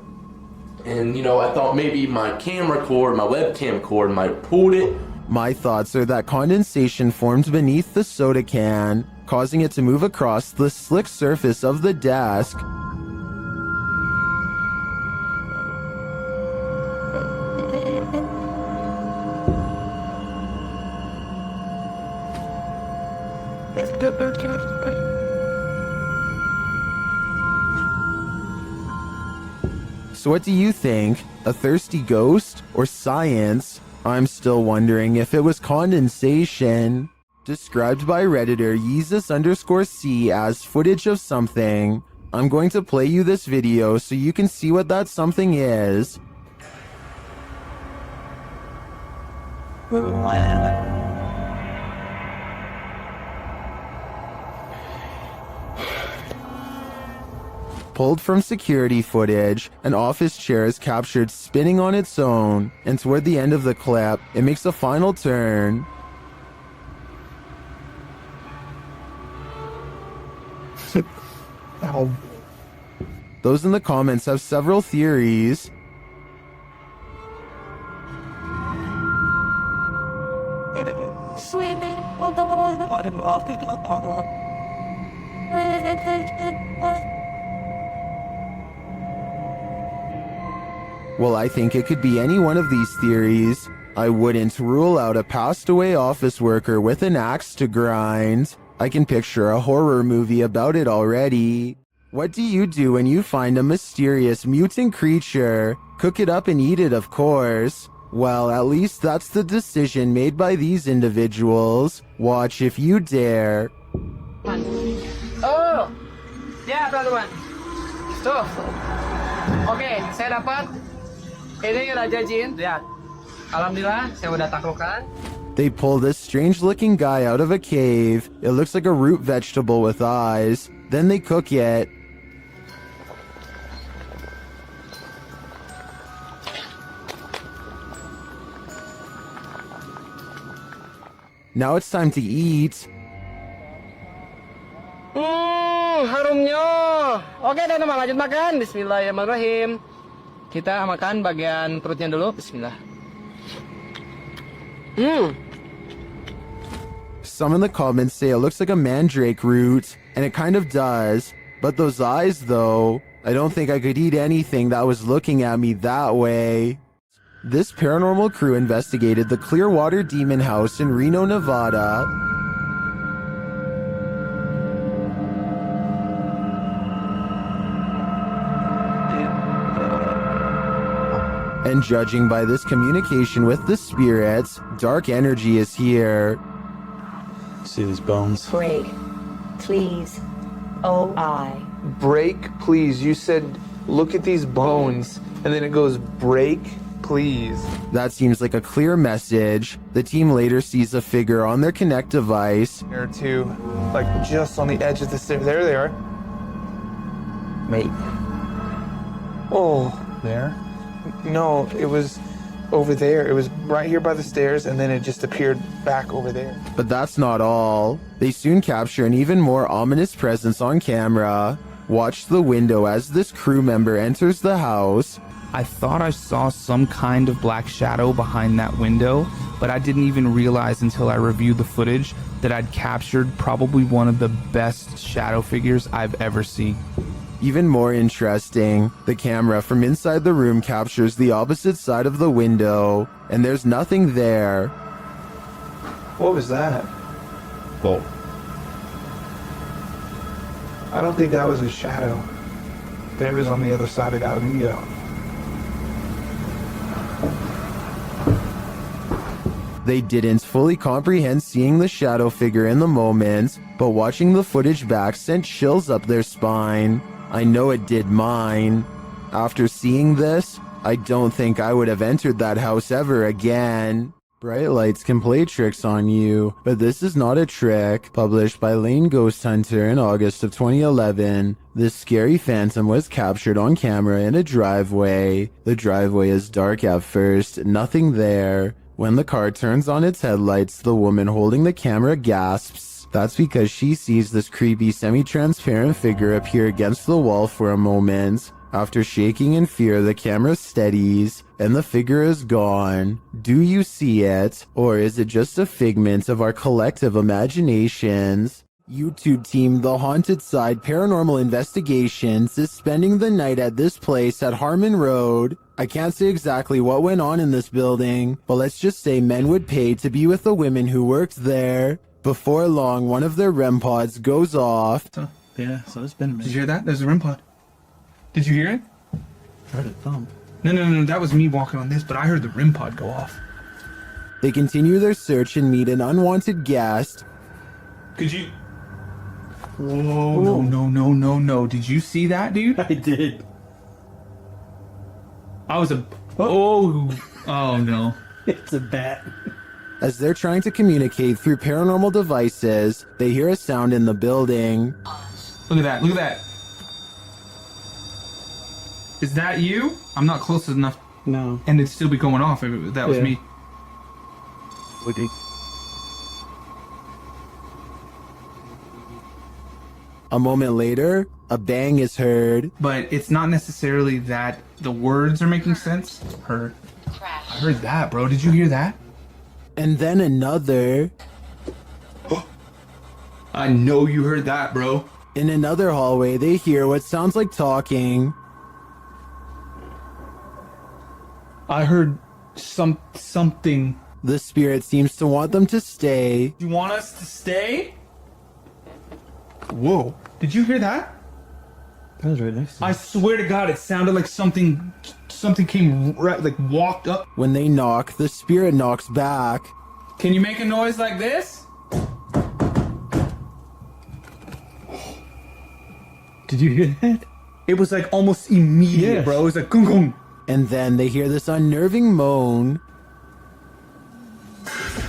And, I thought maybe my camera cord, my webcam cord might have pulled it. My thoughts are that condensation formed beneath the soda can, causing it to move across the slick surface of the desk. So what do you think? A thirsty ghost or science? I'm still wondering if it was condensation. Described by Redditor Yeezus_C as footage of something. I'm going to play you this video so you can see what that something is. Pulled from security footage, an office chair is captured spinning on its own, and toward the end of the clip, it makes a final turn. Those in the comments have several theories. Well, I think it could be any one of these theories. I wouldn't rule out a passed away office worker with an axe to grind. I can picture a horror movie about it already. What do you do when you find a mysterious mutant creature? Cook it up and eat it, of course. Well, at least that's the decision made by these individuals. Watch if you dare. Oh, ya teman-teman. Tuh, oke, saya dapat. Ini Raja Jin, lihat. Alhamdulillah, saya udah taklukkan. They pull this strange-looking guy out of a cave. It looks like a root vegetable with eyes. Then they cook it. Now it's time to eat. Harumnya. Oke, teman-teman, lanjut makan. Bismillahirrahmanirrahim. Kita makan bagian perutnya dulu. Bismillah. Some in the comments say it looks like a mandrake root, and it kind of does. But those eyes, though, I don't think I could eat anything that was looking at me that way. This paranormal crew investigated the Clearwater Demon House in Reno, Nevada. And judging by this communication with the spirits, dark energy is here. See these bones? Break, please. O-I. Break, please. You said, look at these bones. And then it goes, break, please. That seems like a clear message. The team later sees a figure on their Connect device. Or two, like just on the edge of the stairs. There they are. Wait. Oh. There? No, it was over there. It was right here by the stairs, and then it just appeared back over there. But that's not all. They soon capture an even more ominous presence on camera. Watch the window as this crew member enters the house. I thought I saw some kind of black shadow behind that window, but I didn't even realize until I reviewed the footage that I'd captured probably one of the best shadow figures I've ever seen. Even more interesting, the camera from inside the room captures the opposite side of the window, and there's nothing there. What was that? Whoa. I don't think that was a shadow. That was on the other side of that window. They didn't fully comprehend seeing the shadow figure in the moment, but watching the footage back sent chills up their spine. I know it did mine. After seeing this, I don't think I would have entered that house ever again. Bright lights can play tricks on you, but this is not a trick. Published by Lane Ghost Hunter in August of 2011, this scary phantom was captured on camera in a driveway. The driveway is dark at first, nothing there. When the car turns on its headlights, the woman holding the camera gasps. That's because she sees this creepy semi-transparent figure appear against the wall for a moment. After shaking in fear, the camera steadies, and the figure is gone. Do you see it? Or is it just a figment of our collective imaginations? YouTube team The Haunted Side Paranormal Investigations is spending the night at this place at Harmon Road. I can't say exactly what went on in this building, but let's just say men would pay to be with the women who worked there. Before long, one of their REM pods goes off. Yeah, so it's been a minute. Did you hear that? There's a REM pod. Did you hear it? I heard it thump. No, that was me walking on this, but I heard the REM pod go off. They continue their search and meet an unwanted guest. Could you... Whoa, no. Did you see that, dude? I did. I was a... Oh no. It's a bat. As they're trying to communicate through paranormal devices, they hear a sound in the building. Look at that. Is that you? I'm not close enough. No. And it'd still be going off if that was me. Would he? A moment later, a bang is heard. But it's not necessarily that the words are making sense. I heard that, bro. Did you hear that? And then another. I know you heard that, bro. In another hallway, they hear what sounds like talking. I heard something. The spirit seems to want them to stay. You want us to stay? Whoa. Did you hear that? That was right next to me. I swear to God, it sounded like something came right, like walked up. When they knock, the spirit knocks back. Can you make a noise like this? Did you hear that? It was like almost immediate, Yes. bro. It was like gung gung. And then they hear this unnerving moan.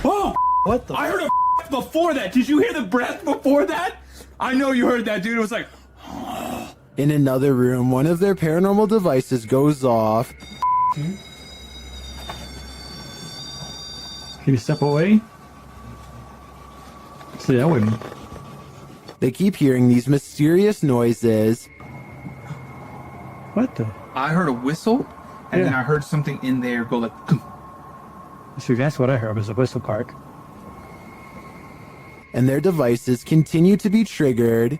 Oh! What the? I heard a before that. Did you hear the breath before that? I know you heard that, dude. It was like... In another room, one of their paranormal devices goes off. Can you step away? See, I wouldn't. They keep hearing these mysterious noises. What the? I heard a whistle, and then I heard something in there go like... See, that's what I heard was a whistle part. And their devices continue to be triggered.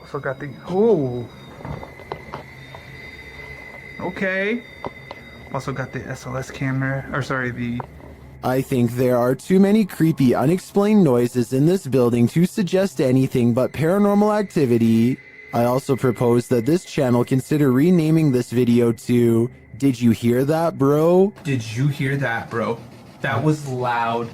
Also got the... Oh! Okay. Also got the SLS camera, or sorry, the... I think there are too many creepy, unexplained noises in this building to suggest anything but paranormal activity. I also propose that this channel consider renaming this video to Did You Hear That, Bro? Did you hear that, bro? That was loud.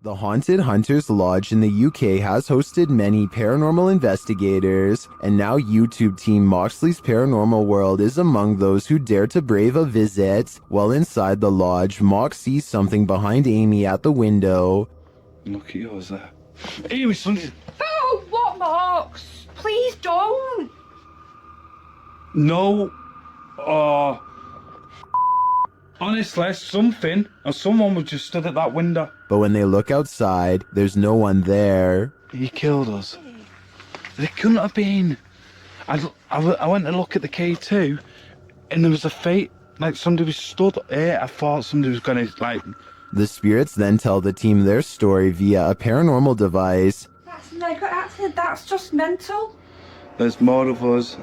The Haunted Hunters Lodge in the UK has hosted many paranormal investigators, and now YouTube team Moxley's Paranormal World is among those who dare to brave a visit. While inside the lodge, Mox sees something behind Amy at the window. Look at yours there. Amy, something. Oh, what, Marks? Please don't. No. Honestly, something or someone was just stood at that window. But when they look outside, there's no one there. He killed us. It couldn't have been. I went to look at the K2, and there was a fate. Like somebody was stood here. I thought somebody was gonna like. The spirits then tell the team their story via a paranormal device. That's just mental. There's more of us.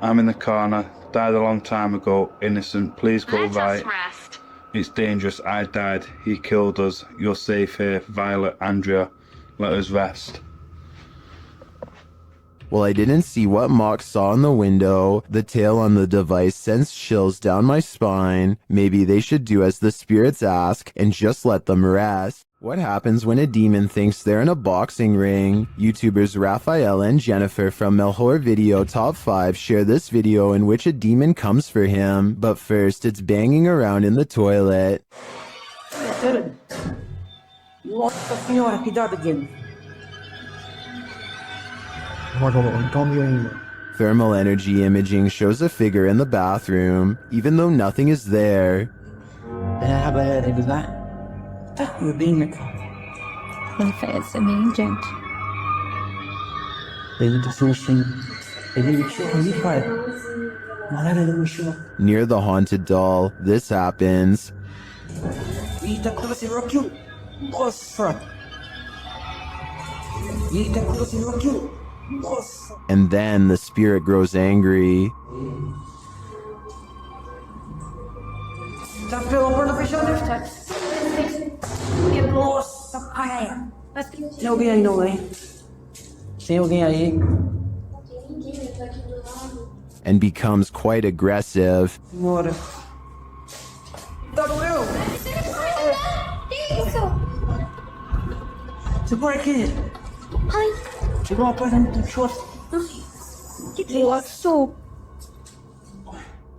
I'm in the corner. Died a long time ago. Innocent. Please go right. Rest. It's dangerous. I died. He killed us. You're safe here. Violet, Andrea. Let us rest. Well, I didn't see what Mox saw in the window. The tail on the device sends chills down my spine. Maybe they should do as the spirits ask and just let them rest. What happens when a demon thinks they're in a boxing ring? YouTubers Raphael and Jennifer from Melhor Video Top 5 share this video in which a demon comes for him. But first, it's banging around in the toilet. Nossa senhora, cuidado, Guilherme. Thermal energy imaging shows a figure in the bathroom, even though nothing is there. You're being It's amazing. Near the haunted doll, this happens. And then the spirit grows angry. Tem alguém aí não, hein? Tem alguém aí? And becomes quite aggressive. Bora. Tá doeu? Segura aqui. Ai. Chegou uma coisa no short. So.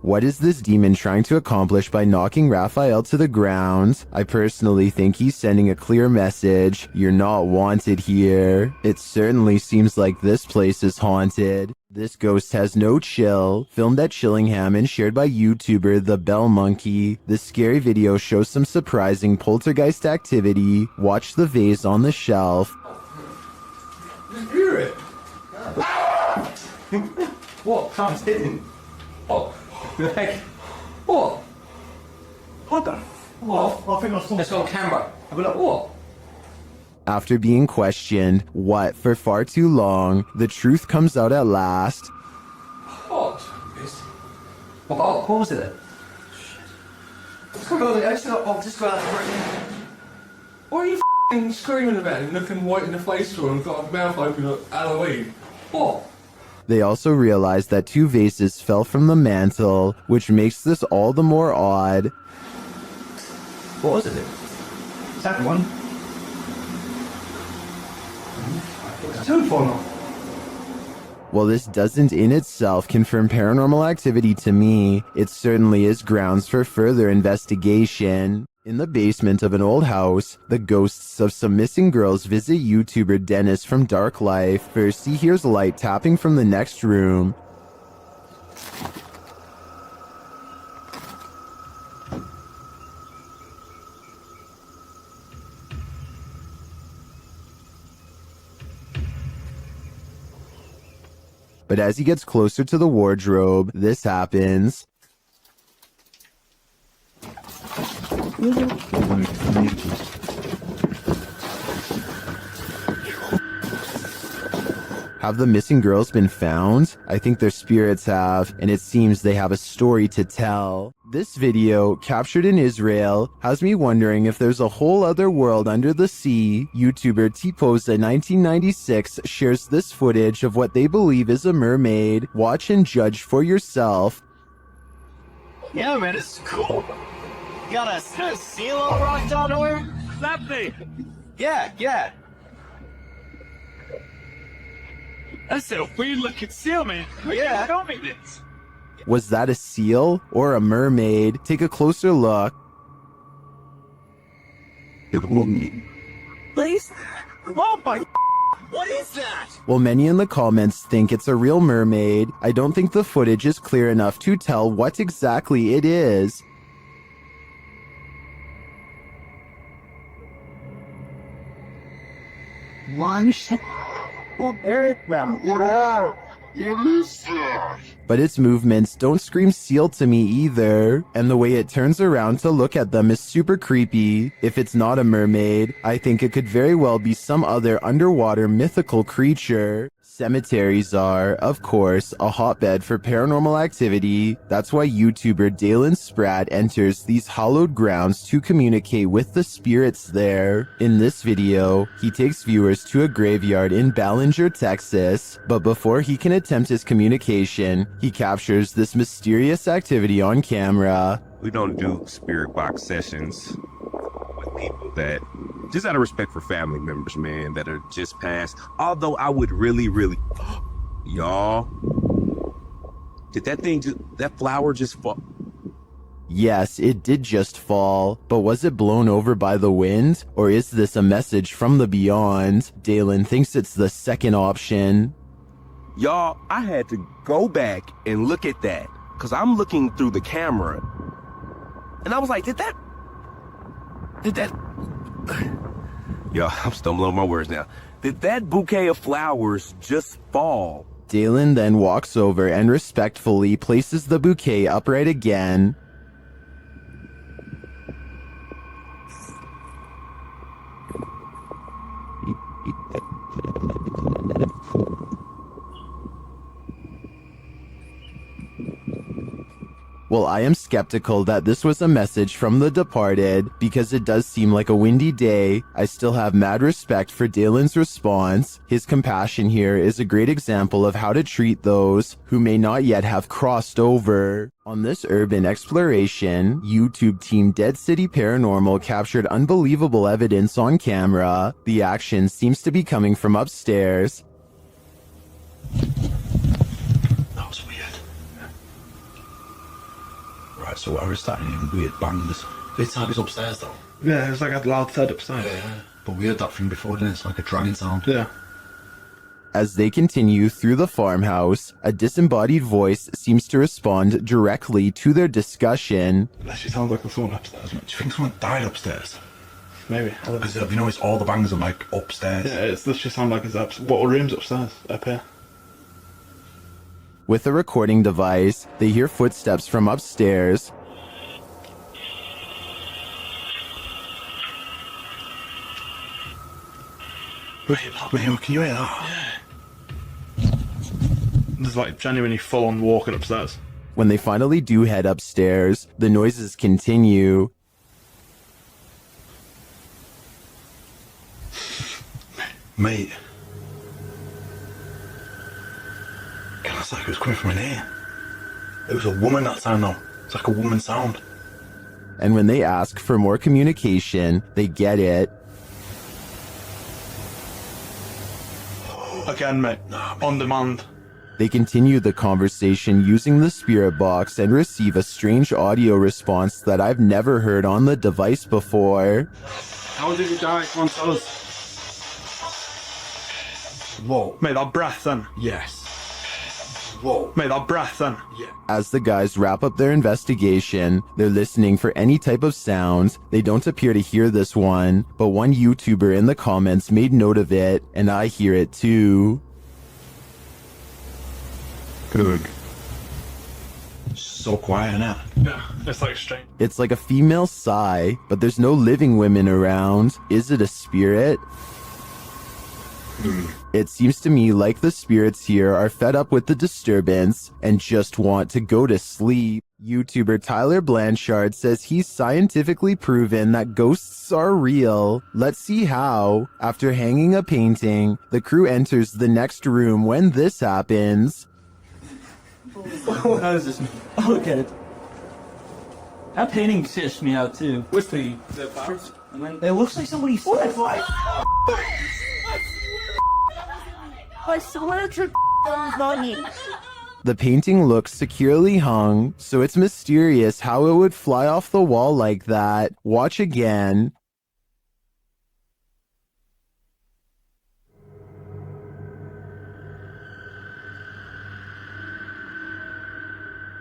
What is this demon trying to accomplish by knocking Raphael to the ground? I personally think he's sending a clear message. You're not wanted here. It certainly seems like this place is haunted. This ghost has no chill. Filmed at Chillingham and shared by YouTuber The Bell Monkey. This scary video shows some surprising poltergeist activity. Watch the vase on the shelf. Spirit! What? Tom's hitting. Oh. Like, what? What the? What? I think I saw. It's on camera. I'll be like, what? After being questioned, for far too long, the truth comes out at last. What? What was it? I'll just go out right now. What are you f***ing screaming about and looking white in the face for and got a mouth open like Halloween? What? They also realize that 2 vases fell from the mantle, which makes this all the more odd. What was it? That one. Two falling off. While this doesn't in itself confirm paranormal activity to me, it certainly is grounds for further investigation. In the basement of an old house, the ghosts of some missing girls visit YouTuber Dennis from Dark Life. First, he hears light tapping from the next room. But as he gets closer to the wardrobe, this happens. Have the missing girls been found? I think their spirits have, and it seems they have a story to tell. This video, captured in Israel, has me wondering if there's a whole other world under the sea. YouTuber T-Posa1996 shares this footage of what they believe is a mermaid. Watch and judge for yourself. Yeah, man, it's cool. You got a seal on rock down nowhere? That thing. Yeah. That's a weird looking seal, man. Yeah. Tell me this. Was that a seal or a mermaid? Take a closer look. Please? Oh my, what is that? While many in the comments think it's a real mermaid, I don't think the footage is clear enough to tell what exactly it is. But its movements don't scream seal to me either, and the way it turns around to look at them is super creepy. If it's not a mermaid, I think it could very well be some other underwater mythical creature. Cemeteries are, of course, a hotbed for paranormal activity. That's why YouTuber Dalen Spratt enters these hallowed grounds to communicate with the spirits there. In this video, he takes viewers to a graveyard in Ballinger, Texas, but before he can attempt his communication, he captures this mysterious activity on camera. We don't do spirit box sessions with people that, just out of respect for family members, man, that are just passed. Although I would really, y'all, did that flower just fall? Yes, it did just fall, but was it blown over by the wind? Or is this a message from the beyond? Dalen thinks it's the second option. Y'all, I had to go back and look at that, because I'm looking through the camera, and I was like, did that? Yo, I'm stumbling on my words now. Did that bouquet of flowers just fall? Dalen then walks over and respectfully places the bouquet upright again. Well, I am skeptical that this was a message from the departed, because it does seem like a windy day. I still have mad respect for Dalen's response. His compassion here is a great example of how to treat those who may not yet have crossed over. On this urban exploration, YouTube team Dead City Paranormal captured unbelievable evidence on camera. The action seems to be coming from upstairs. That was weird. Right, so I was starting hearing weird bangs. This time it's upstairs though. Yeah, it was like a loud thud upstairs. Yeah, but we heard that thing before, didn't it? It's like a dragging sound. Yeah. As they continue through the farmhouse, a disembodied voice seems to respond directly to their discussion. That shit sounds like someone upstairs, man. Do you think someone died upstairs? Maybe. Because you know, it's all the bangs are like upstairs. Yeah, this just sounds like it's what room's upstairs, up here. With a recording device, they hear footsteps from upstairs. Wait, can you hear that? Yeah. There's like genuinely full on walking upstairs. When they finally do head upstairs, the noises continue. Mate. It's like it was coming from in here. It was a woman that time though. It's like a woman sound. And when they ask for more communication, they get it. Again, mate. On demand. They continue the conversation using the spirit box and receive a strange audio response that I've never heard on the device before. How did you die? Come on, tell us. Whoa. Mate, that breath then. Yes. Whoa. Mate, that breath then. Yeah. As the guys wrap up their investigation, they're listening for any type of sounds. They don't appear to hear this one, but one YouTuber in the comments made note of it, and I hear it too. Good. So quiet now. Yeah, it's like strange. It's like a female sigh, but there's no living women around. Is it a spirit? It seems to me like the spirits here are fed up with the disturbance and just want to go to sleep. YouTuber Tyler Blanchard says he's scientifically proven that ghosts are real. Let's see how. After hanging a painting, the crew enters the next room when this happens. How is this? Look at it. That painting fish me out too. What's the flowers? It looks like somebody said like. The painting looks securely hung, so it's mysterious how it would fly off the wall like that. Watch again.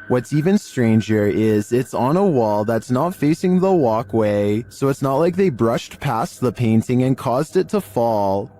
What's even stranger is it's on a wall that's not facing the walkway, so it's not like they brushed past the painting and caused it to fall.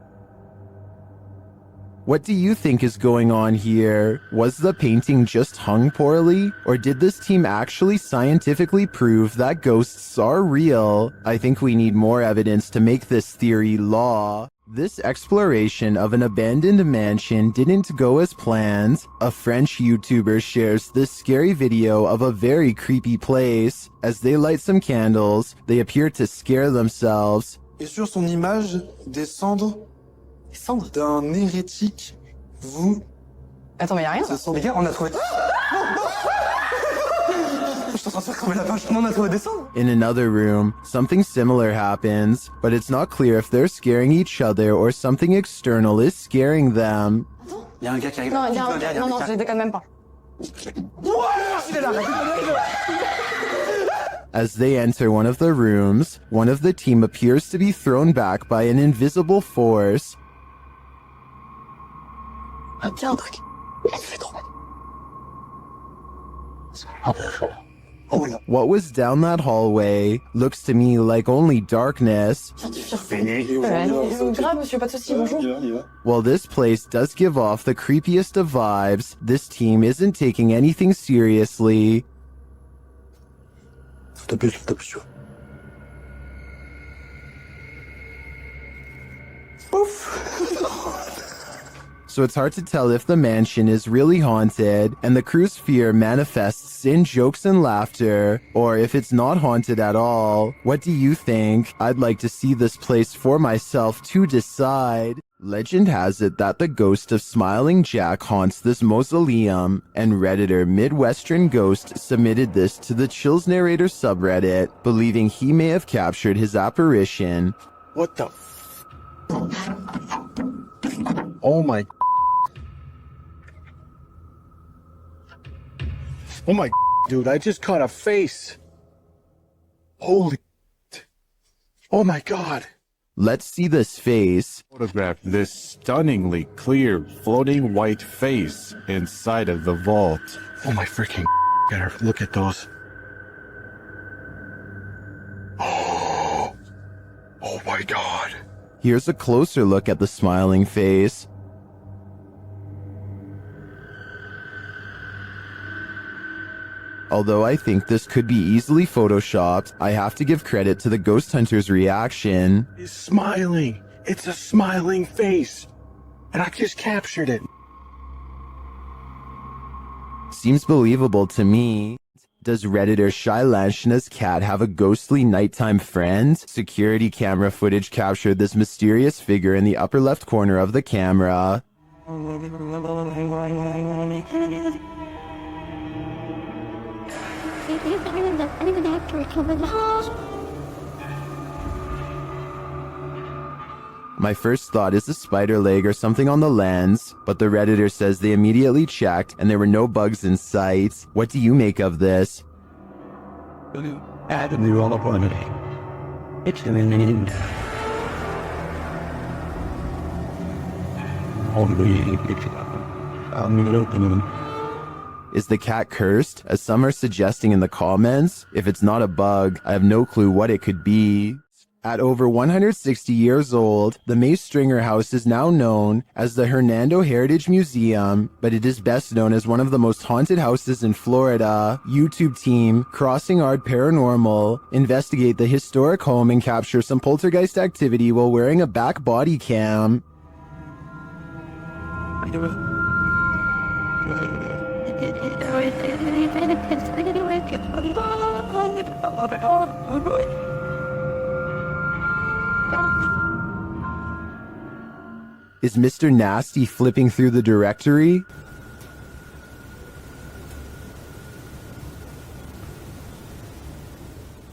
What do you think is going on here? Was the painting just hung poorly? Or did this team actually scientifically prove that ghosts are real? I think we need more evidence to make this theory law. This exploration of an abandoned mansion didn't go as planned. A French YouTuber shares this scary video of a very creepy place. As they light some candles, they appear to scare themselves. Et sur son image, des cendres d'un hérétique. Vous. Attends, mais y'a rien. Les gars, on a trouvé. Je suis en train de faire crever la page. On a trouvé des cendres. In another room, something similar happens, but it's not clear if they're scaring each other or something external is scaring them. Y'a un gars qui arrive. Non, non, je déconne même pas. As they enter one of the rooms, one of the team appears to be thrown back by an invisible force. Tiens un truc. Fais trop mal. What was down that hallway looks to me like only darkness. Grave, monsieur, pas de soucis, bonjour. While this place does give off the creepiest of vibes, this team isn't taking anything seriously. So it's hard to tell if the mansion is really haunted, and the crew's fear manifests in jokes and laughter, or if it's not haunted at all. What do you think? I'd like to see this place for myself to decide. Legend has it that the ghost of Smiling Jack haunts this mausoleum, and Redditor Midwestern Ghost submitted this to the Chills Narrator subreddit, believing he may have captured his apparition. What the Oh my. Oh my, dude, I just caught a face. Holy. Oh my god. Let's see this face. Photograph this stunningly clear floating white face inside of the vault. Oh my freaking. Gotta look at those. Oh. Oh my god. Here's a closer look at the smiling face. Although I think this could be easily photoshopped, I have to give credit to the ghost hunter's reaction. He's smiling. It's a smiling face. And I just captured it. Seems believable to me. Does Redditor Shy Lanchina's cat have a ghostly nighttime friend? Security camera footage captured this mysterious figure in the upper left corner of the camera. My first thought is a spider leg or something on the lens, but the Redditor says they immediately checked and there were no bugs in sight. What do you make of this? Is the cat cursed, as some are suggesting in the comments? If it's not a bug, I have no clue what it could be. At over 160 years old, the Mace Stringer House is now known as the Hernando Heritage Museum, but it is best known as one of the most haunted houses in Florida. YouTube team Crossing Art Paranormal investigate the historic home and capture some poltergeist activity while wearing a back body cam. Is Mr. Nasty flipping through the directory?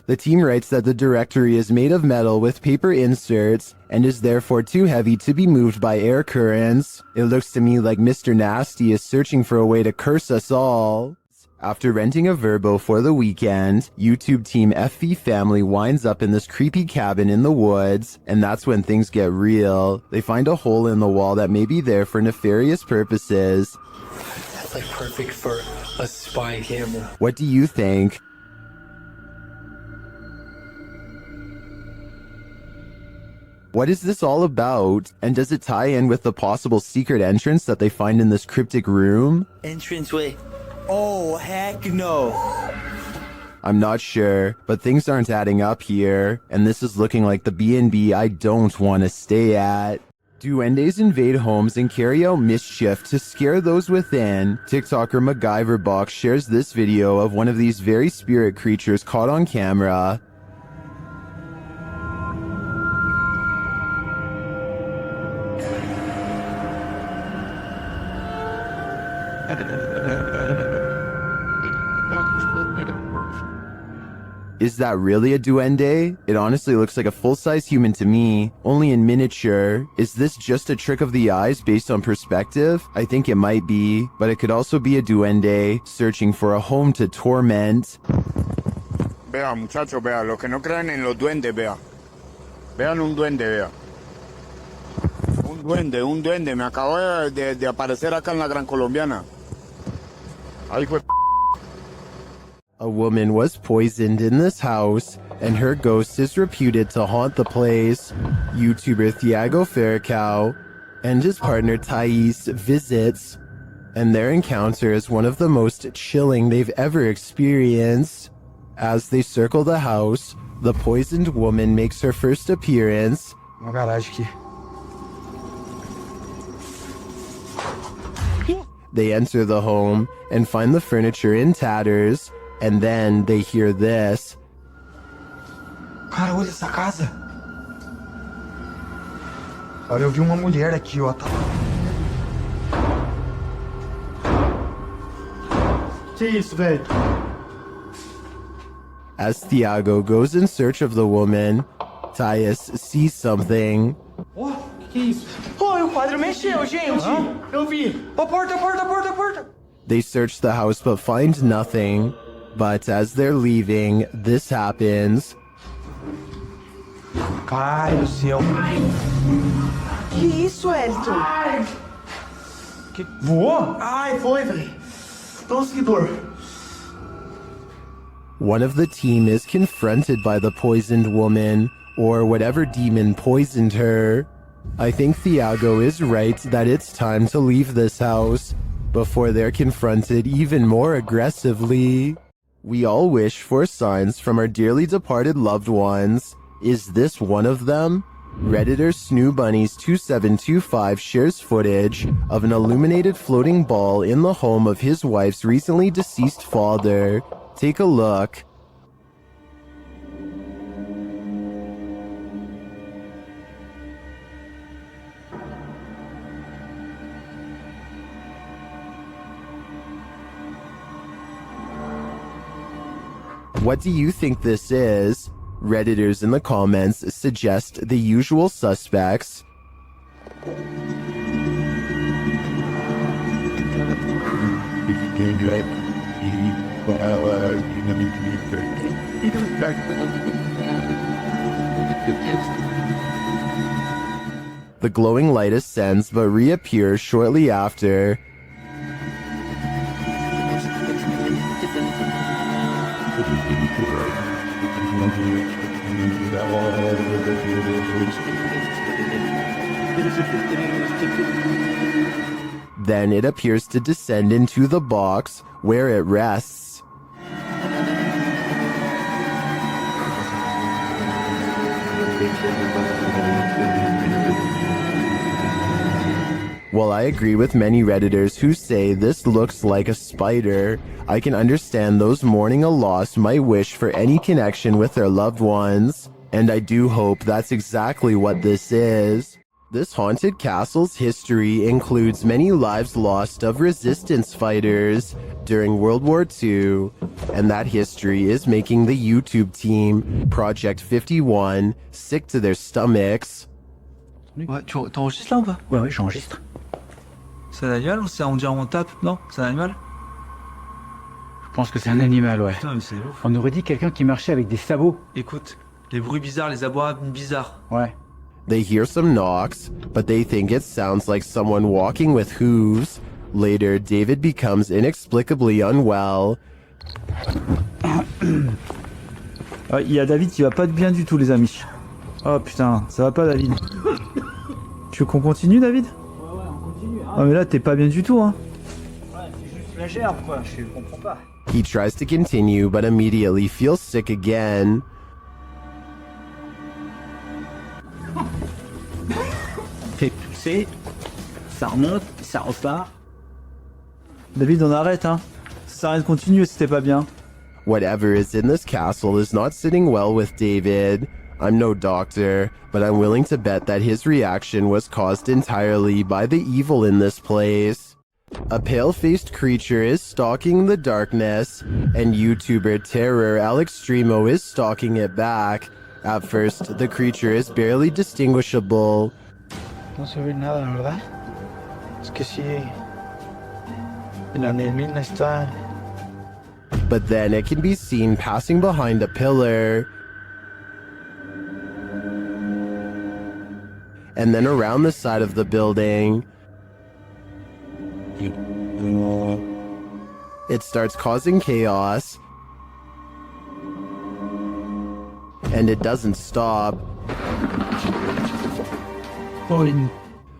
The team writes that the directory is made of metal with paper inserts and is therefore too heavy to be moved by air currents. It looks to me like Mr. Nasty is searching for a way to curse us all. After renting a Verbo for the weekend, YouTube team FV Family winds up in this creepy cabin in the woods, and that's when things get real. They find a hole in the wall that may be there for nefarious purposes. That's like perfect for a spy camera. What do you think? What is this all about? And does it tie in with the possible secret entrance that they find in this cryptic room? Entranceway. Oh, heck no. I'm not sure, but things aren't adding up here, and this is looking like the B&B I don't want to stay at. Duendes invade homes and carry out mischief to scare those within. TikToker MacGyverBox shares this video of one of these very spirit creatures caught on camera. Is that really a duende? It honestly looks like a full-size human to me, only in miniature. Is this just a trick of the eyes based on perspective? I think it might be, but it could also be a duende searching for a home to torment. Vea, muchachos, vea, los que no crean en los duendes, vea. Vean un duende, vea. Un duende, me acabo de aparecer acá en la Gran Colombiana. Ahí fue. A woman was poisoned in this house, and her ghost is reputed to haunt the place. YouTuber Thiago Ferracao and his partner Thais visits, and their encounter is one of the most chilling they've ever experienced. As they circle the house, the poisoned woman makes her first appearance. Uma garagem aqui. They enter the home and find the furniture in tatters, and then they hear this. Cara, olha essa casa. Olha, eu vi uma mulher aqui, ó. Que isso, velho? As Thiago goes in search of the woman, Thais sees something. Ó, que isso? Ó, o quadro mexeu, gente. Eu vi. Ó, porta. They search the house but find nothing. But as they're leaving, this happens. Caralho do céu. Que isso, Elton? Que voou? Ai, foi, velho. Nossa, que dor. One of the team is confronted by the poisoned woman, or whatever demon poisoned her. I think Thiago is right that it's time to leave this house before they're confronted even more aggressively. We all wish for signs from our dearly departed loved ones. Is this one of them? Redditor SnooBunnies2725 shares footage of an illuminated floating ball in the home of his wife's recently deceased father. Take a look. What do you think this is? Redditors in the comments suggest the usual suspects. The glowing light ascends but reappears shortly after. Then it appears to descend into the box where it rests. While I agree with many Redditors who say this looks like a spider, I can understand those mourning a loss might wish for any connection with their loved ones, and I do hope that's exactly what this is. This haunted castle's history includes many lives lost of resistance fighters during World War II, and that history is making the YouTube team, Project 51, sick to their stomachs. Ouais, t'enregistres là ou pas? Ouais, j'enregistre. C'est un animal ou c'est on dirait on tape? Non, c'est un animal? Je pense que c'est un animal, ouais. Putain, mais c'est ouf. On aurait dit quelqu'un qui marchait avec des sabots. Écoute, les bruits bizarres, les abois bizarres. Ouais. They hear some knocks, but they think it sounds like someone walking with hooves. Later, David becomes inexplicably unwell. Il y a David qui va pas bien du tout, les amis. Oh putain, ça va pas, David. Tu veux qu'on continue, David? Ouais, on continue. Hein. Ah, mais là, t'es pas bien du tout, hein. Ouais, c'est juste la gerbe, quoi. Je comprends pas. He tries to continue, but immediately feels sick again. Fait pousser, ça remonte, ça repart. David, on arrête, hein. Ça sert à rien de continuer si t'es pas bien. Whatever is in this castle is not sitting well with David. I'm no doctor, but I'm willing to bet that his reaction was caused entirely by the evil in this place. A pale-faced creature is stalking the darkness, and YouTuber Terror Alextremo is stalking it back. At first, the creature is barely distinguishable. No se ve nada, ¿verdad? Es que sí. La neblina está. But then it can be seen passing behind a pillar. And then around the side of the building. It starts causing chaos. And it doesn't stop.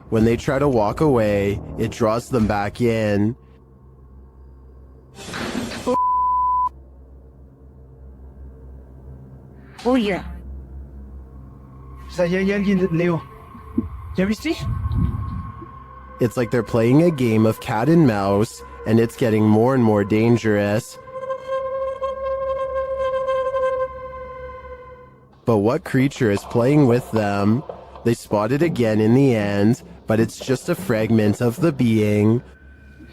When they try to walk away, it draws them back in. Oye. Ça y est, alguien de Léo. ¿Ya viste? It's like they're playing a game of cat and mouse, and it's getting more and more dangerous. But what creature is playing with them? They spot it again in the end, but it's just a fragment of the being.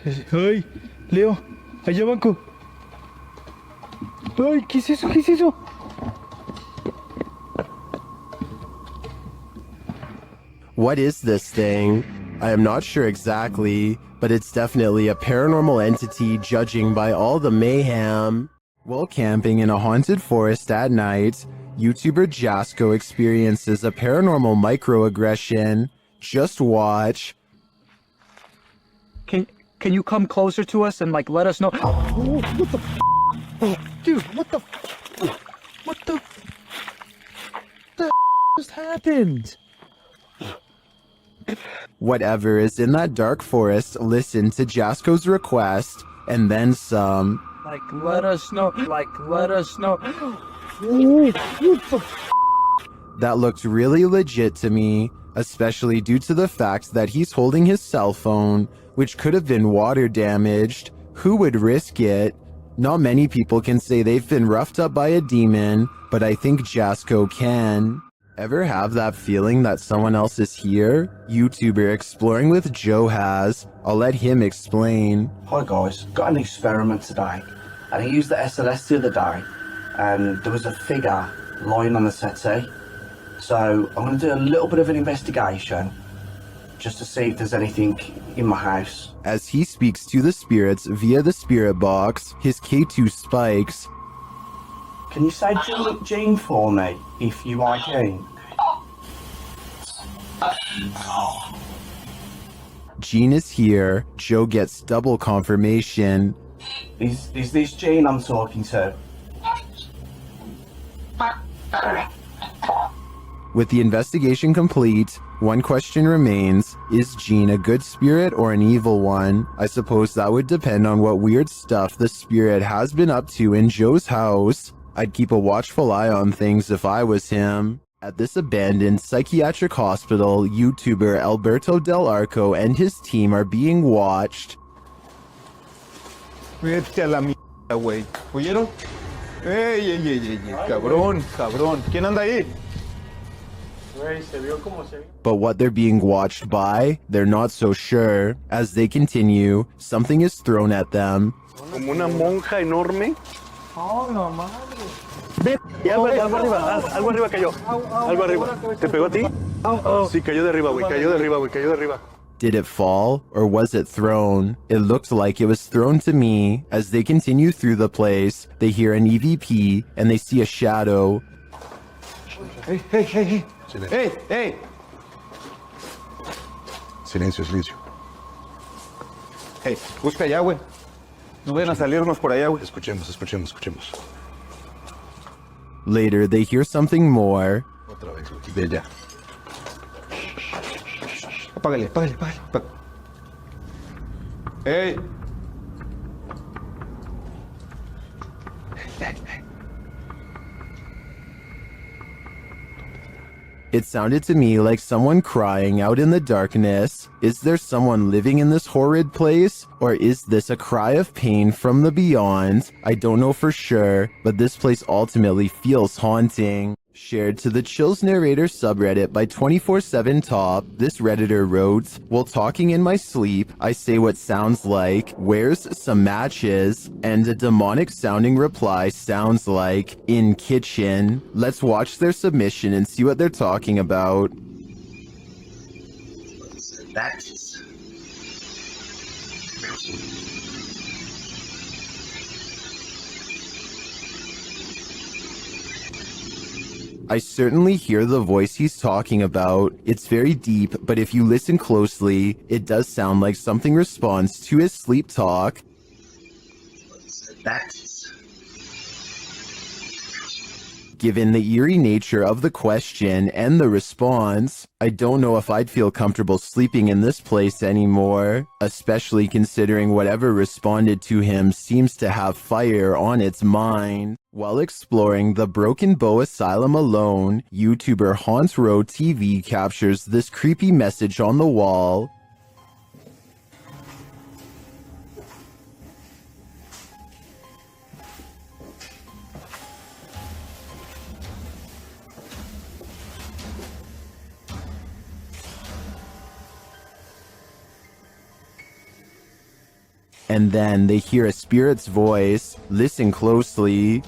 Hey, Léo, allá banco. Ay, ¿qué es eso? ¿Qué es eso? What is this thing? I am not sure exactly, but it's definitely a paranormal entity judging by all the mayhem. While camping in a haunted forest at night, YouTuber Jasko experiences a paranormal microaggression. Just watch. Can you come closer to us and like let us know? Oh, what the dude, what the just happened? Whatever is in that dark forest, listen to Jasko's request, and then some. Like, let us know. Like, let us know. That looked really legit to me, especially due to the fact that he's holding his cell phone, which could have been water damaged. Who would risk it? Not many people can say they've been roughed up by a demon, but I think Jasco can. Ever have that feeling that someone else is here? YouTuber Exploring with Joe has. I'll let him explain. Hi guys, got an experiment today. And I used the SLS the other day, and there was a figure lying on the settee. So I'm going to do a little bit of an investigation, just to see if there's anything in my house. As he speaks to the spirits via the spirit box, his K2 spikes. Can you say Jean for me, if you are Jean? Jean is here. Joe gets double confirmation. Is this Jean I'm talking to? With the investigation complete, one question remains. Is Jean a good spirit or an evil one? I suppose that would depend on what weird stuff the spirit has been up to in Joe's house. I'd keep a watchful eye on things if I was him. At this abandoned psychiatric hospital, YouTuber Alberto Del Arco and his team are being watched. Vete a la mierda, güey. ¿Oyeron? ¡Ey, ey, ey, ey! ¡Cabrón, cabrón! ¿Quién anda ahí? But what they're being watched by, they're not so sure. As they continue, something is thrown at them. Como una monja enorme. Oh, no madre. Ve, algo arriba cayó. Algo arriba. ¿Te pegó a ti? Sí, cayó de arriba, güey. Cayó de arriba, güey. Cayó de arriba. Did it fall, or was it thrown? It looked like it was thrown to me. As they continue through the place, they hear an EVP, and they see a shadow. Hey, hey, hey, hey. Hey, hey. Silencio, silencio. Hey, busca allá, güey. No vayan a salirnos por allá, güey. Escuchemos, escuchemos, escuchemos. Later, they hear something more. Otra vez, güey. De allá. Apágale, apágale, apágale. Hey. It sounded to me like someone crying out in the darkness. Is there someone living in this horrid place? Or is this a cry of pain from the beyond? I don't know for sure, but this place ultimately feels haunting. Shared to the Chills Narrator subreddit by 24/7 Top, this Redditor wrote, "While talking in my sleep, I say what sounds like, 'Where's some matches?' And a demonic sounding reply sounds like, 'In kitchen.' Let's watch their submission and see what they're talking about." Matches. I certainly hear the voice he's talking about. It's very deep, but if you listen closely, it does sound like something responds to his sleep talk. Given the eerie nature of the question and the response, I don't know if I'd feel comfortable sleeping in this place anymore, especially considering whatever responded to him seems to have fire on its mind. While exploring the Broken Bow Asylum alone, YouTuber Haunts Row TV captures this creepy message on the wall. And then they hear a spirit's voice. Listen closely.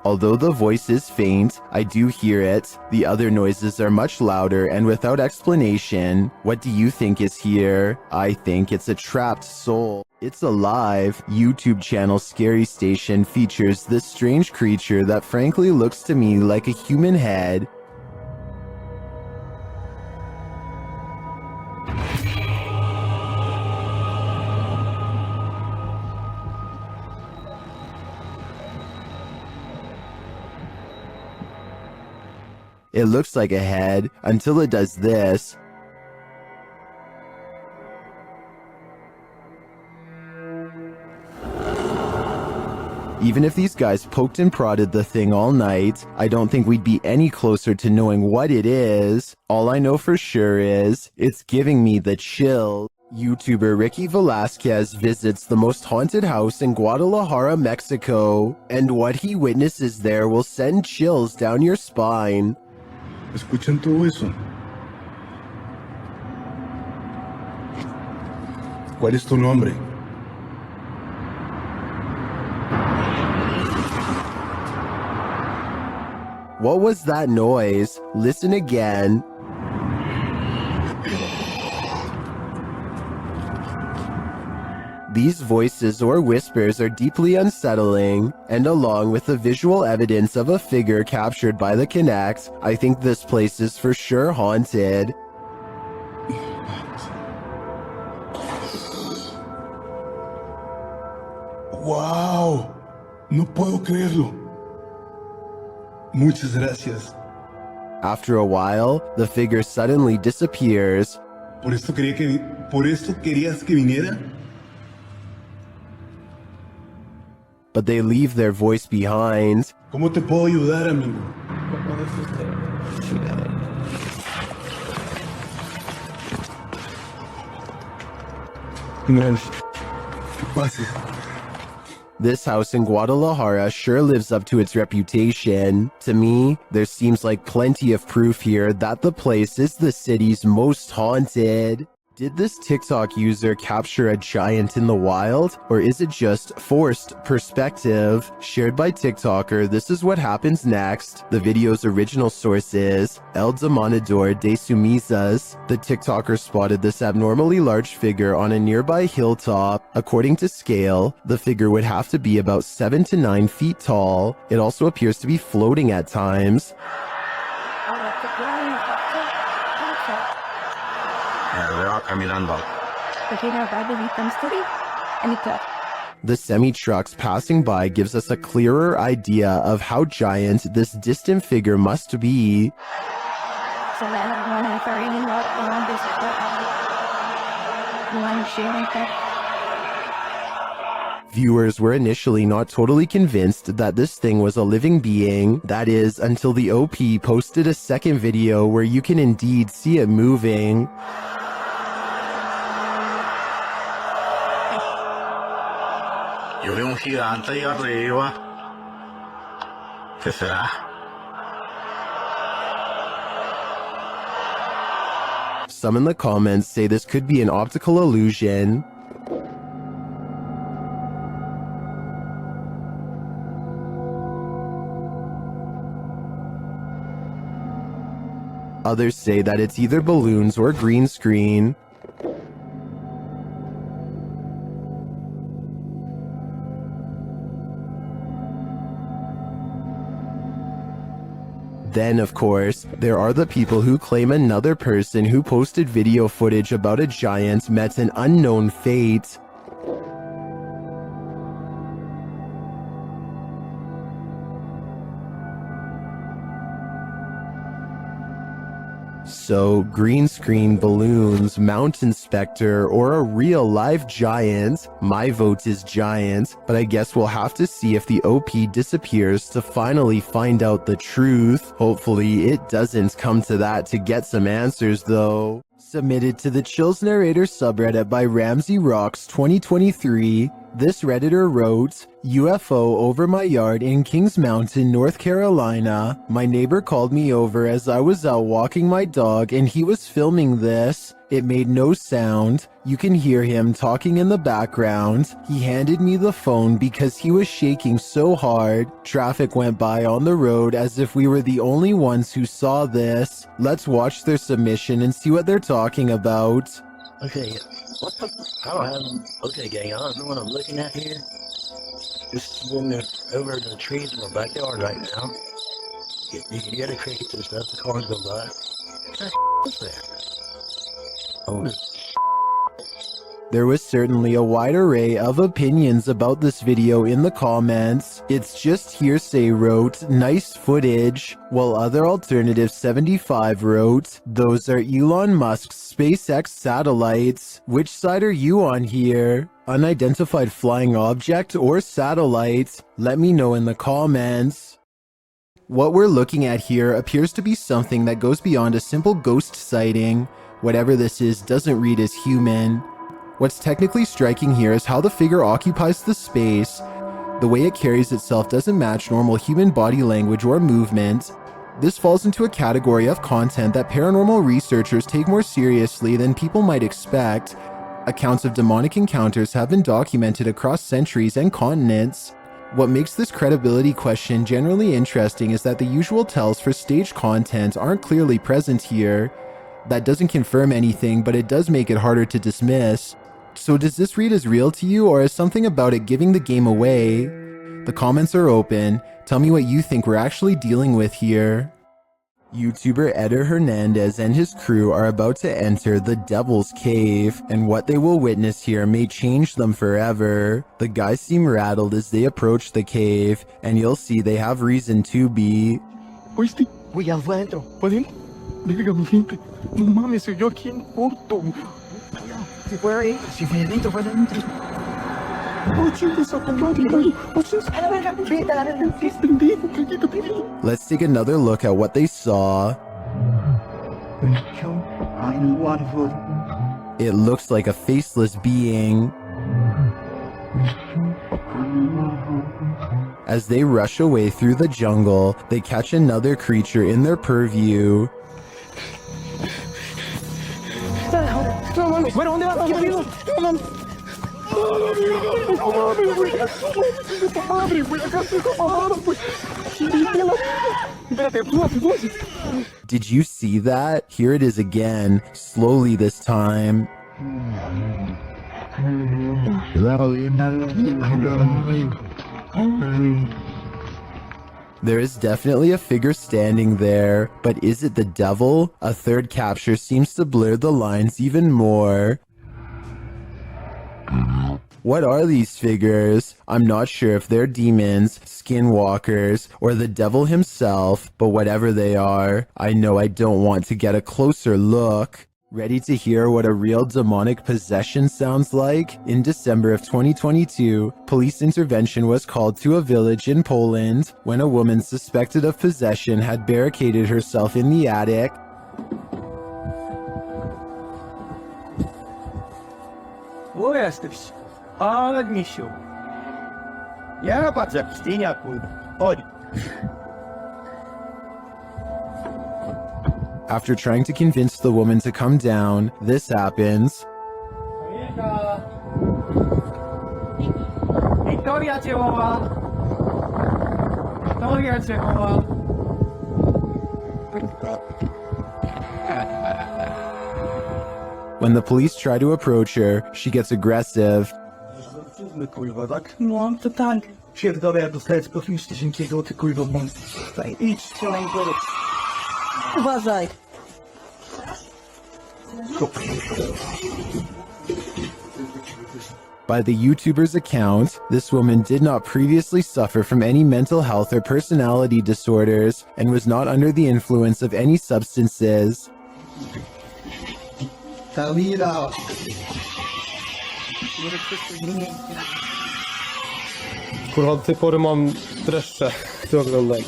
Although the voice is faint, I do hear it. The other noises are much louder and without explanation. What do you think is here? I think it's a trapped soul. It's alive. YouTube channel Scary Station features this strange creature that frankly looks to me like a human head. It looks like a head until it does this. Even if these guys poked and prodded the thing all night, I don't think we'd be any closer to knowing what it is. All I know for sure is, it's giving me the chills. YouTuber Ricky Velasquez visits the most haunted house in Guadalajara, Mexico, and what he witnesses there will send chills down your spine. ¿Escuchan todo eso? ¿Cuál es tu nombre? What was that noise? Listen again. These voices or whispers are deeply unsettling, and along with the visual evidence of a figure captured by the Kinect, I think this place is for sure haunted. ¡Wow! No puedo creerlo. Muchas gracias. After a while, the figure suddenly disappears. ¿Por esto querías que viniera? But they leave their voice behind. ¿Cómo te puedo ayudar, amigo? ¿Qué pasa? This house in Guadalajara sure lives up to its reputation. To me, there seems like plenty of proof here that the place is the city's most haunted. Did this TikTok user capture a giant in the wild, or is it just forced perspective? Shared by TikToker, this is what happens next. The video's original source is El Demonador de Sumizas. The TikToker spotted this abnormally large figure on a nearby hilltop. According to scale, the figure would have to be about 7 to 9 feet tall. It also appears to be floating at times. The semi-trucks passing by gives us a clearer idea of how giant this distant figure must be. Viewers were initially not totally convinced that this thing was a living being, that is, until the OP posted a second video where you can indeed see it moving. Yo veo un gigante ahí arriba. ¿Qué será? Some in the comments say this could be an optical illusion. Others say that it's either balloons or green screen. Then, of course, there are the people who claim another person who posted video footage about a giant met an unknown fate. So, green screen, balloons, mountain specter, or a real live giant? My vote is giant, but I guess we'll have to see if the OP disappears to finally find out the truth. Hopefully it doesn't come to that to get some answers though. Submitted to the Chills Narrator subreddit by Ramsey Rocks 2023, this Redditor wrote, UFO over my yard in Kings Mountain, North Carolina. My neighbor called me over as I was out walking my dog and he was filming this. It made no sound. You can hear him talking in the background. He handed me the phone because he was shaking so hard. Traffic went by on the road as if we were the only ones who saw this. Let's watch their submission and see what they're talking about. Okay, what the? I don't have. Okay, gang, I don't know what I'm looking at here. Just in there, over the trees in my backyard right now. You can hear the crickets and stuff. The cars go by. What's that? Oh. There was certainly a wide array of opinions about this video in the comments. It's just hearsay wrote, nice footage, while other alternative 75 wrote, those are Elon Musk's SpaceX satellites. Which side are you on here? unidentified flying object or satellite? Let me know in the comments. What we're looking at here appears to be something that goes beyond a simple ghost sighting. Whatever this is doesn't read as human. What's technically striking here is how the figure occupies the space. The way it carries itself doesn't match normal human body language or movement. This falls into a category of content that paranormal researchers take more seriously than people might expect. Accounts of demonic encounters have been documented across centuries and continents. What makes this credibility question generally interesting is that the usual tells for staged content aren't clearly present here. That doesn't confirm anything, but it does make it harder to dismiss. So does this read as real to you, or is something about it giving the game away? The comments are open. Tell me what you think we're actually dealing with here. YouTuber Eder Hernandez and his crew are about to enter the Devil's Cave, and what they will witness here may change them forever. The guys seem rattled as they approach the cave, and you'll see they have reason to be. ¿Oíste? Voy adentro. ¿Podemos? Verga, mi gente. No mames, soy yo aquí en corto. Si fue ahí, si fue adentro, fue adentro. Oh, chicos, a tu madre, güey. Oh, chicos, a la verga, vete a la verga. Es pendejo, cállate, pendejo. Let's take another look at what they saw. It looks like a faceless being. As they rush away through the jungle, they catch another creature in their purview. Bueno, ¿dónde vas? ¿Qué pedo? Did you see that? Here it is again, slowly this time. There is definitely a figure standing there, but is it the devil? A third capture seems to blur the lines even more. What are these figures? I'm not sure if they're demons, skinwalkers, or the devil himself, but whatever they are, I know I don't want to get a closer look. Ready to hear what a real demonic possession sounds like? In December of 2022, police intervention was called to a village in Poland when a woman suspected of possession had barricaded herself in the attic. Wo jesteś? Ale misiu. Ja patrz jak ścieniaku. Chodź. After trying to convince the woman to come down, this happens. Victoria cię woła. Victoria cię woła. When the police try to approach her, she gets aggressive. Kurwa, tak? No, to tak. Pierdolę, jak dostaję tylko film z tysięciego, ty kurwa, mam. Idź, strzelaj, powiedz. Uważaj. By the YouTuber's account, this woman did not previously suffer from any mental health or personality disorders and was not under the influence of any substances. Talira. Kurwa, do tej pory mam dreszcze, które oglądam.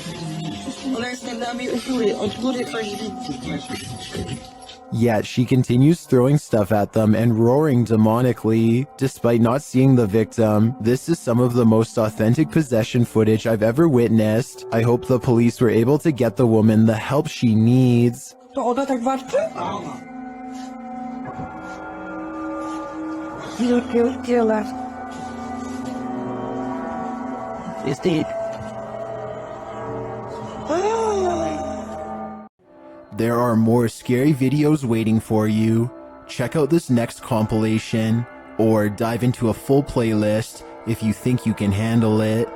Yet she continues throwing stuff at them and roaring demonically. Despite not seeing the victim, this is some of the most authentic possession footage I've ever witnessed. I hope the police were able to get the woman the help she needs. To ona tak walczy? Tyle. Jest ty. There are more scary videos waiting for you. Check out this next compilation, or dive into a full playlist if you think you can handle it.